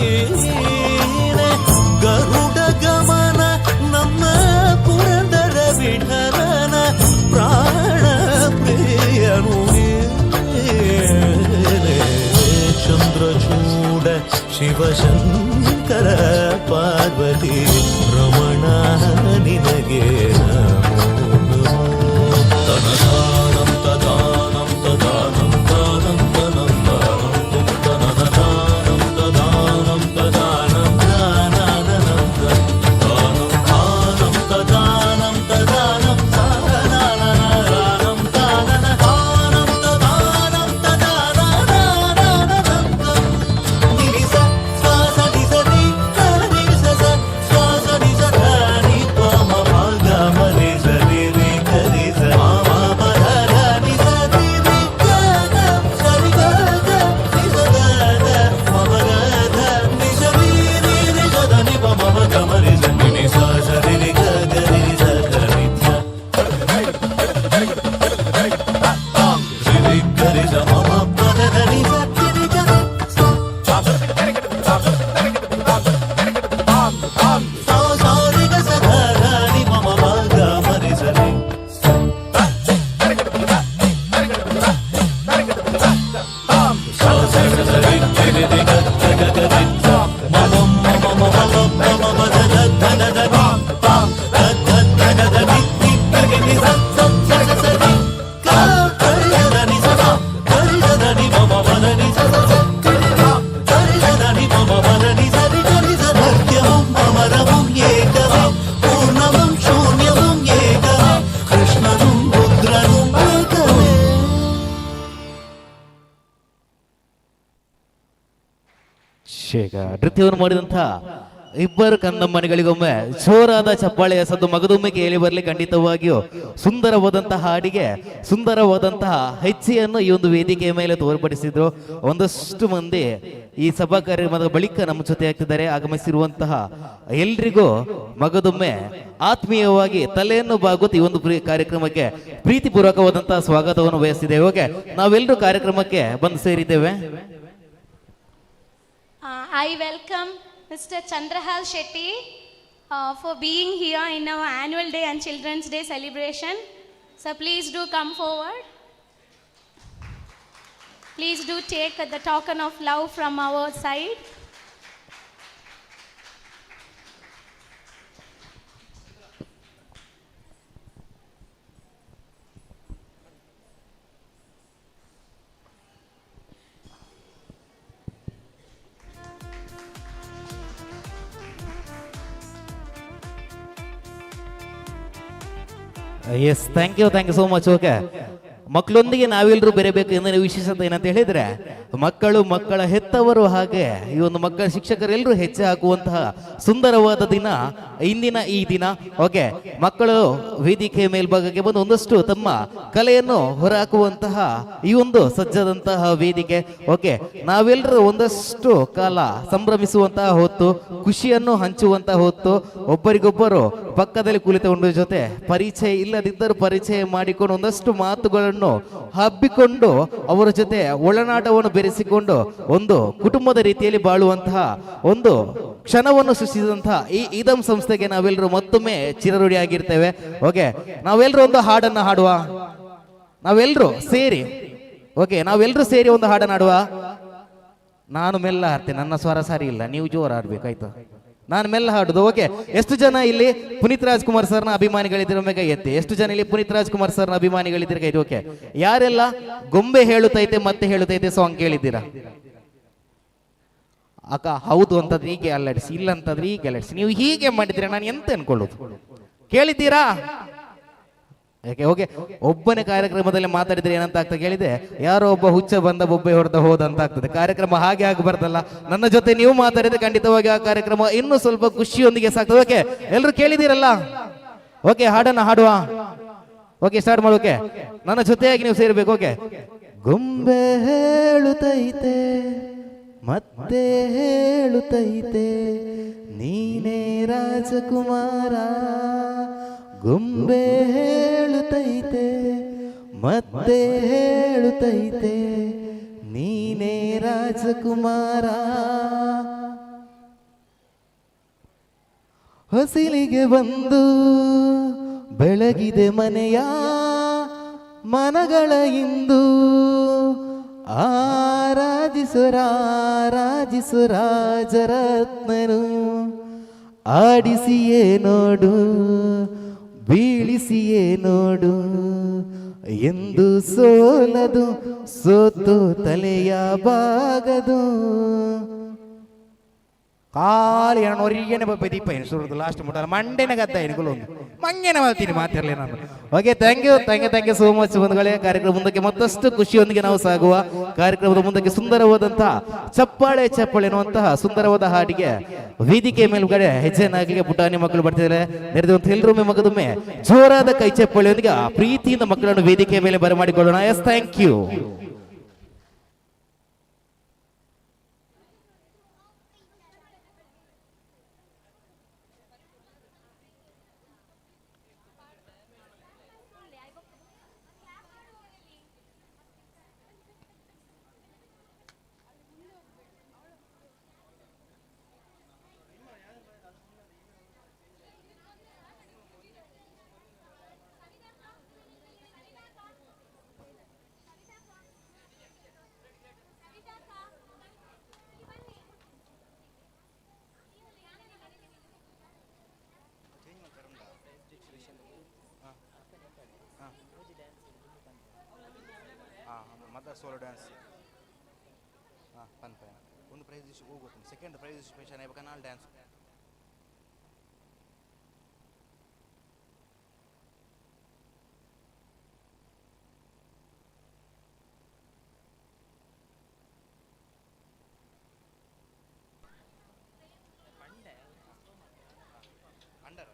ಗರುಡ ಗಮನ ನಮ್ಮ ಪುರಂದರ ವಿಠಲನ ಪ್ರಾಣ ಪ್ರಿಯನು ನೀನೆ. ಚಂದ್ರಚೂಡ ಶಿವಶಂಕರ ಪಾರ್ವತಿ ರಮಣ ನಿನಗೆ ನಮೋ ನಮೋ. ತನದಾನಂ ತದಾನಂ ತದಾನಂ ದಾನಂ ತನಂ ದಾನಂ ತುಂ ತನದಾನಂ ತದಾನಂ ತದಾನಂ ದಾನಂ ದಾನಂ ದಾನಂ ತದಾನಂ ತದಾನಂ ದಾನಂ ದಾನಂ ದಾನಂ ತದಾನಂ ತದಾನಂ ನಿಸ ಶ್ವಾಸ ನಿಸ ನಿ ನಿ ಸ ಶ್ವಾಸ ನಿಸ ನಿ ಪಮ ಭಾಗ ಮನೆ ಸರಿ ರಿ ಕರಿ ಸ ಮಮ ಪದ ನಿ ಸ ರಿ ರಿ ಗ ಸರಿ ಗ ನಿ ಸ ಗ ಮಮ ಗ ನಿ ಸ ರಿ ರಿ ರಿ ಗ ನಿ ಪಮ ಗ ಮರಿ ಸ ನಿ ಸ ಸರಿ ರಿ ಗ ಗ ರಿ ಸ ಗ ರಿ ಸ ರಿ ಗ ರಿ ಸ ಮಮ ಪದ ನಿ ಸ ರಿ ಗ ಸಾರಿ ಗ ಸ ಗ ನಿ ಮಮ ಗ ಮರಿ ಸ ರಿ പൂർണ്ണവും ശൂന്യവും ഏകമേ കൃഷ്ണനും രുദ്രനും ഏകമേ. ಶೇಖ ನೃತ್ಯವನ್ನು ಮಾಡಿದಂಥ ಇಬ್ಬರು ಕಂದಮ್ಮನಿಗಳಿಗೊಮ್ಮೆ ಜೋರಾದ ಚಪ್ಪಾಳೆಯ ಸದ್ದು ಮಗದೊಮ್ಮೆ ಕೇಳಿ ಬರಲಿ. ಖಂಡಿತವಾಗಿಯೂ ಸುಂದರವಾದಂತಹ ಹಾಡಿಗೆ ಸುಂದರವಾದಂತಹ ಹೆಜ್ಜೆಯನ್ನು ಈ ಒಂದು ವೇದಿಕೆಯ ಮೇಲೆ ತೋರ್ಪಡಿಸಿದ್ರು. ಒಂದಷ್ಟು ಮಂದಿ ಈ ಸಭಾ ಕಾರ್ಯಕ್ರಮದ ಬಳಿಕ ನಮ್ಮ ಜೊತೆ ಆಗ್ತಿದ್ದಾರೆ. ಆಗಮಿಸಿರುವಂತಹ ಎಲ್ರಿಗೂ ಮಗದೊಮ್ಮೆ ಆತ್ಮೀಯವಾಗಿ ತಲೆಯನ್ನು ಬಾಗುತ್ತಿ ಈ ಒಂದು ಕಾರ್ಯಕ್ರಮಕ್ಕೆ ಪ್ರೀತಿಪೂರ್ವಕವಾದಂತಹ ಸ್ವಾಗತವನ್ನು ಬಯಸಿದ್ದೇವೆ. ಓಕೆ, ನಾವೆಲ್ಲರೂ ಕಾರ್ಯಕ್ರಮಕ್ಕೆ ಬಂದು ಸೇರಿದ್ದೇವೆ. I welcome Mr. Chandrahal Shetty for being here in our annual day and Children's Day celebration. So please do come forward. Please do take the token of love from our side. Yes, thank you so much. Okay, ಮಕ್ಕಳೊಂದಿಗೆ ನಾವೆಲ್ಲರೂ ಬೆರೆಬೇಕು ಎಂದರೆ ವಿಶೇಷತೆ ಏನಂತ ಹೇಳಿದ್ರೆ ಮಕ್ಕಳು ಮಕ್ಕಳ ಹೆತ್ತವರು ಹಾಗೆ ಈ ಒಂದು ಮಕ್ಕಳ ಶಿಕ್ಷಕರೆಲ್ಲರೂ ಹೆಜ್ಜೆ ಹಾಕುವಂತಹ ಸುಂದರವಾದ ದಿನ ಇಂದಿನ ಈ ದಿನ. ಓಕೆ, ಮಕ್ಕಳು ವೇದಿಕೆ ಮೇಲ್ಭಾಗಕ್ಕೆ ಬಂದು ಒಂದಷ್ಟು ತಮ್ಮ ಕಲೆಯನ್ನು ಹೊರಹಾಕುವಂತಹ ಈ ಒಂದು ಸಜ್ಜಾದಂತಹ ವೇದಿಕೆ. ಓಕೆ, ನಾವೆಲ್ಲರೂ ಒಂದಷ್ಟು ಕಾಲ ಸಂಭ್ರಮಿಸುವಂತಹ ಹೊತ್ತು, ಖುಷಿಯನ್ನು ಹಂಚುವಂತಹ ಹೊತ್ತು, ಒಬ್ಬರಿಗೊಬ್ಬರು ಪಕ್ಕದಲ್ಲಿ ಕುಳಿತುಕೊಂಡ ಜೊತೆ ಪರಿಚಯ ಇಲ್ಲದಿದ್ದರೂ ಪರಿಚಯ ಮಾಡಿಕೊಂಡು ಒಂದಷ್ಟು ಮಾತುಗಳನ್ನು ಹಬ್ಬಿಕೊಂಡು ಅವರ ಜೊತೆ ಒಳನಾಟವನ್ನು ಬೆರೆಸಿಕೊಂಡು ಒಂದು ಕುಟುಂಬದ ರೀತಿಯಲ್ಲಿ ಬಾಳುವಂತಹ ಒಂದು ಕ್ಷಣವನ್ನು ಸೃಷ್ಟಿಸಿದಂತಹ ಈ ಇದಂ ಸಂಸ್ಥೆಗೆ ನಾವೆಲ್ಲರೂ ಮತ್ತೊಮ್ಮೆ ಚಿರಋಣಿಯಾಗಿರ್ತೇವೆ. ಓಕೆ, ನಾವೆಲ್ಲರೂ ಒಂದು ಹಾಡನ್ನು ಹಾಡುವ, ನಾವೆಲ್ಲರೂ ಸೇರಿ. ಓಕೆ, ನಾವೆಲ್ಲರೂ ಸೇರಿ ಒಂದು ಹಾಡನ್ನು ಹಾಡುವ. ನಾನು ಮೆಲ್ಲ ಹಾಡ್ತೇನೆ, ನನ್ನ ಸ್ವರ ಸರಿ ಇಲ್ಲ, ನೀವು ಜೋರು ಹಾಡ್ಬೇಕಾಯ್ತು. ನಾನು ಮೆಲ್ಲ ಹಾಡುದು. ಓಕೆ, ಎಷ್ಟು ಜನ ಇಲ್ಲಿ ಪುನೀತ್ ರಾಜ್ಕುಮಾರ್ ಸರ್ನ ಅಭಿಮಾನಿಗಳಿದ್ದೀರ ಕೈ ಎತ್ತಿ. ಎಷ್ಟು ಜನ ಇಲ್ಲಿ ಪುನೀತ್ ರಾಜ್ಕುಮಾರ್ ಸರ್ನ ಅಭಿಮಾನಿಗಳಿದ್ದೀರ ಕೈ ಎತ್ತಿ. ಓಕೆ, ಯಾರೆಲ್ಲ ಗೊಂಬೆ ಹೇಳುತ್ತೈತೆ ಮತ್ತೆ ಹೇಳುತ್ತೈತೆ ಸಾಂಗ್ ಕೇಳಿದ್ದೀರಾ? ಅಕ್ಕ ಹೌದು ಅಂತಂದ್ರೆ ಹೀಗೆ ಅಲ್ಲಾಡಿಸಿ, ಇಲ್ಲ ಅಂತಂದ್ರೆ ಹೀಗೆ ಅಲ್ಲಾಡಿಸಿ. ನೀವು ಹೀಗೆ ಮಾಡಿದ್ರೆ ನಾನು ಎಂತ ಅನ್ಕೊಳ್ಳೋದು? ಕೇಳಿದ್ದೀರಾ? ಯಾಕೆ? ಓಕೆ, ಒಬ್ಬನೇ ಕಾರ್ಯಕ್ರಮದಲ್ಲಿ ಮಾತಾಡಿದ್ರೆ ಏನಂತ ಆಗ್ತದೆ ಕೇಳಿದೆ, ಯಾರೋ ಒಬ್ಬ ಹುಚ್ಚ ಬಂದ ಬೊಬ್ಬೆ ಹೊಡೆದ ಹೋದ ಅಂತ ಆಗ್ತದೆ. ಕಾರ್ಯಕ್ರಮ ಹಾಗೆ ಆಗಬಾರ್ದಲ್ಲ. ನನ್ನ ಜೊತೆ ನೀವು ಮಾತಾಡಿದ್ರೆ ಖಂಡಿತವಾಗಿ ಆ ಕಾರ್ಯಕ್ರಮ ಇನ್ನೂ ಸ್ವಲ್ಪ ಖುಷಿಯೊಂದಿಗೆ ಸಾಕ್ತದೆ. ಓಕೆ, ಎಲ್ಲರೂ ಕೇಳಿದ್ದೀರಲ್ಲ? ಓಕೆ, ಹಾಡನ್ನ ಹಾಡುವ. ಓಕೆ, ಸ್ಟಾರ್ಟ್ ಮಾಡು. ಓಕೆ, ನನ್ನ ಜೊತೆಯಾಗಿ ನೀವು ಸೇರ್ಬೇಕು. ಓಕೆ, ಗೊಂಬೆ ಹೇಳುತ್ತೈತೆ ಮತ್ತೆ ಹೇಳುತ್ತೈತೆ ನೀನೇ ರಾಜಕುಮಾರ. ಗೊಂಬೆ ಹೇಳುತ್ತೈತೆ ಮತ್ತೆ ಹೇಳುತ್ತೈತೆ ನೀನೇ ರಾಜಕುಮಾರ. ಹೊಸಿಲಿಗೆ ಬಂದು ಬೆಳಗಿದೆ ಮನೆಯ ಮನಗಳ ಇಂದು ಆರಾಧಿಸು ರಾಜರತ್ನನು. ಆಡಿಸಿಯೇ ನೋಡು ಬೀಳಿಸಿಯೇ ನೋಡು ಎಂದು ಸೋಲದು ಸೋತು ತಲೆಯ ಬಾಗದು. ಖಾಲಿ ನಾನು ಒರಿಗೇನೆ ಬದ್ದೀಪ ಏನು ಸುರದು ಲಾಸ್ಟ್ ಮುಟ್ಟಲ್ಲ ಮಂಡೆನ ಗದ್ದ ಎನ್ಗಳು ಒಂದು ಮಂಗೇನೆ ಮಾಡ್ತೀನಿ ಮಾತಿರಲಿ ನಾನು. Okay, thank you so much ಬಂಧುಗಳೇ. ಕಾರ್ಯಕ್ರಮ ಮುಂದಕ್ಕೆ ಮತ್ತಷ್ಟು ಖುಷಿಯೊಂದಿಗೆ ನಾವು ಸಾಗುವ. ಕಾರ್ಯಕ್ರಮದ ಮುಂದಕ್ಕೆ ಸುಂದರವಾದಂತಹ ಚಪ್ಪಾಳೆ ಎನ್ನುವಂತಹ ಸುಂದರವಾದ ಹಾಡಿಗೆ ವೇದಿಕೆ ಮೇಲುಗಡೆ ಹೆಜ್ಜೆನಾಗಿಗೆ ಪುಟಾಣಿ ಮಕ್ಕಳು ಬರ್ತಿದ್ದಾರೆ. ನೆರೆದಂತ ಎಲ್ಲರೂ ಮಗದೊಮ್ಮೆ ಜೋರಾದ ಕೈ ಚಪ್ಪಾಳೆಯೊಂದಿಗೆ ಆ ಪ್ರೀತಿಯಿಂದ ಮಕ್ಕಳನ್ನು ವೇದಿಕೆ ಮೇಲೆ ಬರಮಾಡಿಕೊಳ್ಳೋಣ. Yes, thank you. Solo dance ಪನ್ ಪೈನ ಒಂದು ಪ್ರೈಸ್ ಹೋಗುತ್ತೆ. ಸೆಕೆಂಡ್ ಪ್ರೈಸ್ ಸ್ಪೆಷಲ್ ಆಯ್ಬೇಕು ನಾಲ್ ಡ್ಯಾನ್ಸ್ ಅಂಡರ್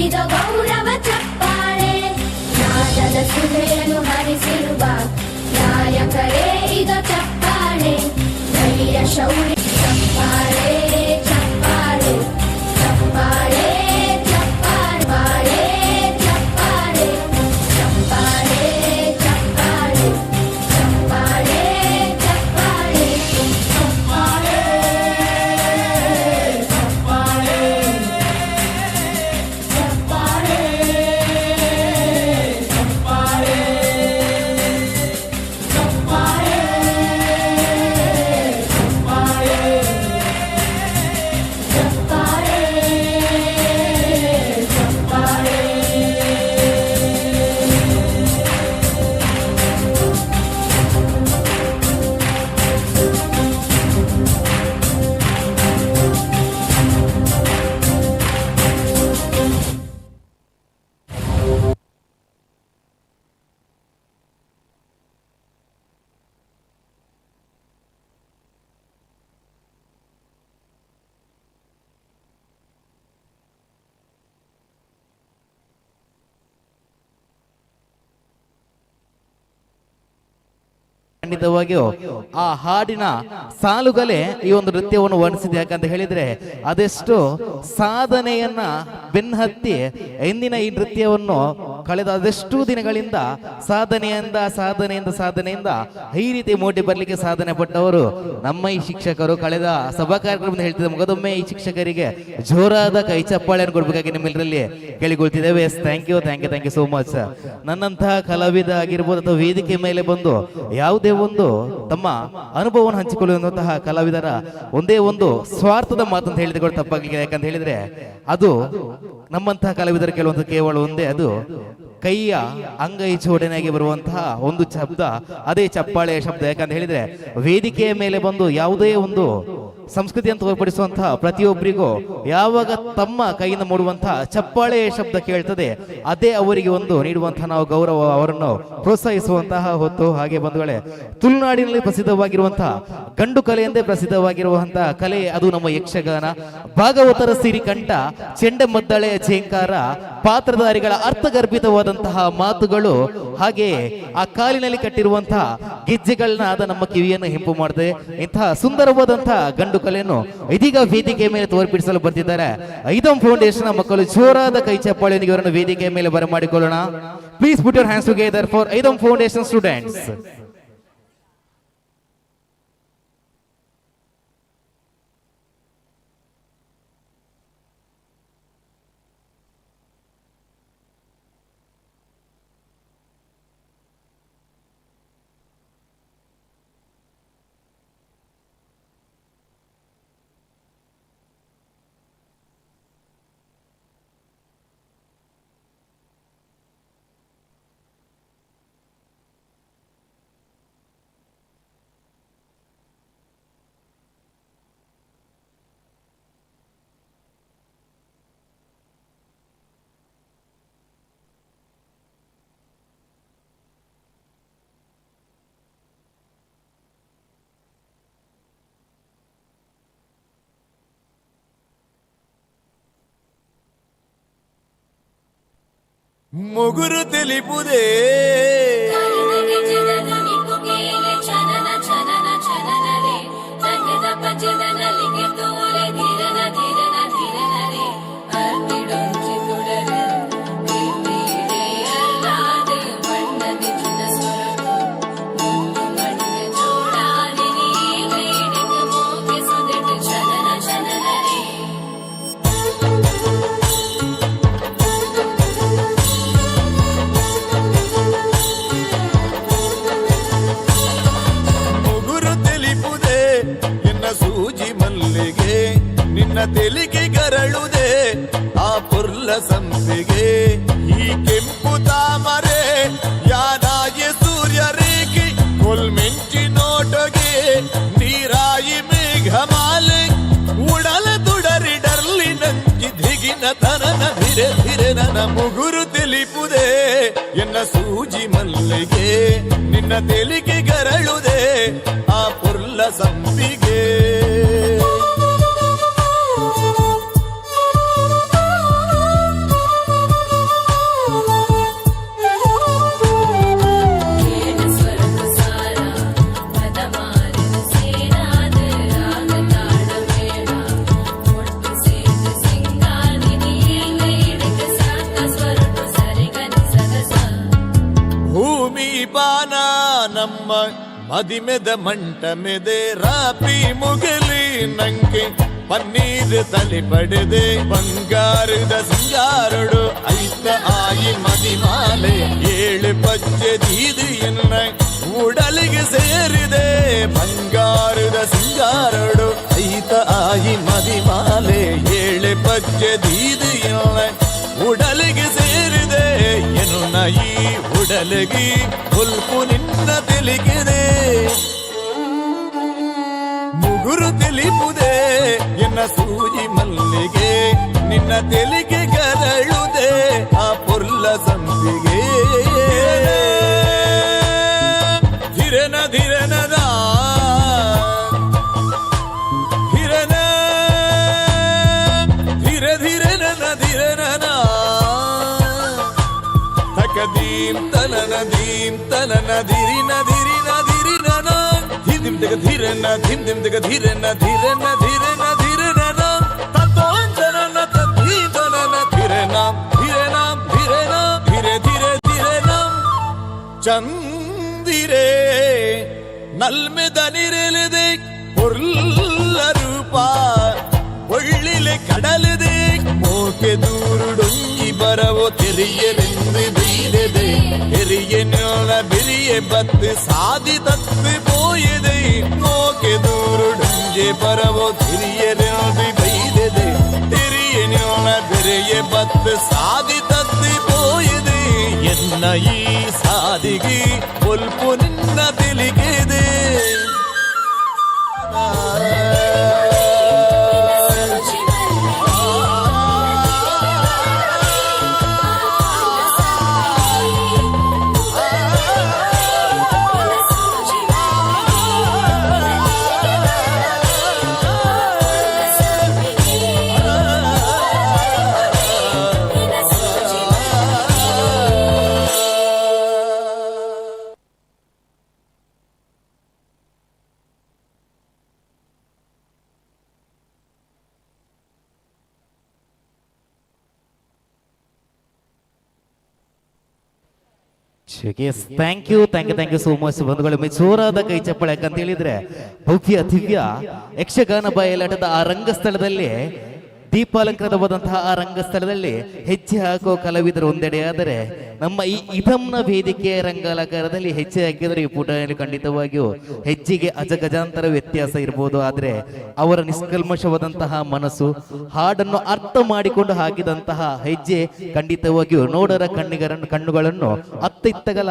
ಇದು ಗೌರವ ಚಪ್ಪಾಳೆ ನಾದದ ಸುಧೆಯನ್ನು ಹರಿಸಿರುವ ನಾಯಕರೇ ಇದು ಚಪ್ಪಾಳೆ ಧೈರ್ಯ ಶೌರ್ಯ ಚಪ್ಪಾಳೆ ಚಪ್ಪಾಳೆ ಚಪ್ಪಾಳೆ ಚಪ್ಪಾಳೆ ಚಪ್ಪಾಳೆ ಚಪ್ಪಾಳೆ ಚಪ್ಪಾಳೆ ಚಪ್ಪಾಳೆ ಚಪ್ಪಾಳೆ ಚಪ್ಪಾಳೆ ಚಪ್ಪಾಳೆ ಚಪ್ಪಾಳೆ ಚಪ್ಪಾಳೆ ಚಪ್ಪಾಳೆ ಖಂಡಿತವಾಗಿಯೂ ಆ ಹಾಡಿನ ಸಾಲುಗಳೇ ಈ ಒಂದು ನೃತ್ಯವನ್ನು ವರ್ಣಿಸಿದೆ. ಯಾಕಂತ ಹೇಳಿದ್ರೆ ಅದೆಷ್ಟು ಸಾಧನೆಯನ್ನ ಬೆನ್ನಹತ್ತಿ ಇಂದಿನ ಈ ನೃತ್ಯವನ್ನು ಕಳೆದ ಅದೆಷ್ಟು ದಿನಗಳಿಂದ ಸಾಧನೆಯಿಂದ ಈ ರೀತಿ ಮೂಡಿ ಬರ್ಲಿಕ್ಕೆ ಸಾಧನೆ ಪಟ್ಟವರು ನಮ್ಮ ಈ ಶಿಕ್ಷಕರು. ಕಳೆದ ಸಭಾ ಕಾರ್ಯಕ್ರಮದಲ್ಲಿ ಹೇಳ್ತಿದ್ದೆ, ಮಗದೊಮ್ಮೆ ಈ ಶಿಕ್ಷಕರಿಗೆ ಜೋರಾದ ಕೈ ಚಪ್ಪಾಳೆಯನ್ನು ಕೊಡ್ಬೇಕಾಗಿ ನಿಮ್ಮೆಲ್ಲರಲ್ಲಿ ಕೇಳಿಕೊಳ್ತಿದ್ದೇವೆ. Thank you so much. ನನ್ನಂತಹ ಕಲಾವಿದ ಆಗಿರ್ಬೋದು ಅಥವಾ ವೇದಿಕೆ ಮೇಲೆ ಬಂದು ಯಾವುದೇ ಒಂದು ತಮ್ಮ ಅನುಭವವನ್ನು ಹಂಚಿಕೊಳ್ಳುವಂತಹ ಕಲಾವಿದರ ಒಂದೇ ಒಂದು ಸ್ವಾರ್ಥದ ಮಾತಂತ ಹೇಳಿದ್ರೆ ತಪ್ಪಾಗಲಿಲ್ಲ. ಯಾಕಂತ ಹೇಳಿದ್ರೆ ಅದು ನಮ್ಮಂತಹ ಕಲಾವಿದರ ಕೆಲವೊಂದು ಕೇವಲ ಒಂದೇ, ಅದು ಕೈಯ ಅಂಗೈ ಜೋಡಣೆಯಾಗಿ ಬರುವಂತಹ ಒಂದು ಶಬ್ದ, ಅದೇ ಚಪ್ಪಾಳೆಯ ಶಬ್ದ. ಯಾಕಂತ ಹೇಳಿದ್ರೆ ವೇದಿಕೆಯ ಮೇಲೆ ಬಂದು ಯಾವುದೇ ಒಂದು ಸಂಸ್ಕೃತಿಯನ್ನು ತೋರ್ಪಡಿಸುವಂತಹ ಪ್ರತಿಯೊಬ್ಬರಿಗೂ ಯಾವಾಗ ತಮ್ಮ ಕೈಯಿಂದ ಮೂಡುವಂತಹ ಚಪ್ಪಾಳೆಯ ಶಬ್ದ ಕೇಳ್ತದೆ, ಅದೇ ಅವರಿಗೆ ಒಂದು ನೀಡುವಂತಹ ನಾವು ಗೌರವ, ಅವರನ್ನು ಪ್ರೋತ್ಸಾಹಿಸುವಂತಹ ಹೊತ್ತು. ಹಾಗೆ ಬಂಧುಗಳೇ, ತುಳುನಾಡಿನಲ್ಲಿ ಪ್ರಸಿದ್ಧವಾಗಿರುವಂತಹ ಗಂಡು ಕಲೆ ಎಂದೇ ಪ್ರಸಿದ್ಧವಾಗಿರುವಂತಹ ಕಲೆ ಅದು ನಮ್ಮ ಯಕ್ಷಗಾನ. ಭಾಗವತರ ಸಿರಿಕಂಠ, ಚೆಂಡೆಮದ್ದಳೆಯ ಝೇಂಕಾರ, ಪಾತ್ರಧಾರಿಗಳ ಅರ್ಥಗರ್ಭಿತವಾದಂತಹ ಮಾತುಗಳು, ಹಾಗೆ ಆ ಕಾಲಿನಲ್ಲಿ ಕಟ್ಟಿರುವಂತಹ ಗೆಜ್ಜೆಗಳನ್ನ ಆದ ನಮ್ಮ ಕಿವಿಯನ್ನು ಹಿಂಪು ಮಾಡುತ್ತದೆ. ಇಂತಹ ಸುಂದರವಾದಂತಹ ಗಂಡು ಕಲೆಯನ್ನು ಇದೀಗ ವೇದಿಕೆ ಮೇಲೆ ತೋರ್ಪಿಡಿಸಲು ಬರ್ತಿದ್ದಾರೆ ಐದಂ ಫೌಂಡೇಶನ್ ಮಕ್ಕಳು. ಜೋರಾದ ಕೈ ಚಪ್ಪಾಳೆಯೊಂದಿಗೆ ಅವರನ್ನು ವೇದಿಕೆ ಮೇಲೆ ಬರಮಾಡಿಕೊಳ್ಳೋಣ. Please put your hands together for ಐದಂ ಫೌಂಡೇಶನ್ ಸ್ಟೂಡೆಂಟ್ಸ್. ముగురు తెలిపుదే ನಿನ್ನ ತೆಲಿಗೆ ಗರಳುದೆ ಆ ಪುರ್ಲ ಸಂಪಿಗೆ ಈ ಕೆಂಪು ತಾಮರೆ ಯಾನಾಗಿ ಸೂರ್ಯ ರೇಖೆ ಕೊಲ್ಮಿಂಚಿ ನೋಟಗೆ ನೀರಾಯಿ ಮೇಘಮಾಲೆ ಉಡಲ ದುಡರಿ ಡರ್ಲಿ ನಂಜಿ ದಿಗಿನ ತನನ ಧಿರೆ ಧಿರೆ ನನ್ನ ಮುಗುರು ತಿಳಿಪುದೆ ಎನ್ನ ಸೂಜಿ ಮಲ್ಲಿಗೆ ನಿನ್ನ ತೆಲಿಗೆ ಗರಳುದೆ ಆ ಪುರ್ಲ ಸಂಪಿಗೆ ಗಾನ ನಮ್ಮ ಮದಿಮೆದ ಮಂಟ ಮೆದೆ ರಾಪಿ ಮುಗಲಿ ನಂಗೆ ಪನ್ನೀರ್ ತಲೆ ಪಡೆದೆ ಬಂಗಾರದ ಸಿಂಗಾರಡು ಐತ ಆಯಿ ಮದಿಮಾಲೆ 7 ಪಚ್ಚೆ ದೀದಿ ಎನ್ನ ಉಡಲಿಗೆ ಸೇರಿದೆ ಬಂಗಾರದ ಸಿಂಗಾರಡು ಐತ ಆಯಿ ಮದಿಮಾಲೆ 7 ಪಚ್ಚೆ ದೀದಿ ಎನ್ನ ಉಡಲಿಗೆ ಸೇರಿದೆ ಎನ್ನ ಈ ಉಡಲಿಗೆ ಹುಲ್ಪು ನಿನ್ನ ತೆಲಿಗಿದೆ ಮುಗುರು ತಿಳಿಪುದೆ ಎನ್ನ ಸೂಜಿ ಮಲ್ಲಿಗೆ ನಿನ್ನ ತೆಲಿಗೆ ಗರಳುದೆ ಆ ಪುರ್ಲ ಸಂಪಿಗೆ ಧಿರನ ಧಿರನದ ಧಿರನ ಧಿರ ಧಿರನನ ಧಿರನನ ತಕದೀಂ ತನನ ದೀಂ ತನನ ಧಿರಿನ ಧಿರಿನ ಧಿರಿನನ ಧಿಮ್ ದಿಗ ಧಿರನ ಧಿಮ್ ದಿಮ್ ದಿಗ ಧಿರನ ಧಿರನ ಧಿರನ ಧಿರನನ ತತೋಂತನನ ತದೀತನನ ಧಿರನ ಧಿರನ ಧಿರನ ಧಿರೆ ಧಿರೆ ಧಿರನ ಚಂದಿರೆ ನಲ್ಮೆದ ನಿರಲಿದೆ ಪೊರ್ಲ ರೂಪ ಒಳ್ಳಿಲೆ ಕಡಲಿದೆ ಮೋಕೆ ದೂರುಡೊಂಗಿ ಬರವೋ ತೆರಿಯಲೆಂದು ಬೈದೆದೆ ತೆರಿಯನೋಳ ಬೆರಿಯೆ ಬತ್ತು ಸಾದಿ ತತ್ತು போயதே மோಕೆ ದೂರುಡೊಂಗಿ ಬರವೋ ತೆರಿಯಲೆಂದು ಬೈದೆದೆ ತೆರಿಯನೋಳ ಬೆರಿಯೆ ಬತ್ತು ಸಾದಿ ತತ್ತು போயதே ಎನ್ನ ಈ ಸಾದಿಗೆ ಒಲ್ಪು ನಿನ್ನ ತೆಲಿಗೆದೆ ಥ್ಯಾಂಕ್ ಯು ಸೋ ಮಚ್ ಬಂಧುಗಳು. ಜೋರಾದ ಕೈ ಚಪ್ಪಳೆ ಯಾಕಂತ ಹೇಳಿದ್ರೆ ಭವ್ಯ ದಿವ್ಯ ಯಕ್ಷಗಾನ ಬಯಲಾಟದ ಆ ರಂಗಸ್ಥಳದಲ್ಲಿ ದೀಪಾಲಂಕೃತವಾದಂತಹ ಆ ರಂಗಸ್ಥಳದಲ್ಲಿ ಹೆಜ್ಜೆ ಹಾಕುವ ಕಲಾವಿದರು ಒಂದೆಡೆಯಾದರೆ ನಮ್ಮ ಈ ಇದಮ್ನ ವೇದಿಕೆಯ ರಂಗಾಲಕಾರದಲ್ಲಿ ಹೆಜ್ಜೆ ಹಾಕಿದರೆ ಈ ಪುಟದಲ್ಲಿ ಖಂಡಿತವಾಗಿಯೂ ಹೆಜ್ಜೆಗೆ ಅಜಗಜಾಂತರ ವ್ಯತ್ಯಾಸ ಇರಬಹುದು. ಆದರೆ ಅವರ ನಿಷ್ಕಲ್ಮಶವಾದಂತಹ ಮನಸ್ಸು, ಹಾಡನ್ನು ಅರ್ಥ ಮಾಡಿಕೊಂಡು ಹಾಕಿದಂತಹ ಹೆಜ್ಜೆ ಖಂಡಿತವಾಗಿಯೂ ನೋಡರ ಕಣ್ಣುಗಳನ್ನು ಅತ್ತಿತ್ತಗಲ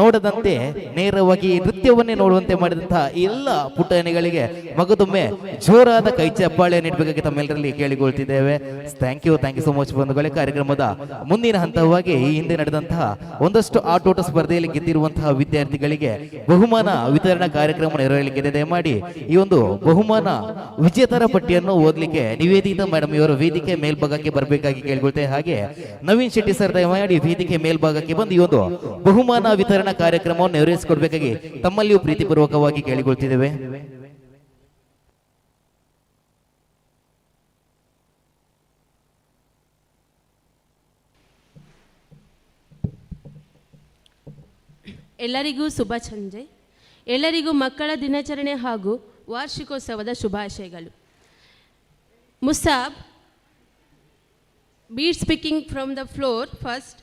ನೋಡದಂತೆ ನೇರವಾಗಿ ನೃತ್ಯವನ್ನೇ ನೋಡುವಂತೆ ಮಾಡಿದಂತಹ ಎಲ್ಲ ಪುಟಾಣಿಗಳಿಗೆ ಮಗದೊಮ್ಮೆ ಜೋರಾದ ಕೈ ಚಪ್ಪಾಳೆ ನೀಡಬೇಕಾಗಿ ತಮ್ಮೆಲ್ಲರಲ್ಲಿ ಕೇಳಿಕೊಳ್ಳುತ್ತಿದ್ದೇವೆ. ಥ್ಯಾಂಕ್ ಯು ಸೋ ಮಚ್ ಬಂಧುಗಳೇ. ಕಾರ್ಯಕ್ರಮದ ಮುಂದಿನ ಹಂತವಾಗಿ ಈ ಹಿಂದೆ ನಡೆದಂತಹ ಒಂದಷ್ಟು ಆಟೋಟ ಸ್ಪರ್ಧೆಯಲ್ಲಿ ಗೆದ್ದಿರುವಂತಹ ವಿದ್ಯಾರ್ಥಿಗಳಿಗೆ ಬಹುಮಾನ ವಿತರಣಾ ಕಾರ್ಯಕ್ರಮ ನೆರವೇರಲಿಕ್ಕಿದೆ. ದಯಮಾಡಿ ಈ ಒಂದು ಬಹುಮಾನ ವಿಜೇತರ ಪಟ್ಟಿಯನ್ನು ಓದಲಿಕ್ಕೆ ನಿವೇದಿತಾ ಮೇಡಮ್ ಇವರ ವೇದಿಕೆ ಮೇಲ್ಭಾಗಕ್ಕೆ ಬರಬೇಕಾಗಿ ಕೇಳಿಕೊಳ್ತೇವೆ. ಹಾಗೆ ನವೀನ್ ಶೆಟ್ಟಿ ಸರ್ ದಯಮಾಡಿ ವೇದಿಕೆ ಮೇಲ್ಭಾಗಕ್ಕೆ ಬಂದು ಈ ಒಂದು ಬಹುಮಾನ ವಿತರಣಾ ಕಾರ್ಯಕ್ರಮವನ್ನು ನೆರವೇರಿಸಿಕೊಡ್ಬೇಕಾಗಿ ತಮ್ಮಲ್ಲಿಯೂ ಪ್ರೀತಿಪೂರ್ವಕವಾಗಿ ಕೇಳಿಕೊಳ್ತಿದ್ದೇವೆ. ಎಲ್ಲರಿಗೂ ಶುಭ ಸಂಜೆ. ಎಲ್ಲರಿಗೂ ಮಕ್ಕಳ ದಿನಾಚರಣೆ ಹಾಗೂ ವಾರ್ಷಿಕೋತ್ಸವದ ಶುಭಾಶಯಗಳು. ಮುಸಾಬ್ beat speaking from the floor first,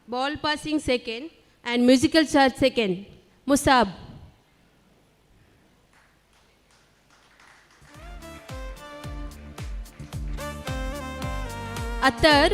ball passing second and musical charge second. Musab. Attar.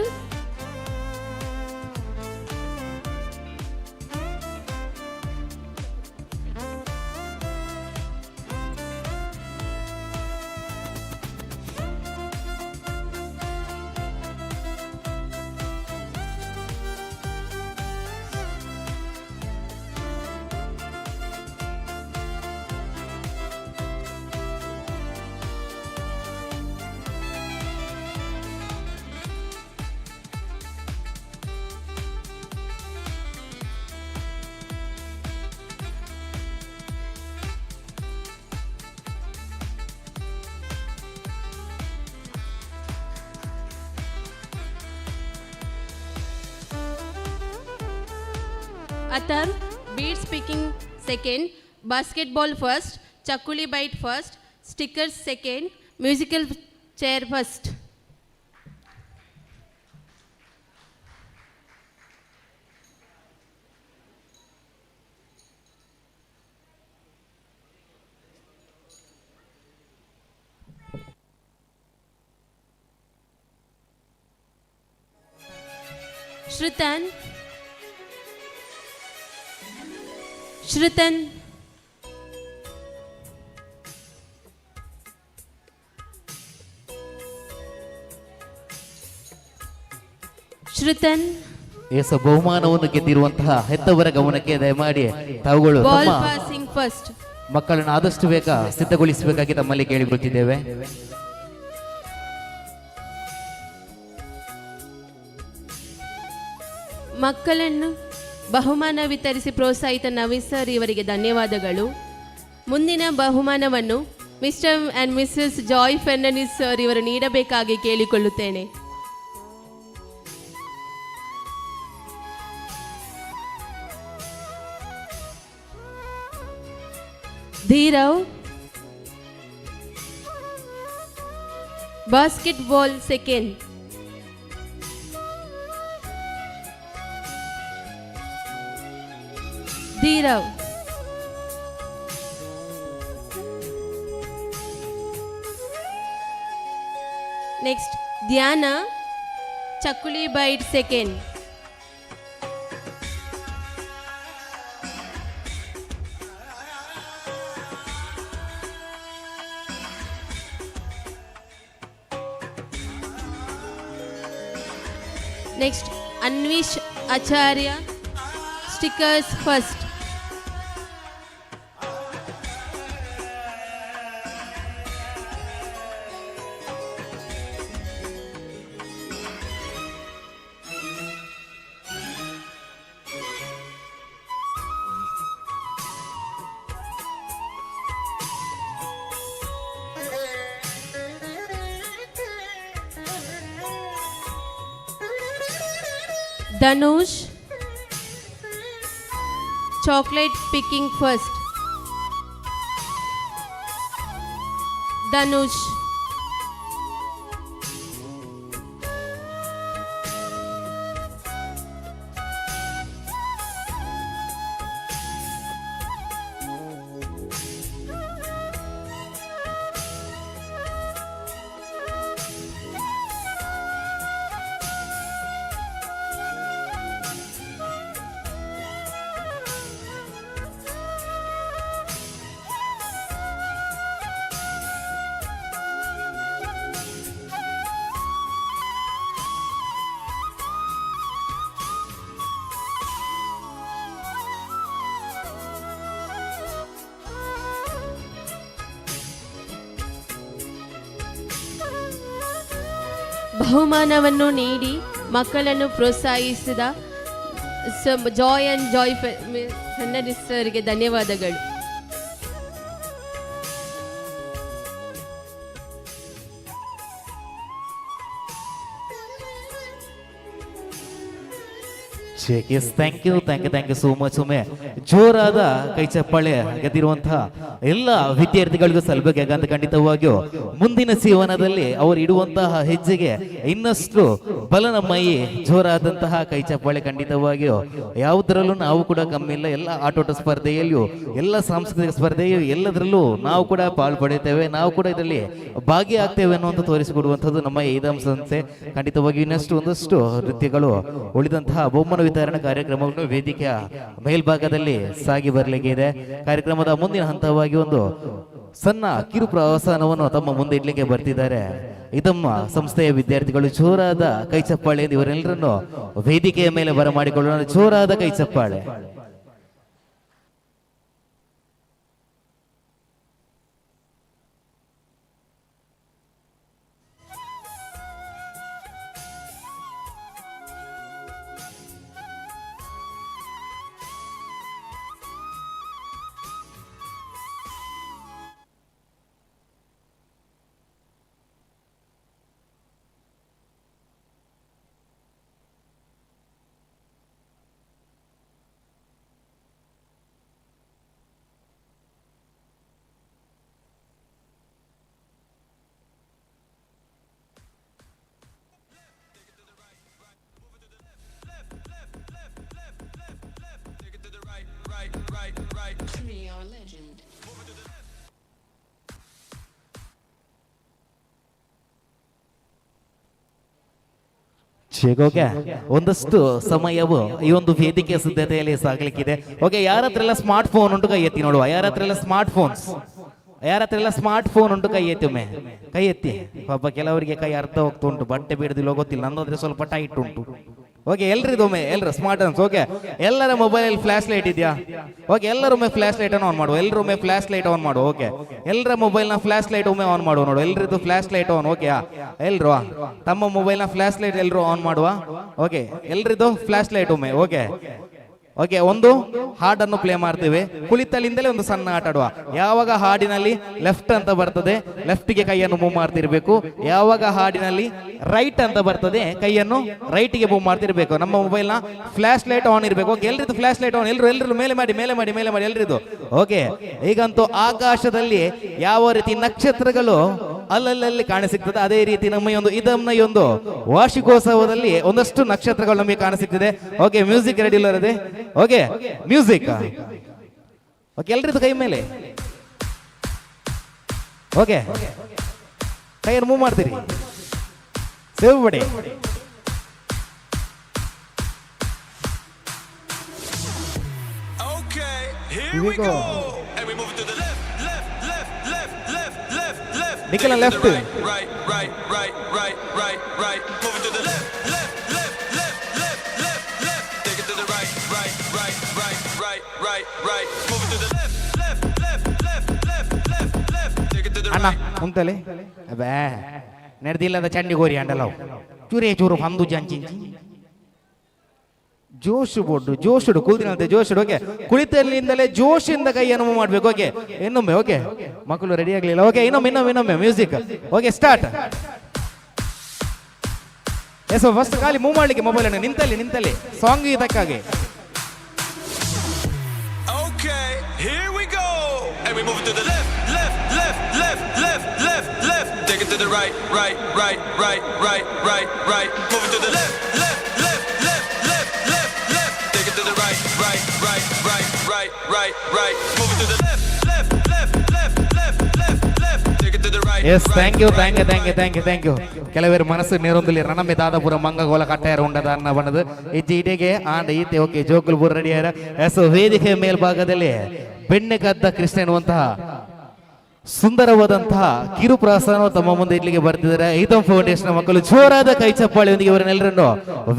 Atar, beads picking second, basketball first, chakuli bite first, stickers second, musical chair first. Shrutan, Shrutan, Shrutan, yes ಬಹುಮಾನವನ್ನು ಗೆದ್ದಿರುವಂತಹ ಹೆತ್ತವರ ಗಮನಕ್ಕೆ ದಯಮಾಡಿ ತಾವುಗಳು ball ತಮ್ಮ passing first. ಮಕ್ಕಳನ್ನು ಆದಷ್ಟು ಬೇಗ ಸಿದ್ಧಗೊಳಿಸಬೇಕಾಗಿ ತಮ್ಮಲ್ಲಿ ಕೇಳಿಕೊಳ್ತಿದ್ದೇವೆ. ಮಕ್ಕಳನ್ನು ಬಹುಮಾನ ವಿತರಿಸಿ ಪ್ರೋತ್ಸಾಹಿತ ನವೀನ್ ಸರ್ ಇವರಿಗೆ ಧನ್ಯವಾದಗಳು. ಮುಂದಿನ ಬಹುಮಾನವನ್ನು mister and missus Joy Fernandes sir ಇವರು ನೀಡಬೇಕಾಗಿ ಕೇಳಿಕೊಳ್ಳುತ್ತೇನೆ. Dheerav, basketball second. Dheerav, next Dhyana, chakkuli bite second. Next Anvish Acharya, stickers first. Dhanush, chocolate picking first. Dhanush, ಬಹುಮಾನವನ್ನು ನೀಡಿ ಮಕ್ಕಳನ್ನು ಪ್ರೋತ್ಸಾಹಿಸಿದ ಜಾಯ್ ಆ್ಯಂಡ್ ಜಾಯ್ ಫೆರ್ನಾಂಡಿಸ್ ಸರ್ಗೆ ಧನ್ಯವಾದಗಳು. Yes thank you so much. ಒಮ್ಮೆ ಜೋರಾದ ಕೈ ಚಪ್ಪಾಳೆ ಗೆದ್ದಿರುವಂತಹ ಎಲ್ಲ ವಿದ್ಯಾರ್ಥಿಗಳಿಗೂ ಸಲ್ಲಬೇಕಾಗಂತ ಖಂಡಿತವಾಗಿಯೂ ಮುಂದಿನ ಜೀವನದಲ್ಲಿ ಅವರು ಇಡುವಂತಹ ಹೆಜ್ಜೆಗೆ ಇನ್ನಷ್ಟು ಬಲನಮಯಿ ಜೋರಾದಂತಹ ಕೈ ಚಪ್ಪಾಳೆ ಖಂಡಿತವಾಗಿಯೂ ಯಾವುದರಲ್ಲೂ ನಾವು ಕೂಡ ಕಮ್ಮಿ ಇಲ್ಲ. ಎಲ್ಲ ಆಟೋಟ ಸ್ಪರ್ಧೆಯಲ್ಲಿಯೂ ಎಲ್ಲ ಸಾಂಸ್ಕೃತಿಕ ಸ್ಪರ್ಧೆಯೂ ಎಲ್ಲದರಲ್ಲೂ ನಾವು ಕೂಡ ಪಾಲ್ಪಡುತ್ತೇವೆ, ನಾವು ಕೂಡ ಇದರಲ್ಲಿ ಭಾಗಿಯಾಗ್ತೇವೆ ಅನ್ನುವಂಥ ತೋರಿಸಿಕೊಡುವಂಥದ್ದು ನಮ್ಮ ಐದಂ ಸಂಸ್ಥೆ. ಖಂಡಿತವಾಗಿಯೂ ಇನ್ನಷ್ಟು ಒಂದಷ್ಟು ನೃತ್ಯಗಳು ಉಳಿದಂತಹ ಬಹುಮಾನ ವಿತರಣಾ ಕಾರ್ಯಕ್ರಮವನ್ನು ವೇದಿಕೆಯ ಮೇಲ್ಭಾಗದಲ್ಲಿ ಸಾಗಿ ಬರಲಿಕ್ಕೆ ಇದೆ. ಕಾರ್ಯಕ್ರಮದ ಮುಂದಿನ ಹಂತವಾಗಿ ಒಂದು ಸಣ್ಣ ಕಿರು ಪ್ರವಾಸನವನ್ನು ತಮ್ಮ ಮುಂದೆ ಇಡ್ಲಿಕ್ಕೆ ಬರ್ತಿದ್ದಾರೆ ಇದಮ್ಮ ಸಂಸ್ಥೆಯ ವಿದ್ಯಾರ್ಥಿಗಳು. ಜೋರಾದ ಕೈ ಚಪ್ಪಾಳೆ ಇವರೆಲ್ಲರನ್ನು ವೇದಿಕೆಯ ಮೇಲೆ ಬರಮಾಡಿಕೊಳ್ಳೋಣ. ಜೋರಾದ ಕೈ ಚಪ್ಪಾಳೆ. ಓಕೆ, ಒಂದಷ್ಟು ಸಮಯವು ಈ ಒಂದು ವೇದಿಕೆ ಸಿದ್ಧತೆಯಲ್ಲಿ ಸಾಗಲಿಕ್ಕಿದೆ. ಓಕೆ, ಯಾರ ಹತ್ರ ಎಲ್ಲ ಸ್ಮಾರ್ಟ್ ಫೋನ್ ಉಂಟು ಕೈ ಎತ್ತಿ ನೋಡುವ. ಯಾರ ಹತ್ರ ಎಲ್ಲ ಸ್ಮಾರ್ಟ್ ಫೋನ್ ಉಂಟು ಕೈ ಎತ್ತಿ ಒಮ್ಮೆ, ಕೈ ಎತ್ತಿ. ಪಾಪ ಕೆಲವರಿಗೆ ಕೈ ಅರ್ಧ ಹೋಗ್ತಾ ಉಂಟು, ಬಟ್ಟೆ ಬಿಡದಿಲ್ಲ ಗೊತ್ತಿಲ್ಲ, ನನ್ನದ್ರೆ ಸ್ವಲ್ಪ ಟೈಟ್ ಉಂಟು. ಓಕೆ, ಎಲ್ರಿದೊಮ್ಮೆ ಎಲ್ಲರೂ ಸ್ಮಾರ್ಟ್ ಅನ್ಸ್. ಓಕೆ, ಎಲ್ಲರ ಮೊಬೈಲ್ ಫ್ಲಾಶ್ ಲೈಟ್ ಇದೆಯಾ? ಓಕೆ, ಎಲ್ಲರೊಮ್ಮೆ ಫ್ಲಾಶ್ ಲೈಟ್ ಅನ್ನು ಆನ್ ಮಾಡುವ. ಎಲ್ಲರೊಮ್ಮೆ ಫ್ಲಾಶ್ ಲೈಟ್ ಆನ್ ಮಾಡುವ. ಓಕೆ, ಎಲ್ಲರ ಮೊಬೈಲ್ನ ಫ್ಲಾಶ್ ಲೈಟ್ ಒಮ್ಮೆ ಆನ್ ಮಾಡುವ. ನೋಡು, ಎಲ್ರಿದು ಫ್ಲಾಶ್ ಲೈಟ್ ಆನ್. ಓಕೆ, ಎಲ್ರು ತಮ್ಮ ಮೊಬೈಲ್ನ ಫ್ಲಾಶ್ ಲೈಟ್ ಎಲ್ಲರೂ ಆನ್ ಮಾಡುವ. ಓಕೆ, ಎಲ್ರಿದು ಫ್ಲಾಶ್ ಲೈಟ್ ಒಮ್ಮೆ. ಓಕೆ ಓಕೆ, ಒಂದು ಹಾಡನ್ನು ಪ್ಲೇ ಮಾಡ್ತೇವೆ. ಕುಳಿತಲ್ಲಿಂದಲೇ ಒಂದು ಸಣ್ಣ ಆಟ ಆಡುವ. ಯಾವಾಗ ಹಾಡಿನಲ್ಲಿ ಲೆಫ್ಟ್ ಅಂತ ಬರ್ತದೆ, ಲೆಫ್ಟ್ಗೆ ಕೈಯನ್ನು ಮೂವ್ ಮಾಡ್ತಿರ್ಬೇಕು. ಯಾವಾಗ ಹಾಡಿನಲ್ಲಿ ರೈಟ್ ಅಂತ ಬರ್ತದೆ, ಕೈಯನ್ನು ರೈಟ್ಗೆ ಮೂವ್ ಮಾಡ್ತಿರ್ಬೇಕು. ನಮ್ಮ ಮೊಬೈಲ್ನ ಫ್ಲಾಶ್ ಲೈಟ್ ಆನ್ ಇರಬೇಕು. ಓಕೆ, ಎಲ್ರಿದು ಫ್ಲಾಶ್ ಲೈಟ್ ಆನ್. ಎಲ್ಲರೂ ಮೇಲೆ ಮಾಡಿ ಎಲ್ರಿದು. ಓಕೆ, ಈಗಂತೂ ಆಕಾಶದಲ್ಲಿ ಯಾವ ರೀತಿ ನಕ್ಷತ್ರಗಳು ಅಲ್ಲಲ್ಲಿ ಕಾಣಸಿಗ್ತದೆ, ಅದೇ ರೀತಿ ನಮ್ಮ ಈ ಒಂದು ವಾರ್ಷಿಕೋತ್ಸವದಲ್ಲಿ ಒಂದಷ್ಟು ನಕ್ಷತ್ರಗಳು ನಮಗೆ ಕಾಣಸಿಗ್ತದೆ. ಓಕೆ, ಮ್ಯೂಸಿಕ್ ರೆಡಿ ಇಲ್ಲದೆ. Okay, music. ಓಕೆ, ಎಲ್ರಿದು ಕೈ ಮೇಲೆ. ಓಕೆ, ಕೈಯನ್ನು ಮೂವ್ ಮಾಡ್ತೀರಿ, ಸೇವ್ ಮಾಡಿ. ನಿಖಿಲ ಲೆಫ್ಟ್. ಅಣ್ಣ ಮುಂತಲೆ ಬೇ ನಡೆದಿಲ್ಲದ ಚಂಡಿಗೋರಿ ಅಂಡಲವು ಚೂರು ಬಂದು ಜಂಚಿಂಚಿ ಜೋಶು ಬೋರ್ಡು ಜೋಶುಡು ಕುಳಿತಿನಂತೆ ಜೋಶುಡು. ಓಕೆ, ಕುಳಿತಲ್ಲಿಂದಲೇ ಜೋಶಿಂದ ಕೈಯನ್ನು ಮೂವ್ ಮಾಡ್ಬೇಕು. ಓಕೆ, ಇನ್ನೊಮ್ಮೆ. ಓಕೆ, ಮಕ್ಕಳು ರೆಡಿ ಆಗ್ಲಿಲ್ಲ. ಓಕೆ, ಇನ್ನೊಮ್ಮೆ music. Okay, start. Yes, first ಖಾಲಿ ಮೂವ್ ಮಾಡ್ಲಿಕ್ಕೆ ಮೊಬೈಲ್ ಅನ್ನು ನಿಂತಲ್ಲಿ ಸಾಂಗ್ ಇದಕ್ಕಾಗಿ. Take it to the right, right, right, right, right, right, right. Move it to the left, left, left, left, left, left, left. Take it to the right, right, right, right, right, right, right. Move it to the left, left, left, left, left, left, left. Take it to the right. Yes, thank you. ಕೆಲವರು ಮನಸ್ಸು ನೇರೊಂದಿಲ್ಲ ರಣಮೆ ದಾದಪುರ ಮಂಗಗೋಲ ಕಟ್ಟಾಯರ ಉಂಡದ ಅನ್ನ ಬಣ್ಣದು ಇಜ್ಜಿಡೆಗೆ ಆಂಡ ಈತೆ. ಓಕೆ, ಜೋಕುಲ್ಪುರ ರೆಡಿಯಾರ. ಎಸ್, ವೇದಿಕೆ ಮೇಲ್ಭಾಗದಲ್ಲಿ ಬೆಣ್ಣೆ ಕದ್ದ ಕೃಷ್ಣ ಎನ್ನುವಂತಹ ಸುಂದರವಾದಂತಹ ಕಿರುಪ್ರಾಸನ ತಮ್ಮ ಮುಂದೆ ಇಡ್ಲಿಕ್ಕೆ ಬರ್ತಿದ್ದಾರೆ. ಐತಮ್ ಫೌಂಡೇಶನ್ ಮಕ್ಕಳು ಜೋರಾದ ಕೈ ಚಪ್ಪಾಳೆಯೊಂದಿಗೆ ಇವರನ್ನೆಲ್ಲರನ್ನು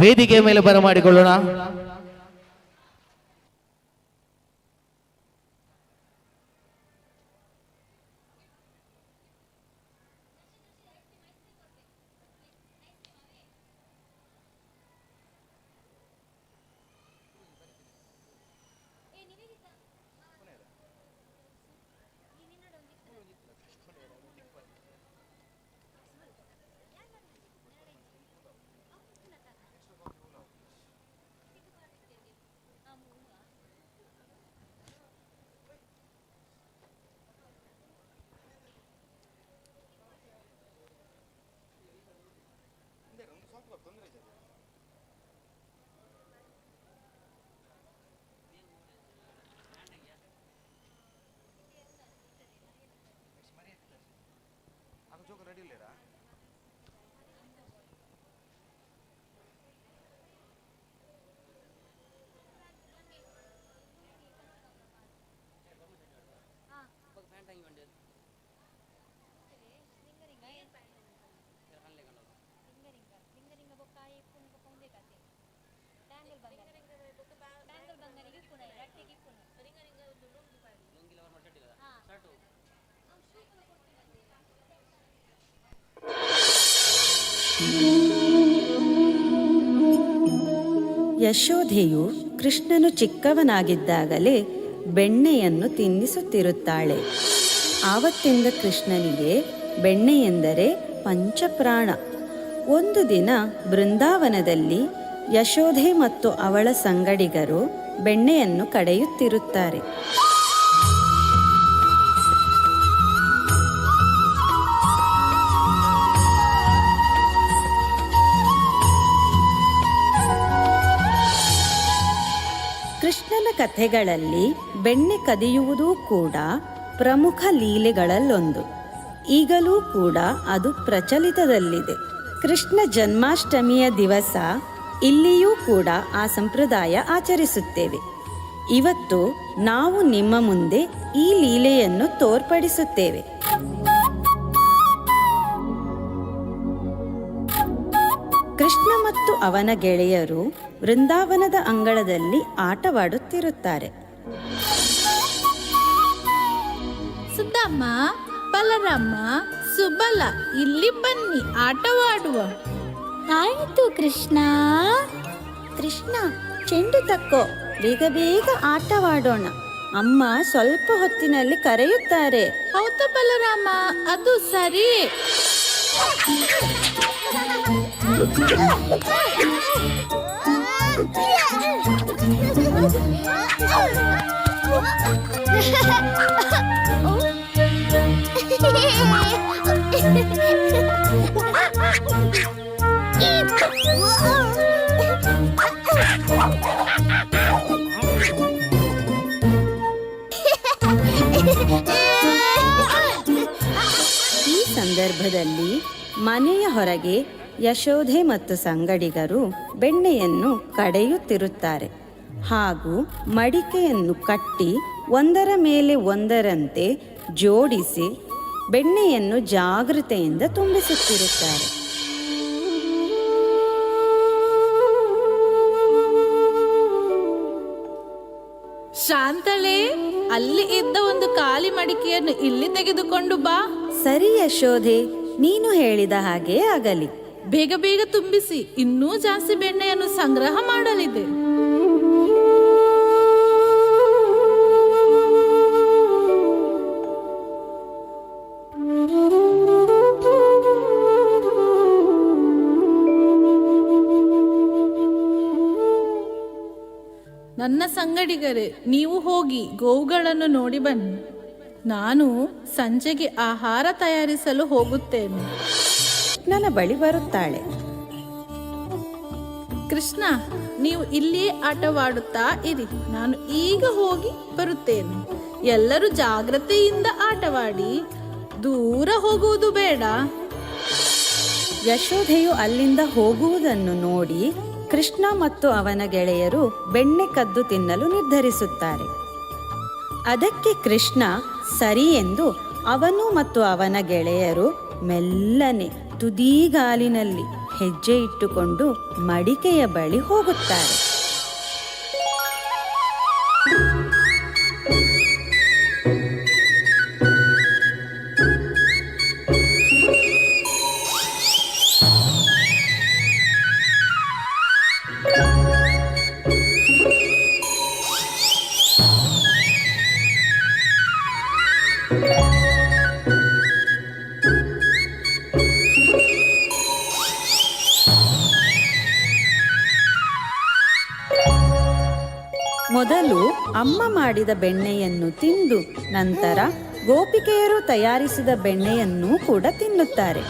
ವೇದಿಕೆ ಮೇಲೆ ಬರಮಾಡಿಕೊಳ್ಳೋಣ. ಯಶೋಧೆಯು ಕೃಷ್ಣನು ಚಿಕ್ಕವನಾಗಿದ್ದಾಗಲೇ ಬೆಣ್ಣೆಯನ್ನು ತಿನ್ನಿಸುತ್ತಿರುತ್ತಾಳೆ. ಆವತ್ತಿಂದ ಕೃಷ್ಣನಿಗೆ ಬೆಣ್ಣೆ ಎಂದರೆ ಪಂಚಪ್ರಾಣ. ಒಂದು ದಿನ ಬೃಂದಾವನದಲ್ಲಿ ಯಶೋಧೆ ಮತ್ತು ಅವಳ ಸಂಗಡಿಗರು ಬೆಣ್ಣೆಯನ್ನು ಕಡೆಯುತ್ತಿರುತ್ತಾರೆ. ಕೃಷ್ಣನ ಕಥೆಗಳಲ್ಲಿ ಬೆಣ್ಣೆ ಕದಿಯುವುದೂ ಕೂಡ ಪ್ರಮುಖ ಲೀಲೆಗಳಲ್ಲೊಂದು. ಈಗಲೂ ಕೂಡ ಅದು ಪ್ರಚಲಿತದಲ್ಲಿದೆ. ಕೃಷ್ಣ ಜನ್ಮಾಷ್ಟಮಿಯ ದಿವಸ ಇಲ್ಲಿಯೂ ಕೂಡ ಆ ಸಂಪ್ರದಾಯ ಆಚರಿಸುತ್ತೇವೆ. ಇವತ್ತು ನಾವು ನಿಮ್ಮ ಮುಂದೆ ಈ ಲೀಲೆಯನ್ನು ತೋರ್ಪಡಿಸುತ್ತೇವೆ. ಕೃಷ್ಣ ಮತ್ತು ಅವನ ಗೆಳೆಯರು ವೃಂದಾವನದ ಅಂಗಳದಲ್ಲಿ ಆಟವಾಡುತ್ತಿರುತ್ತಾರೆ. ಸುದ್ದಮ್ಮ, ಬಲರಾಮ, ಸುಬಲ, ಇಲ್ಲಿ ಬನ್ನಿ ಆಟವಾಡುವ. ಆಯಿತು ಕೃಷ್ಣ. ಕೃಷ್ಣ, ಚೆಂಡು ತಕ್ಕೋ, ಬೇಗ ಬೇಗ ಆಟವಾಡೋಣ. ಅಮ್ಮ ಸ್ವಲ್ಪ ಹೊತ್ತಿನಲ್ಲಿ ಕರೆಯುತ್ತಾರೆ. ಹೌದಾ ಬಲರಾಮ, ಅದು ಸರಿ. ಈ ಸಂದರ್ಭದಲ್ಲಿ ಮನೆಯ ಹೊರಗೆ ಯಶೋಧೆ ಮತ್ತು ಸಂಗಡಿಗರು ಬೆಣ್ಣೆಯನ್ನು ಕಡೆಯುತ್ತಿರುತ್ತಾರೆ ಹಾಗೂ ಮಡಿಕೆಯನ್ನು ಕಟ್ಟಿ ಒಂದರ ಮೇಲೆ ಒಂದರಂತೆ ಜೋಡಿಸಿ ಬೆಣ್ಣೆಯನ್ನು ಜಾಗೃತೆಯಿಂದ ತುಂಬಿಸುತ್ತಿರುತ್ತಾರೆ. ಶಾಂತಳೆ, ಅಲ್ಲಿ ಇದ್ದ ಒಂದು ಖಾಲಿ ಮಡಿಕೆಯನ್ನು ಇಲ್ಲಿ ತೆಗೆದುಕೊಂಡು ಬಾ. ಸರಿ ಯಶೋಧೆ, ನೀನು ಹೇಳಿದ ಹಾಗೆ ಆಗಲಿ. ಬೇಗ ಬೇಗ ತುಂಬಿಸಿ, ಇನ್ನೂ ಜಾಸ್ತಿ ಬೆಣ್ಣೆಯನ್ನು ಸಂಗ್ರಹ ಮಾಡಲಿದೆ. ನನ್ನ ಸಂಗಡಿಗರೇ, ನೀವು ಹೋಗಿ ಗೋವುಗಳನ್ನು ನೋಡಿ ಬನ್ನಿ. ನಾನು ಸಂಜೆಗೆ ಆಹಾರ ತಯಾರಿಸಲು ಹೋಗುತ್ತೇನೆ. ನನ್ನ ಬಳಿ ಬರುತ್ತಾಳೆ. ಕೃಷ್ಣ, ನೀವು ಇಲ್ಲಿಯೇ ಆಟವಾಡುತ್ತಾ ಇರಿ, ನಾನು ಈಗ ಹೋಗಿ ಬರುತ್ತೇನೆ. ಎಲ್ಲರೂ ಜಾಗ್ರತೆಯಿಂದ ಆಟವಾಡಿ, ದೂರ ಹೋಗುವುದು ಬೇಡ. ಯಶೋಧೆಯು ಅಲ್ಲಿಂದ ಹೋಗುವುದನ್ನು ನೋಡಿ ಕೃಷ್ಣ ಮತ್ತು ಅವನ ಗೆಳೆಯರು ಬೆಣ್ಣೆ ಕದ್ದು ತಿನ್ನಲು ನಿರ್ಧರಿಸುತ್ತಾರೆ. ಅದಕ್ಕೆ ಕೃಷ್ಣ ಸರಿ ಎಂದು ಅವನು ಮತ್ತು ಅವನ ಗೆಳೆಯರು ಮೆಲ್ಲನೆ ತುದಿಗಾಲಿನಲ್ಲಿ ಹೆಜ್ಜೆ ಇಟ್ಟುಕೊಂಡು ಮಡಿಕೆಯ ಬಳಿ ಹೋಗುತ್ತಾರೆ. ಮೊದಲು ಅಮ್ಮ ಮಾಡಿದ ಬೆಣ್ಣೆಯನ್ನು ತಿಂದು ನಂತರ ಗೋಪಿಕೆಯರು ತಯಾರಿಸಿದ ಬೆಣ್ಣೆಯನ್ನು ಕೂಡ ತಿನ್ನುತ್ತಾರೆ.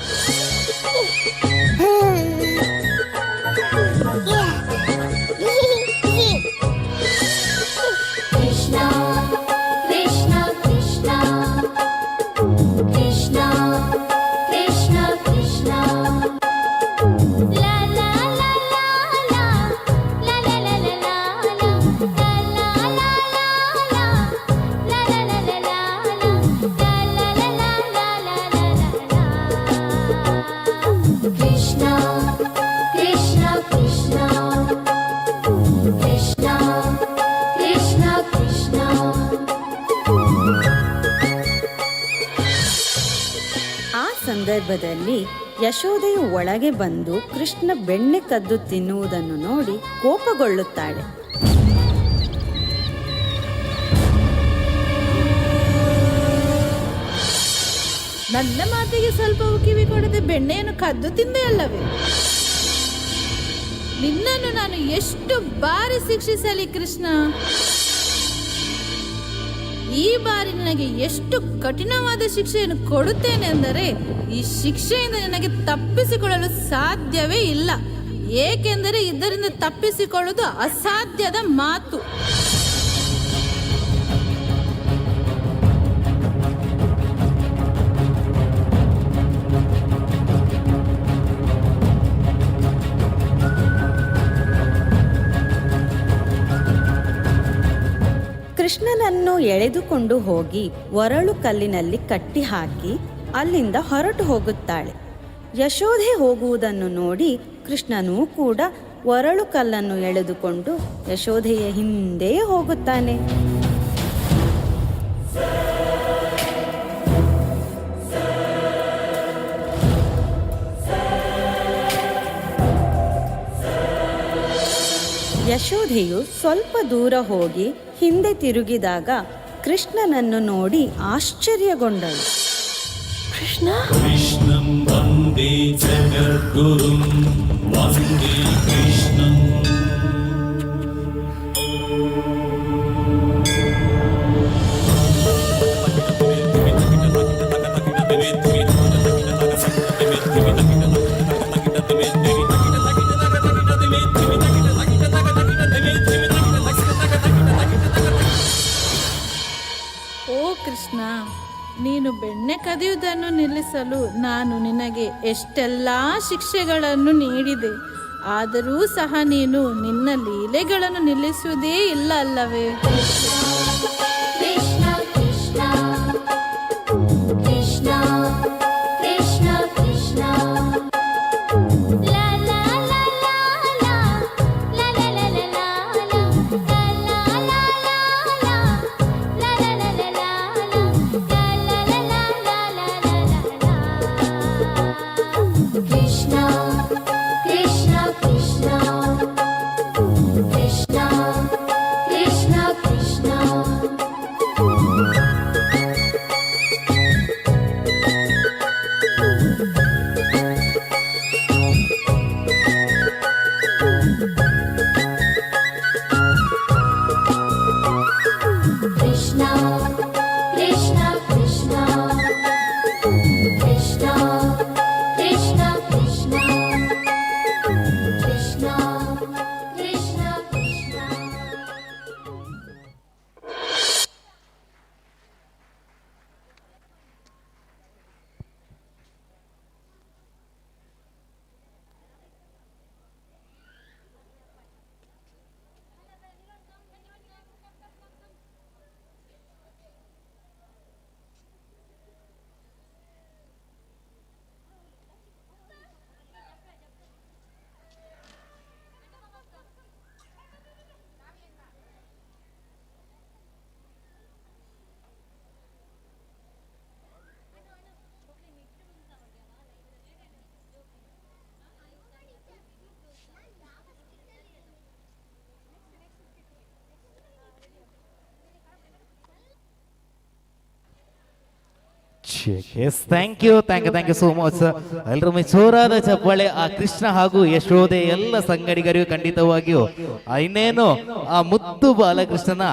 ಸಂದರ್ಭದಲ್ಲಿ ಯಶೋದೆಯು ಒಳಗೆ ಬಂದು ಕೃಷ್ಣ ಬೆಣ್ಣೆ ಕದ್ದು ತಿನ್ನುವುದನ್ನು ನೋಡಿ ಕೋಪಗೊಳ್ಳುತ್ತಾಳೆ. ನನ್ನ ಮಾತಿಗೆ ಸ್ವಲ್ಪವೂ ಕಿವಿ ಕೊಡದೆ ಬೆಣ್ಣೆಯನ್ನು ಕದ್ದು ತಿಂದೆ ಅಲ್ಲವೇ? ನಿನ್ನನ್ನು ನಾನು ಎಷ್ಟು ಬಾರಿ ಶಿಕ್ಷಿಸಲಿ ಕೃಷ್ಣ? ಈ ಬಾರಿ ನನಗೆ ಎಷ್ಟು ಕಠಿಣವಾದ ಶಿಕ್ಷೆಯನ್ನು ಕೊಡುತ್ತೇನೆ ಅಂದರೆ ಈ ಶಿಕ್ಷೆಯಿಂದ ನನಗೆ ತಪ್ಪಿಸಿಕೊಳ್ಳಲು ಸಾಧ್ಯವೇ ಇಲ್ಲ. ಏಕೆಂದರೆ ಇದರಿಂದ ತಪ್ಪಿಸಿಕೊಳ್ಳುವುದು ಅಸಾಧ್ಯದ ಮಾತು. ಕೃಷ್ಣನನ್ನು ಎಳೆದುಕೊಂಡು ಹೋಗಿ ಒರಳು ಕಲ್ಲಿನಲ್ಲಿ ಕಟ್ಟಿ ಹಾಕಿ ಅಲ್ಲಿಂದ ಹೊರಟು ಹೋಗುತ್ತಾಳೆ. ಯಶೋಧೆ ಹೋಗುವುದನ್ನು ನೋಡಿ ಕೃಷ್ಣನೂ ಕೂಡ ಒರಳು ಕಲ್ಲನ್ನು ಎಳೆದುಕೊಂಡು ಯಶೋಧೆಯ ಹಿಂದೆ ಹೋಗುತ್ತಾನೆ. ಯಶೋಧೆಯು ಸ್ವಲ್ಪ ದೂರ ಹೋಗಿ ಹಿಂದೆ ತಿರುಗಿದಾಗ ಕೃಷ್ಣನನ್ನು ನೋಡಿ ಆಶ್ಚರ್ಯಗೊಂಡಳು. ಕೃಷ್ಣ ಕೃಷ್ಣಂ ವಂದೇ ಜಗದ್ಗುರುಂ ವಂದೇ ಕೃಷ್ಣಂ. ಓ ಕೃಷ್ಣ, ನೀನು ಬೆಣ್ಣೆ ಕದಿಯುವುದನ್ನು ನಿಲ್ಲಿಸಲು ನಾನು ನಿನಗೆ ಎಷ್ಟೆಲ್ಲ ಶಿಕ್ಷೆಗಳನ್ನು ನೀಡಿದೆ. ಆದರೂ ಸಹ ನೀನು ನಿನ್ನ ಲೀಲೆಗಳನ್ನು ನಿಲ್ಲಿಸುವುದೇ ಇಲ್ಲ ಅಲ್ಲವೇ? ಕೃಷ್ಣ ಕೃಷ್ಣ ಕೃಷ್ಣ ಕೃಷ್ಣ ಕೃಷ್ಣ ಲಾ ಲಾ ಲಾ ಲಾ ಲಾ ಲಾ ಲಾ ಲಾ ಲಾ ಲಾ ಲಾ ಲಾ ಲಾ Krishna Krishna Krishna Krishna Krishna Krishna. Krishna, Krishna, Krishna, Krishna, Krishna, Krishna, Krishna, Krishna, Krishna. Yes thank you so much. ಎಲ್ಲರೂ ಜೋರಾದ ಚಪ್ಪಾಳೆ ಆ ಕೃಷ್ಣ ಹಾಗೂ ಯಶೋದೆ ಎಲ್ಲ ಸಂಗಡಿಗರಿಗೂ ಖಂಡಿತವಾಗಿಯೂ ಇನ್ನೇನು ಆ ಮುದ್ದು ಬಾಲಕೃಷ್ಣನ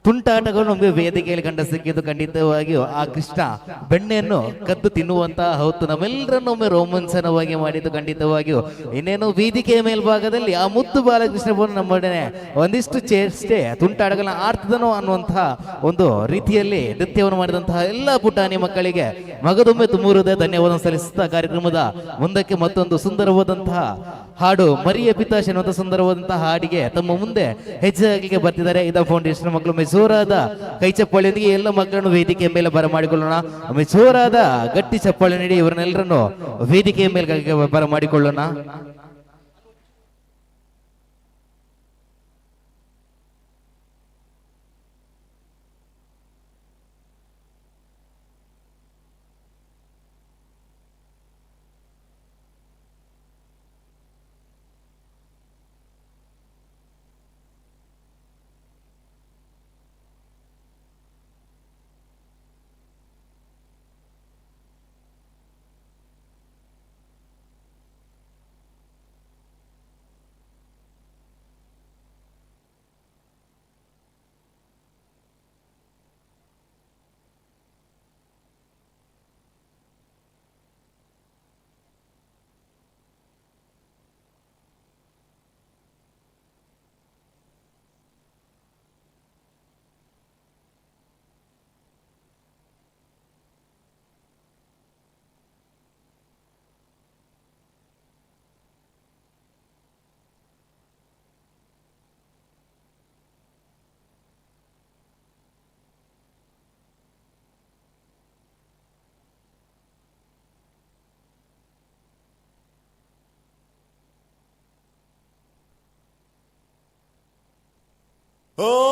ತುಂಟಾಟಗಳು ನಮಗೆ ವೇದಿಕೆಯಲ್ಲಿ ಕಂಡು ಸಿಕ್ಕಿದ್ದು. ಖಂಡಿತವಾಗಿಯೂ ಆ ಕೃಷ್ಣ ಬೆಣ್ಣೆಯನ್ನು ಕದ್ದು ತಿನ್ನುವಂತ ಹೊತ್ತು ನಮ್ಮೆಲ್ಲರನ್ನು ಒಮ್ಮೆ ರೋಮಾಂಚನವಾಗಿ ಮಾಡಿದ್ದು. ಖಂಡಿತವಾಗಿಯೂ ಇನ್ನೇನು ವೇದಿಕೆಯ ಮೇಲ್ಭಾಗದಲ್ಲಿ ಆ ಮುದ್ದು ಬಾಲಕೃಷ್ಣ ನಮ್ಮೊಡನೆ ಒಂದಿಷ್ಟು ಚೇಷ್ಟೆ ತುಂಟಾಟಗಳನ್ನ ಆಡ್ತಿದನೋ ಅನ್ನುವಂತಹ ಒಂದು ರೀತಿಯಲ್ಲಿ ನೃತ್ಯವನ್ನು ಮಾಡಿದಂತಹ ಎಲ್ಲ ಪುಟಾಣಿ ಮಕ್ಕಳಿಗೆ ಮಗದೊಮ್ಮೆ ತುಂಬುವುದೇ ಧನ್ಯವಾದ ಸಲ್ಲಿಸುತ್ತಾ ಕಾರ್ಯಕ್ರಮದ ಮುಂದಕ್ಕೆ ಮತ್ತೊಂದು ಸುಂದರವಾದಂತಹ ಹಾಡು ಮರಿಯ ಪಿತಾಶ್ ಎನ್ನುವಂಥ ಸುಂದರವಾದಂತಹ ಹಾಡಿಗೆ ತಮ್ಮ ಮುಂದೆ ಹೆಜ್ಜೆ ಹಾಕಲಿಕ್ಕೆ ಬರ್ತಿದ್ದಾರೆ ಇದ ಫೌಂಡೇಶನ್ ಮಕ್ಕಳು. ಜೋರಾದ ಕೈ ಚಪ್ಪಾಳೆಯೊಂದಿಗೆ ಎಲ್ಲ ಮಕ್ಕಳನ್ನು ವೇದಿಕೆಯ ಮೇಲೆ ಬರಮಾಡಿಕೊಳ್ಳೋಣ. ಜೋರಾದ ಗಟ್ಟಿ ಚಪ್ಪಾಳೆ ನೀಡಿ ಇವರನ್ನೆಲ್ಲರನ್ನು ವೇದಿಕೆಯ ಮೇಲೆ ಬರಮಾಡಿಕೊಳ್ಳೋಣ.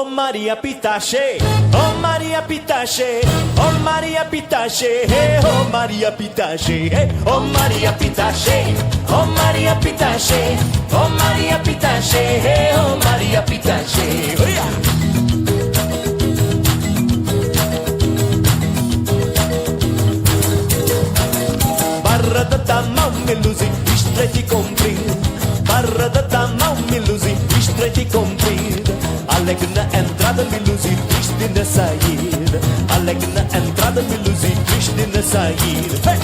Maria Pitache, oh Maria Pitache, oh Maria Pitache, hey, oh Maria Pitache, hey, oh Maria Pitache, oh Maria Pitache, oh Maria Pitache, hey, oh Maria Pitache. Oh, yeah. Barra da tamão me luzi, estreite comprir. Barra da tamão me luzi, estreite comprir. Alegre na entrada me luzi, triste na saída. Alegre na entrada me luzi, triste na saída. Hey!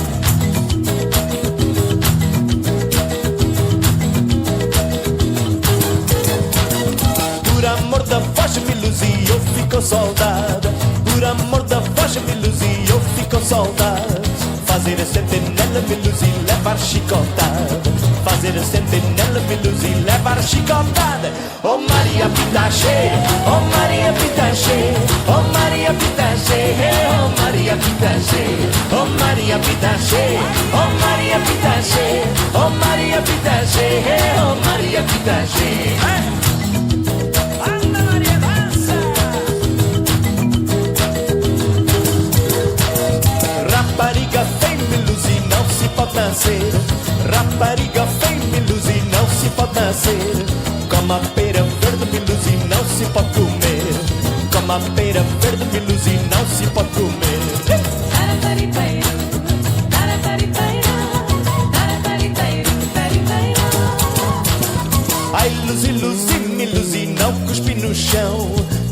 Por amor da voz me luzi, eu fico saudade. Por amor da voz me luzi, eu fico saudade. Fazer a sentinela me luzi, levar chicotada. Fazer a sentinela me luzi, levar chicotada. Oh Maria Pitache, oh Maria Pitache, oh Maria Pitache, oh Maria Pitache, oh Maria Pitache, oh Maria Pitache, oh Maria Pitache, oh Maria Pitache. Anda Maria dança. Rapariga feia me luzi, não se pode nascer. Rapariga feia me luzi, não se pode nascer. Como a pera verde me luzi, não se pode comer. Como a pera verde me luzi, não se pode comer. Ai luzi, luzi, me luzi, não cuspi no chão.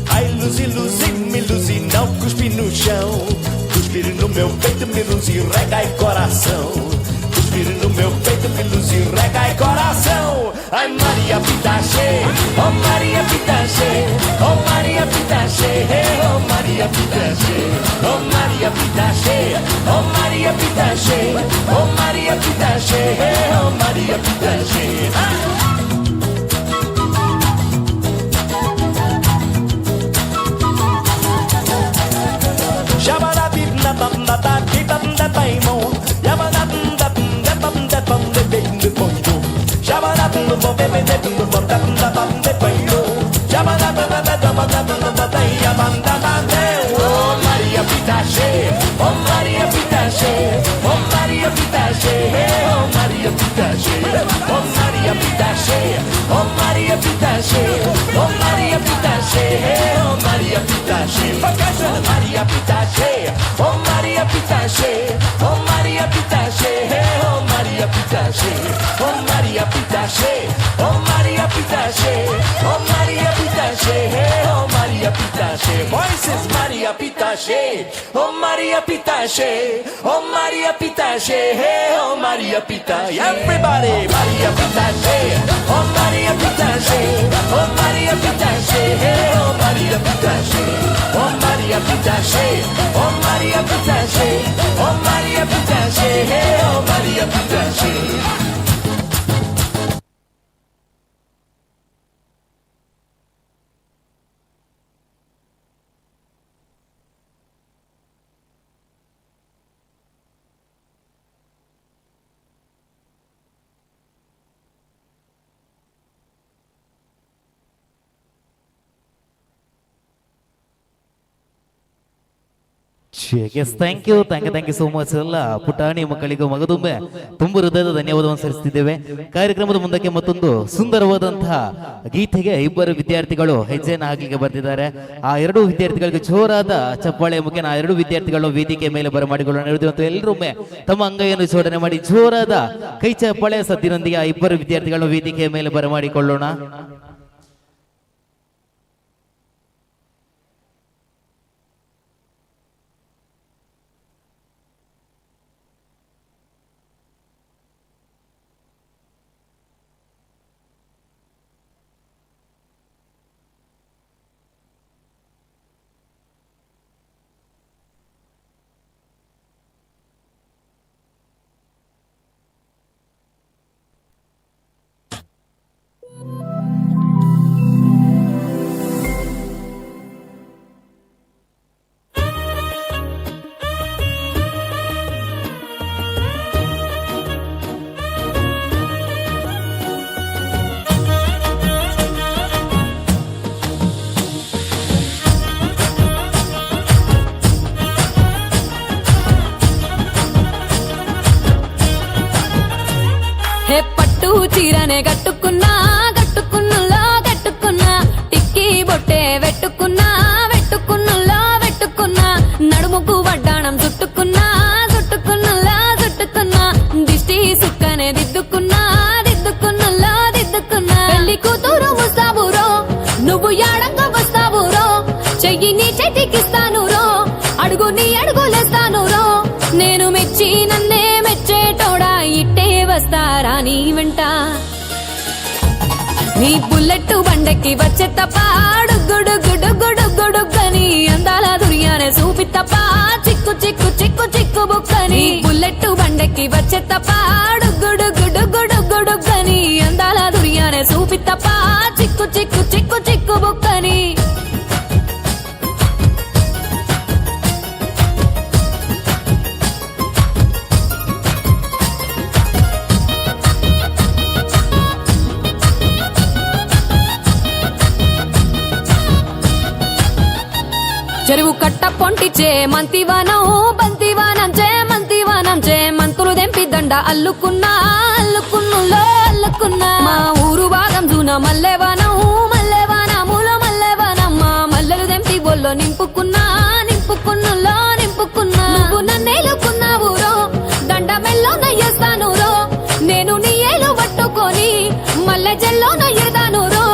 Ai luzi, luzi, me luzi, não cuspi no chão. Cuspir no meu peito, me luzi, rega e coração. Cuspir no meu peito, me luzi, rega e coração. Ai Maria Pitache, oh Maria Pitache, oh Maria Pitache, oh Maria Pitache, oh Maria Pitache, oh Maria Pitache, oh Maria Pitache, oh Maria Pitache. Oh Maria Pitache, oh Maria Pitache, oh Maria Pitache, oh Maria Pitache, oh Maria Pitache, oh Maria Pitache, oh Maria Pitache, oh Maria Pitache. Maria Pitache, oh Maria Pitache, oh Maria Pitache, oh Maria Pitache, oh Maria Pitache, oh Maria Pitache, oh Maria Pitache, oh Maria Pitache. Voices Maria Pitache, oh Maria Pitache, oh Maria Pitache, oh Maria Pitache. Everybody, Maria Pitache, oh Maria Pitache, oh Maria Pitache, oh Maria Pitache, oh Maria Pitache, oh Maria Pitache, oh Maria Pitache, oh Maria Pitache. Thank you so much. ಎಲ್ಲ ಪುಟಾಣಿ ಮಕ್ಕಳಿಗೂ ಮಗದುಂಬೆ ತುಂಬ ಹೃದಯದ ಧನ್ಯವಾದವನ್ನು ಸಲ್ಲಿಸುತ್ತಿದ್ದೇವೆ. ಕಾರ್ಯಕ್ರಮದ ಮುಂದಕ್ಕೆ ಮತ್ತೊಂದು ಸುಂದರವಾದಂತಹ ಗೀತೆಗೆ ಇಬ್ಬರು ವಿದ್ಯಾರ್ಥಿಗಳು ಹೆಜ್ಜೆಯನ್ನು ಹಾಕಲಿಕ್ಕೆ ಬರ್ತಿದ್ದಾರೆ. ಆ ಎರಡೂ ವಿದ್ಯಾರ್ಥಿಗಳಿಗೆ ಜೋರಾದ ಚಪ್ಪಾಳೆ ಮುಖೇನ ಆ ಎರಡು ವಿದ್ಯಾರ್ಥಿಗಳು ವೇದಿಕೆ ಮೇಲೆ ಬರಮಾಡಿಕೊಳ್ಳೋಣ. ಮತ್ತು ಎಲ್ಲರೊಮ್ಮೆ ತಮ್ಮ ಅಂಗೈಯನ್ನು ಜೋಡಣೆ ಮಾಡಿ ಜೋರಾದ ಕೈ ಚಪ್ಪಾಳೆ ಸದ್ದಿನೊಂದಿಗೆ ಆ ಇಬ್ಬರು ವಿದ್ಯಾರ್ಥಿಗಳು ವೇದಿಕೆಯ ಮೇಲೆ ಬರಮಾಡಿಕೊಳ್ಳೋಣ. టిక్కి బొట్టే వెట్టుకున్నా వెట్టుకున్నులా వెట్టుకున్నా నడుముకు వడ్డాణం చుట్టుకున్నా చుట్టుకున్నులా చుట్టుకున్నా దిష్టి సుక్కనే దిద్దుకున్నా దిద్దుకున్నులా దిద్దుకున్నా పెళ్లి కూతురు వస్తావురో నువ్వు యాడంగా వస్తావురో చెయ్యి నీ చేతికిస్తాను రో అడుగు నీ అడుగులేస్తాను రో నేను మెచ్చి నన్నే మెచ్చేటోడా ఇట్టే వస్తారా నీ వెంట నీ బుల్లెట్ బండకి వచ్చే తప్ప గుడుగుడుగుడుగుడుగుడుగని అందాల దుర్యానే చూపి తప్ప చిక్కు చిక్కు చిక్కు చిక్కు బుక్కని బుల్లెట్ బండకి వచ్చే తప్ప గుడుగుడుగుడుగుడుగని అందాల దుర్యానే చూపి తప్ప చిక్కు చిక్కు చిక్కు చిక్కు బుక్కని చెరువు కట్ట పొంటిచే మంతివానం బంతివానం చే మంతులు దెంపి దండ అల్లుకున్నా అల్లుకున్నులో అల్లుకున్నా మా ఊరు భాగం జూన మల్లెవానం మల్లెవానములో మల్లెవానం మా మల్లెలు దెంపి బొల్లో నింపుకున్నా నింపుకున్నులో నింపుకున్నా నువ్వు నన్నేలుకున్నావు రో దండ మెల్లో నయ్యేస్తాను రో నేను నీ ఏలు పట్టుకొని మల్లె జల్లో నయ్యేదాను రో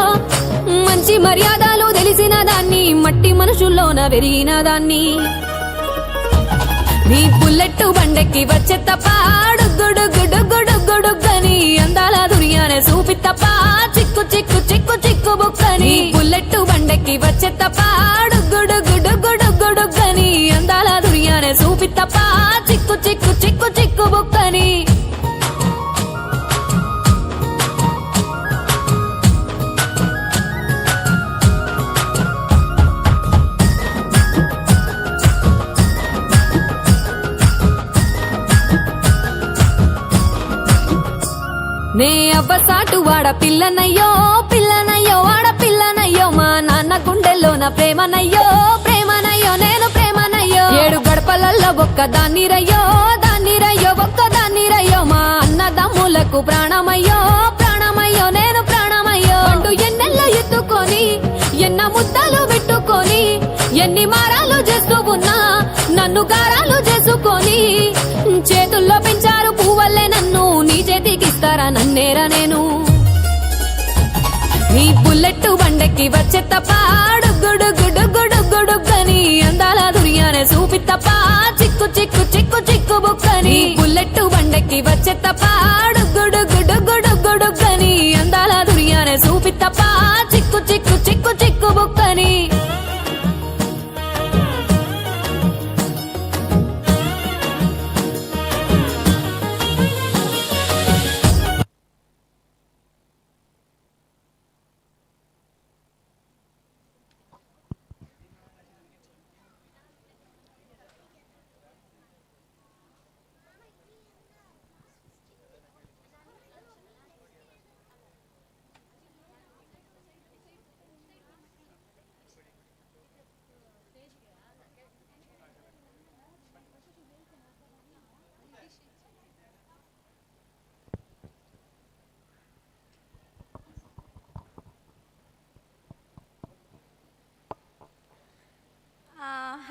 మంచి మర్యాదలు తెలిసిన దాన్ని మట్టి మనుషుల్లోన పెరిగిన దాన్ని నీ బుల్లెట్ బండెక్కి వచ్చే తప్ప గుడుగుడుగుడుగుడుగని అందాల దుర్యానే చూపి తప్ప చిక్కు చిక్కు చిక్కు చిక్కు బుక్కని బుల్లెట్ బండెక్కి వచ్చే తప్ప గుడుగుడుగుడుగుడుగని అందాల దుర్యానే చూపి తప్ప చిక్కు చిక్కు చిక్కు చిక్కు బుక్కని నే అవ్వసాటు వాడ పిల్లనయ్యో పిల్లనయ్యో వాడ పిల్లనయ్యో మా నాన్న గుండెల్లోన ప్రేమనయ్యో ప్రేమనయ్యో నేను ప్రేమనయ్యో 7 గడపలల్లో ఒక్క దాన్నిరయ్యో దాన్నిరయ్యో ఒక్క దాన్నిరయ్యో మా అన్నదమ్ములకు ప్రాణమయ్యో ప్రాణమయ్యో నేను ప్రాణమయ్యో అంటూ ఎన్నెల్లో ఎత్తుకొని ఎన్న ముద్దలు పెట్టుకొని ఎన్ని మారాలు చేస్తూ ఉన్నా నన్ను గారాలు చేసుకొని చేతుల్లో పెంచారు పువ్వల్లే నన్ను నీ చేతికిస్తారా నన్నేరా నేను నీ బుల్లెట్ బండెక్కి వచ్చే తప్ప గుడుగుడుగుడుగుడుగని అందాల దుర్యానే చూపి తప్ప చిక్కు చిక్కు చిక్కు చిక్కు బుక్కని బుల్లెట్ బండెక్కి వచ్చే తప్ప గుడుగుడుగుడుగుడుగని అందాల దుర్యానే చూపి తప్ప చిక్కు చిక్కు చిక్కు చిక్కు బుక్కని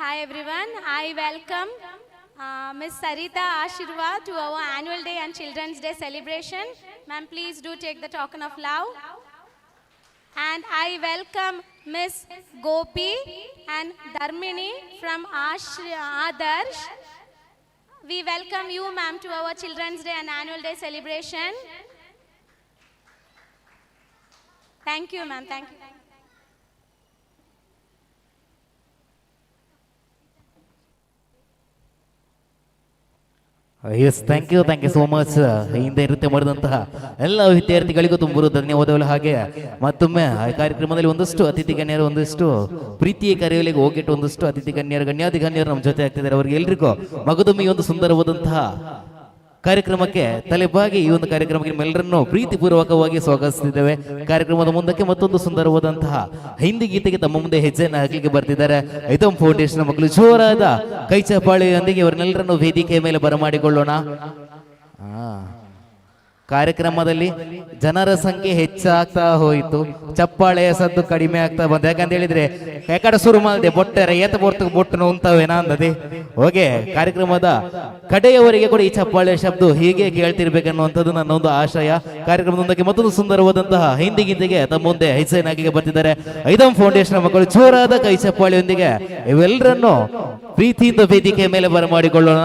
Hi everyone, I welcome Ms. Sarita Ashirwa to our annual day and Children's Day celebration. Ma'am, please do take the token of love. And I welcome Ms. Gopi and Dharmini from Adarsh. We welcome you, ma'am, to our Children's Day and annual day celebration. Thank you, ma'am. Thank you. Yes thank you so much ಹಿಂದೆ ನೃತ್ಯ ಮಾಡಿದಂತಹ ಎಲ್ಲ ವಿದ್ಯಾರ್ಥಿಗಳಿಗೂ ತುಂಬ ಧನ್ಯವಾದಗಳು. ಹಾಗೆ ಮತ್ತೊಮ್ಮೆ ಆ ಕಾರ್ಯಕ್ರಮದಲ್ಲಿ ಒಂದಷ್ಟು ಅತಿಥಿ ಗಣ್ಯರು ಒಂದಷ್ಟು ಪ್ರೀತಿಯ ಕಾರ್ಯಗಳಿಗೆ ಹೋಗಿಟ್ಟು ಒಂದಷ್ಟು ಅತಿಥಿ ಗಣ್ಯರು ಗಣ್ಯಾತಿ ಗಣ್ಯರು ನಮ್ಮ ಜೊತೆ ಆಗ್ತಿದ್ದಾರೆ. ಅವರಿಗೆ ಎಲ್ರಿಗೂ ಮಗದೊಮ್ಮೆ ಈ ಒಂದು ಸುಂದರವಾದಂತಹ ಕಾರ್ಯಕ್ರಮಕ್ಕೆ ತಲೆಬಾಗಿ ಈ ಒಂದು ಕಾರ್ಯಕ್ರಮಕ್ಕೆ ನಿಮ್ಮೆಲ್ಲರನ್ನು ಪ್ರೀತಿಪೂರ್ವಕವಾಗಿ ಸ್ವಾಗತಿಸುತ್ತಿದ್ದೇವೆ. ಕಾರ್ಯಕ್ರಮದ ಮುಂದಕ್ಕೆ ಮತ್ತೊಂದು ಸುಂದರವಾದಂತಹ ಹಿಂದಿ ಗೀತೆಗೆ ತಮ್ಮ ಮುಂದೆ ಹೆಜ್ಜೆಯನ್ನು ಹಾಕಲಿಕ್ಕೆ ಬರ್ತಿದ್ದಾರೆ ಐತಮ್ ಫೌಂಡೇಶನ್ ಮಕ್ಕಳು. ಜೋರಾದ ಕೈ ಚಪ್ಪಾಳೆಯೊಂದಿಗೆ ಅವರನ್ನೆಲ್ಲರನ್ನು ವೇದಿಕೆಯ ಮೇಲೆ ಬರಮಾಡಿಕೊಳ್ಳೋಣ. ಕಾರ್ಯಕ್ರಮದಲ್ಲಿ ಜನರ ಸಂಖ್ಯೆ ಹೆಚ್ಚಾಗ್ತಾ ಹೋಯಿತು, ಚಪ್ಪಾಳೆಯ ಸದ್ದು ಕಡಿಮೆ ಆಗ್ತಾ ಬಂತು. ಯಾಕಂತ ಹೇಳಿದ್ರೆ ಯಾಕಡೆ ಶುರು ಮಾಡಿದೆ ಬೊಟ್ಟರೆ ಏತ ಬೊಟ್ಟು ಬೊಟ್ಟು ಉಂಟವೇನಾ ಅಂದದೆ. ಹೋಗೆ ಕಾರ್ಯಕ್ರಮದ ಕಡೆಯವರೆಗೆ ಕೂಡ ಈ ಚಪ್ಪಾಳೆಯ ಶಬ್ದ ಹೀಗೆ ಕೇಳ್ತಿರ್ಬೇಕನ್ನುವಂಥದ್ದು ನನ್ನ ಒಂದು ಆಶಯ. ಕಾರ್ಯಕ್ರಮದೊಂದಕ್ಕೆ ಮತ್ತೊಂದು ಸುಂದರವಾದಂತಹ ಹಿಂದಿ ಗೀತೆಗೆ ತಮ್ಮ ಮುಂದೆ ಹೈಸೈನ್ ಆಗಿ ಬರ್ತಿದ್ದಾರೆ ಐದಂ ಫೌಂಡೇಶನ್ ಮಕ್ಕಳು. ಜೋರಾದ ಕೈ ಚಪ್ಪಾಳೆಯೊಂದಿಗೆ ಇವೆಲ್ಲರನ್ನು ಪ್ರೀತಿಯಿಂದ ವೇದಿಕೆ ಮೇಲೆ ಬರಮಾಡಿಕೊಳ್ಳೋಣ.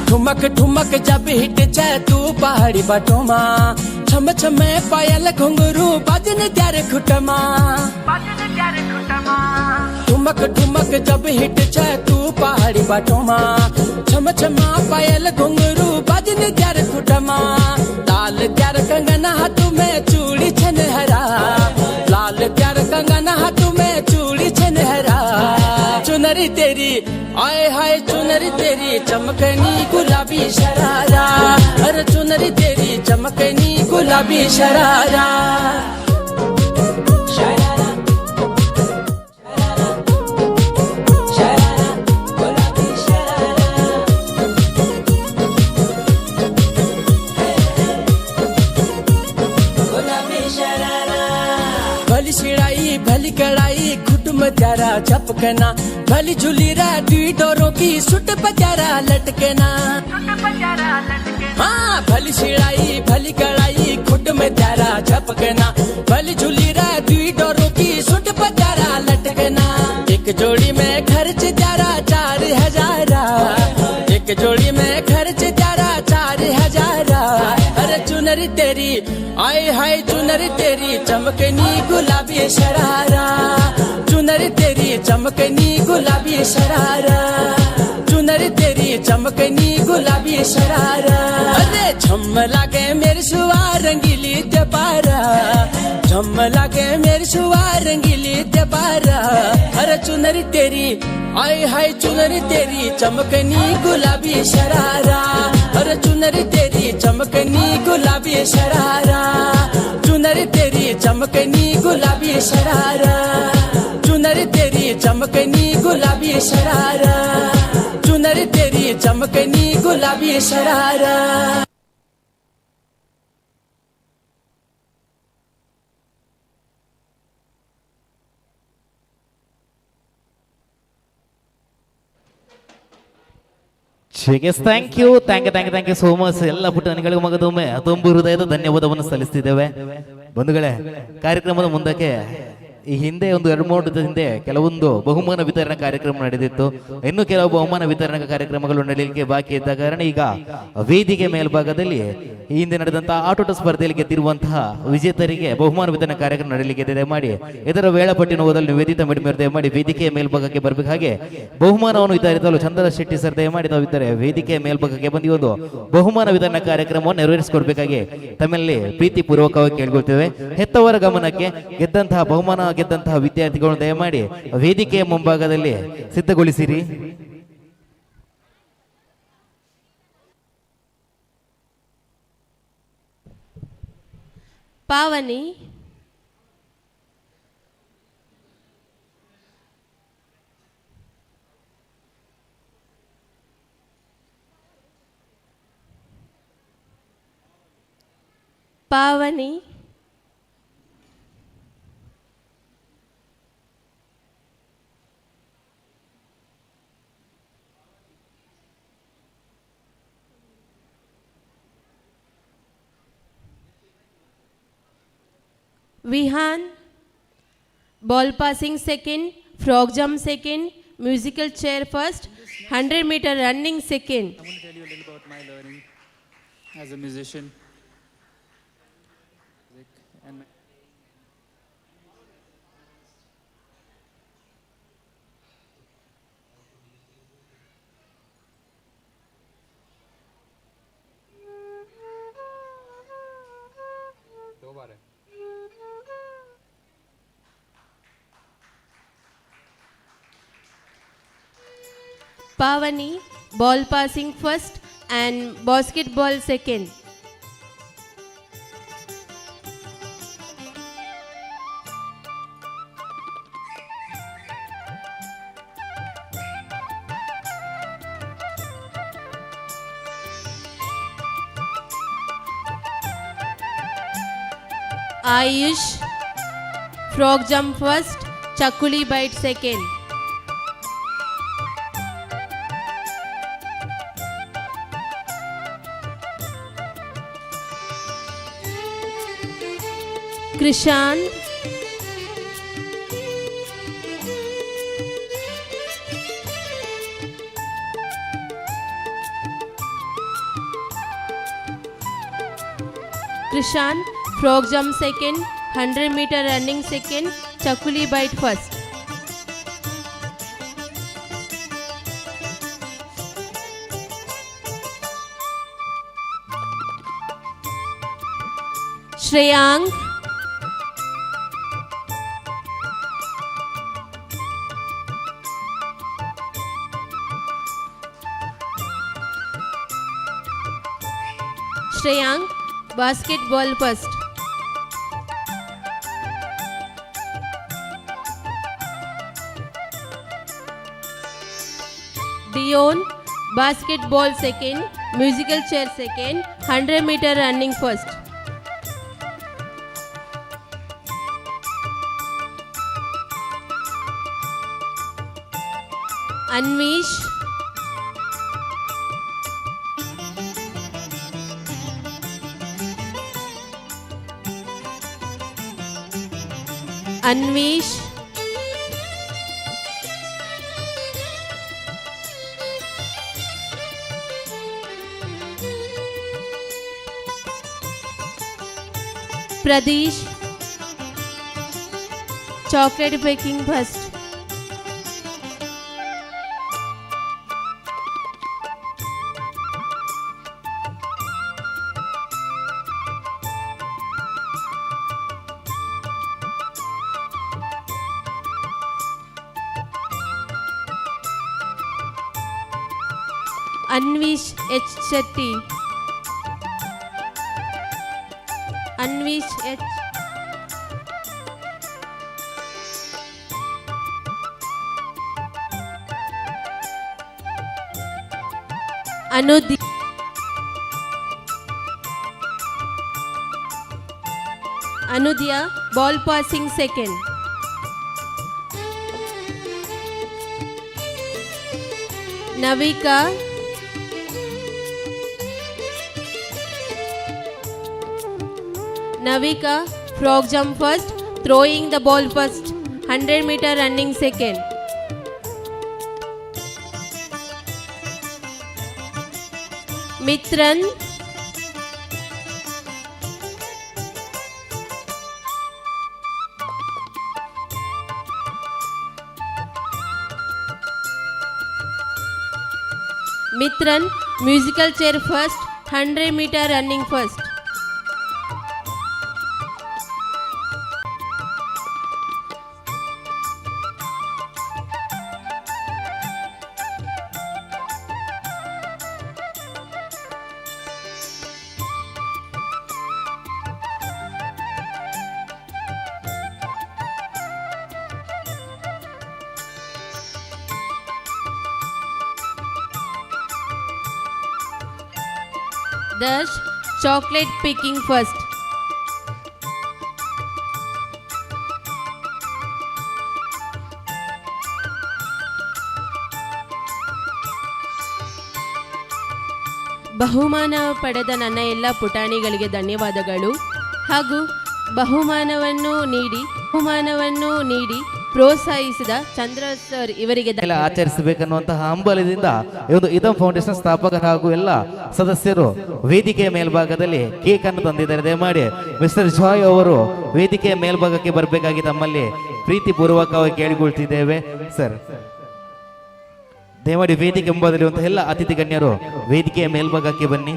ठुमक ठुमक जब हिट जाए तू पहाड़ी बटोमा, छम छमे पायल घुंघरू बाजन त्यारे खुटमा। ठुमक ठुमक जब हिट जाए तू पहाड़ी बटोमा, छम छमा पायल घुंघरू बाजन त्यारे खुटमा। लाल त्यार कंगना हाथों में चूड़ी छन हरा, लाल त्यार कंगना हाथों में चूड़ी छन हरा। चुनरी तेरी आए हाय चुनरी तेरी चमकनी गुलाबी शरारा, अरे चुनरी तेरी चमकनी गुलाबी शरारा। शरारा शरारा गुलाबी शरारा, गुलाबी शरारा। भली सिड़ाई भली कड़ाई खुटम त्यारा चपकना, भली झूली रा दी डोरों की सुट पजारा लटकना। हाँ भली सिड़ाई भली कड़ाई खुट में त्यारा झपकना, भली झूली रा दी डोरों की सुट पजारा लटकना। एक जोड़ी में खर्च त्यारा 4000, एक जोड़ी में खर्च त्यारा 4000। अरे चुनरी तेरी आए हाय चुनरी तेरी चमकनी गुलाबी शरारा, चुनरी तेरी चमकनी गुलाबी शरारा, चुनरी तेरी चमकनी गुलाबी शरारा। अरे झम लागे मेरी सुआ रंगीली दबारा, झम लागे मेरी सुआ रंगीली दबारा। अरे चुनरी तेरी आए हाय चुनरी तेरी चमकनी गुलाबी शरारा, अरे चुनरी तेरी चमकनी गुलाबी शरारा, चुनरी तेरी चमकनी गुलाबी शरारा, चुनरी तेरी चमकनी गुलाबी शरारा, चुनरी तेरी चमकनी गुलाबी शरारा। Thank you so much. ಎಲ್ಲ ಪುಟ್ಟನಿಗಳಿಗೂ ಮಗದೊಮ್ಮೆ ತುಂಬು ಹೃದಯದ ಧನ್ಯವಾದವನ್ನು ಸಲ್ಲಿಸ್ತಿದ್ದೇವೆ. ಬಂಧುಗಳೇ, ಕಾರ್ಯಕ್ರಮದ ಮುಂದಕ್ಕೆ ಈ ಹಿಂದೆ ಒಂದು 2-3 ದಿನದ ಹಿಂದೆ ಕೆಲವೊಂದು ಬಹುಮಾನ ವಿತರಣಾ ಕಾರ್ಯಕ್ರಮ ನಡೆದಿತ್ತು. ಇನ್ನು ಕೆಲವು ಬಹುಮಾನ ವಿತರಣಾ ಕಾರ್ಯಕ್ರಮಗಳು ನಡೆಯಲಿಕ್ಕೆ ಬಾಕಿ ಇದ್ದ ಕಾರಣ ಈಗ ವೇದಿಕೆ ಮೇಲ್ಭಾಗದಲ್ಲಿ ಈ ಹಿಂದೆ ನಡೆದಂತಹ ಆಟೋಟ ಸ್ಪರ್ಧೆಯಲ್ಲಿ ಗೆದ್ದಿರುವಂತಹ ವಿಜೇತರಿಗೆ ಬಹುಮಾನ ವಿತರಣಾ ಕಾರ್ಯಕ್ರಮ ನಡೆಯಲಿಕ್ಕೆ ದಯಮಾಡಿ ಇದರ ವೇಳಾಪಟ್ಟಿನ ಓದಲು ನಿವೇದಿತ ಮೇಡಮ್ ದಯಮಾಡಿ ವೇದಿಕೆಯ ಮೇಲ್ಭಾಗಕ್ಕೆ ಬರಬೇಕು. ಹಾಗೆ ಬಹುಮಾನವನ್ನು ವಿತರಿಸಲು ಚಂದ್ರ ಶೆಟ್ಟಿ ಸರ್ ದಯಮಾಡಿ ತಾವಿದ್ದಾರೆ ವೇದಿಕೆಯ ಮೇಲ್ಭಾಗಕ್ಕೆ ಬಂದು ಒಂದು ಬಹುಮಾನ ವಿತರಣಾ ಕಾರ್ಯಕ್ರಮವನ್ನು ನೆರವೇರಿಸಿಕೊಡ್ಬೇಕಾಗಿ ತಮ್ಮಲ್ಲಿ ಪ್ರೀತಿ ಪೂರ್ವಕವಾಗಿ ಕೇಳ್ಕೊಳ್ತೇವೆ. ಹೆತ್ತವರ ಗಮನಕ್ಕೆ ಬಹುಮಾನ ಗೆದ್ದಂತಹ ವಿದ್ಯಾರ್ಥಿಗಳನ್ನು ದಯಮಾಡಿ ವೇದಿಕೆಯ ಮುಂಭಾಗದಲ್ಲಿ ಸಿದ್ಧಗೊಳಿಸಿರಿ. ಪಾವನಿ, ಪಾವನಿ, Vihan, ball passing second, frog jump second, musical chair first, 100-meter running second. I want to tell you a little about my learning as a musician. And Pavani, ball passing first and basketball second. Ayush, frog jump first, chakuli bite second. Krishan, frog jump second, 100-meter running second, chakuli bite first. Shreyang, basketball first. Dion, basketball second, musical chair second, 100-meter running first. Anvish, Pradesh, chocolate baking first. Anvish H. Chetty. Anvish H. Anudhya, ball passing second. Navika, frog jump first, throwing the ball first. 100 meter running second. Mitran. Mitran, musical chair first, 100 meter running first. Dash, chocolate picking first. ಬಹುಮಾನ ಪಡೆದ ನನ್ನ ಎಲ್ಲ ಪುಟಾಣಿಗಳಿಗೆ ಧನ್ಯವಾದಗಳು ಹಾಗೂ ಬಹುಮಾನವನ್ನು ನೀಡಿ ಪ್ರೋತ್ಸಾಹಿಸಿದ ಚಂದ್ರ sir ಇವರಿಗೆ ಎಲ್ಲ ಆಚರಿಸಬೇಕನ್ನುವಂತಹ ಹಂಬಲದಿಂದ ಈ ಒಂದು ಇದಂ ಫೌಂಡೇಶನ್ ಸ್ಥಾಪಕರು ಹಾಗೂ ಎಲ್ಲ ಸದಸ್ಯರು ವೇದಿಕೆಯ ಮೇಲ್ಭಾಗದಲ್ಲಿ ಕೇಕ್ ಅನ್ನು ತಂದಿದ್ದಾರೆ. ದಯಮಾಡಿ ಮಿಸ್ಟರ್ ಜಾಯ್ ಅವರು ವೇದಿಕೆಯ ಮೇಲ್ಭಾಗಕ್ಕೆ ಬರಬೇಕಾಗಿ ತಮ್ಮಲ್ಲಿ ಪ್ರೀತಿಪೂರ್ವಕವಾಗಿ ಕೇಳಿಕೊಳ್ತಿದ್ದೇವೆ. ಸರ್ ದಯಮಾಡಿ ವೇದಿಕೆ ಮುಂಭಾಗದಲ್ಲಿರುವಂತಹ ಎಲ್ಲ ಅತಿಥಿ ಗಣ್ಯರು ವೇದಿಕೆಯ ಮೇಲ್ಭಾಗಕ್ಕೆ ಬನ್ನಿ.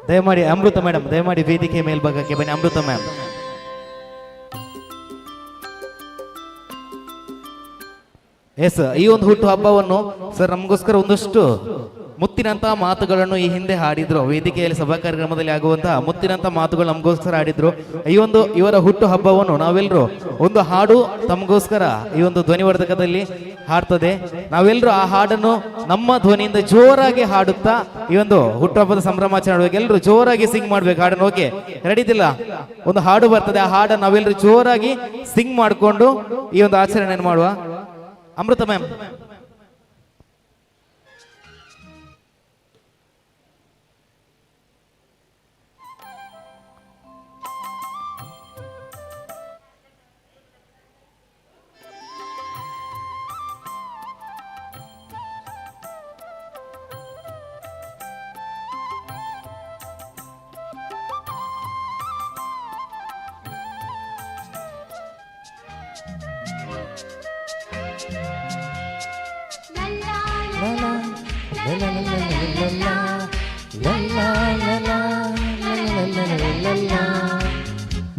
ದಯಮಾಡಿ ಅಮೃತ ಮೇಡಮ್ ದಯಮಾಡಿ ವೇದಿಕೆ ಮೇಲ್ಭಾಗಕ್ಕೆ ಬನ್ನಿ. ಅಮೃತ ಮ್ಯಾಮ್. ಎಸ್, ಈ ಒಂದು ಹುಟ್ಟು ಹಬ್ಬವನ್ನು ಸರ್ ನಮಗೋಸ್ಕರ ಒಂದಷ್ಟು ಮುತ್ತಿನಂತಹ ಮಾತುಗಳನ್ನು ಈ ಹಿಂದೆ ಹಾಡಿದ್ರು. ವೇದಿಕೆಯಲ್ಲಿ ಸಭಾ ಕಾರ್ಯಕ್ರಮದಲ್ಲಿ ಆಗುವಂತಹ ಮುತ್ತಿನಂತಹ ಮಾತುಗಳು ನಮಗೋಸ್ಕರ ಹಾಡಿದ್ರು. ಈ ಒಂದು ಇವರ ಹುಟ್ಟು ಹಬ್ಬವನ್ನು ನಾವೆಲ್ಲರೂ ಒಂದು ಹಾಡು ತಮಗೋಸ್ಕರ ಈ ಒಂದು ಧ್ವನಿವರ್ಧಕದಲ್ಲಿ ಹಾಡ್ತದೆ. ನಾವೆಲ್ಲರೂ ಆ ಹಾಡನ್ನು ನಮ್ಮ ಧ್ವನಿಯಿಂದ ಜೋರಾಗಿ ಹಾಡುತ್ತಾ ಈ ಒಂದು ಹುಟ್ಟುಹಬ್ಬದ ಸಂಭ್ರಮಾಚರಣೆ ಮಾಡಬೇಕು. ಎಲ್ಲರೂ ಜೋರಾಗಿ ಸಿಂಗ್ ಮಾಡ್ಬೇಕು ಹಾಡನ್ನು. ಓಕೆ, ರೆಡಿ ಇದಿಲ್ಲ? ಒಂದು ಹಾಡು ಬರ್ತದೆ, ಆ ಹಾಡನ್ನು ನಾವೆಲ್ಲರೂ ಜೋರಾಗಿ ಸಿಂಗ್ ಮಾಡಿಕೊಂಡು ಈ ಒಂದು ಆಚರಣೆಯನ್ನು ಮಾಡುವ. ಅಮೃತ ಮ್ಯಾಮ್.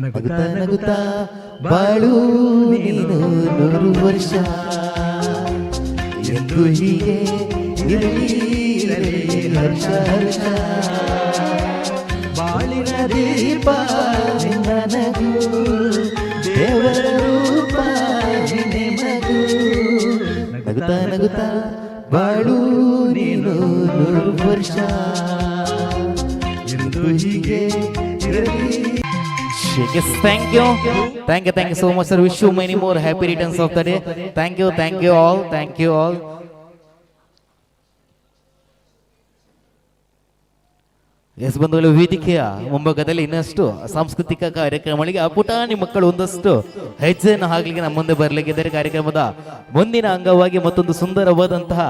ನಗುತ್ತಾ ನಗುತ್ತಾ ಬಾಳು ನೀನು 100 ವರ್ಷ ಎಂದು ಹೀಗೆ ಇರಲಿ ಹರ್ಷ ಹರ್ಷ ಬಾಳಿನ ದೀಪ ನಿನ್ನ ನಗು ದೇವರ ರೂಪ ನಿನ್ನೆ ಮಗು ನಗುತ್ತಾ ನಗುತ್ತಾ ಬಾಳು ನೀನು 100 ವರ್ಷ ಎಂದು ಹೀಗೆ ಇರಲಿ. Yes, thank you so much, sir. Wish you many more happy returns of the day. Thank you all. Yes ಬಂಧುಗಳು, ವೇದಿಕೆಯ ಮುಂಭಾಗದಲ್ಲಿ ಇನ್ನಷ್ಟು ಸಾಂಸ್ಕೃತಿಕ ಕಾರ್ಯಕ್ರಮಗಳಿಗೆ ಆ ಪುಟಾಣಿ ಮಕ್ಕಳು ಒಂದಷ್ಟು ಹೆಜ್ಜೆಯನ್ನು ಹಾಕಲಿಕ್ಕೆ ನಮ್ಮ ಮುಂದೆ ಬರಲಿಕ್ಕಿದ್ದಾರೆ. ಕಾರ್ಯಕ್ರಮದ ಮುಂದಿನ ಅಂಗವಾಗಿ ಮತ್ತೊಂದು ಸುಂದರವಾದಂತಹ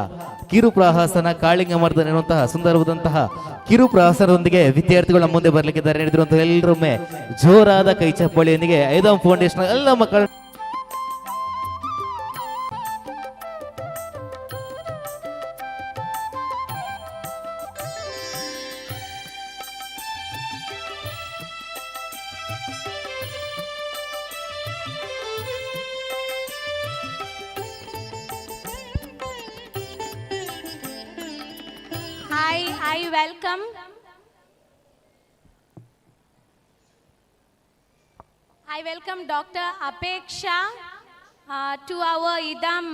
ಕಿರುಪ್ರಹಾಸನ ಕಾಳಿಂಗಮರ್ದನ ಎನ್ನುವಂತಹ ಸುಂದರವಾದಂತಹ ಕಿರುಪ್ರಹಾಸನದೊಂದಿಗೆ ವಿದ್ಯಾರ್ಥಿಗಳು ನಮ್ಮ ಮುಂದೆ ಬರಲಿಕ್ಕಿದ್ದಾರೆ. ನಡೆದಿರುವಂತಹ ಎಲ್ಲರೊಮ್ಮೆ ಜೋರಾದ ಕೈ ಚಪ್ಪಾಳಿಯೊಂದಿಗೆ ಐದಂ ಫೌಂಡೇಶನ್ ಎಲ್ಲ ಮಕ್ಕಳು I welcome Dr. Apeksha to our IDAM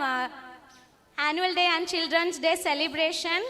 Annual Day and Children's Day celebration.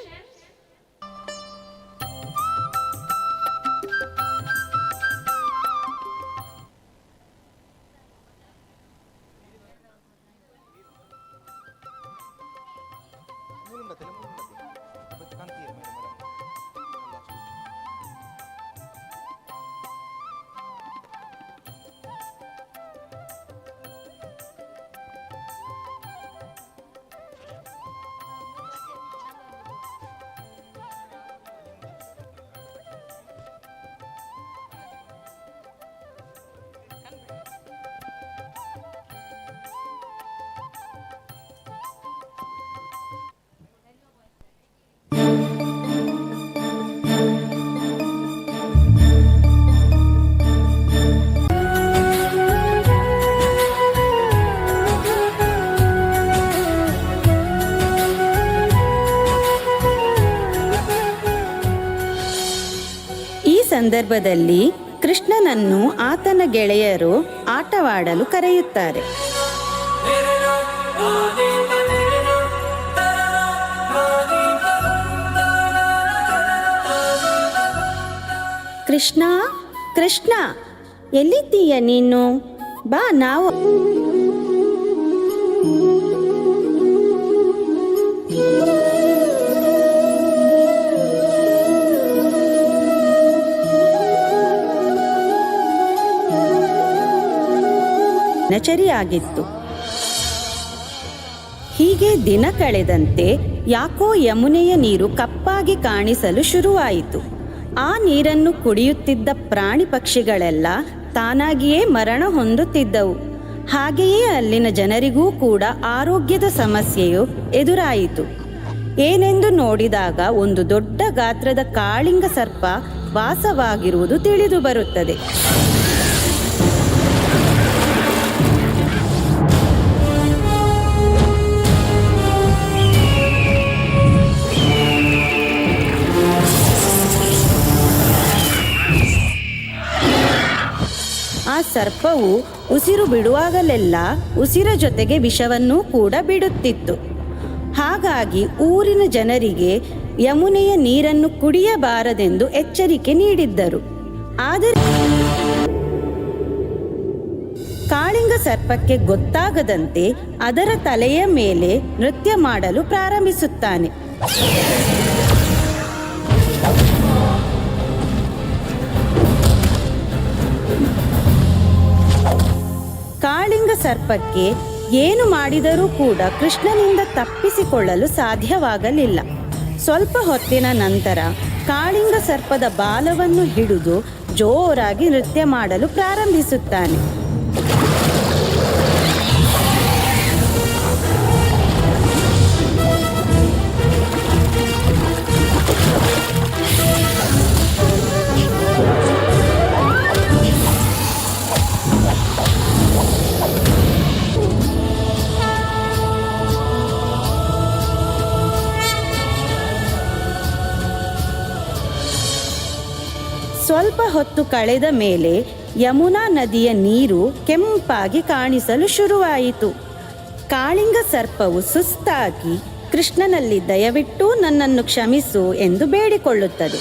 ಸಂದರ್ಭದಲ್ಲಿ ಕೃಷ್ಣನನ್ನು ಆತನ ಗೆಳೆಯರು ಆಟವಾಡಲು ಕರೆಯುತ್ತಾರೆ. ಕೃಷ್ಣ, ಕೃಷ್ಣ, ಎಲ್ಲಿದ್ದೀಯ ನೀನು? ಬಾ, ನಾವು ದಿನಚರಿಯಾಗಿತ್ತು. ಹೀಗೆ ದಿನ ಕಳೆದಂತೆ ಯಾಕೋ ಯಮುನೆಯ ನೀರು ಕಪ್ಪಾಗಿ ಕಾಣಿಸಲು ಶುರುವಾಯಿತು. ಆ ನೀರನ್ನು ಕುಡಿಯುತ್ತಿದ್ದ ಪ್ರಾಣಿ ಪಕ್ಷಿಗಳೆಲ್ಲ ತಾನಾಗಿಯೇ ಮರಣ ಹೊಂದುತ್ತಿದ್ದವು. ಹಾಗೆಯೇ ಅಲ್ಲಿನ ಜನರಿಗೂ ಕೂಡ ಆರೋಗ್ಯದ ಸಮಸ್ಯೆಯು ಎದುರಾಯಿತು. ಏನೆಂದು ನೋಡಿದಾಗ ಒಂದು ದೊಡ್ಡ ಗಾತ್ರದ ಕಾಳಿಂಗ ಸರ್ಪ ವಾಸವಾಗಿರುವುದು ತಿಳಿದು ಬರುತ್ತದೆ. ಆ ಸರ್ಪವು ಉಸಿರು ಬಿಡುವಾಗಲೆಲ್ಲ ಉಸಿರ ಜೊತೆಗೆ ವಿಷವನ್ನೂ ಕೂಡ ಬಿಡುತ್ತಿತ್ತು. ಹಾಗಾಗಿ ಊರಿನ ಜನರಿಗೆ ಯಮುನೆಯ ನೀರನ್ನು ಕುಡಿಯಬಾರದೆಂದು ಎಚ್ಚರಿಕೆ ನೀಡಿದ್ದರು. ಆದರೆ ಕಾಳಿಂಗ ಸರ್ಪಕ್ಕೆ ಗೊತ್ತಾಗದಂತೆ ಅದರ ತಲೆಯ ಮೇಲೆ ನೃತ್ಯ ಮಾಡಲು ಪ್ರಾರಂಭಿಸುತ್ತಾನೆ. ಕಾಳಿಂಗ ಸರ್ಪಕ್ಕೆ ಏನು ಮಾಡಿದರೂ ಕೂಡ ಕೃಷ್ಣನಿಂದ ತಪ್ಪಿಸಿಕೊಳ್ಳಲು ಸಾಧ್ಯವಾಗಲಿಲ್ಲ. ಸ್ವಲ್ಪ ಹೊತ್ತಿನ ನಂತರ ಕಾಳಿಂಗ ಸರ್ಪದ ಬಾಲವನ್ನು ಹಿಡಿದು ಜೋರಾಗಿ ನೃತ್ಯ ಮಾಡಲು ಪ್ರಾರಂಭಿಸುತ್ತಾನೆ. ಸ್ವಲ್ಪ ಹೊತ್ತು ಕಳೆದ ಮೇಲೆ ಯಮುನಾ ನದಿಯ ನೀರು ಕೆಂಪಾಗಿ ಕಾಣಿಸಲು ಶುರುವಾಯಿತು. ಕಾಳಿಂಗ ಸರ್ಪವು ಸುಸ್ತಾಗಿ ಕೃಷ್ಣನಲ್ಲಿ ದಯವಿಟ್ಟು ನನ್ನನ್ನು ಕ್ಷಮಿಸು ಎಂದು ಬೇಡಿಕೊಳ್ಳುತ್ತದೆ.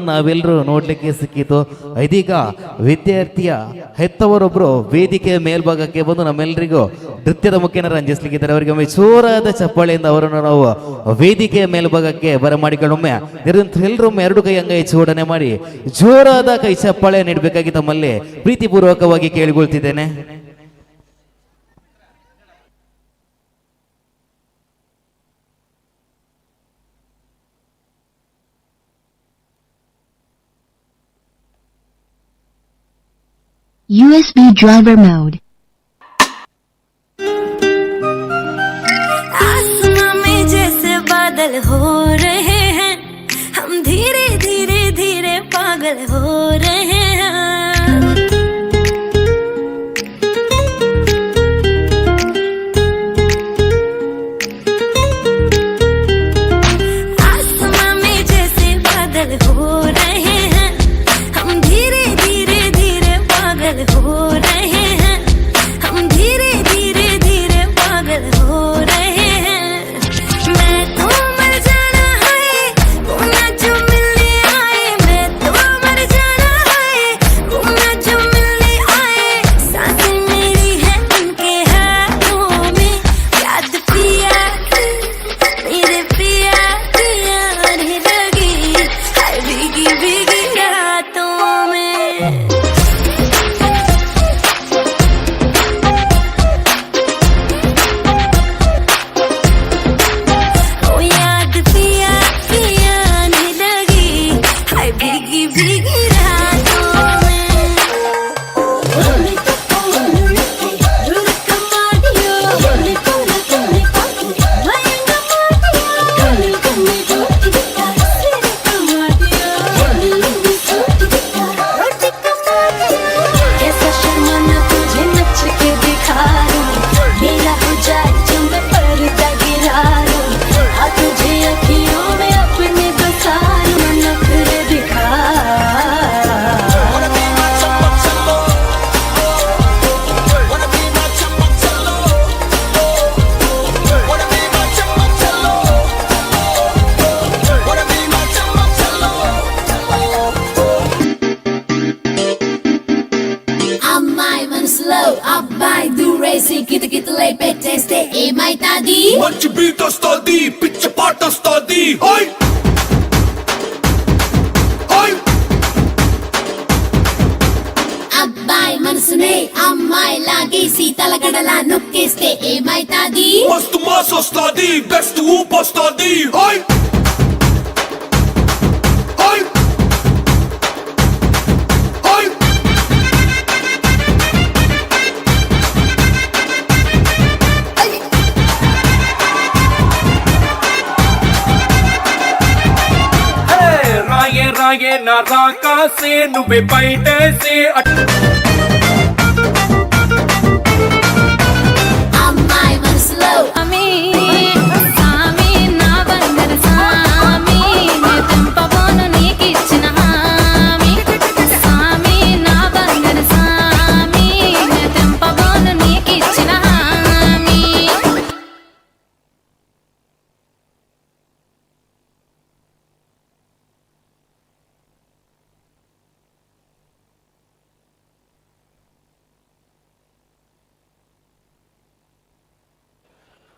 ನಾವೆಲ್ಲರೂ ನೋಡ್ಲಿಕ್ಕೆ ಸಿಕ್ಕಿತು. ಇದೀಗ ವಿದ್ಯಾರ್ಥಿಯ ಹೆತ್ತವರೊಬ್ಬರು ವೇದಿಕೆಯ ಮೇಲ್ಭಾಗಕ್ಕೆ ಬಂದು ನಮ್ಮೆಲ್ಲರಿಗೂ ನೃತ್ಯದ ಮುಖೇನ ರಂಜಿಸ್ಲಿಕ್ಕಿದ್ದಾರೆ. ಅವರಿಗೆ ಒಮ್ಮೆ ಜೋರಾದ ಚಪ್ಪಾಳೆಯಿಂದ ಅವರನ್ನು ನಾವು ವೇದಿಕೆಯ ಮೇಲ್ಭಾಗಕ್ಕೆ ಬರಮಾಡಿಕೊಂಡೊಮ್ಮೆ ಎಲ್ಲರೊಮ್ಮೆ ಎರಡು ಕೈ ಅಂಗೈ ಜೋಡಣೆ ಮಾಡಿ ಜೋರಾದ ಕೈ ಚಪ್ಪಾಳೆ ನೀಡಬೇಕಾಗಿ ತಮ್ಮಲ್ಲಿ ಪ್ರೀತಿಪೂರ್ವಕವಾಗಿ ಕೇಳಿಕೊಳ್ತಿದ್ದೇನೆ. USB driver mode. आसमां में जैसे बादल हो रहे हैं, हम धीरे धीरे धीरे पागल हो रहे हैं. आसमां में जैसे बादल हो रहे हैं, हम धीरे धीरे धीरे पागल हो रहे हैं. हम धीरे धीरे धीरे पागल हो रहे हैं. मैं तो मर जाना ఏమైతాది మంచి బీట్ వస్తుంది పిచ్చ పాట వస్తుంది హోయ్ హోయ్ అబ్బాయి మనసునే అమ్మాయి లాగేసి తలగడలా నొక్కేస్తే ఏమైతాది మస్తు మాస్ వస్తుంది బెస్ట్ ఊప్ వస్తుంది హోయ్ హోయ్ హోయ్ రాయే రాయే నా రాకాసే నువ్వే బయటేసే అమ్మాయి మనసులో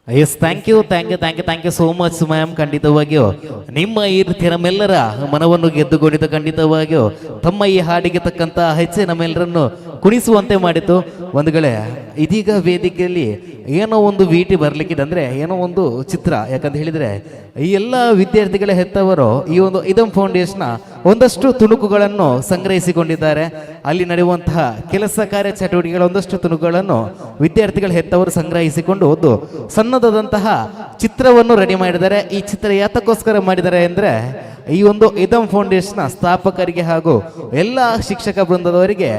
yes thank you so much ma'am. ಖಂಡಿತವಾಗಿಯೂ ನಿಮ್ಮ ಈ ರೀತಿ ನಮ್ಮೆಲ್ಲರ ಮನವನ್ನು ಗೆದ್ದುಕೊಂಡಿದ್ದು ಖಂಡಿತವಾಗಿಯೂ ತಮ್ಮ ಈ ಹಾಡಿಗೆ ತಕ್ಕಂಥ ಹೆಚ್ಚೆ ನಮ್ಮೆಲ್ಲರನ್ನು ಕುಣಿಸುವಂತೆ ಮಾಡಿತು. ಒಂದುಗಳೇ ಇದೀಗ ವೇದಿಕೆಯಲ್ಲಿ ಏನೋ ಒಂದು ವಿಟಿ ಬರ್ಲಿಕ್ಕಿದೆ ಅಂದರೆ ಏನೋ ಒಂದು ಚಿತ್ರ, ಯಾಕಂತ ಹೇಳಿದರೆ ಈ ಎಲ್ಲ ವಿದ್ಯಾರ್ಥಿಗಳ ಹೆತ್ತವರು ಈ ಒಂದು ಇದಂ ಫೌಂಡೇಶನ್ನ ಒಂದಷ್ಟು ತುಣುಕುಗಳನ್ನು ಸಂಗ್ರಹಿಸಿಕೊಂಡಿದ್ದಾರೆ. ಅಲ್ಲಿ ನಡೆಯುವಂತಹ ಕೆಲಸ ಕಾರ್ಯ ಚಟುವಟಿಕೆಗಳ ಒಂದಷ್ಟು ತುಣುಕುಗಳನ್ನು ವಿದ್ಯಾರ್ಥಿಗಳ ಹೆತ್ತವರು ಸಂಗ್ರಹಿಸಿಕೊಂಡು ಒಂದು ಸಣ್ಣದಾದಂತಹ ಚಿತ್ರವನ್ನು ರೆಡಿ ಮಾಡಿದ್ದಾರೆ. ಈ ಚಿತ್ರ ಯಾತಕ್ಕೋಸ್ಕರ ಮಾಡಿದ್ದಾರೆ ಅಂದರೆ ಈ ಒಂದು ಇದಂ ಫೌಂಡೇಶನ್ನ ಸ್ಥಾಪಕರಿಗೆ ಹಾಗೂ ಎಲ್ಲ ಶಿಕ್ಷಕ ಬೃಂದದವರಿಗೆ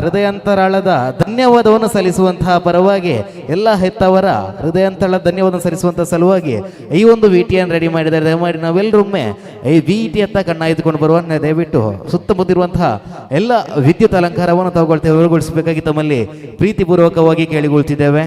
ಹೃದಯಾಂತರಾಳದ ಧನ್ಯವಾದವನ್ನು ಸಲ್ಲಿಸುವಂತಹ ಪರವಾಗಿ ಎಲ್ಲ ಹೆತ್ತವರ ಹೃದಯಾಂತರಾಳದ ಧನ್ಯವಾದ ಸಲ್ಲಿಸುವಂತಹ ಸಲುವಾಗಿ ಈ ಒಂದು ವಿಟಿಯನ್ನು ರೆಡಿ ಮಾಡಿದ್ದಾರೆ. ದಯಮಾಡಿ ನಾವೆಲ್ಲರೊಮ್ಮೆ ಈ ವಿಟಿ ಹತ್ತ ಕಣ್ಣಾಯ್ದುಕೊಂಡು ಬರುವ ದಯವಿಟ್ಟು ಸುತ್ತಮುತ್ತಿರುವಂತಹ ಎಲ್ಲ ವಿದ್ಯುತ್ ಅಲಂಕಾರವನ್ನು ತಗೊಳ್ಗೊಳಿಸಬೇಕಾಗಿ ತಮ್ಮಲ್ಲಿ ಪ್ರೀತಿಪೂರ್ವಕವಾಗಿ ಕೇಳಿಕೊಳ್ತಿದ್ದೇವೆ.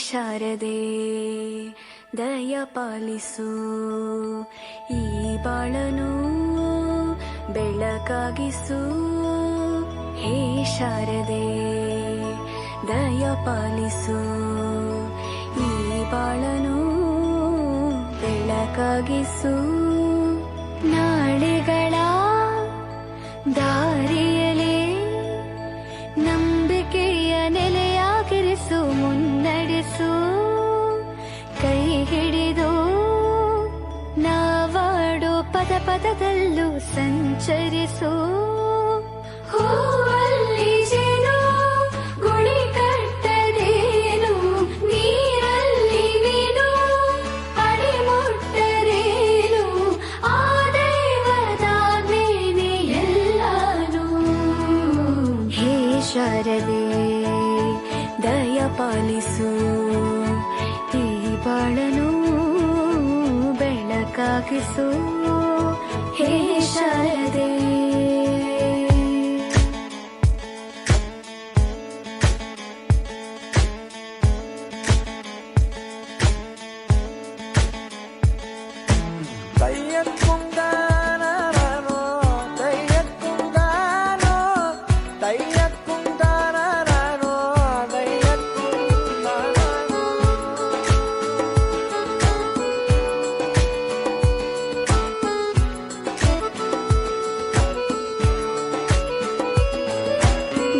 ಶಾರದೆ ದಯ ಪಾಲಿಸು ಈ ಬಾಳನು ಬೆಳಕಾಗಿಸು ಹೇ ಶಾರದೆ ದಯ ಪಾಲಿಸು ಈ ಬಾಳನು ಬೆಳಕಾಗಿಸು ನಾಳೆಗಳ ದಾರಿಯಲೇ ನಂಬಿಕೆಯ ನೆಲೆಯಾಗಿರಿಸು ಮುನ್ನಡೆಸು ಕೈ ಹಿಡಿದು ನಾವಾಡೋ ಪದ ಪದದಲ್ಲೂ ಸಂಚರಿಸು ಹೂವಲ್ಲಿ ಜೇನು ಗುಳಿ ಕಟ್ಟದೇನು ನೀರಲ್ಲಿ ಮೀನು ಅಡಿ ಮುಟ್ಟರೇನು ಆ ದೈವದಾಜ್ಞೆನೇ ಎಲ್ಲಾನು ಹೇ ಶಾರದೆ ದಯ ಪಾಲಿಸು ಈ ಬಾಳನು ಬೆಳಕಾಗಿಸು ಹೇ ಶಾರದೆ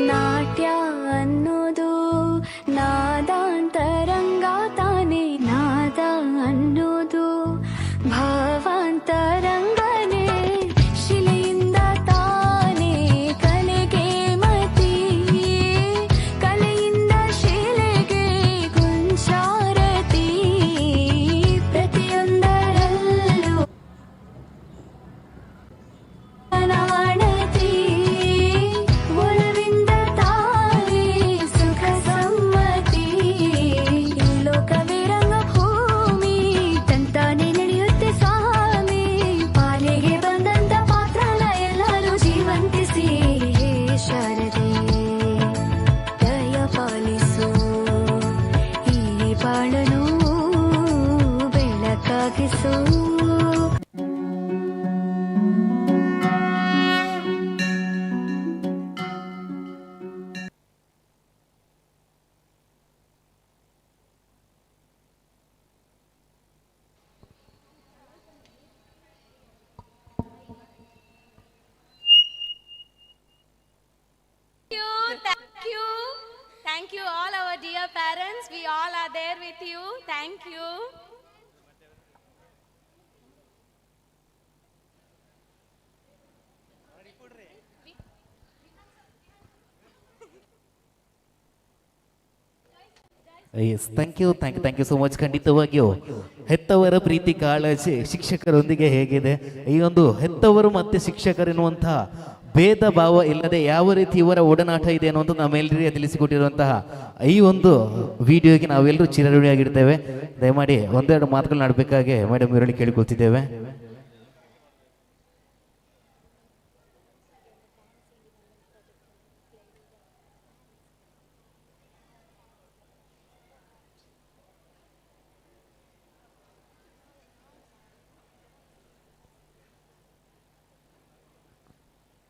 ನಾಟ್ಯ ಅನ್ನೋದು ನಾದಾಂತರಂಗ ತಾನೆ ನಾದ ಅನ್ನೋದು ಭಾವಾಂತರಂಗನೇ ಶಿಲೆಯಿಂದ ತಾನೇ ಕಲೆಗೆ ಮತಿ ಕಲೆಯಿಂದ ಶಿಲೆಗೆ ಕುಂಚಾರತಿ ಪ್ರತಿಯೊಂದರಲ್ಲೂ ನಾಣತಿ ಒಲವಿಂದ ತಾನೇ ಸುಖ ಸಮ್ಮತಿ ಲೋಕವೇ ರಂಗಭೂಮಿ ತಂತಾನೆ ನಡೆಯುತ್ತೆ ಸ್ವಾಮಿ ಪಾಲಿಗೆ ಬಂದಂತ ಪಾತ್ರನ ಎಲ್ಲರೂ ಜೀವಂತಿಸಿ ಹೇ ಶಾರದೆ ದಯ ಪಾಲಿಸು ಈ ಬಾಳನು ಬೆಳಕಾಗಿಸು Thank you all our dear parents. We all are there with you. Thank you. Yes thank you so much. ಖಂಡಿತವಾಗಿಯೂ ಹೆತ್ತವರ ಪ್ರೀತಿ ಕಾಳಜಿ ಶಿಕ್ಷಕರೊಂದಿಗೆ ಹೇಗಿದೆ, ಈ ಒಂದು ಹೆತ್ತವರು ಮತ್ತು ಶಿಕ್ಷಕರೆನ್ನುವಂತಹ ಭೇದ ಭಾವ ಇಲ್ಲದೆ ಯಾವ ರೀತಿ ಇವರ ಒಡನಾಟ ಇದೆ ಅನ್ನುವಂಥ ನಮ್ಮೆಲ್ಲರಿಗೆ ತಿಳಿಸಿಕೊಟ್ಟಿರುವಂತಹ ಈ ಒಂದು ವಿಡಿಯೋಗೆ ನಾವೆಲ್ಲರೂ ಚಿರಋಣಿಯಾಗಿರ್ತೇವೆ. ದಯಮಾಡಿ ಒಂದೆರಡು ಮಾತುಗಳು ಆಡಬೇಕಾಗಿ ಮೇಡಮ್ ಇವರಲ್ಲಿ ಕೇಳಿಕೊಳ್ತಿದ್ದೇವೆ.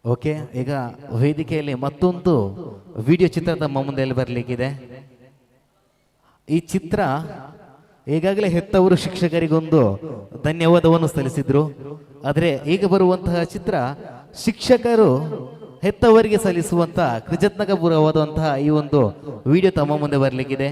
ಓಕೆ, ಈಗ ವೇದಿಕೆಯಲ್ಲಿ ಮತ್ತೊಂದು ವಿಡಿಯೋ ಚಿತ್ರ ತಮ್ಮ ಮುಂದೆ ಬರಲಿಕ್ಕಿದೆ. ಈ ಚಿತ್ರ ಈಗಾಗಲೇ ಹೆತ್ತವರು ಶಿಕ್ಷಕರಿಗೊಂದು ಧನ್ಯವಾದವನ್ನು ಸಲ್ಲಿಸಿದ್ರು. ಆದರೆ ಈಗ ಬರುವಂತಹ ಚಿತ್ರ ಶಿಕ್ಷಕರು ಹೆತ್ತವರಿಗೆ ಸಲ್ಲಿಸುವಂತಹ ಕೃತಜ್ಞತಾಪೂರ್ವವಾದಂತಹ ಈ ಒಂದು ವಿಡಿಯೋ ತಮ್ಮ ಮುಂದೆ ಬರಲಿಕ್ಕಿದೆ.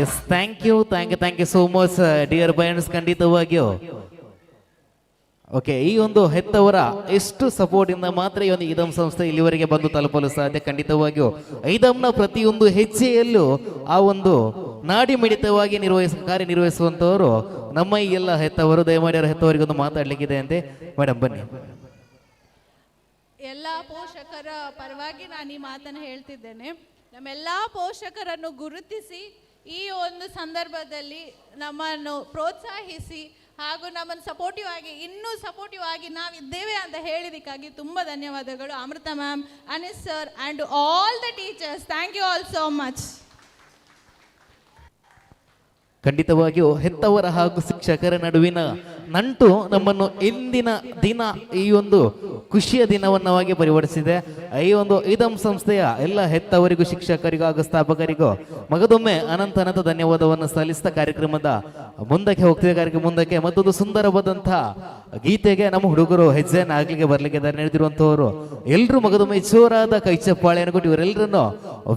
Yes thank you so much dear parents. ಖಂಡಿತವಾಗಿಯೂ ಓಕೆ, ಈ ಒಂದು ಹೆತ್ತವರ ಎಷ್ಟು ಸಪೋರ್ಟ್ ಇಂದ ಮಾತ್ರ ಈ ಒಂದು ಐದಮ್ ಸಂಸ್ಥೆ ಇಲ್ಲಿವರೆಗೆ ಬಂದು ತಲುಪಲು ಸಾಧ್ಯ. ಖಂಡಿತವಾಗಿಯೂ ಐದಮ್ನ ಪ್ರತಿಯೊಂದು ಹೆಜ್ಜೆಯಲ್ಲೂ ಆ ಒಂದು ನಾಡಿ ಮಿಡಿತವಾಗಿ ಕಾರ್ಯನಿರ್ವಹಿಸುವಂತವರು ನಮ್ಮ ಈ ಎಲ್ಲ ಹೆತ್ತವರು. ದಯಮಾಡಿ ಅವರ ಹೆತ್ತವರಿಗೊಂದು ಮಾತಾಡ್ಲಿಕ್ಕಿದೆ ಅಂತೆ. ಮೇಡಮ್ ಬನ್ನಿ. ಎಲ್ಲ ಪೋಷಕರ ಪರವಾಗಿ ನಾನು ಈ ಮಾತನ್ನು ಹೇಳ್ತಿದ್ದೇನೆ. ನಮ್ಮೆಲ್ಲ ಪೋಷಕರನ್ನು ಗುರುತಿಸಿ ಈ ಒಂದು ಸಂದರ್ಭದಲ್ಲಿ ನಮ್ಮನ್ನು ಪ್ರೋತ್ಸಾಹಿಸಿ ಹಾಗೂ ನಮ್ಮನ್ನು ಸಪೋರ್ಟಿವ್ ಆಗಿ ಇನ್ನೂ ಸಪೋರ್ಟಿವ್ ಆಗಿ ನಾವಿದ್ದೇವೆ ಅಂತ ಹೇಳಿದಕ್ಕಾಗಿ ತುಂಬ ಧನ್ಯವಾದಗಳು. Amrutha ma'am, Anis sir and all the teachers, thank you all so much. ಖಂಡಿತವಾಗಿಯೂ ಹೆತ್ತವರ ಹಾಗೂ ಶಿಕ್ಷಕರ ನಡುವಿನ ನಂಟು ನಮ್ಮನ್ನು ಇಂದಿನ ದಿನ ಈ ಒಂದು ಖುಷಿಯ ದಿನವನ್ನವಾಗಿ ಪರಿವರ್ತಿಸಿದೆ. ಈ ಒಂದು ಐದಮ್ ಸಂಸ್ಥೆಯ ಎಲ್ಲ ಹೆತ್ತವರಿಗೂ, ಶಿಕ್ಷಕರಿಗೂ ಹಾಗೂ ಸ್ಥಾಪಕರಿಗೂ ಮಗದೊಮ್ಮೆ ಅನಂತ ಧನ್ಯವಾದವನ್ನು ಸಲ್ಲಿಸಿದ ಕಾರ್ಯಕ್ರಮದ ಮುಂದಕ್ಕೆ ಹೋಗ್ತಿದೆ. ಕಾರ್ಯಕ್ರಮ ಮುಂದಕ್ಕೆ ಮತ್ತೊಂದು ಸುಂದರವಾದಂತಹ ಗೀತೆಗೆ ನಮ್ಮ ಹುಡುಗರು ಹೆಜ್ಜೆಯನ್ನು ಆಗ್ಲಿಕ್ಕೆ ಬರ್ಲಿಕ್ಕೆ ನಡೆದಿರುವಂತವರು ಎಲ್ಲರೂ ಮಗದೊಮ್ಮೆ ಜೋರಾದ ಕೈ ಚಪ್ಪಾಳೆಯನ್ನು ಕೊಟ್ಟು ಇವರೆಲ್ಲರನ್ನು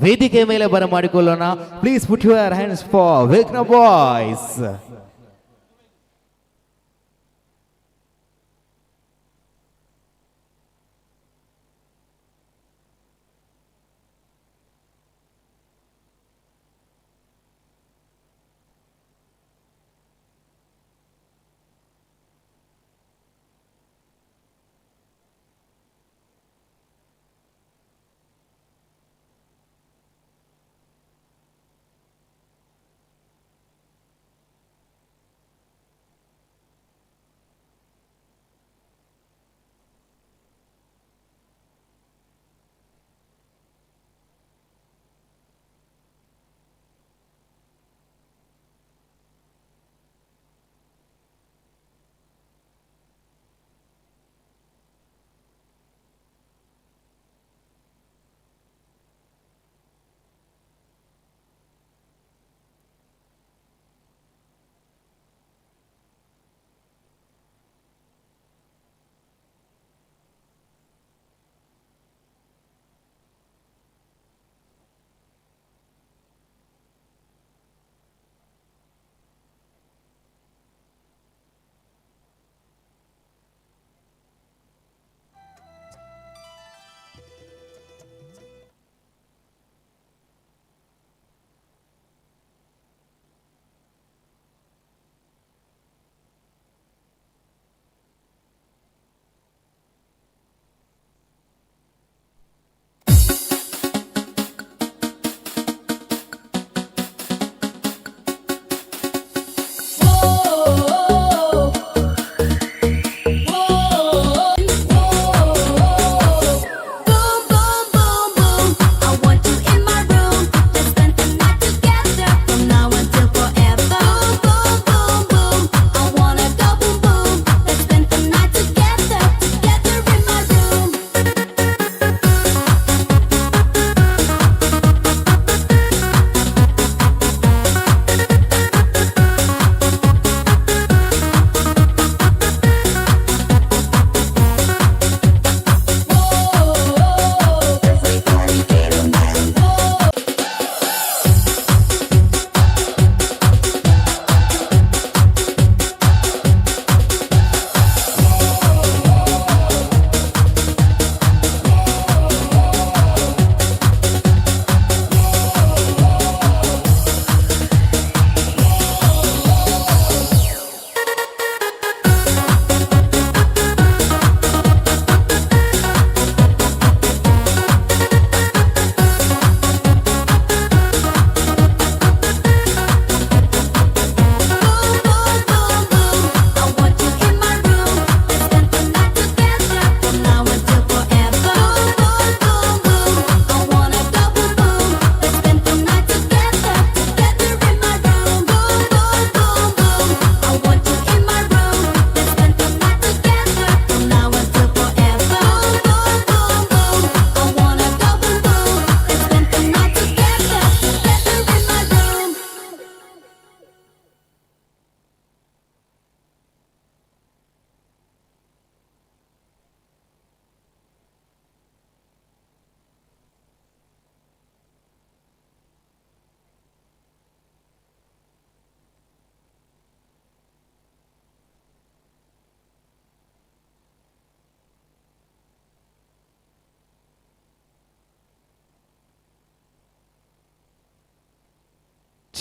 ವೇದಿಕೆ ಮೇಲೆ ಬರಮಾಡಿಕೊಳ್ಳೋಣ. Please put your hands for ವೇಕ್ನ ಬಾಯ್ಸ್.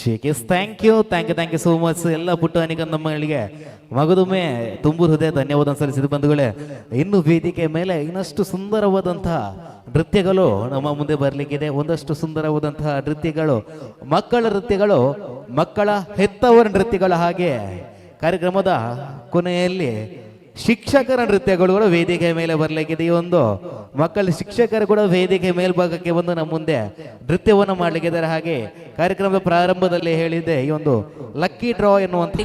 ಶೇಕಿಸ್ ಥ್ಯಾಂಕ್ ಯು ಸೋ ಮಚ್. ಎಲ್ಲ ಪುಟ್ಟ ನಮ್ಮಗಳಿಗೆ ಮಗದೊಮ್ಮೆ ತುಂಬು ಹೃದಯ ಧನ್ಯವಾದ ಸಲ್ಲಿಸಿದ ಬಂಧುಗಳೇ. ಇನ್ನು ವೇದಿಕೆ ಮೇಲೆ ಇನ್ನಷ್ಟು ಸುಂದರವಾದಂತಹ ನೃತ್ಯಗಳು ನಮ್ಮ ಮುಂದೆ ಬರಲಿಕ್ಕಿದೆ. ಒಂದಷ್ಟು ಸುಂದರವಾದಂತಹ ನೃತ್ಯಗಳು, ಮಕ್ಕಳ ನೃತ್ಯಗಳು, ಮಕ್ಕಳ ಹೆತ್ತವರ ನೃತ್ಯಗಳು, ಹಾಗೆ ಕಾರ್ಯಕ್ರಮದ ಕೊನೆಯಲ್ಲಿ ಶಿಕ್ಷಕರ ನೃತ್ಯಗಳು ಕೂಡ ವೇದಿಕೆ ಮೇಲೆ ಬರಲಿಕ್ಕಿದೆ. ಈ ಒಂದು ಮಕ್ಕಳ ಶಿಕ್ಷಕರು ಕೂಡ ವೇದಿಕೆ ಮೇಲ್ಭಾಗಕ್ಕೆ ಬಂದು ನಮ್ಮ ಮುಂದೆ ನೃತ್ಯವನ್ನು ಮಾಡಲಿಕ್ಕಿದ್ದಾರೆ. ಹಾಗೆ ಕಾರ್ಯಕ್ರಮದ ಪ್ರಾರಂಭದಲ್ಲಿ ಹೇಳಿದ್ದೆ, ಈ ಒಂದು ಲಕ್ಕಿ ಡ್ರಾ ಎನ್ನುವಂತ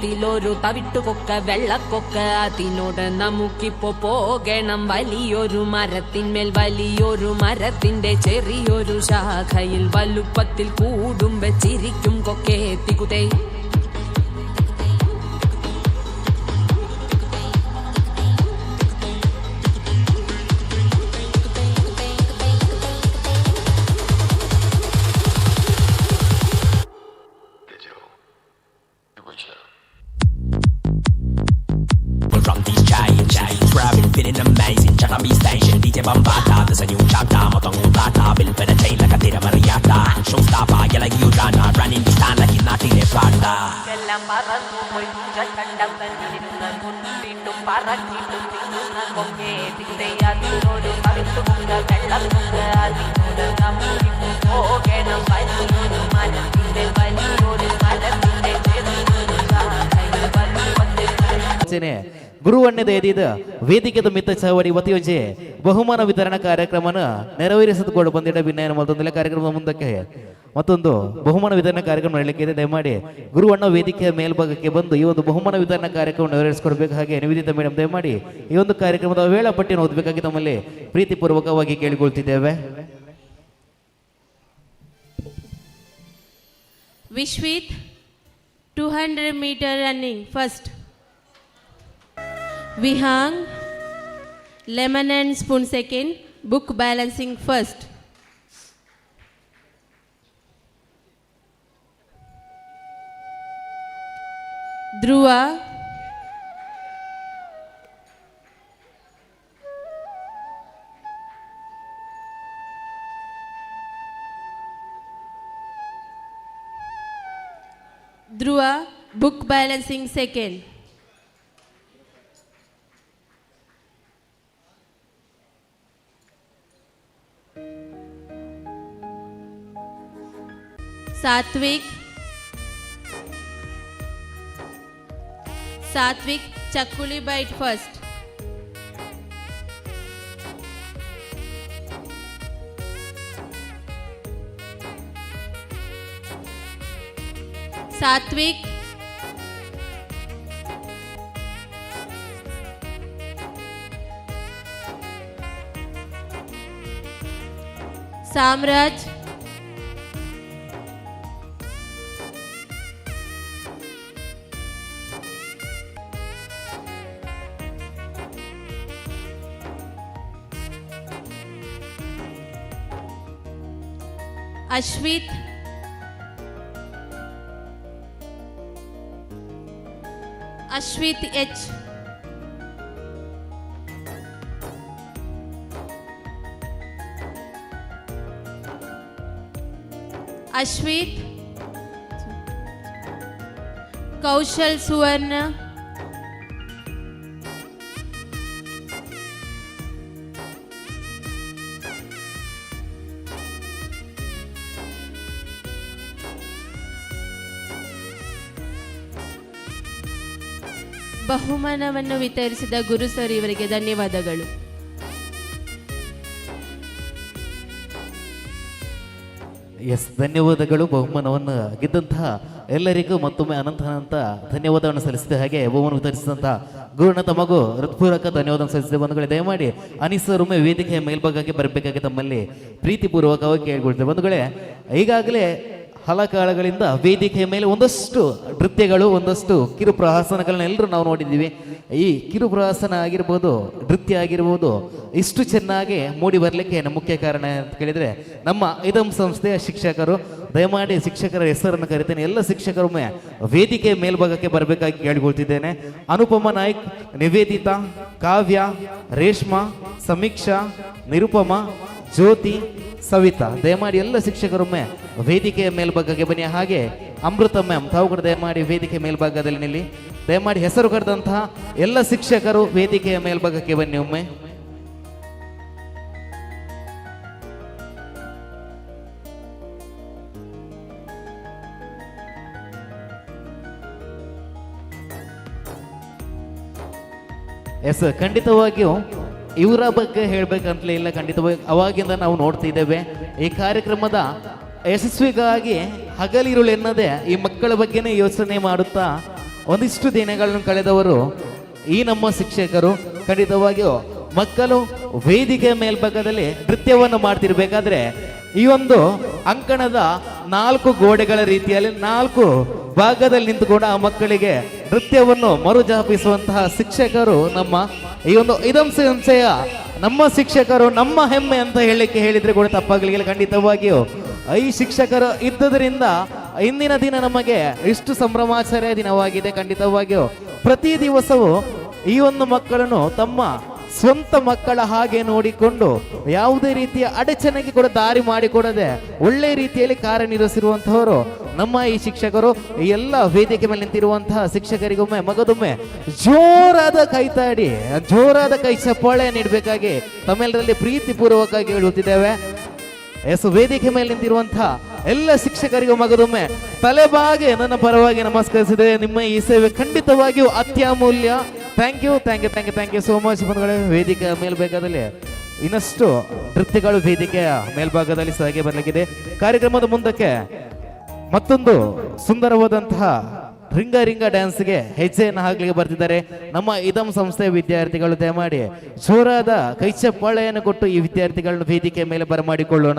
തിലോരു തവിട്ടുകൊക്ക വെള്ളക്കൊക്ക അതിനോട് നമുക്കിപ്പോ പോകണം. വലിയൊരു മരത്തിന്മേൽ വലിയൊരു മരത്തിന്റെ ചെറിയൊരു ശാഖയിൽ വലുപ്പത്തിൽ കൂടും വെച്ചിരിക്കും കൊക്കെ തികുതേ. From these giants, rapping, feeling amazing. Chanabi station, DJ Bambata. There's a new chapter, Motong Utata. Will penetrate like a Tira Mariata. Showstopper, yeah, like you run. Running this time like you're not in a Prada. ಗುರುವಣ್ಣದ ಎದಿದ ವೇದಿಕೆದ ಮಿತ್ತ ಚಾವಡಿ ವತಿಯೊಂಜೆ ಬಹುಮಾನ ವಿತರಣಾ ಕಾರ್ಯಕ್ರಮನ ನೆರವೇರಿಸಿಕೊಂಡು ಬಂದಿದ್ದ ಭಿನ್ನ ಮತ್ತೊಂದೆಲ್ಲ ಕಾರ್ಯಕ್ರಮದ ಮುಂದಕ್ಕೆ ಮತ್ತೊಂದು ಬಹುಮಾನ ವಿತರಣಾ ಕಾರ್ಯಕ್ರಮ ನಡೆಯಲಿಕ್ಕೆ ಇದೆ. ದಯಮಾಡಿ ಗುರುವಣ್ಣ ವೇದಿಕೆಯ ಮೇಲ್ಭಾಗಕ್ಕೆ ಬಂದು ಈ ಒಂದು ಬಹುಮಾನ ವಿತರಣಾ ಕಾರ್ಯಕ್ರಮ ನೆರವೇರಿಸಿಕೊಡ್ಬೇಕು. ಹಾಗೆ ನಿವೇದಿತ ಮೇಡಮ್ ದಯಮಾಡಿ ಈ ಒಂದು ಕಾರ್ಯಕ್ರಮದ ವೇಳಾಪಟ್ಟಿಯನ್ನು ಓದಬೇಕಾಗಿ ತಮ್ಮಲ್ಲಿ ಪ್ರೀತಿಪೂರ್ವಕವಾಗಿ ಕೇಳಿಕೊಳ್ತಿದ್ದೇವೆ. ವಿಶ್ವಿತ್ 200 meter running first. Vihang lemon and spoon second. Book balancing first. Dhruva book balancing second. Satvik Chakuli bite first. Satvik Samraj Ashwit H Ashwit Kaushal Suvarna ಬಹುಮಾನವನ್ನು ವಿತರಿಸಿದ ಗುರು ಸರ್ ಇವರಿಗೆ ಧನ್ಯವಾದಗಳು. ಧನ್ಯವಾದಗಳು. ಬಹುಮಾನವನ್ನು ಗೆದ್ದಂತಹ ಎಲ್ಲರಿಗೂ ಮತ್ತೊಮ್ಮೆ ಅನಂತ ಧನ್ಯವಾದವನ್ನು ಸಲ್ಲಿಸಿದ ಹಾಗೆ ಬಹುಮಾನ ವಿತರಿಸಿದಂತಹ ಗುರುನ ತಮಗೂ ಹೃತ್ಪೂರ್ವಕ ಧನ್ಯವಾದವನ್ನು ಸಲ್ಲಿಸಿದ ಬಂಧುಗಳೇ. ದಯಮಾಡಿ ಅನಿಸರೊಮ್ಮೆ ವೇದಿಕೆಯ ಮೇಲ್ಭಾಗಕ್ಕೆ ಬರಬೇಕಾಗಿ ತಮ್ಮಲ್ಲಿ ಪ್ರೀತಿಪೂರ್ವಕವಾಗಿ ಕೇಳಿಕೊಳ್ತೇವೆ ಬಂಧುಗಳೇ. ಈಗಾಗಲೇ ಹಲಕಾಲಗಳಿಂದ ವೇದಿಕೆಯ ಮೇಲೆ ಒಂದಷ್ಟು ನೃತ್ಯಗಳು, ಒಂದಷ್ಟು ಕಿರು ಪ್ರಹಾಸನಗಳನ್ನ ಎಲ್ಲರೂ ನಾವು ನೋಡಿದ್ದೀವಿ. ಈ ಕಿರು ಪ್ರಹಾಸನ ಆಗಿರ್ಬೋದು, ನೃತ್ಯ ಆಗಿರ್ಬೋದು, ಇಷ್ಟು ಚೆನ್ನಾಗಿ ಮೂಡಿ ಬರಲಿಕ್ಕೆ ಮುಖ್ಯ ಕಾರಣ ಅಂತ ಕೇಳಿದರೆ ನಮ್ಮ ಇದಂ ಸಂಸ್ಥೆಯ ಶಿಕ್ಷಕರು. ದಯಮಾಡಿ ಶಿಕ್ಷಕರ ಹೆಸರನ್ನು ಕರಿತೇನೆ. ಎಲ್ಲ ಶಿಕ್ಷಕರೊಮ್ಮೆ ವೇದಿಕೆ ಮೇಲ್ಭಾಗಕ್ಕೆ ಬರಬೇಕಾಗಿ ಕೇಳಿಕೊಳ್ತಿದ್ದೇನೆ. ಅನುಪಮ ನಾಯ್ಕ್, ನಿವೇದಿತಾ, ಕಾವ್ಯ, ರೇಷ್ಮಾ, ಸಮೀಕ್ಷಾ, ನಿರುಪಮಾ, ಜ್ಯೋತಿ, ಸವಿತಾ, ದಯಮಾಡಿ ಎಲ್ಲ ಶಿಕ್ಷಕರೊಮ್ಮೆ ವೇದಿಕೆಯ ಮೇಲ್ಭಾಗಕ್ಕೆ ಬನ್ನಿ. ಹಾಗೆ ಅಮೃತ ಮ್ಯಾಮ್, ತಾವು ಕೂಡ ದಯಮಾಡಿ ವೇದಿಕೆ ಮೇಲ್ಭಾಗದಲ್ಲಿ ನಿಲ್ಲಿ. ದಯಮಾಡಿ ಹೆಸರು ಕರೆದಂತಹ ಎಲ್ಲ ಶಿಕ್ಷಕರು ವೇದಿಕೆಯ ಮೇಲ್ಭಾಗಕ್ಕೆ ಬನ್ನಿ ಒಮ್ಮೆ. ಎಸ್, ಖಂಡಿತವಾಗಿಯೂ ಇವರ ಬಗ್ಗೆ ಹೇಳಬೇಕಂತಲೇ ಇಲ್ಲ. ಖಂಡಿತವಾಗಿ ಅವಾಗಿಂದ ನಾವು ನೋಡ್ತಿದ್ದೇವೆ ಈ ಕಾರ್ಯಕ್ರಮದ ಯಶಸ್ವಿಗಾಗಿ ಹಗಲಿರುಳು ಎನ್ನದೆ ಈ ಮಕ್ಕಳ ಬಗ್ಗೆನೇ ಯೋಚನೆ ಮಾಡುತ್ತಾ ಒಂದಿಷ್ಟು ದಿನಗಳನ್ನು ಕಳೆದವರು ಈ ನಮ್ಮ ಶಿಕ್ಷಕರು. ಖಂಡಿತವಾಗಿಯೂ ಮಕ್ಕಳು ವೇದಿಕೆ ಮೇಲ್ಭಾಗದಲ್ಲಿ ನೃತ್ಯವನ್ನು ಮಾಡ್ತಿರ್ಬೇಕಾದ್ರೆ ಈ ಒಂದು ಅಂಕಣದ 4 ಗೋಡೆಗಳ ರೀತಿಯಲ್ಲಿ 4 ಭಾಗದಲ್ಲಿ ನಿಂತುಕೊಂಡು ಆ ಮಕ್ಕಳಿಗೆ ನೃತ್ಯವನ್ನು ಮರುಜಾಪಿಸುವಂತಹ ಶಿಕ್ಷಕರು ನಮ್ಮ ಈ ಒಂದು ಇದಂ ಸಂಸ್ಥೆಯ ನಮ್ಮ ಶಿಕ್ಷಕರು, ನಮ್ಮ ಹೆಮ್ಮೆ ಅಂತ ಹೇಳಿದ್ರೆ ಕೂಡ ತಪ್ಪಾಗಲಿಲ್ಲ. ಖಂಡಿತವಾಗಿಯೂ ಈ ಶಿಕ್ಷಕರು ಇದ್ದದರಿಂದ ಇಂದಿನ ದಿನ ನಮಗೆ ಇಷ್ಟು ಸಂಭ್ರಮಾಚರ್ಯ ದಿನವಾಗಿದೆ. ಖಂಡಿತವಾಗಿಯೂ ಪ್ರತಿ ದಿವಸವೂ ಈ ಒಂದು ಮಕ್ಕಳನ್ನು ತಮ್ಮ ಸ್ವಂತ ಮಕ್ಕಳ ಹಾಗೆ ನೋಡಿಕೊಂಡು ಯಾವುದೇ ರೀತಿಯ ಅಡಚಣೆಗೆ ಕೂಡ ದಾರಿ ಮಾಡಿಕೊಡದೆ ಒಳ್ಳೆ ರೀತಿಯಲ್ಲಿ ಕಾರ್ಯನಿರ್ವಹಿಸಿರುವಂತಹವರು ನಮ್ಮ ಈ ಶಿಕ್ಷಕರು. ಈ ಎಲ್ಲ ವೇದಿಕೆ ಮೇಲೆ ನಿಂತಿರುವಂತಹ ಶಿಕ್ಷಕರಿಗೊಮ್ಮೆ ಮಗದೊಮ್ಮೆ ಜೋರಾದ ಕೈತಾಡಿ, ಜೋರಾದ ಕೈ ಚಪ್ಪಾಳೆ ನೀಡಬೇಕಾಗಿ ತಮ್ಮೆಲ್ಲರಲ್ಲಿ ಪ್ರೀತಿಪೂರ್ವಕವಾಗಿ ಹೇಳುತ್ತಿದ್ದೇವೆ. ಎಸ್, ವೇದಿಕೆ ಮೇಲೆ ನಿಂತಿರುವಂತಹ ಎಲ್ಲ ಶಿಕ್ಷಕರಿಗೂ ಮಗದೊಮ್ಮೆ ತಲೆಬಾಗಿ ನನ್ನ ಪರವಾಗಿ ನಮಸ್ಕರಿಸಿದೆ. ನಿಮ್ಮ ಈ ಸೇವೆ ಖಂಡಿತವಾಗಿಯೂ ಅತ್ಯಮೂಲ್ಯ. ಥ್ಯಾಂಕ್ ಯು ಸೋ ಮಚ್ ಬಂಧುಗಳೇ. ವೇದಿಕೆಯ ಮೇಲ್ಭಾಗದಲ್ಲಿ ಇನ್ನಷ್ಟು ನೃತ್ಯಗಳು ವೇದಿಕೆಯ ಮೇಲ್ಭಾಗದಲ್ಲಿ ಸಾಗಿ ಬರಲಿಕ್ಕಿದೆ. ಕಾರ್ಯಕ್ರಮದ ಮುಂದಕ್ಕೆ ಮತ್ತೊಂದು ಸುಂದರವಾದಂತಹ ರಿಂಗ ಡ್ಯಾನ್ಸ್ಗೆ ಹೆಜ್ಜೆಯನ್ನು ಹಾಕ್ಲಿಕ್ಕೆ ಬರ್ತಿದ್ದಾರೆ ನಮ್ಮ ಇದಂ ಸಂಸ್ಥೆಯ ವಿದ್ಯಾರ್ಥಿಗಳು. ದಯಮಾಡಿ ಜೋರಾದ ಕೈಚಪ್ಪಾಳೆಯನ್ನು ಕೊಟ್ಟು ಈ ವಿದ್ಯಾರ್ಥಿಗಳನ್ನು ವೇದಿಕೆ ಮೇಲೆ ಬರಮಾಡಿಕೊಳ್ಳೋಣ.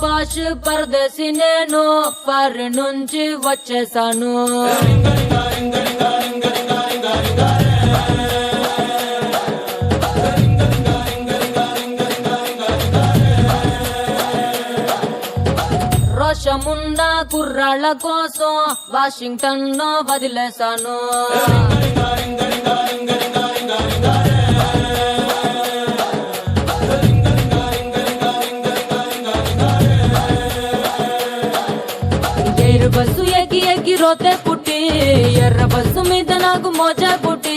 పాష్ పరదేశి నేను ఫర్ నుంచి వచ్చేసాను. రోషమున్న కుర్రాళ్ళ కోసం వాషింగ్టన్ లో వదిలేశాను. బస్సు ఎక్కి రోతే పుట్టి ఎర్ర బస్సు మీద నాకు మోజా పుట్టి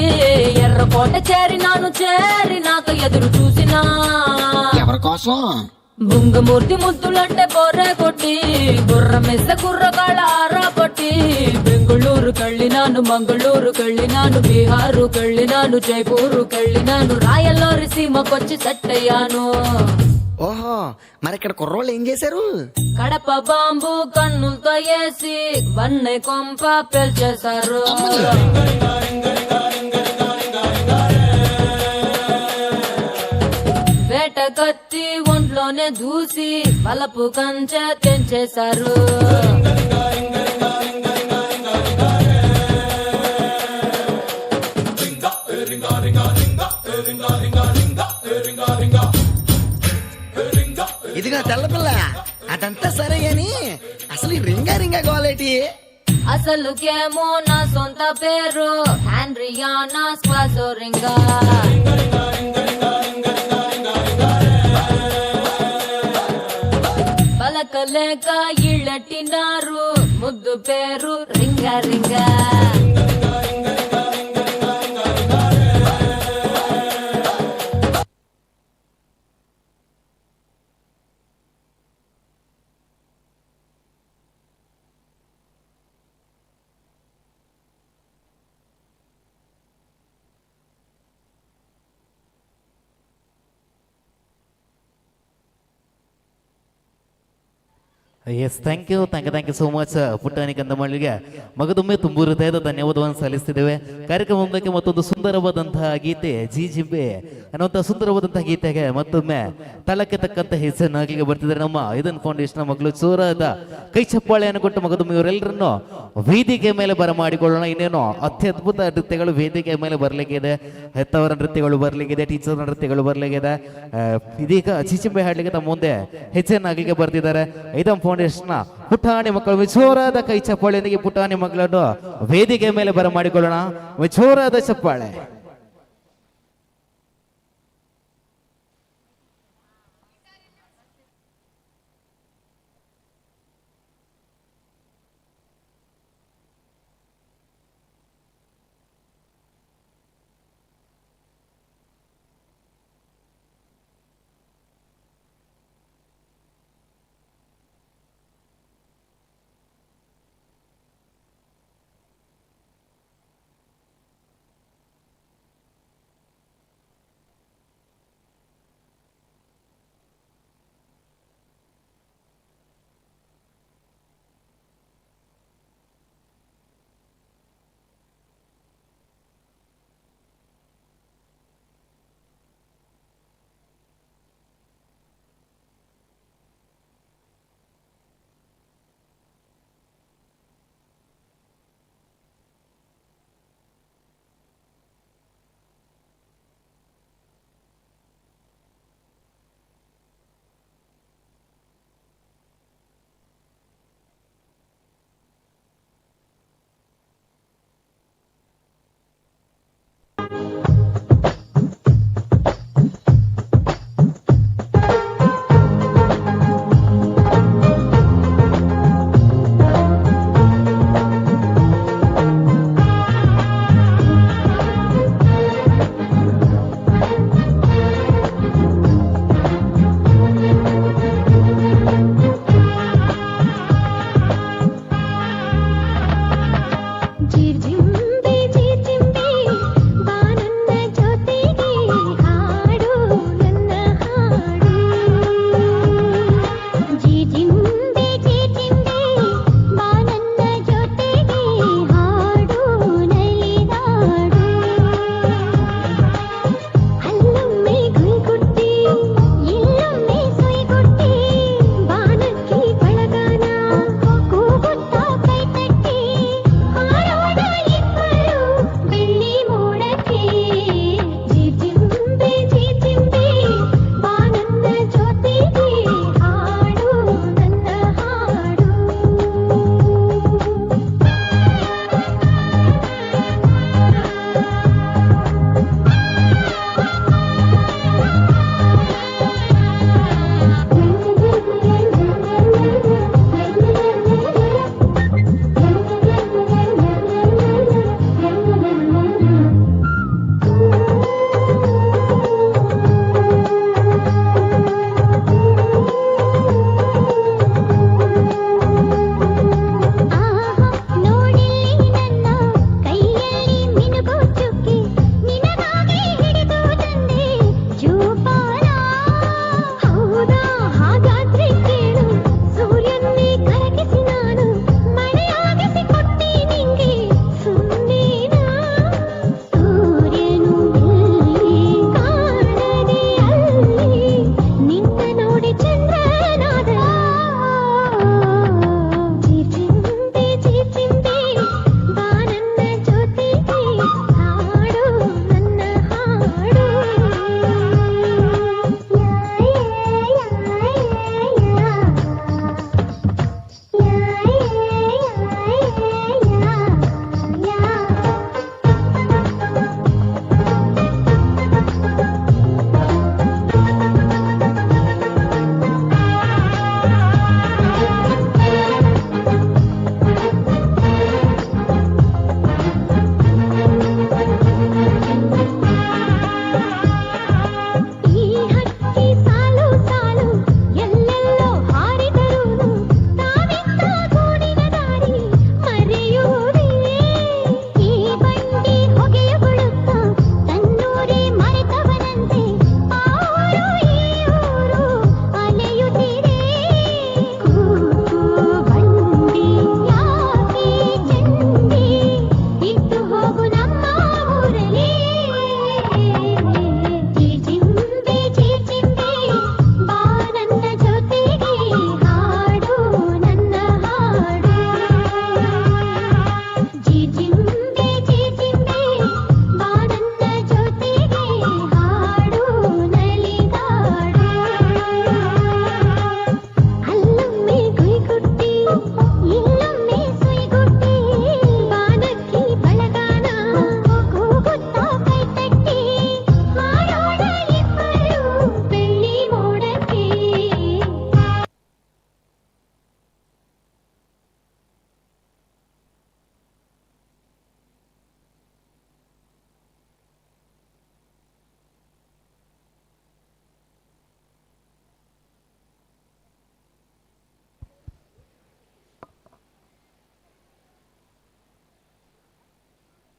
ఎర్ర కోట చేరినాక ఎదురు చూసినా ఎవరి కోసం బుంగమూర్తి ముద్దులంటే బోర్రే కొట్టి గుర్రమెస్స కుర్రగాళ్ళ ఆరా పట్టి బెంగుళూరు కళ్ళినాను, మంగళూరు కళ్ళినాను, బీహారు కళ్ళినాను, జైపూరు కళ్ళినాను, రాయల్లోరి సీమకొచ్చి సెట్ అయ్యాను. ఓహో, మరి ఇక్కడ కుర్రోళ్ళు ఏం చేశారు? కడప బాంబు కన్నులతో వేసి వన్నె కొంప పెల్చేశారు. వేట కత్తి ఒంట్లో గుండెల్లోనే దూసి బలపు కంచె తెంచేశారు. ఇదిగో తెల్లపిల్ల, అదంతా సరే గాని అసలు ఈ రింగా గోలేటి? అసలుకేమో నా సొంత పేరు ఆండ్రియానా స్వాసోరింగా. పలకలేక ఇళ్ళటినారు, ముద్దు పేరు Ringa. Yes, thank you so much ಪುಟ್ಟಾಣಿ ಕಂದಮಳ್ಳಿಗೆ ಮಗದೊಮ್ಮೆ ತುಂಬು ಹೃದಯದ ಧನ್ಯವಾದವನ್ನು ಸಲ್ಲಿಸ್ತಿದ್ದೇವೆ. ಕಾರ್ಯಕ್ರಮ ಮುಂದಕ್ಕೆ ಮತ್ತೊಂದು ಸುಂದರವಾದಂತಹ ಗೀತೆ ಜಿಜಿಬೆ ಅನ್ನುವಂಥ ಸುಂದರವಾದಂತಹ ಗೀತೆಗೆ ಮತ್ತೊಮ್ಮೆ ತಳಕ್ಕೆ ತಕ್ಕಂತ ಹೆಸರನ್ನಾಗಲಿಗೆ ಬರ್ತಿದ್ದಾರೆ ನಮ್ಮ ಐದನ್ ಫೌಂಡೇಶನ್ ಮಗಳು ಚೋರಾದ ಕೈ ಚಪ್ಪಾಳೆಯನ್ನು ಕೊಟ್ಟು ಮಗದೊಮ್ಮೆ ಇವರೆಲ್ಲರನ್ನು ವೇದಿಕೆ ಮೇಲೆ ಬರಮಾಡಿಕೊಳ್ಳೋಣ. ಇನ್ನೇನು ಅತ್ಯದ್ಭುತ ನೃತ್ಯಗಳು ವೇದಿಕೆ ಮೇಲೆ ಬರಲಿಕ್ಕಿದೆ. ಹೆತ್ತವರ ನೃತ್ಯಗಳು ಬರಲಿಕ್ಕಿದೆ, ಟೀಚರ್ ನೃತ್ಯಗಳು ಬರಲಿಕ್ಕಿದೆ. ಇದೀಗ ಜಿಜಿಬೆ ಹಾಡಲಿಕ್ಕೆ ತಮ್ಮ ಮುಂದೆ ಹೆಜ್ಜೆಯನ್ನಾಗಲಿಕ್ಕೆ ಬರ್ತಿದ್ದಾರೆ ಐದನ್ ಫೌಂಡೇಶನ್ ಪುಟಾಣಿ ಮಕ್ಕಳು. ಜೋರಾದ ಕೈ ಚಪ್ಪಾಳೆಯೊಂದಿಗೆ ಪುಟಾಣಿ ಮಕ್ಕಳನ್ನು ವೇದಿಕೆ ಮೇಲೆ ಬರಮಾಡಿಕೊಳ್ಳೋಣ. ಜೋರಾದ ಚಪ್ಪಾಳೆ.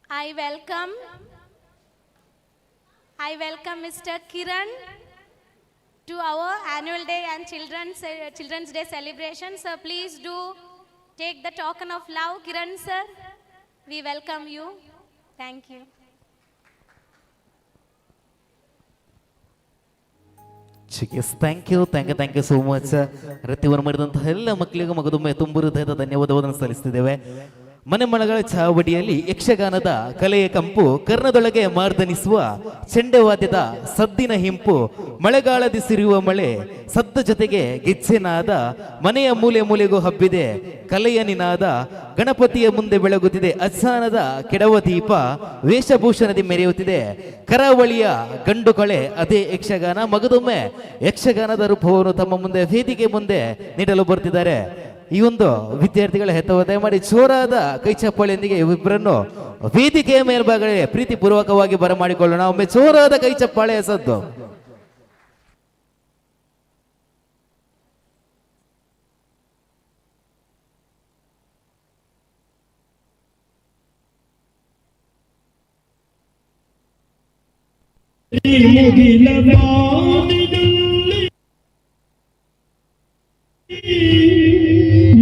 I welcome Mr. Kiran to our annual day and Children's Day celebration. Sir, please do take the token of love. Kiran sir, we welcome you. Thank you. Yes thank you so much. ನೃತ್ಯವನ್ನು ಮಾಡಿದಂತಹ ಎಲ್ಲ ಮಕ್ಕಳಿಗೂ ಮಗದೊಮ್ಮೆ ತುಂಬು ಹೃದಯದ ಧನ್ಯವಾದವನ್ನು ಸಲ್ಲಿಸ್ತಿದ್ದೇವೆ. ಮನೆ ಮಳಗಳ ಚಾವಡಿಯಲ್ಲಿ ಯಕ್ಷಗಾನದ ಕಲೆಯ ಕಂಪು, ಕರ್ಣದೊಳಗೆ ಮಾರ್ದನಿಸುವ ಚೆಂಡೆವಾದ್ಯದ ಸದ್ದಿನ ಹಿಂಪು, ಮಳೆಗಾಲದಿ ಸಿರಿಯುವ ಮಳೆ ಸದ್ದ ಜೊತೆಗೆ ಗೆಜ್ಜೆನಾದ, ಮನೆಯ ಮೂಲೆ ಮೂಲೆಗೂ ಹಬ್ಬಿದೆ ಕಲೆಯ ನಿನಾದ, ಗಣಪತಿಯ ಮುಂದೆ ಬೆಳಗುತ್ತಿದೆ ಅಜ್ಞಾನದ ಕೆಡವ ದೀಪ, ವೇಷಭೂಷಣದಿ ಮೆರೆಯುತ್ತಿದೆ ಕರಾವಳಿಯ ಗಂಡು ಕಳೆ ಅದೇ ಯಕ್ಷಗಾನ. ಮಗದೊಮ್ಮೆ ಯಕ್ಷಗಾನದ ರೂಪವನ್ನು ತಮ್ಮ ಮುಂದೆ ವೇದಿಕೆ ಮುಂದೆ ನೀಡಲು ಬರ್ತಿದ್ದಾರೆ. ಈ ಒಂದು ವಿದ್ಯಾರ್ಥಿಗಳ ಹೆತ್ತವ ದಯಮಾಡಿ ಜೋರಾದ ಕೈ ಚಪ್ಪಾಳೆಯೊಂದಿಗೆ ಇಬ್ಬರನ್ನು ವೇದಿಕೆಯ ಮೇಲ್ಭಾಗಕ್ಕೆ ಪ್ರೀತಿ ಪೂರ್ವಕವಾಗಿ ಬರಮಾಡಿಕೊಳ್ಳೋಣ. ಒಮ್ಮೆ ಜೋರಾದ ಕೈ ಚಪ್ಪಾಳೆ ಸದ್ದು.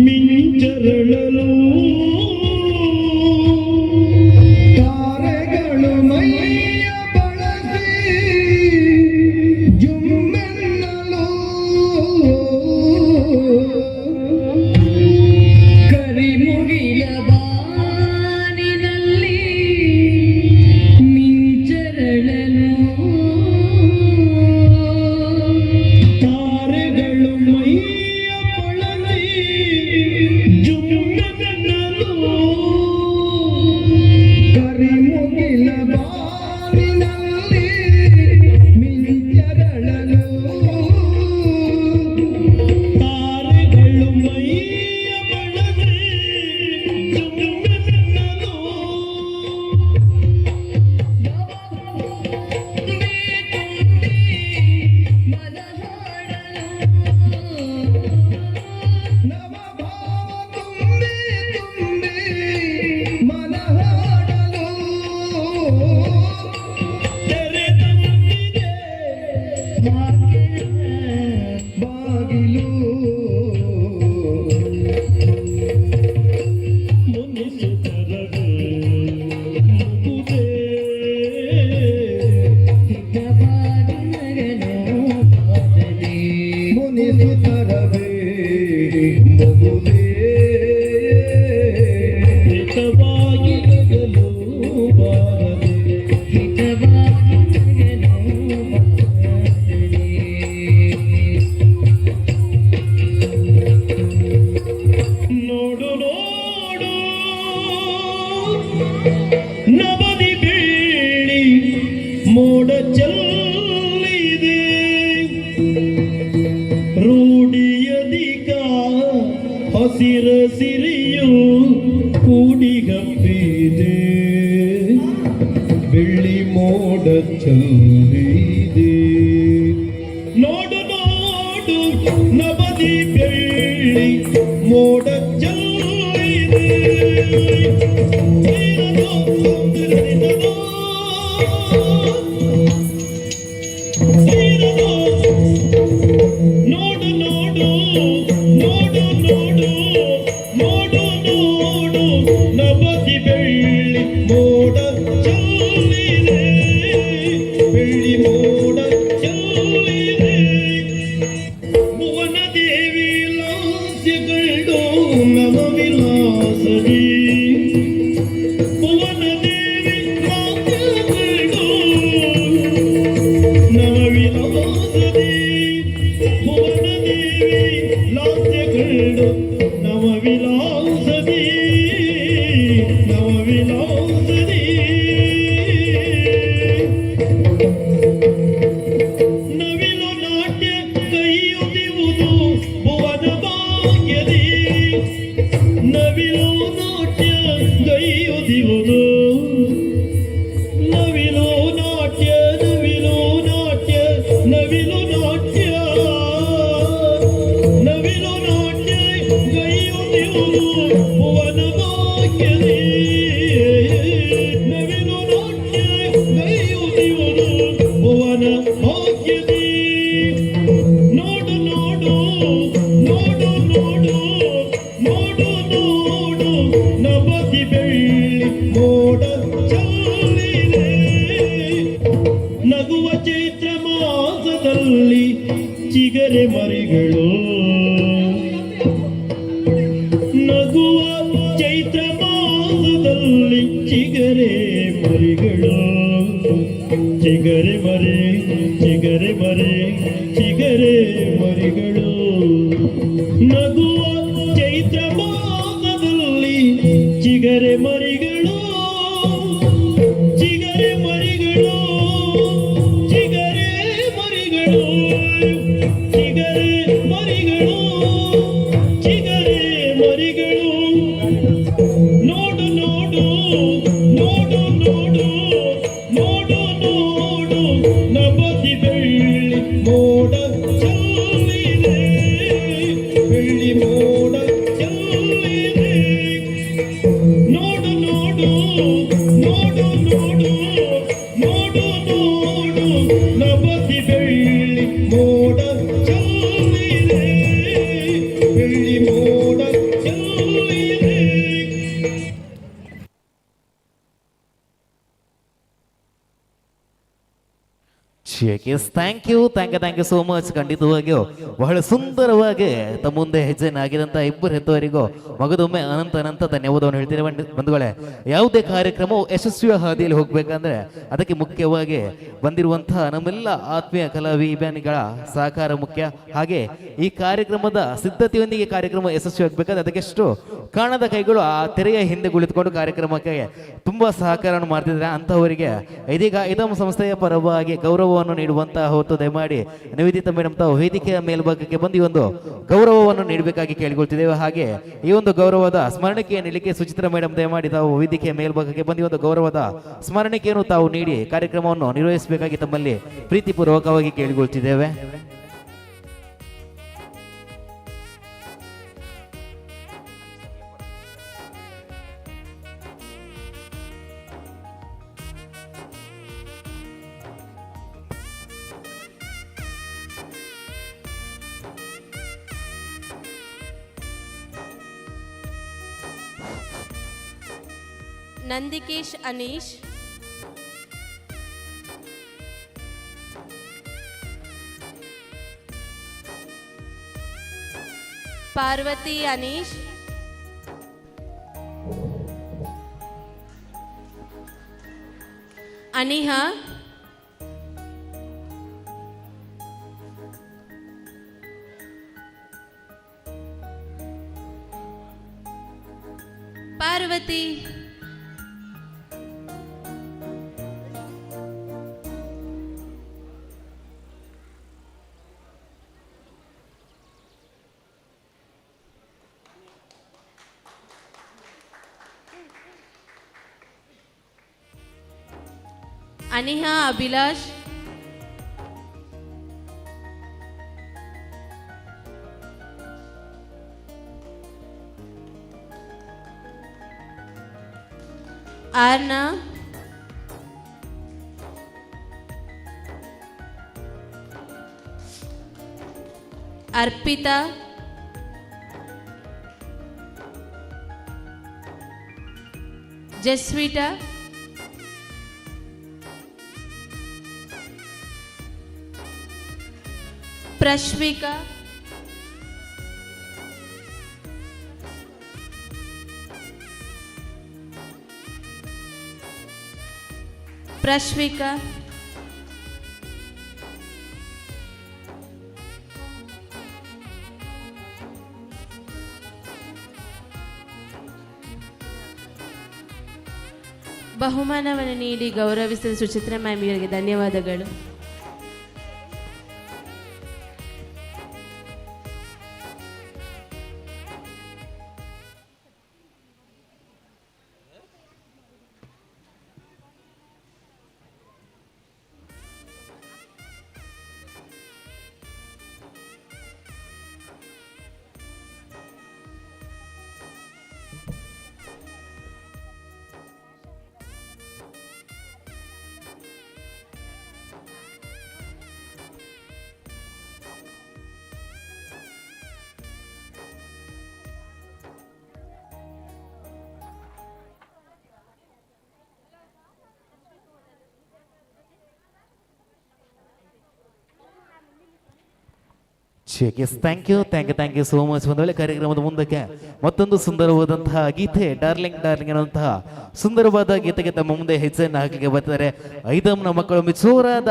ಮಿಂಚರಳಲು ತಾರೆಗಳು ಮೈಯ ಬಳಸಿ ಜುಮ್ಮೆನ್ನಲು ಕರಿಮುಗಿಲ ಬಾನಿನಲ್ಲಿ ಮಿಂಚರಳಲು ತಾರೆಗಳು ಮೈಯ ಬಳಸಿ ಜುಮ್ಮೆನ್ನಲು ಕರಿಮುಗಿಲ ಬಾನಿನಲ್ಲಿ ಮಿಂಚರಳಲು ತಾರೆಗಳು ಮೈಯ ಬಳಸಿ ಜುಮ್ಮೆನ್ನಲು ನವಭಾವ ತುಂಬಿ ತುಂಬಿ ಮನಹಾಡಲು ತೆರೆದಂತಿದೆ ಬಾಗಿಲು ಮುನಿಸುತ್ತರವೇ ಮುಗುದೇ ಹಿತವಾಗಿ ನಗಲು ಬಾರದೆ ಮುನಿಸುತ್ತರವೇ ಮುಗುದೇ ಹಿತವಾಗಿ ನಗಲು ಬಾರದೆ ಹಿತವಾಗಿ ನಗಲು ಬಾರದೆ ನೋಡು ನೋಡು ನವದಿ ಬೀಳಿ ಮೋಡ ಚೆಲ್ಲಿದೆ ರೂಢಿಯದಿಗ ಹಸಿರ ಸಿರಿಯು ಕೂಡಿಗಪ್ಪಿದೆ ಬೆಳ್ಳಿ ಮೋಡ ಚೆಲ್ಲಿದೆ ನೋಡು ನೋಡು ನವದಿ ಬೆಳ್ಳಿ ಮೋಡ ಚೆಲ್ಲಿದೆ ನೋಡು ನೋಡು ನೋಡು ನೋಡು ನೋಡು ನೋಡು ನವದಿ ಬೆಳ್ಳಿ ಮೋಡ ಚೆಲ್ಲಿದೆ ಬೆಳ್ಳಿ ಮೋಡ ಚೆಲ್ಲಿದೆ ಭುವನ ದೇವಿ ಲಾಸ್ಯಗಳು ಚಿಗರೆ ಮರಿಗಳು ನಗುವ ಚೈತ್ರ ಮಾಸದಲ್ಲಿ ಚಿಗರೆ ಮರಿಗಳು ಚಿಗರೆ ಮರೆ ಚಿಗರೆ ಮರೆ ಚಿಗರೆ ಮರಿಗಳು ನಗುವ ಚೈತ್ರ ಮಾಸದಲ್ಲಿ ಚಿಗರೆ ಮರಿಗಳು ಚಿಗರೆ ಮರಿಗಳು ಚಿಗರೆ ಮರಿಗಳು ಚಿಗರೆ ಮರಿಗಳು ಚಿಗರೆ ಮರಿಗಳು ನೋಡು ನೋಡು ನೋಡು ನೋಡು ನೋಡು ನೋಡು ನಬದಿ ಬೆಳ್ಳಿ ಮೋಡ ಚೆಲ್ಲಿದೆ ಬೆಳ್ಳಿ ಮೋಡ ಚೆಲ್ಲಿದೆ ನೋಡು ನೋಡು ನೋಡು ನೋಡು ನೋಡು ನೋಡು ನಬದಿ ಬೆಳ್ಳಿ ಮೋಡ ಚೆಲ್ಲಿದೆ ಬೆಳ್ಳಿ ಮೋಡ ಚೆಲ್ಲಿದೆ. Thank you so much. ಖಂಡಿತವಾಗಿಯೂ ಬಹಳ ಸುಂದರವಾಗಿ ತಮ್ಮ ಮುಂದೆ ಹೆಜ್ಜೆಯನ್ನು ಆಗಿದಂಥ ಇಬ್ಬರು ಹೆತ್ತವರಿಗೂ ಮಗದೊಮ್ಮೆ ಅನಂತ ಧನ್ಯವಾದವನ್ನು ಹೇಳ್ತೀನಿ ಬಂಧುಗಳೇ. ಯಾವುದೇ ಕಾರ್ಯಕ್ರಮವು ಯಶಸ್ವಿಯ ಹಾದಿಯಲ್ಲಿ ಹೋಗ್ಬೇಕಂದ್ರೆ ಅದಕ್ಕೆ ಮುಖ್ಯವಾಗಿ ಬಂದಿರುವಂತಹ ನಮ್ಮೆಲ್ಲ ಆತ್ಮೀಯ ಕಲಾವಿಭಿಮಾನಿಗಳ ಸಹಕಾರ ಮುಖ್ಯ. ಹಾಗೆ ಈ ಕಾರ್ಯಕ್ರಮದ ಸಿದ್ಧತೆಯೊಂದಿಗೆ ಕಾರ್ಯಕ್ರಮ ಯಶಸ್ವಿ ಆಗ್ಬೇಕಾದ್ರೆ ಅದಕ್ಕೆಷ್ಟು ಕಾಣದ ಕೈಗಳು ಆ ತೆರೆಯ ಹಿಂದೆ ಕುಳಿತುಕೊಂಡು ಕಾರ್ಯಕ್ರಮಕ್ಕೆ ತುಂಬಾ ಸಹಕಾರವನ್ನು ಮಾಡ್ತಿದ್ದಾರೆ. ಅಂತಹವರಿಗೆ ಇದೀಗ ಇದಂ ಸಂಸ್ಥೆಯ ಪರವಾಗಿ ಗೌರವವನ್ನು ನೀಡುವಂತಹ ಹೊತ್ತು ದಯಮಾಡಿ ನಿವೇದಿತ ಮೇಡಮ್ ತಾವು ವೇದಿಕೆಯ ಮೇಲ್ಭಾಗಕ್ಕೆ ಬಂದು ಈ ಒಂದು ಗೌರವವನ್ನು ನೀಡಬೇಕಾಗಿ ಕೇಳಿಕೊಳ್ತಿದ್ದೇವೆ. ಹಾಗೆ ಈ ಒಂದು ಗೌರವದ ಸ್ಮರಣಿಕೆಯ ನೀಡಲಿಕ್ಕೆ ಸುಚಿತ್ರಾ ಮೇಡಮ್ ದಯಮಾಡಿ ತಾವು ವೇದಿಕೆಯ ಮೇಲ್ಭಾಗಕ್ಕೆ ಬಂದು ಈ ಒಂದು ಗೌರವದ ಸ್ಮರಣಿಕೆಯನ್ನು ತಾವು ನೀಡಿ ಕಾರ್ಯಕ್ರಮವನ್ನು ನಿರ್ವಹಿಸಬೇಕಾಗಿ ತಮ್ಮಲ್ಲಿ ಪ್ರೀತಿಪೂರ್ವಕವಾಗಿ ಕೇಳಿಕೊಳ್ತಿದ್ದೇವೆ. ನಂದಿಕೇಶ್ ಅನೀಶ್, ಪಾರ್ವತಿ ಅನೀಶ್, ಅನಿಹಾ, ಪಾರ್ವತಿ, ಅನಿಹಾ ಅಭಿಲಾಷ್, ಆರ್ನಾ, ಅರ್ಪಿತಾ, ಜಸ್ವಿತಾ, ಪ್ರಶ್ವಿಕಾ, ಪ್ರಶ್ವಿಕಾ, ಬಹುಮಾನವನ್ನು ನೀಡಿ ಗೌರವಿಸಿದ ಸುಚಿತ್ರಾ ಮ್ಯಾಮ್ ಇವರಿಗೆ ಧನ್ಯವಾದಗಳು. Check yes thank you so much. ಒಂದು ವೇಳೆ ಕಾರ್ಯಕ್ರಮದ ಮುಂದಕ್ಕೆ ಮತ್ತೊಂದು ಸುಂದರವಾದಂತಹ ಗೀತೆ ಡಾರ್ಲಿಂಗ್ ಅನ್ನುವಂತಹ ಸುಂದರವಾದ ಗೀತೆಗೆ ತಮ್ಮ ಮುಂದೆ ಹೆಜ್ಜೆಯನ್ನು ಹಾಕಲಿಕ್ಕೆ ಬರ್ತಾರೆ ಐದಮ್ನ ಮಕ್ಕಳು ಮಿಚೋರಾದ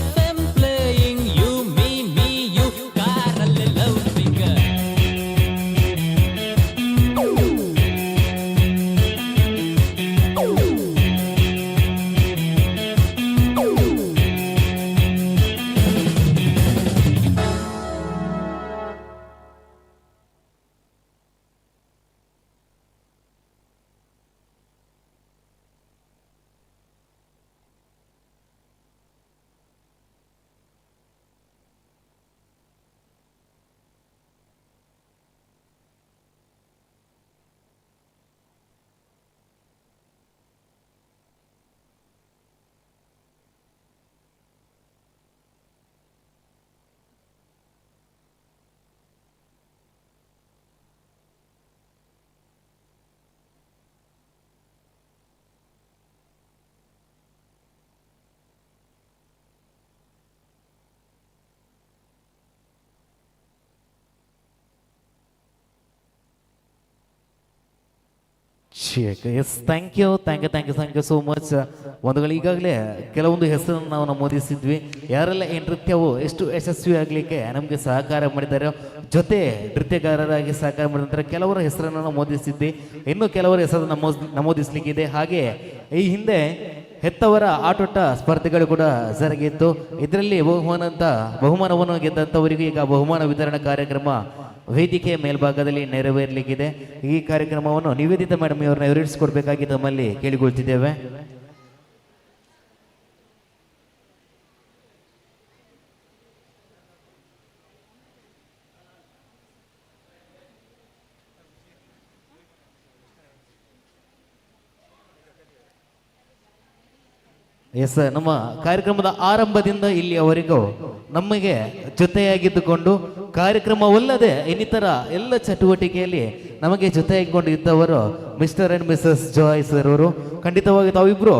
FM ಚೇಕ್. Yes, thank you so much. ಒಂದುಗಳು ಈಗಾಗಲೇ ಕೆಲವೊಂದು ಹೆಸರನ್ನು ನಾವು ನಮೂದಿಸಿದ್ವಿ. ಯಾರೆಲ್ಲ ಈ ನೃತ್ಯವು ಎಷ್ಟು ಯಶಸ್ವಿ ಆಗಲಿಕ್ಕೆ ನಮಗೆ ಸಹಕಾರ ಮಾಡಿದ್ದಾರೆ, ಜೊತೆ ನೃತ್ಯಗಾರರಾಗಿ ಸಹಕಾರ ಮಾಡಿದಂಥ ಕೆಲವರ ಹೆಸರನ್ನು ನಮೂದಿಸಿದ್ವಿ. ಇನ್ನು ಕೆಲವರ ಹೆಸರನ್ನು ನಮೂದಿಸಲಿಕ್ಕಿದೆ. ಹಾಗೆ ಈ ಹಿಂದೆ ಹೆತ್ತವರ ಆಟೋಟ ಸ್ಪರ್ಧೆಗಳು ಕೂಡ ಜರುಗಿತ್ತು. ಇದರಲ್ಲಿ ಬಹುಮಾನವನ್ನು ಗೆದ್ದಂಥವರಿಗೂ ಈಗ ಬಹುಮಾನ ವಿತರಣಾ ಕಾರ್ಯಕ್ರಮ ವೇದಿಕೆಯ ಮೇಲ್ಭಾಗದಲ್ಲಿ ನೆರವೇರಲಿಕ್ಕಿದೆ. ಈ ಕಾರ್ಯಕ್ರಮವನ್ನು ನಿವೇದಿತ ಮೇಡಮ್ ಅವರನ್ನ ನೆರವೇರಿಸಿಕೊಡ್ಬೇಕಾಗಿ ತಮ್ಮಲ್ಲಿ ಕೇಳಿಕೊಳ್ತಿದ್ದೇವೆ. ಎಸ್, ನಮ್ಮ ಕಾರ್ಯಕ್ರಮದ ಆರಂಭದಿಂದ ಇಲ್ಲಿಯವರೆಗೂ ನಮಗೆ ಜೊತೆಯಾಗಿದ್ದುಕೊಂಡು ಕಾರ್ಯಕ್ರಮವಲ್ಲದೆ ಇನ್ನಿತರ ಎಲ್ಲ ಚಟುವಟಿಕೆಯಲ್ಲಿ ನಮಗೆ ಜೊತೆಯಾಗಿಕೊಂಡು ಇದ್ದವರು mister and Mrs Joy sir ಅವರು. ಖಂಡಿತವಾಗಿ ತಾವಿಬ್ರು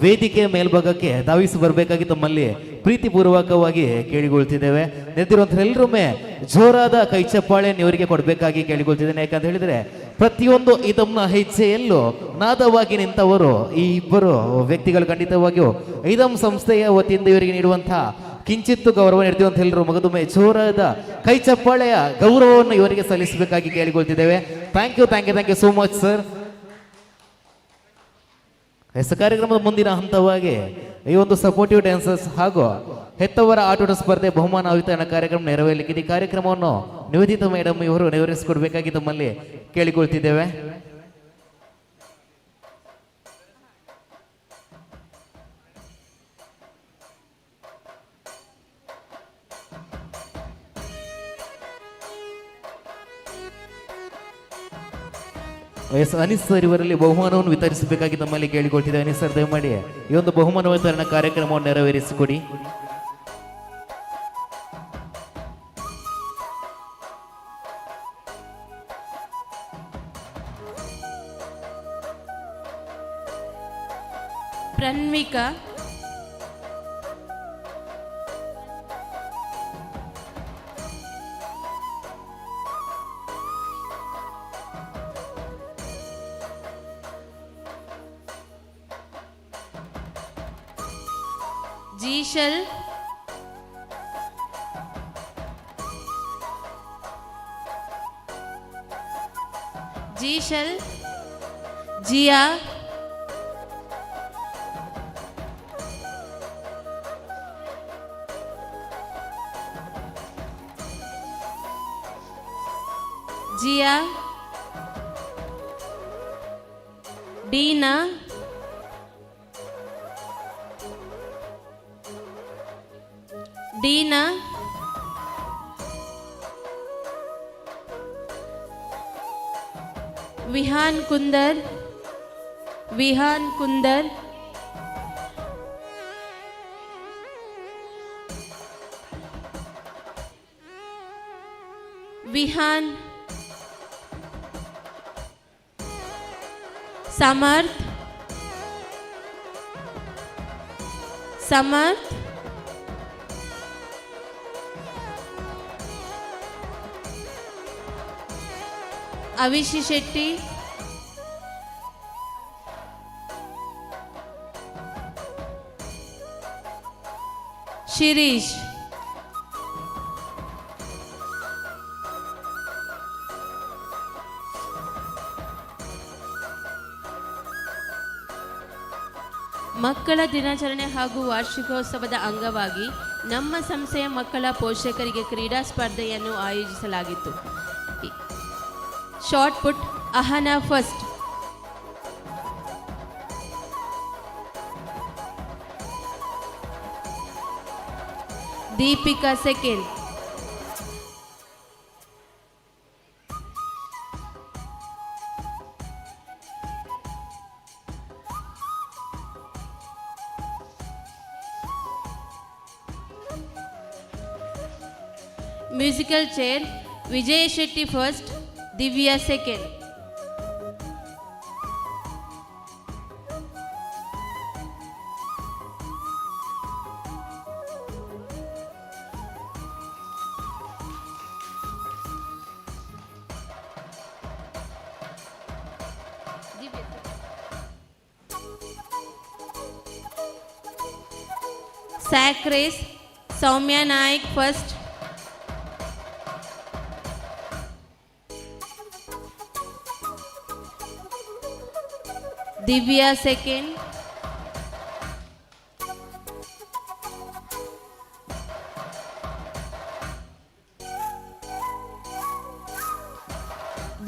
ವೇದಿಕೆಯ ಮೇಲ್ಭಾಗಕ್ಕೆ ಧಾವಿಸಿ ಬರಬೇಕಾಗಿ ತಮ್ಮಲ್ಲಿ ಪ್ರೀತಿಪೂರ್ವಕವಾಗಿ ಕೇಳಿಕೊಳ್ತಿದ್ದೇವೆ. ನೆರೆದಿರುವಂಥ ಎಲ್ಲರೊಮ್ಮೆ ಜೋರಾದ ಕೈ ಚಪ್ಪಾಳೆಯನ್ನು ಇವರಿಗೆ ಕೊಡಬೇಕಾಗಿ ಕೇಳಿಕೊಳ್ತಿದ್ದೇನೆ. ಯಾಕಂತ ಹೇಳಿದರೆ ಪ್ರತಿಯೊಂದು ಇದಮ್ನ ಹೆಜ್ಜೆಯಲ್ಲೂ ನಾದವಾಗಿ ನಿಂತವರು ಈ ಇಬ್ಬರು ವ್ಯಕ್ತಿಗಳು. ಖಂಡಿತವಾಗಿಯೂ ಐದಮ್ ಸಂಸ್ಥೆಯ ವತಿಯಿಂದ ಇವರಿಗೆ ನೀಡುವಂತಹ ಕಿಂಚಿತ್ತು ಗೌರವ ನೀಡ್ತೀವಂತ ಎಲ್ಲರೂ ಮಗದೊಮ್ಮೆ ಜೋರಾದ ಕೈ ಚಪ್ಪಾಳೆಯ ಗೌರವವನ್ನು ಇವರಿಗೆ ಸಲ್ಲಿಸಬೇಕಾಗಿ ಕೇಳಿಕೊಳ್ತಿದ್ದೇವೆ. Thank you so much sir. Yes, ಕಾರ್ಯಕ್ರಮದ ಮುಂದಿನ ಹಂತವಾಗಿ ಈ ಒಂದು ಸಪೋರ್ಟಿವ್ ಡ್ಯಾನ್ಸರ್ಸ್ ಹಾಗೂ ಹೆತ್ತವರ ಆಟೋಟ ಸ್ಪರ್ಧೆ ಬಹುಮಾನ ವಿತರಣಾ ಕಾರ್ಯಕ್ರಮ ನೆರವೇರಲಿಕ್ಕಿದೆ. ಈ ಕಾರ್ಯಕ್ರಮವನ್ನು ನಿವೇದಿತ ಮೇಡಮ್ ಇವರು ನೆರವೇರಿಸಿಕೊಡ್ಬೇಕಾಗಿ ತಮ್ಮಲ್ಲಿ ಕೇಳಿಕೊಳ್ತಿದ್ದೇವೆ. ಎಸ್, ಅನೀಸ್ ಸರ್ ಇವರಲ್ಲಿ ಬಹುಮಾನವನ್ನು ವಿತರಿಸಬೇಕಾಗಿ ತಮ್ಮಲ್ಲಿ ಕೇಳಿಕೊಳ್ತಿದ್ದೇವೆ. ಅನೀಸ್ ಸರ್, ದಯಮಾಡಿ ಈ ಒಂದು ಬಹುಮಾನ ವಿತರಣಾ ಕಾರ್ಯಕ್ರಮವನ್ನು ನೆರವೇರಿಸಿಕೊಡಿ. ಪ್ರನ್ವಿಕಾ, ಜೀಶಲ್, ಜಿಯಾ, ಡೀನಾ, ವಿಹಾನ್ ಕುಂದರ್, ವಿಹಾನ್, ಸಮರ್ಥ್, ಅವಿಶಿ ಶೆಟ್ಟಿ, ಶಿರೀಶ್, ಮಕ್ಕಳ ದಿನಾಚರಣೆ ಹಾಗೂ ವಾರ್ಷಿಕೋತ್ಸವದ ಅಂಗವಾಗಿ ನಮ್ಮ ಸಂಸ್ಥೆಯ ಮಕ್ಕಳ ಪೋಷಕರಿಗೆ ಕ್ರೀಡಾ ಸ್ಪರ್ಧೆಯನ್ನು ಆಯೋಜಿಸಲಾಗಿತ್ತು. Shot put Ahana first, Deepika second, musical chair Vijaya Shetty first, Divya second. Divya sack race Soumya Nayak first, Divya second,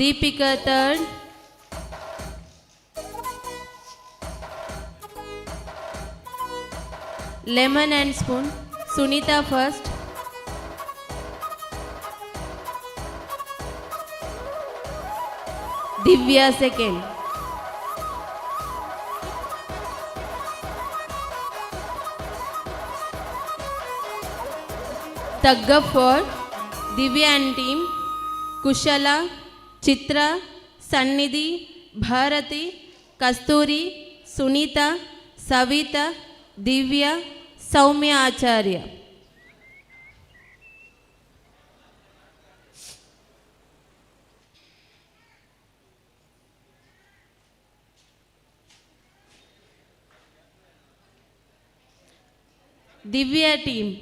Deepika third, lemon and spoon Sunitha first, Divya second, tug of war Divya and team Kushala, Chitra, Sannidhi, Bharathi, Kasturi, Sunitha, Savitha, Divya, Soumya Acharya. Divya team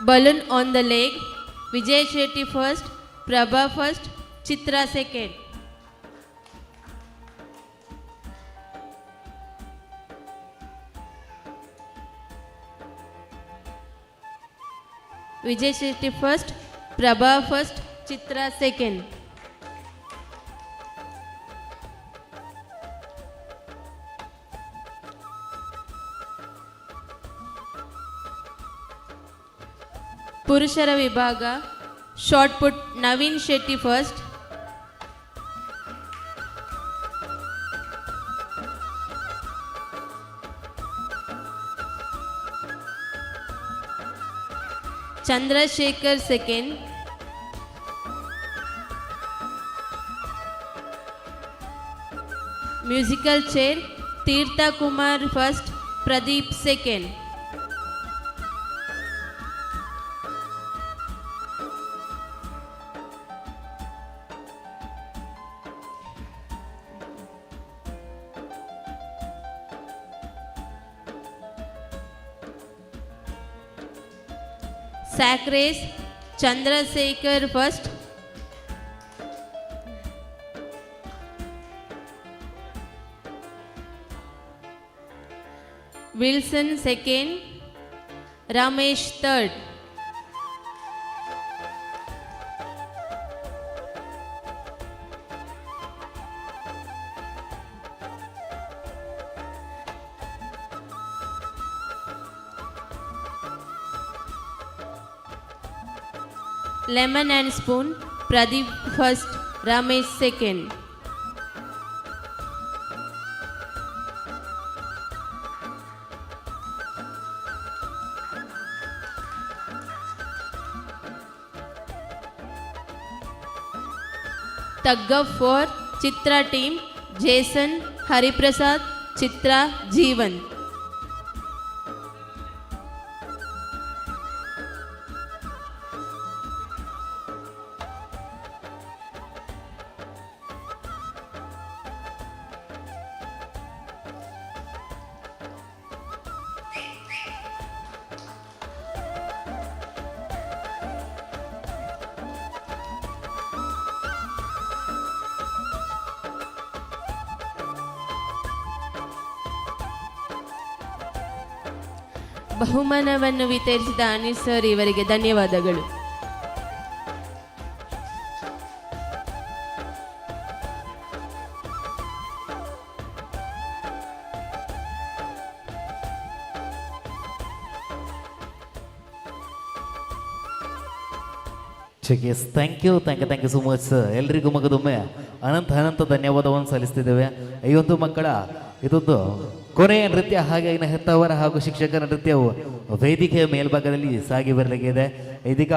balloon on the leg, Vijay Shetty first, Prabha first, Chitra second. Vijay Shetty first, Prabha first, Chitra second. ಪುರುಷರ ವಿಭಾಗ shot put Naveen Shetty first, Chandrashekar second, musical chair Theertha Kumar first, Pradeep second. Sack race, Chandrasekhar first, Wilson second, Ramesh third. Lemon and spoon, Pradeep first, Ramesh second. Tug of war, Chitra team, Jason, Hariprasad, Chitra, Jeevan. ಬಹುಮಾನವನ್ನು ವಿತರಿಸಿದ Anil sir ಇವರಿಗೆ ಧನ್ಯವಾದಗಳು. Check yes thank you so much sir. ಎಲ್ರಿಗೂ ಮಗದೊಮ್ಮೆ ಅನಂತ ಧನ್ಯವಾದವನ್ನು ಸಲ್ಲಿಸ್ತಿದ್ದೇವೆ. ಈ ಒಂದು ಮಕ್ಕಳ ಇದೊಂದು ಕೊನೆಯ ನೃತ್ಯ, ಹಾಗೆ ಇನ್ನು ಹೆತ್ತವರ ಹಾಗೂ ಶಿಕ್ಷಕರ ನೃತ್ಯವು ವೇದಿಕೆಯ ಮೇಲ್ಭಾಗದಲ್ಲಿ ಸಾಗಿ ಬರಲಿದೆ. ಇದೀಗ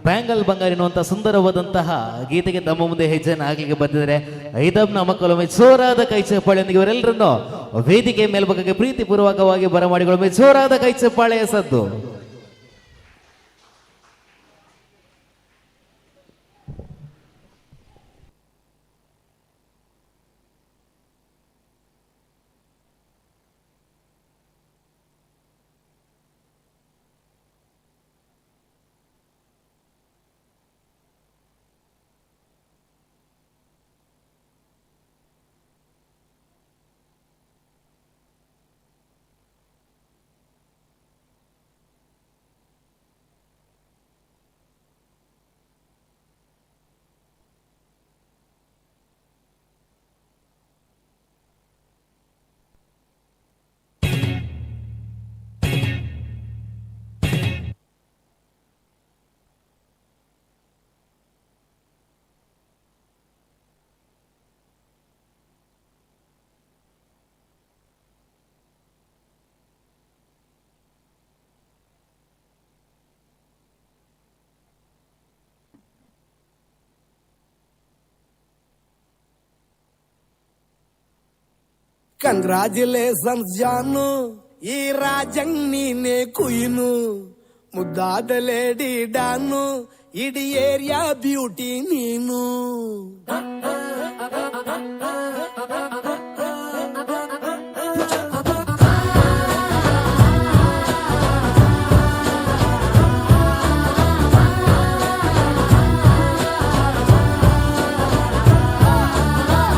ಬ್ಯಾಂಗಲ್ ಬಂಗಾರ ಎನ್ನುವಂಥ ಸುಂದರವಾದಂತಹ ಗೀತೆಗೆ ತಮ್ಮ ಮುಂದೆ ಹೆಜ್ಜೆಯನ್ನು ಹಾಕಲಿಕ್ಕೆ ಬಂದಿದ್ದಾರೆ. ಐದಬ್ನ ಮಕ್ಕಳೊಮ್ಮೆ ಜೋರಾದ ಕೈ ಚಪ್ಪಾಳೆಯೊಂದಿಗೆ ಇವರೆಲ್ಲರನ್ನು ವೇದಿಕೆಯ ಮೇಲ್ಭಾಗಕ್ಕೆ ಪ್ರೀತಿಪೂರ್ವಕವಾಗಿ ಬರಮಾಡಿಕೊಳ್ಳೊಮ್ಮೆ ಜೋರಾದ ಕೈ ಚಪ್ಪಾಳೆಯ ಸದ್ದು. ಕಂಗ್ರಾಚುಲೇಷನ್ಸ್ ಜಾನು, ಈ ರಾಜಂಗ್ ನೀನೆ ಕುಯ್ನು, ಮುದ್ದಾದ ಲೇಡಿ ಡಾನು, ಇಡೀ ಏರಿಯಾ ಬ್ಯೂಟಿ ನೀನು.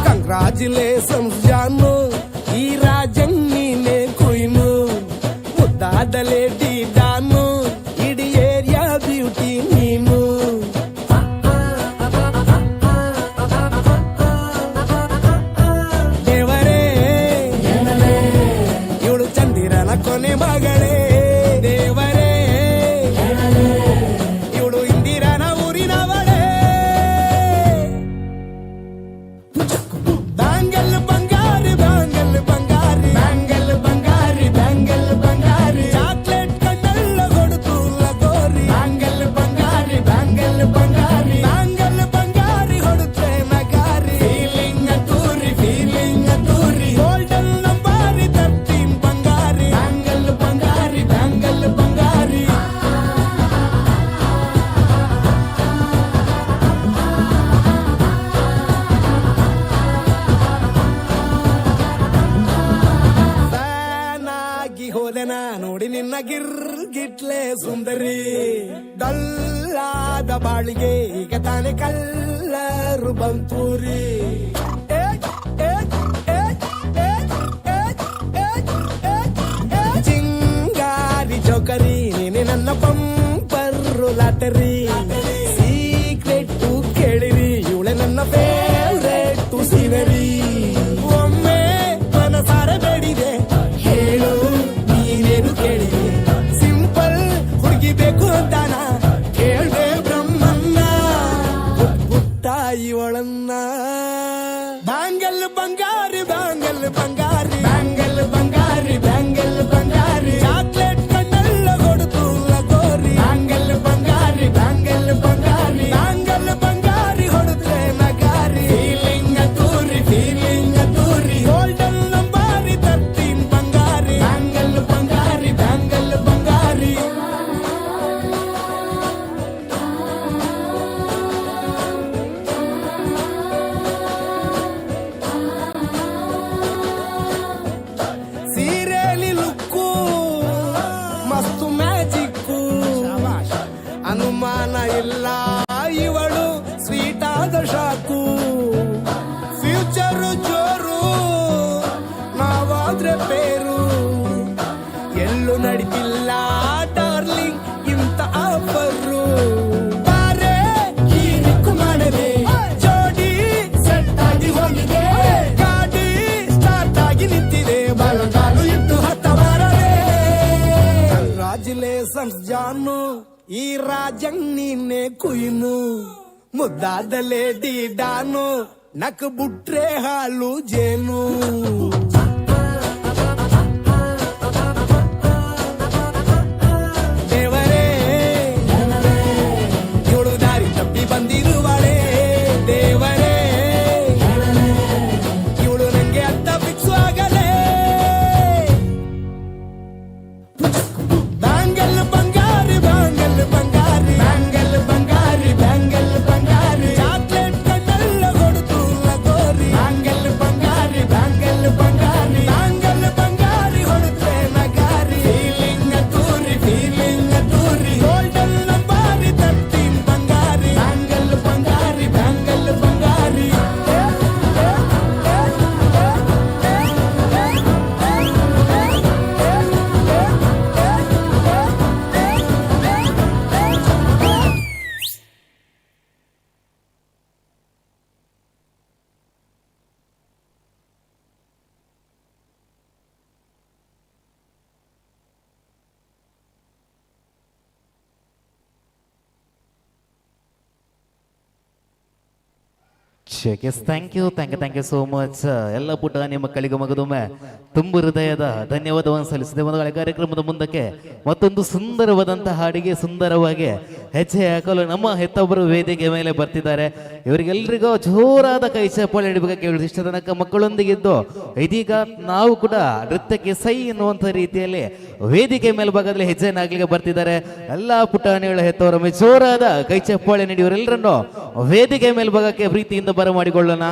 ಕಂಗ್ರಾಚುಲೇಷನ್ಸ್ ಜಾನು, ಈ ರಾಜಂಗ್ ನೀನೆ ಕುಯ್ನು, ಮುದ್ದಾದ ಲೇಡಿ ಡಾನು, ಇಡೀ ಏರಿಯಾ ಬ್ಯೂಟಿ ನೀನು. ದೇವರೇ ಇವಳು ಚಂದಿರನ ಕೊನೆ ಮಗಳೇ, ದೇವರೇ ಇವಳು ಇಂದಿರನ ಊರಿನವಳೇ. ಬ್ಯಾಂಗಲ್ ಬಂಗಾರಿ ಬ್ಯಾಂಗಲ್ ಬಂಗಾರಿ ಬ್ಯಾಂಗಲ್ ಬಂಗಾರಿ ಬ್ಯಾಂಗಲ್ ಬಂಗಾರಿ, ಚಾಕ್ಲೇಟ್ ಕಣ್ಣೆಲ್ಲ ಕೊಡುತ್ತು ಲಗೋರಿ. ಬ್ಯಾಂಗಲ್ ಬಂಗಾರಿ ಬ್ಯಾಂಗಲ್ ಬಂಗಾರಿ ಬ್ಯಾಂಗಲ್ ಬಂಗಾರಿ ಹೊಡುತ್ತೆ ನಗಾರಿ. ಫೀಲಿಂಗ್ ಅತೂರಿ ಗೋಲ್ಡನ್ ನಂಬಾರಿ 13 ಬಂಗಾರಿ. ಬ್ಯಾಂಗಲ್ ಬಂಗಾರಿ ಬ್ಯಾಂಗಲ್ ಬಂಗಾರಿ. ಫ್ಯಾನಾಗಿ ಹೋದೆನ ನೋಡಿ ನಿನ್ನ ಗಿರ್ಗಿಟ್ಲೆ ಸುಂದರಿ, ಡಲ್ಲಾದ ಬಾಳಿಗೆ ಈಗ ತಾನೆ ಕಲ್ಲರು ಬಂತೂರಿ. ಚಿಂಗಾರಿ ಜೋಕರಿ ನೀನೆ ನನ್ನ ಪಂಪರು ಲಾಟರಿ, ಸೀಕ್ರೆಟ್ ಕೇಳಿರಿ ಇವಳೆ ನನ್ನ ಫೇವ್ರೆಟ್ ಸೀನರಿ. ಒಮ್ಮೆ ಮನಸಾರೆ ಬೇಡಿದೆ ಹೇಳು ನೀನೇನು ಕೇಳಿದೆ, ಸಿಂಪಲ್ ಹುಡುಗಿ ಬೇಕು ಅಂತಾನ ಕೇಳ್ದೆ ಬ್ರಹ್ಮನ್ನ, ಪುಟ್ಟ ಇವಳನ್ನ. ಬ್ಯಾಂಗಲ್ ಬಂಗಾರಿ ಬ್ಯಾಂಗಲ್ ಬಂಗಾರಿ ಬ್ಯಾಂಗಲ್ ಬಂಗಾರಿ ಬ್ಯಾಂಗಲ್ ಬಂಗಾರಿ, ಚಾಕ್ಲೇಟ್ ಕಣ್ಣೆಲ್ಲ ಕೊಡುತ್ತು ಲಗೋರಿ. ಬ್ಯಾಂಗಲ್ ಬಂಗಾರಿ ಬ್ಯಾಂಗಲ್ ಬಂಗಾರಿ ಬ್ಯಾಂಗಲ್ ಬಂಗಾರಿ ಹೊಡುತ್ತೆ ನಗಾರಿ. ಫೀಲಿಂಗ್ ಅತೂರಿ ಗೋಲ್ಡನ್ ನಂಬಾರಿ 13 ಬಂಗಾರಿ. ಬ್ಯಾಂಗಲ್ ಬಂಗಾರಿ ಬ್ಯಾಂಗಲ್ ಬಂಗಾರಿ. ಸೀರೆಲಿ ಲುಕ್ಕು ಮಸ್ತು ಮ್ಯಾಜಿಕ್ಕು, ಅನುಮಾನ ಇಲ್ಲ ಇವಳು ಸ್ವೀಟ್ ಆದ ಶಾಕು. ಫ್ಯೂಚರು ಜೋರು ನಾವಾದ್ರೆ ಪೇರು, ಎಲ್ಲೂ ನಡೀತಿಲ್ಲ ಡಾರ್ಲಿಂಗ್ ಇಂತ ಆಫರು. ಬಾರೆ ಹೀರಿಕ್ಕು ಮಾಡದೆ ಜೋಡಿ ಸೆಟ್ ಆಗಿ ಹೋಗಿದೆ, ಗಾಡಿ ಸ್ಟಾರ್ಟ್ ಆಗಿ ನಿಂತಿದೆ, ಬಲಗಾಲು ಇಟ್ಟು ಹತ್ತ ಬಾರದೆ. ಕಂಗ್ರಾಚುಲೇಷನ್ಸ್ ಜಾನು, ಈ ರಾಜಂಗ್ ನೀನೆ ಕುಯ್ನು ಮುದ್ದಾದ ಲೇಡಿ ಡಾನು ನಕ್ ಬುಟ್ರೆ ಹಾಲು ಜೇನು ದೇವರೇ ಇವಳು ದಾರಿ ತಪ್ಪಿ ಬಂದಿರುವಳೆ ದೇವರೇ ಇವಳು ನಂಗೆ ಅತ್ತ ಫಿಕ್ಸು ಆಗಲೇ ಬ್ಯಾಂಗಲ್ ಬಂಗಾರಿ ಬ್ಯಾಂಗಲ್ ಬಂಗಾರಿ ಬ್ಯಾಂಗಲ್ ಬಂಗಾರಿ ಬ್ಯಾಂಗಲ್ ಬಂಗಾರಿ ಚಾಕ್ಲೇಟ್ ಕಣ್ಣಲ್ಲ ಕೊಡುತ್ತು ಲಗೋರಿ ಬ್ಯಾಂಗಲ್ ಬಂಗಾರಿ ಬ್ಯಾಂಗಲ್ ಬಂಗಾರಿ ಬ್ಯಾಂಗಲ್ ಬಂಗಾರಿ ಹೊಡುತ್ತೆ ನಗಾರಿ ಫೀಲಿಂಗ್ ತೂರಿ golden ನಂಬಾರಿ 13 Bangari bangle Bangari bangle Bangari thank you so much. ಎಲ್ಲ ಪುಟಾಣಿ ಮಕ್ಕಳಿಗೂ ಮಗದೊಮ್ಮೆ ತುಂಬು ಹೃದಯದ ಧನ್ಯವಾದವನ್ನು ಸಲ್ಲಿಸಿದೆ. ಒಂದು ಕಾರ್ಯಕ್ರಮದ ಮುಂದಕ್ಕೆ ಮತ್ತೊಂದು ಸುಂದರವಾದಂತಹ ಹಾಡಿಗೆ ಸುಂದರವಾಗಿ ಹೆಜ್ಜೆ ಹಾಕಲು ನಮ್ಮ ಹೆತ್ತೊಬ್ಬರು ವೇದಿಕೆ ಮೇಲೆ ಬರ್ತಿದ್ದಾರೆ. ಇವರಿಗೆಲ್ಲರಿಗೂ ಜೋರಾದ ಕೈ ಚಪ್ಪಾಳೆ ಹಿಡಿಬೇಕಾಗಿ ಹೇಳುದು. ಇಷ್ಟ ತನಕ ಮಕ್ಕಳೊಂದಿಗಿದ್ದು ಇದೀಗ ನಾವು ಕೂಡ ನೃತ್ಯಕ್ಕೆ ಸೈ ಎನ್ನುವಂಥ ರೀತಿಯಲ್ಲಿ ವೇದಿಕೆ ಮೇಲ್ಭಾಗದಲ್ಲಿ ಹೆಜ್ಜೆಯನ್ನು ಹಾಕ್ಲಿಕ್ಕೆ ಬರ್ತಿದ್ದಾರೆ. ಎಲ್ಲ ಪುಟಾಣಿಗಳ ಹೆತ್ತವರೊಮ್ಮೆ ಜೋರಾದ ಕೈ ಚಪ್ಪಾಳೆ ನೀಡಿ ಇವರೆಲ್ಲರನ್ನು ವೇದಿಕೆ ಮೇಲ್ಭಾಗಕ್ಕೆ ಪ್ರೀತಿಯಿಂದ ಬರಮಾಡಿಕೊಳ್ಳೋಣ.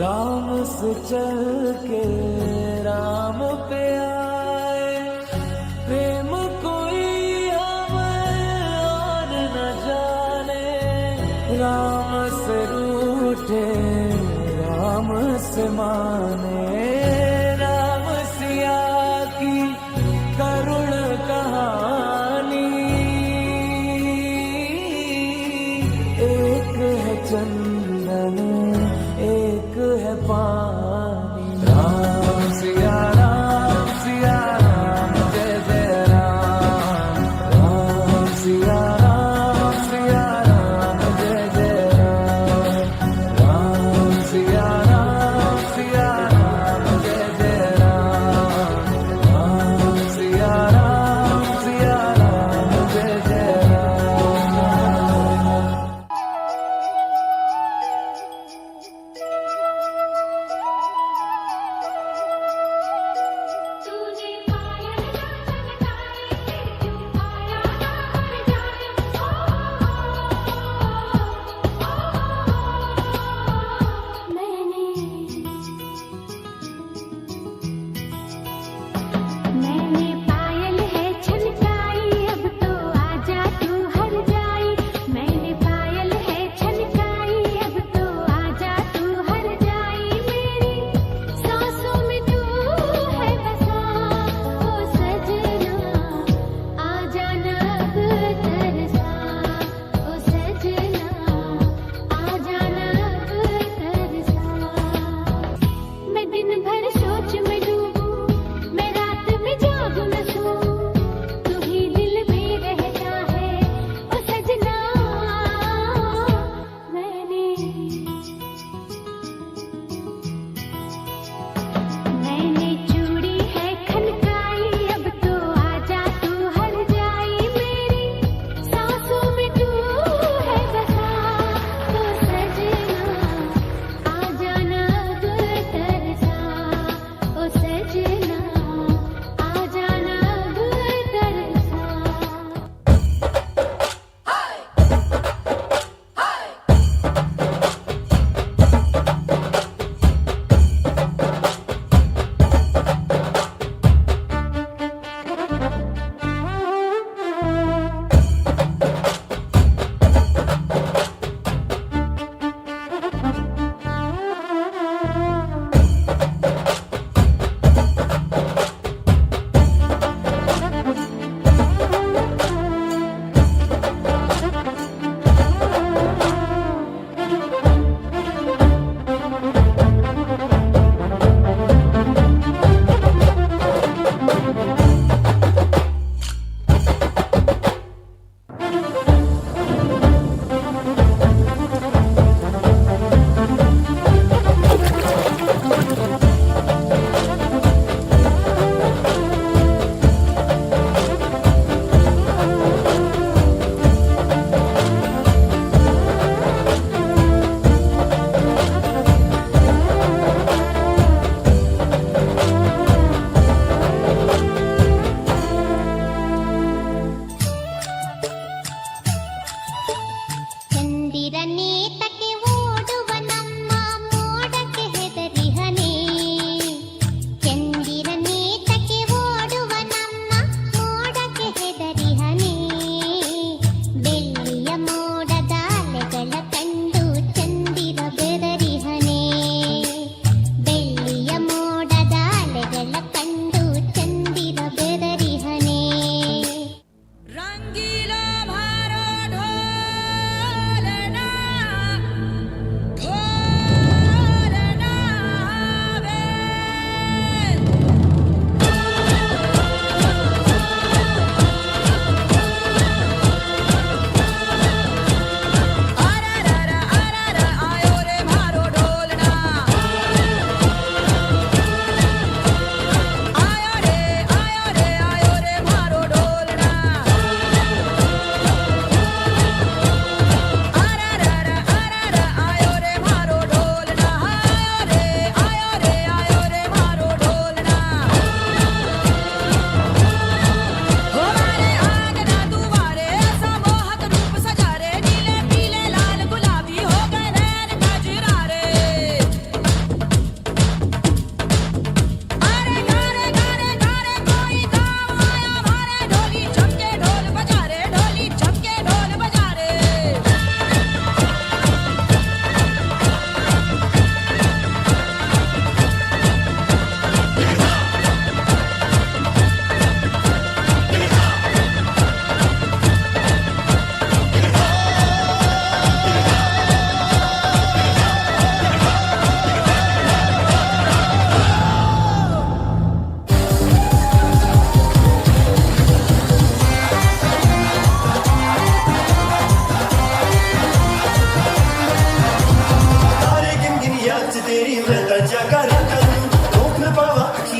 राम से चल के राम पे आए, प्रेम कोई हमें और न जाने, राम से रूठे राम से माने, राम सिया की करुण कहानी, एक है चंदन एक है पानी, राम सिया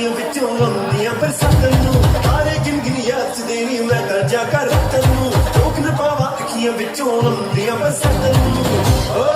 ਅੱਖੀਆਂ ਵਿੱਚੋਂ ਆਉਂਦੀਆਂ ਬਰਸਾਤਾਂ ਨੂੰ ਹਾਰੇ ਜ਼ਿੰਦਗੀ ਯਾਦ ਚ ਦੇਣੀ ਮੈਂ ਤਾਂ ਜਾ ਕਰ ਤੈਨੂੰ ਰੋਕ ਨਾ ਪਾਵਾਂ ਅੱਖੀਆਂ ਵਿੱਚੋਂ ਆਉਂਦੀਆਂ ਬਰਸਾਤਾਂ ਨੂੰ ਓ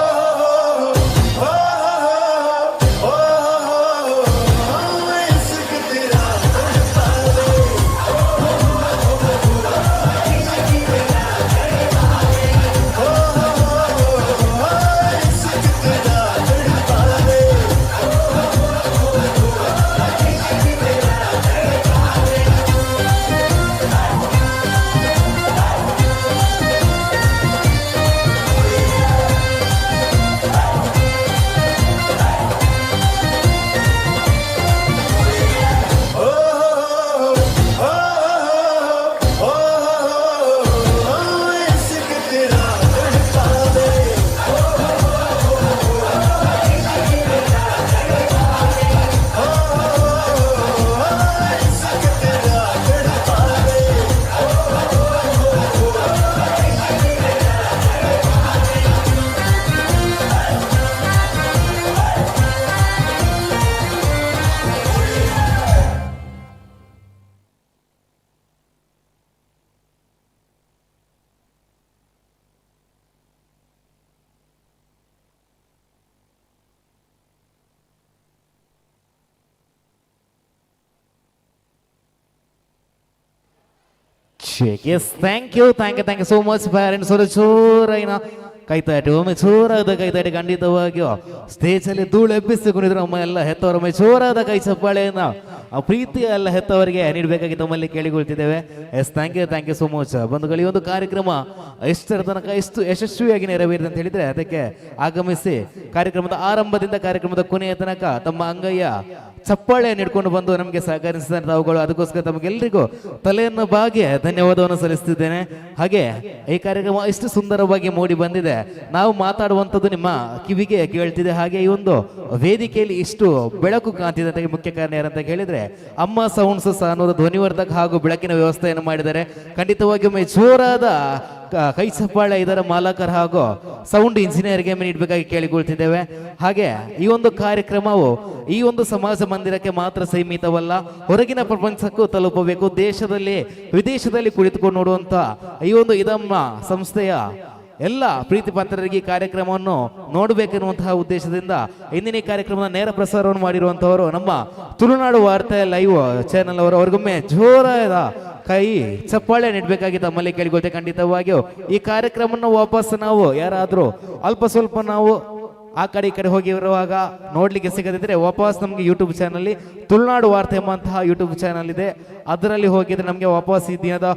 Check. Yes, thank you so much parents. ಒಂದು ಚೂರೈನ ಕೈತಾಟಿ ಒಮ್ಮೆ ಚೂರಾದ ಕೈತಾಟಿ ಖಂಡಿತವಾಗಿಯೂ ಸ್ಟೇಜಲ್ಲಿ ಧೂಳು ಎಬ್ಬಿಸಿಕೊಂಡಿದ್ರು ನಮ್ಮ ಎಲ್ಲ ಹೆತ್ತವರ ಒಮ್ಮೆ ಚೂರಾದ ಕೈ ಚಪ್ಪಾಳೆಯನ್ನು ಆ ಪ್ರೀತಿಯ ಎಲ್ಲ ಹೆತ್ತವರಿಗೆ ನೀಡಬೇಕಾಗಿ ತಮ್ಮಲ್ಲಿ ಕೇಳಿಕೊಳ್ತಿದ್ದೇವೆ. Yes thank you so much ಬಂಧುಗಳು. ಈ ಒಂದು ಕಾರ್ಯಕ್ರಮ ಎಷ್ಟರ ತನಕ ಎಷ್ಟು ಯಶಸ್ವಿಯಾಗಿ ನೆರವೇರಿದೆ ಅಂತ ಹೇಳಿದ್ರೆ ಅದಕ್ಕೆ ಆಗಮಿಸಿ ಕಾರ್ಯಕ್ರಮದ ಆರಂಭದಿಂದ ಕಾರ್ಯಕ್ರಮದ ಕೊನೆಯ ತನಕ ತಮ್ಮ ಅಂಗೈಯ ಚಪ್ಪಾಳೆ ನೀಡ್ಕೊಂಡು ಬಂದು ನಮಗೆ ಸಹಕರಿಸಿದ ತಾವುಗಳು ಅದಕ್ಕೋಸ್ಕರ ತಮಗೆಲ್ಲರಿಗೂ ತಲೆಯನ್ನು ಬಾಗಿ ಧನ್ಯವಾದವನ್ನು ಸಲ್ಲಿಸುತ್ತಿದ್ದೇನೆ. ಹಾಗೆ ಈ ಕಾರ್ಯಕ್ರಮ ಇಷ್ಟು ಸುಂದರವಾಗಿ ಮೂಡಿ ಬಂದಿದೆ, ನಾವು ಮಾತಾಡುವಂಥದ್ದು ನಿಮ್ಮ ಕಿವಿಗೆ ಕೇಳ್ತಿದೆ. ಹಾಗೆ ಈ ಒಂದು ವೇದಿಕೆಯಲ್ಲಿ ಇಷ್ಟು ಬೆಳಕು ಕಾಣ್ತಿದೆ ಅಂತ ಮುಖ್ಯ ಕಾರಣ ಏನಂತ ಹೇಳಿದ್ರೆ ಅಮ್ಮ ಸೌಂಡ್ಸ್ ಸಹ ಅನ್ನೋದು ಧ್ವನಿವರ್ಧಕ ಹಾಗೂ ಬೆಳಕಿನ ವ್ಯವಸ್ಥೆಯನ್ನು ಮಾಡಿದ್ದಾರೆ. ಖಂಡಿತವಾಗಿ ಒಮ್ಮೆ ಜೋರಾದ ಕೈ ಚಪ್ಪಾಳೆ ಇದರ ಮಾಲಕರ ಹಾಗೂ ಸೌಂಡ್ ಇಂಜಿನಿಯರ್ಗೆ ನೀಡಬೇಕಾಗಿ ಕೇಳಿಕೊಳ್ತಿದ್ದೇವೆ. ಹಾಗೆ ಈ ಒಂದು ಕಾರ್ಯಕ್ರಮವು ಈ ಒಂದು ಸಮಾಜ ಮಂದಿರಕ್ಕೆ ಮಾತ್ರ ಸೀಮಿತವಲ್ಲ, ಹೊರಗಿನ ಪ್ರಪಂಚಕ್ಕೂ ತಲುಪಬೇಕು. ದೇಶದಲ್ಲಿ ವಿದೇಶದಲ್ಲಿ ಕುಳಿತುಕೊಂಡು ನೋಡುವಂತ ಈ ಒಂದು ಇದಮ್ಮ ಸಂಸ್ಥೆಯ ಎಲ್ಲ ಪ್ರೀತಿ ಪಾತ್ರರಿಗೆ ಈ ಕಾರ್ಯಕ್ರಮವನ್ನು ನೋಡಬೇಕೆನ್ನುವಂತಹ ಉದ್ದೇಶದಿಂದ ಇಂದಿನ ಈ ಕಾರ್ಯಕ್ರಮದ ನೇರ ಪ್ರಸಾರವನ್ನು ಮಾಡಿರುವಂತಹವರು ನಮ್ಮ ತುಳುನಾಡು ವಾರ್ತೆ ಲೈವ್ ಚಾನೆಲ್ ಅವರು. ಅವ್ರಿಗೊಮ್ಮೆ ಜೋರಾದ ಕೈ ಚಪ್ಪಾಳೆ ನೀಡಬೇಕಾಗಿ ತಮ್ಮಲ್ಲಿ ಕೇಳಿಕೊಳ್ತೇವೆ. ಖಂಡಿತವಾಗಿಯೂ ಈ ಕಾರ್ಯಕ್ರಮವನ್ನು ವಾಪಸ್ ನಾವು ಯಾರಾದರೂ ಅಲ್ಪ ಸ್ವಲ್ಪ ನಾವು ಆ ಕಡೆ ಈ ಕಡೆ ಹೋಗಿ ಇರುವಾಗ ನೋಡ್ಲಿಕ್ಕೆ ಸಿಗದಿದ್ರೆ ವಾಪಸ್ ನಮಗೆ ಯೂಟ್ಯೂಬ್ ಚಾನಲ್ಲಿ ತುಳುನಾಡು ವಾರ್ತೆ ಎಂಬಂತಹ ಯೂಟ್ಯೂಬ್ ಚಾನಲ್ ಇದೆ, ಅದರಲ್ಲಿ ಹೋಗಿದ್ರೆ ನಮಗೆ ವಾಪಸ್ ಈ ದಿನದ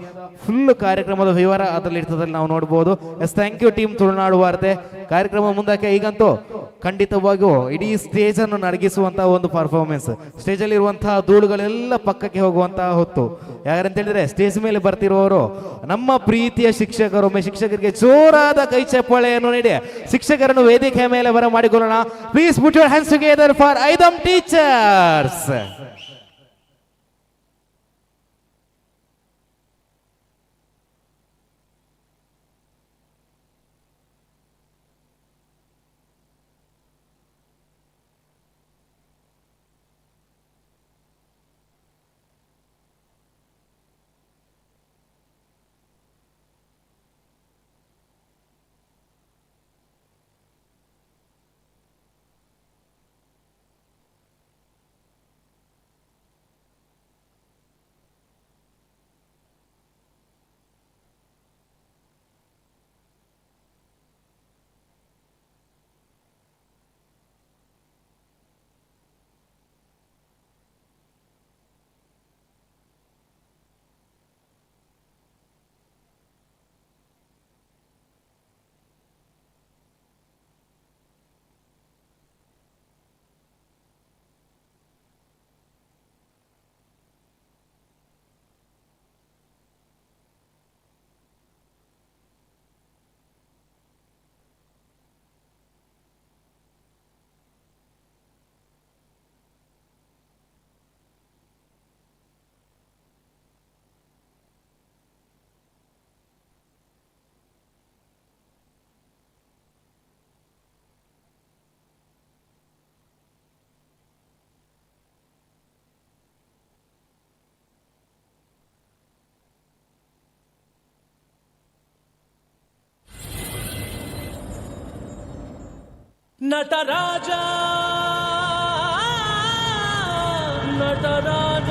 ಫುಲ್ ಕಾರ್ಯಕ್ರಮದ ವಿವರ ಅದರಲ್ಲಿ ಇರ್ತದಲ್ಲಿ ನಾವು ನೋಡ್ಬೋದು. Yes thank you team Tulunadu Varthe. ಕಾರ್ಯಕ್ರಮ ಮುಂದಕ್ಕೆ ಈಗಂತೂ ಖಂಡಿತವಾಗಿಯೂ ಇಡೀ ಸ್ಟೇಜ್ ಅನ್ನು ನಡಗಿಸುವಂತಹ ಒಂದು ಪರ್ಫಾರ್ಮೆನ್ಸ್, ಸ್ಟೇಜಲ್ಲಿ ಇರುವಂತಹ ಧೂಳುಗಳೆಲ್ಲ ಪಕ್ಕಕ್ಕೆ ಹೋಗುವಂತಹ ಹೊತ್ತು. ಯಾರಂತ ಹೇಳಿದ್ರೆ ಸ್ಟೇಜ್ ಮೇಲೆ ಬರ್ತಿರುವವರು ನಮ್ಮ ಪ್ರೀತಿಯ ಶಿಕ್ಷಕರು. ಒಮ್ಮೆ ಶಿಕ್ಷಕರಿಗೆ ಜೋರಾದ ಕೈ ಚಪ್ಪಾಳೆಯನ್ನು ನೀಡಿ ಶಿಕ್ಷಕರನ್ನು ವೇದಿಕೆ ಮೇಲೆ ಬರ ಮಾಡಿಕೊಳ್ಳೋಣ. Please put your hands together for ಐದಮ್ ಟೀಚರ್ಸ್. ನಟರಾಜ ನಟರಾಜ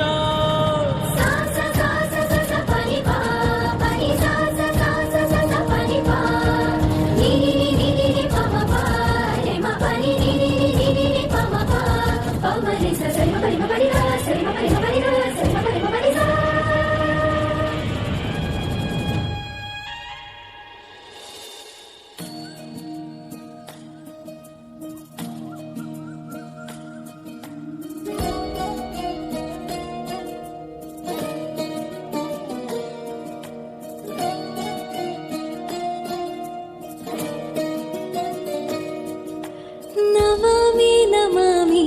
ನಮಾಮಿ ನಮಾಮಿ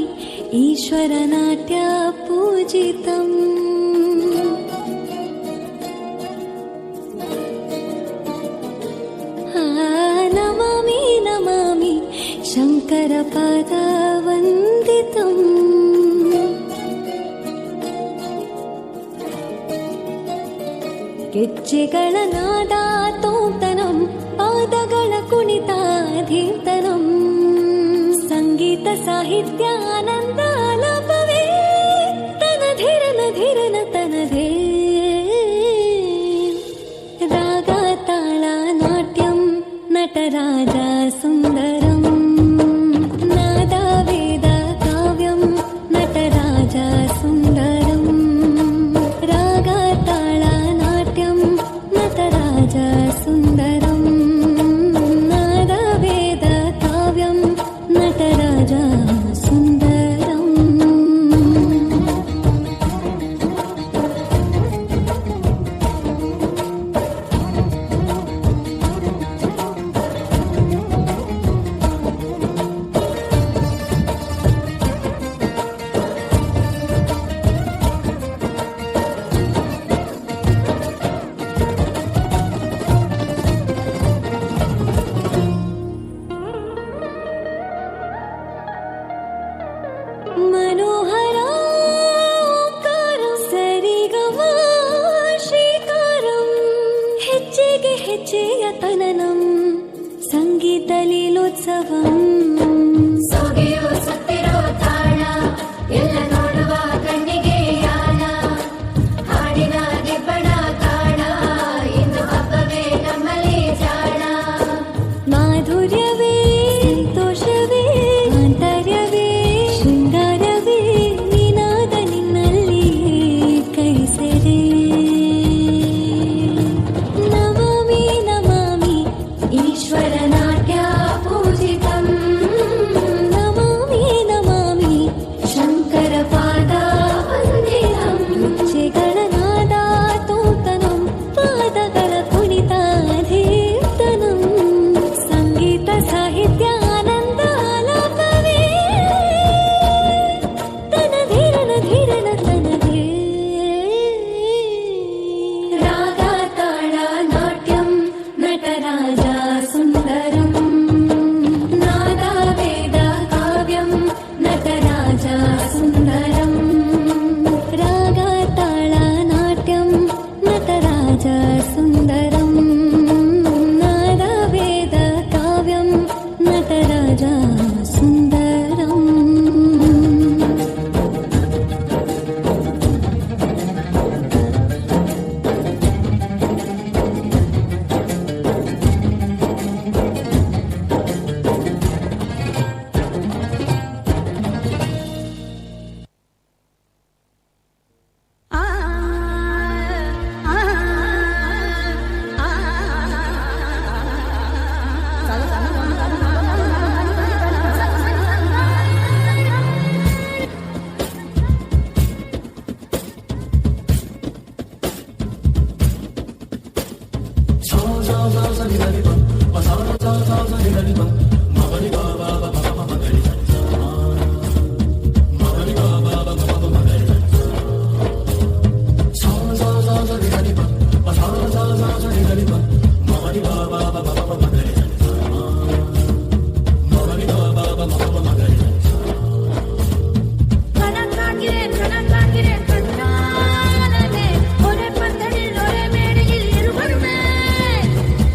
ಈಶ್ವರನಾಟ್ಯ ಪೂಜಿತಂ ನಮಾಮಿ ನಮಾಮಿ ಶಂಕರ ಪಾದ ವಂದಿತಂ ಗೆಜ್ಜೆಗಳ ನಾದ ತೋಂತನಂ ಪಾದಗಳ ಕುಣಿತಾಧೀರ್ತನಂ ಸಂಗೀತ ಸಾಹಿತ್ಯ ಆನಂದ ಆಲಾಪವೇ ತನಧಿರನ ಧಿರನ ತನದೇ ರಾಗ ತಾಳ ನಾಟ್ಯಂ ನಟರಾಜ ಸುಂದರಂ ನಾದ ವೇದ ಕಾವ್ಯಂ ನಟರಾಜ ಸುಂದರಂ ರಾಗ ತಾಳ ನಾಟ್ಯಂ ನಟರಾಜ ಸುಂದರಂ ನಾದ ವೇದ ಕಾವ್ಯಂ ನಟರಾಜ ಸುಂದರಂ मनोहर ओंकारं सरिगम ಶ್ರೀಕಾರಂ ಹೆಜ್ಜೆಗೆ ಹೆಜ್ಜೆಯ ತನನಂ ಸಂಗೀತ ಲೀಲೋತ್ಸವಂ ಸೊಗೆಯೋ ಸುತ್ತಿರೋ ತಾಳ ಎಲ್ಲ ನೋಡುವ ಕಣ್ಣಿಗೆ ಯಾನ ಹಾಡಿನ ಗಿಬ್ಬಣ ಕಾಣ ಇಂದು ಹಬ್ಬವೇ ನಮ್ಮಲ್ಲಿ ಜಾಣ ಮಾಧುರ್ಯವೇ ಸಂತೋಷವೇ ಆಂತರ್ಯವೇ ಶೃಂಗಾರವೇ ನಿನಾದ ನಿನ್ನಲ್ಲಿ ಕೈಸೆರೆ ನಮಾಮಿ ನಮಾಮಿ ಈಶ್ವರ ನಾಟ್ಯ ಪೂಜಿತಂ ನಮಾಮಿ ನಮಾಮಿ ಶಂಕರ ಪಾದ ವಂದಿತಂ ಗೆಜ್ಜೆಗಳ ನಾದ ತೋಂತನಂ ಪಾದಗಳ ಕುಣಿತಾಧೀರ್ತನಂ ಸಂಗೀತ ಸಾಹಿತ್ಯ ಆನಂದ ಆಲಾಪವೇ ತನಧಿರನ ಧಿರನ ತನದೇ ರಾಗ ತಾಳ ನಾಟ್ಯಂ ನಟರಾಜ ಸುಂದರಂ ನಾದ ವೇದ ಕಾವ್ಯಂ ನಟರಾಜ ಸುಂದರಂ ರಾಗ ತಾಳ ನಾಟ್ಯಂ ನಟರಾಜ ಸುಂದರಂ ನಾದ ವೇದ ಕಾವ್ಯಂ ನಟರಾಜ ಸುಂದರಂ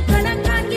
കണക്കാക്കി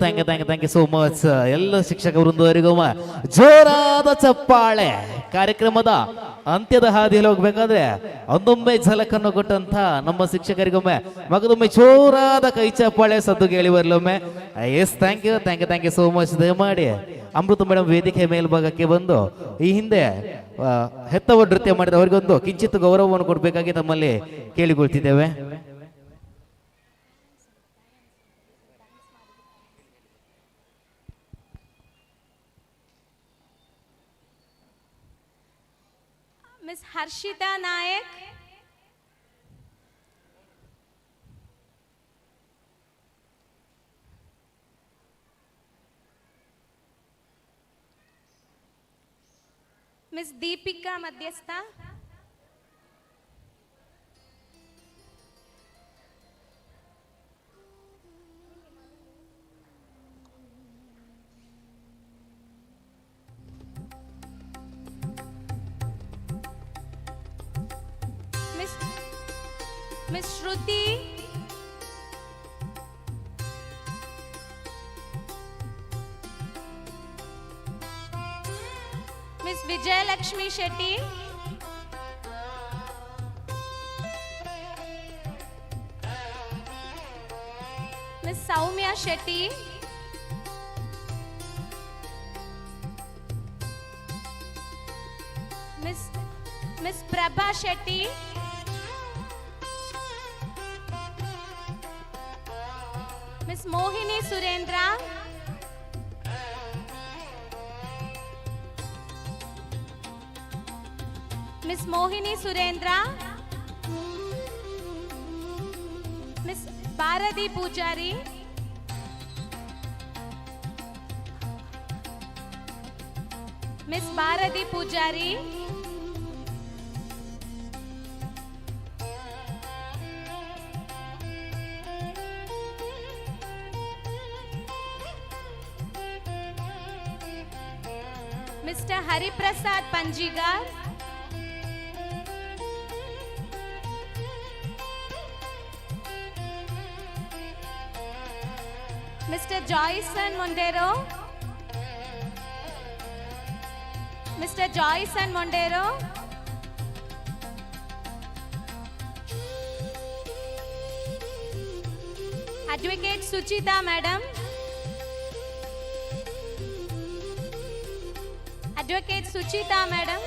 ಥ್ಯಾಂಕ್ ಯು ಸೋ ಮಚ್. ಎಲ್ಲ ಶಿಕ್ಷಕ ವೃಂದವರಿಗೂ ಜೋರಾದ ಚಪ್ಪಾಳೆ. ಕಾರ್ಯಕ್ರಮದ ಅಂತ್ಯದ ಹಾದಿಯಲ್ಲಿ ಹೋಗ್ಬೇಕಾದ್ರೆ ಒಂದೊಮ್ಮೆ ಝಲಕನ್ನು ಕೊಟ್ಟಂತ ನಮ್ಮ ಶಿಕ್ಷಕರಿಗೊಮ್ಮೆ ಮಗದೊಮ್ಮೆ ಜೋರಾದ ಕೈ ಚಪ್ಪಾಳೆ ಸದ್ದು ಕೇಳಿ ಬರಲೊಮ್ಮೆ. Yes thank you so much. ದಯಮಾಡಿ ಅಮೃತ ಮೇಡಮ್ ವೇದಿಕೆ ಮೇಲ್ಭಾಗಕ್ಕೆ ಬಂದು ಈ ಹಿಂದೆ ಹೆತ್ತವ ನೃತ್ಯ ಮಾಡಿದ ಅವರಿಗೊಂದು ಕಿಂಚಿತ್ ಗೌರವವನ್ನು ಕೊಡಬೇಕಾಗಿ ತಮ್ಮಲ್ಲಿ ಕೇಳಿಕೊಳ್ತಿದ್ದೇವೆ. Miss Harshita Nayak. Miss Deepika Madhyastha. Miss Shruti. Miss Vijay Lakshmi Shetty. Miss Soumya Shetty. Miss Prabha Shetty. Miss Mohini Surendra. Miss Mohini Surendra. Miss Bharati Pujari. Miss Bharati Pujari. Mr. Hari Prasad Panjigar. Mr. Joyson Mondero. Mr. Joyson Mondero. Advocate Suchita Madam. Advocate Suchita Madam.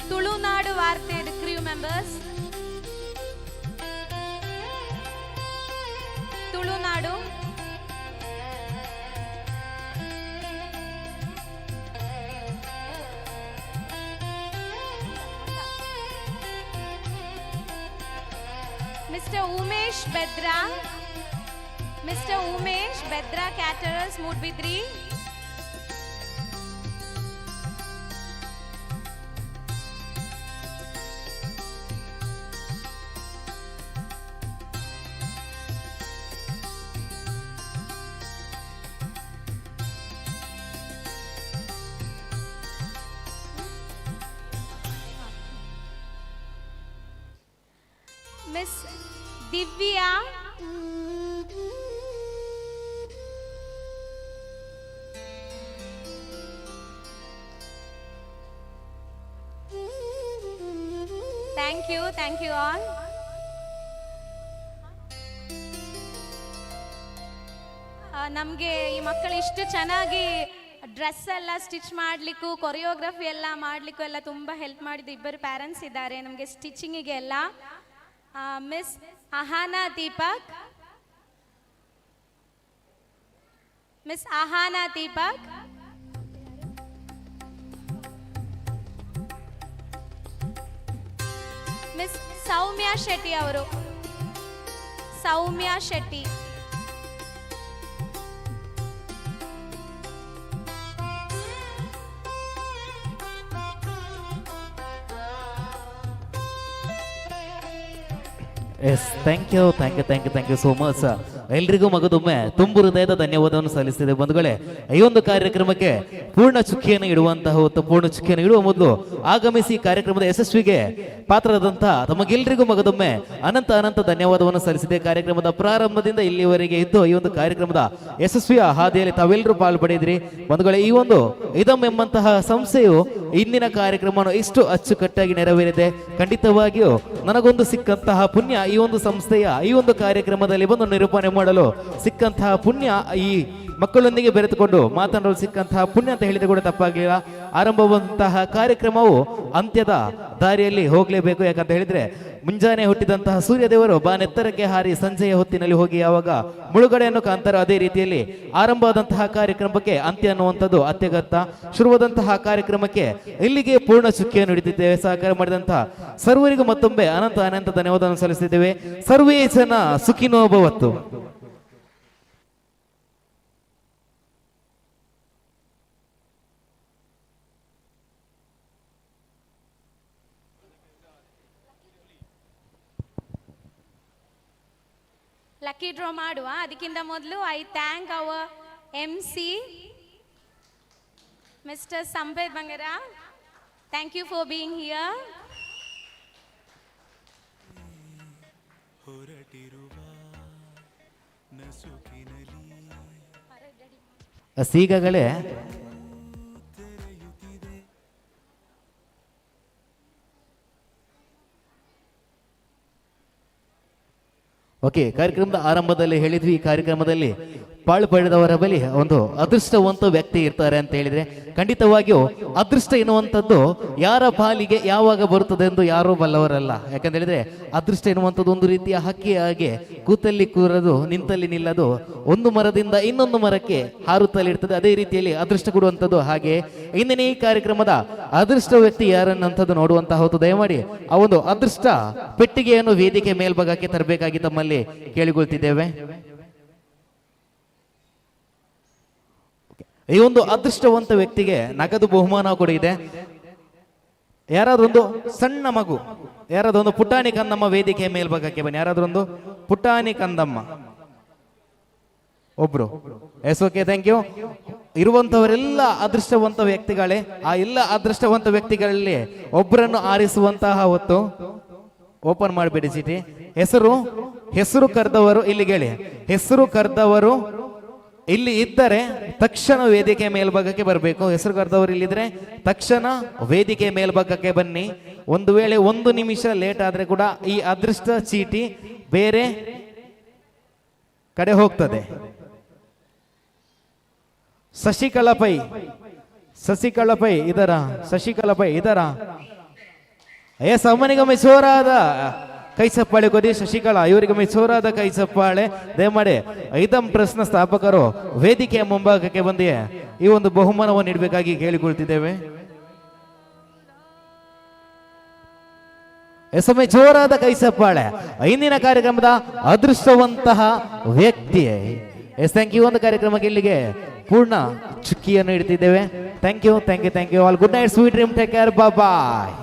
Tulunadu Varte crew members. Tulunadu. Mr. Umesh Bedra. Mr. Umesh Bedra Caterers Moodbidri. Miss Divya. Thank you all. ನಮಗೆ ಈ ಮಕ್ಕಳು ಇಷ್ಟು ಚೆನ್ನಾಗಿ dress ಎಲ್ಲ stitch ಮಾಡಲಿಕ್ಕೂ choreography ಎಲ್ಲ ಮಾಡಲಿಕ್ಕೂ ಎಲ್ಲ ತುಂಬ ಹೆಲ್ಪ್ ಮಾಡಿದ ಇಬ್ಬರು ಪ್ಯಾರೆಂಟ್ಸ್ ಇದ್ದಾರೆ ನಮಗೆ ಸ್ಟಿಚಿಂಗಿಗೆ ಎಲ್ಲ. Miss Ahana Deepak, miss Ahana Deepak, miss Soumya Shetty ಅವರು, Soumya Shetty, yes, thank you so much. ಎಲ್ರಿಗೂ ಮಗದೊಮ್ಮೆ ತುಂಬು ಹೃದಯದ ಧನ್ಯವಾದವನ್ನು ಸಲ್ಲಿಸಿದೆ ಬಂಧುಗಳೇ. ಈ ಒಂದು ಕಾರ್ಯಕ್ರಮಕ್ಕೆ ಪೂರ್ಣ ಚುಕ್ಕಿಯನ್ನು ಇಡುವಂತಹ ಹೊತ್ತು ಪೂರ್ಣ ಚುಕ್ಕಿಯನ್ನು ಇಡುವ ಮೊದಲು ಆಗಮಿಸಿ ಕಾರ್ಯಕ್ರಮದ ಯಶಸ್ವಿಗೆ ಪಾತ್ರರಾದಂತಹ ತಮಗೆಲ್ಲರಿಗೂ ಮಗದೊಮ್ಮೆ ಅನಂತ ಅನಂತ ಧನ್ಯವಾದವನ್ನು ಸಲ್ಲಿಸಿದೆ. ಕಾರ್ಯಕ್ರಮದ ಪ್ರಾರಂಭದಿಂದ ಇಲ್ಲಿವರೆಗೆ ಇದ್ದು ಈ ಒಂದು ಕಾರ್ಯಕ್ರಮದ ಯಶಸ್ವಿಯ ಹಾದಿಯಲ್ಲಿ ತಾವೆಲ್ಲರೂ ಪಾಲ್ಪಡಿದ್ರಿ ಬಂಧುಗಳೇ. ಈ ಒಂದು ಇದಮ್ ಎಂಬಂತಹ ಸಂಸ್ಥೆಯು ಇಂದಿನ ಕಾರ್ಯಕ್ರಮವನ್ನು ಇಷ್ಟು ಅಚ್ಚುಕಟ್ಟಾಗಿ ನೆರವೇರಿದೆ. ಖಂಡಿತವಾಗಿಯೂ ನನಗೊಂದು ಸಿಕ್ಕಂತಹ ಪುಣ್ಯ ಈ ಒಂದು ಸಂಸ್ಥೆಯ ಈ ಒಂದು ಕಾರ್ಯಕ್ರಮದಲ್ಲಿ ಬಂದು ನಿರೂಪಣೆ ಮಾಡಲು ಸಿಕ್ಕಂತಹ ಪುಣ್ಯ, ಈ ಮಕ್ಕಳೊಂದಿಗೆ ಬೆರೆತುಕೊಂಡು ಮಾತನಾಡಲು ಸಿಕ್ಕಂತಹ ಪುಣ್ಯ ಅಂತ ಹೇಳಿದ್ರೆ ಕೂಡ ತಪ್ಪಾಗಲಿಲ್ಲ. ಆರಂಭವಾದಂತಹ ಕಾರ್ಯಕ್ರಮವು ಅಂತ್ಯದ ದಾರಿಯಲ್ಲಿ ಹೋಗಲೇಬೇಕು. ಯಾಕಂತ ಹೇಳಿದ್ರೆ ಮುಂಜಾನೆ ಹುಟ್ಟಿದಂತಹ ಸೂರ್ಯದೇವರು ಬಾನೆತ್ತರಕ್ಕೆ ಹಾರಿ ಸಂಜೆಯ ಹೊತ್ತಿನಲ್ಲಿ ಹೋಗಿ ಯಾವಾಗ ಮುಳುಗಡೆಯನ್ನು ಕಾಣ್ತಾರೋ ಅದೇ ರೀತಿಯಲ್ಲಿ ಆರಂಭವಾದಂತಹ ಕಾರ್ಯಕ್ರಮಕ್ಕೆ ಅಂತ್ಯ ಅನ್ನುವಂಥದ್ದು ಅತ್ಯಗತ್ಯ. ಶುರುವಾದಂತಹ ಕಾರ್ಯಕ್ರಮಕ್ಕೆ ಇಲ್ಲಿಗೆ ಪೂರ್ಣ ಚುಕ್ಕಿಯನ್ನು ಹಿಡಿದಿದ್ದೇವೆ. ಸಹಕಾರ ಮಾಡಿದಂತಹ ಸರ್ವರಿಗೂ ಮತ್ತೊಮ್ಮೆ ಅನಂತ ಅನಂತ ಧನ್ಯವಾದವನ್ನು ಸಲ್ಲಿಸಿದ್ದೇವೆ. ಸರ್ವೇ ಜನ ಸುಖಿನೋ ಭವತ್ತು. ಲಕ್ಕಿ ಡ್ರಾ ಮಾಡುವ. ಅದಕ್ಕಿಂತ ಮೊದಲು I thank our MC mister Sampath Bangera. Thank you for being here. ಈಗಾಗಲೇ ಓಕೆ, ಕಾರ್ಯಕ್ರಮದ ಆರಂಭದಲ್ಲಿ ಹೇಳಿದ್ವಿ, ಈ ಕಾರ್ಯಕ್ರಮದಲ್ಲಿ ಪಾಲ್ಪಡೆದವರ ಬಳಿ ಒಂದು ಅದೃಷ್ಟವಂತ ವ್ಯಕ್ತಿ ಇರ್ತಾರೆ ಅಂತ ಹೇಳಿದ್ರೆ ಖಂಡಿತವಾಗಿಯೂ ಅದೃಷ್ಟ ಎನ್ನುವಂಥದ್ದು ಯಾರ ಪಾಲಿಗೆ ಯಾವಾಗ ಬರುತ್ತದೆ ಎಂದು ಯಾರೂ ಬಲ್ಲವರಲ್ಲ. ಯಾಕಂತ ಹೇಳಿದ್ರೆ ಅದೃಷ್ಟ ಎನ್ನುವಂಥದ್ದು ಒಂದು ರೀತಿಯ ಹಕ್ಕಿ ಹಾಗೆ ಕೂತಲ್ಲಿ ಕೂರದು ನಿಂತಲ್ಲಿ ನಿಲ್ಲದು, ಒಂದು ಮರದಿಂದ ಇನ್ನೊಂದು ಮರಕ್ಕೆ ಹಾರುತ್ತಲೇ ಇರ್ತದೆ. ಅದೇ ರೀತಿಯಲ್ಲಿ ಅದೃಷ್ಟ ಕೊಡುವಂಥದ್ದು ಹಾಗೆ. ಇಂದಿನ ಈ ಕಾರ್ಯಕ್ರಮದ ಅದೃಷ್ಟ ವ್ಯಕ್ತಿ ಯಾರನ್ನಂಥದ್ದು ನೋಡುವಂತಹ ಹೊತ್ತು ದಯಮಾಡಿ ಆ ಒಂದು ಅದೃಷ್ಟ ಪೆಟ್ಟಿಗೆಯನ್ನು ವೇದಿಕೆ ಮೇಲ್ಭಾಗಕ್ಕೆ ತರಬೇಕಾಗಿ ತಮ್ಮಲ್ಲಿ ಕೇಳಿಕೊಳ್ತಿದ್ದೇವೆ. ಈ ಒಂದು ಅದೃಷ್ಟವಂತ ವ್ಯಕ್ತಿಗೆ ನಗದು ಬಹುಮಾನ ಕೂಡ ಇದೆ. ಯಾರಾದ್ರೊಂದು ಸಣ್ಣ ಮಗು, ಯಾರಾದ್ರೊಂದು ಪುಟಾಣಿ ಕಂದಮ್ಮ ವೇದಿಕೆ ಮೇಲ್ಭಾಗಕ್ಕೆ ಬನ್ನಿ. ಯಾರಾದ್ರೊಂದು ಪುಟಾಣಿ ಕಂದಮ್ಮ ಒಬ್ರು. Yes, okay, thank you. ಇರುವಂತವರೆಲ್ಲ ಅದೃಷ್ಟವಂತ ವ್ಯಕ್ತಿಗಳೇ. ಆ ಎಲ್ಲ ಅದೃಷ್ಟವಂತ ವ್ಯಕ್ತಿಗಳಲ್ಲಿ ಒಬ್ಬರನ್ನು ಆರಿಸುವಂತಹ ಹೊತ್ತು. ಓಪನ್ ಮಾಡಬೇಡಿ ಚೀಟಿ. ಹೆಸರು ಕರೆದವರು ಇಲ್ಲಿಗೆ ಹೇಳಿ. ಹೆಸರು ಕರೆದವರು ಇಲ್ಲಿ ಇದ್ದರೆ ತಕ್ಷಣ ವೇದಿಕೆ ಮೇಲ್ಭಾಗಕ್ಕೆ ಬರಬೇಕು. ಹೆಸರು ಕರೆದವರು ಇಲ್ಲಿದ್ರೆ ತಕ್ಷಣ ವೇದಿಕೆ ಮೇಲ್ಭಾಗಕ್ಕೆ ಬನ್ನಿ. ಒಂದು ವೇಳೆ 1 ನಿಮಿಷ ಲೇಟ್ ಆದ್ರೆ ಕೂಡ ಈ ಅದೃಷ್ಟ ಚೀಟಿ ಬೇರೆ ಕಡೆ ಹೋಗ್ತದೆ. ಶಶಿಕಲಾ ಪೈ ಇದರ ಎಸ್, ಅಮ್ಮನಿಗೆ ಮೆಚ್ಚೋರಾದ ಕೈ ಚಪ್ಪಾಳೆ ಕೊಡಿ. ಶಶಿಕಲಾ ಇವರಿಗೆ ಮೆಚ್ಚೋರಾದ ಕೈ ಚಪ್ಪಾಳೆ ದಯಮಾಡಿ. ಇದಮ್ ಪ್ರಶ್ನ ಸ್ಥಾಪಕರು ವೇದಿಕೆಯ ಮುಂಭಾಗಕ್ಕೆ ಬಂದಿ ಈ ಒಂದು ಬಹುಮಾನವನ್ನು ನೀಡಬೇಕಾಗಿ ಕೇಳಿಕೊಳ್ತಿದ್ದೇವೆ. ಎಸಮೆ ಜೋರಾದ ಕೈ ಚಪ್ಪಾಳೆ ಇಂದಿನ ಕಾರ್ಯಕ್ರಮದ ಅದೃಷ್ಟವಂತಹ ವ್ಯಕ್ತಿ. Yes, thank you. ಒಂದು ಕಾರ್ಯಕ್ರಮಕ್ಕೆ ಇಲ್ಲಿಗೆ ಪೂರ್ಣ ಚುಕ್ಕಿಯನ್ನು ಇಡ್ತಿದ್ದೇವೆ. Thank you all. Good night, sweet dream, take care, bye.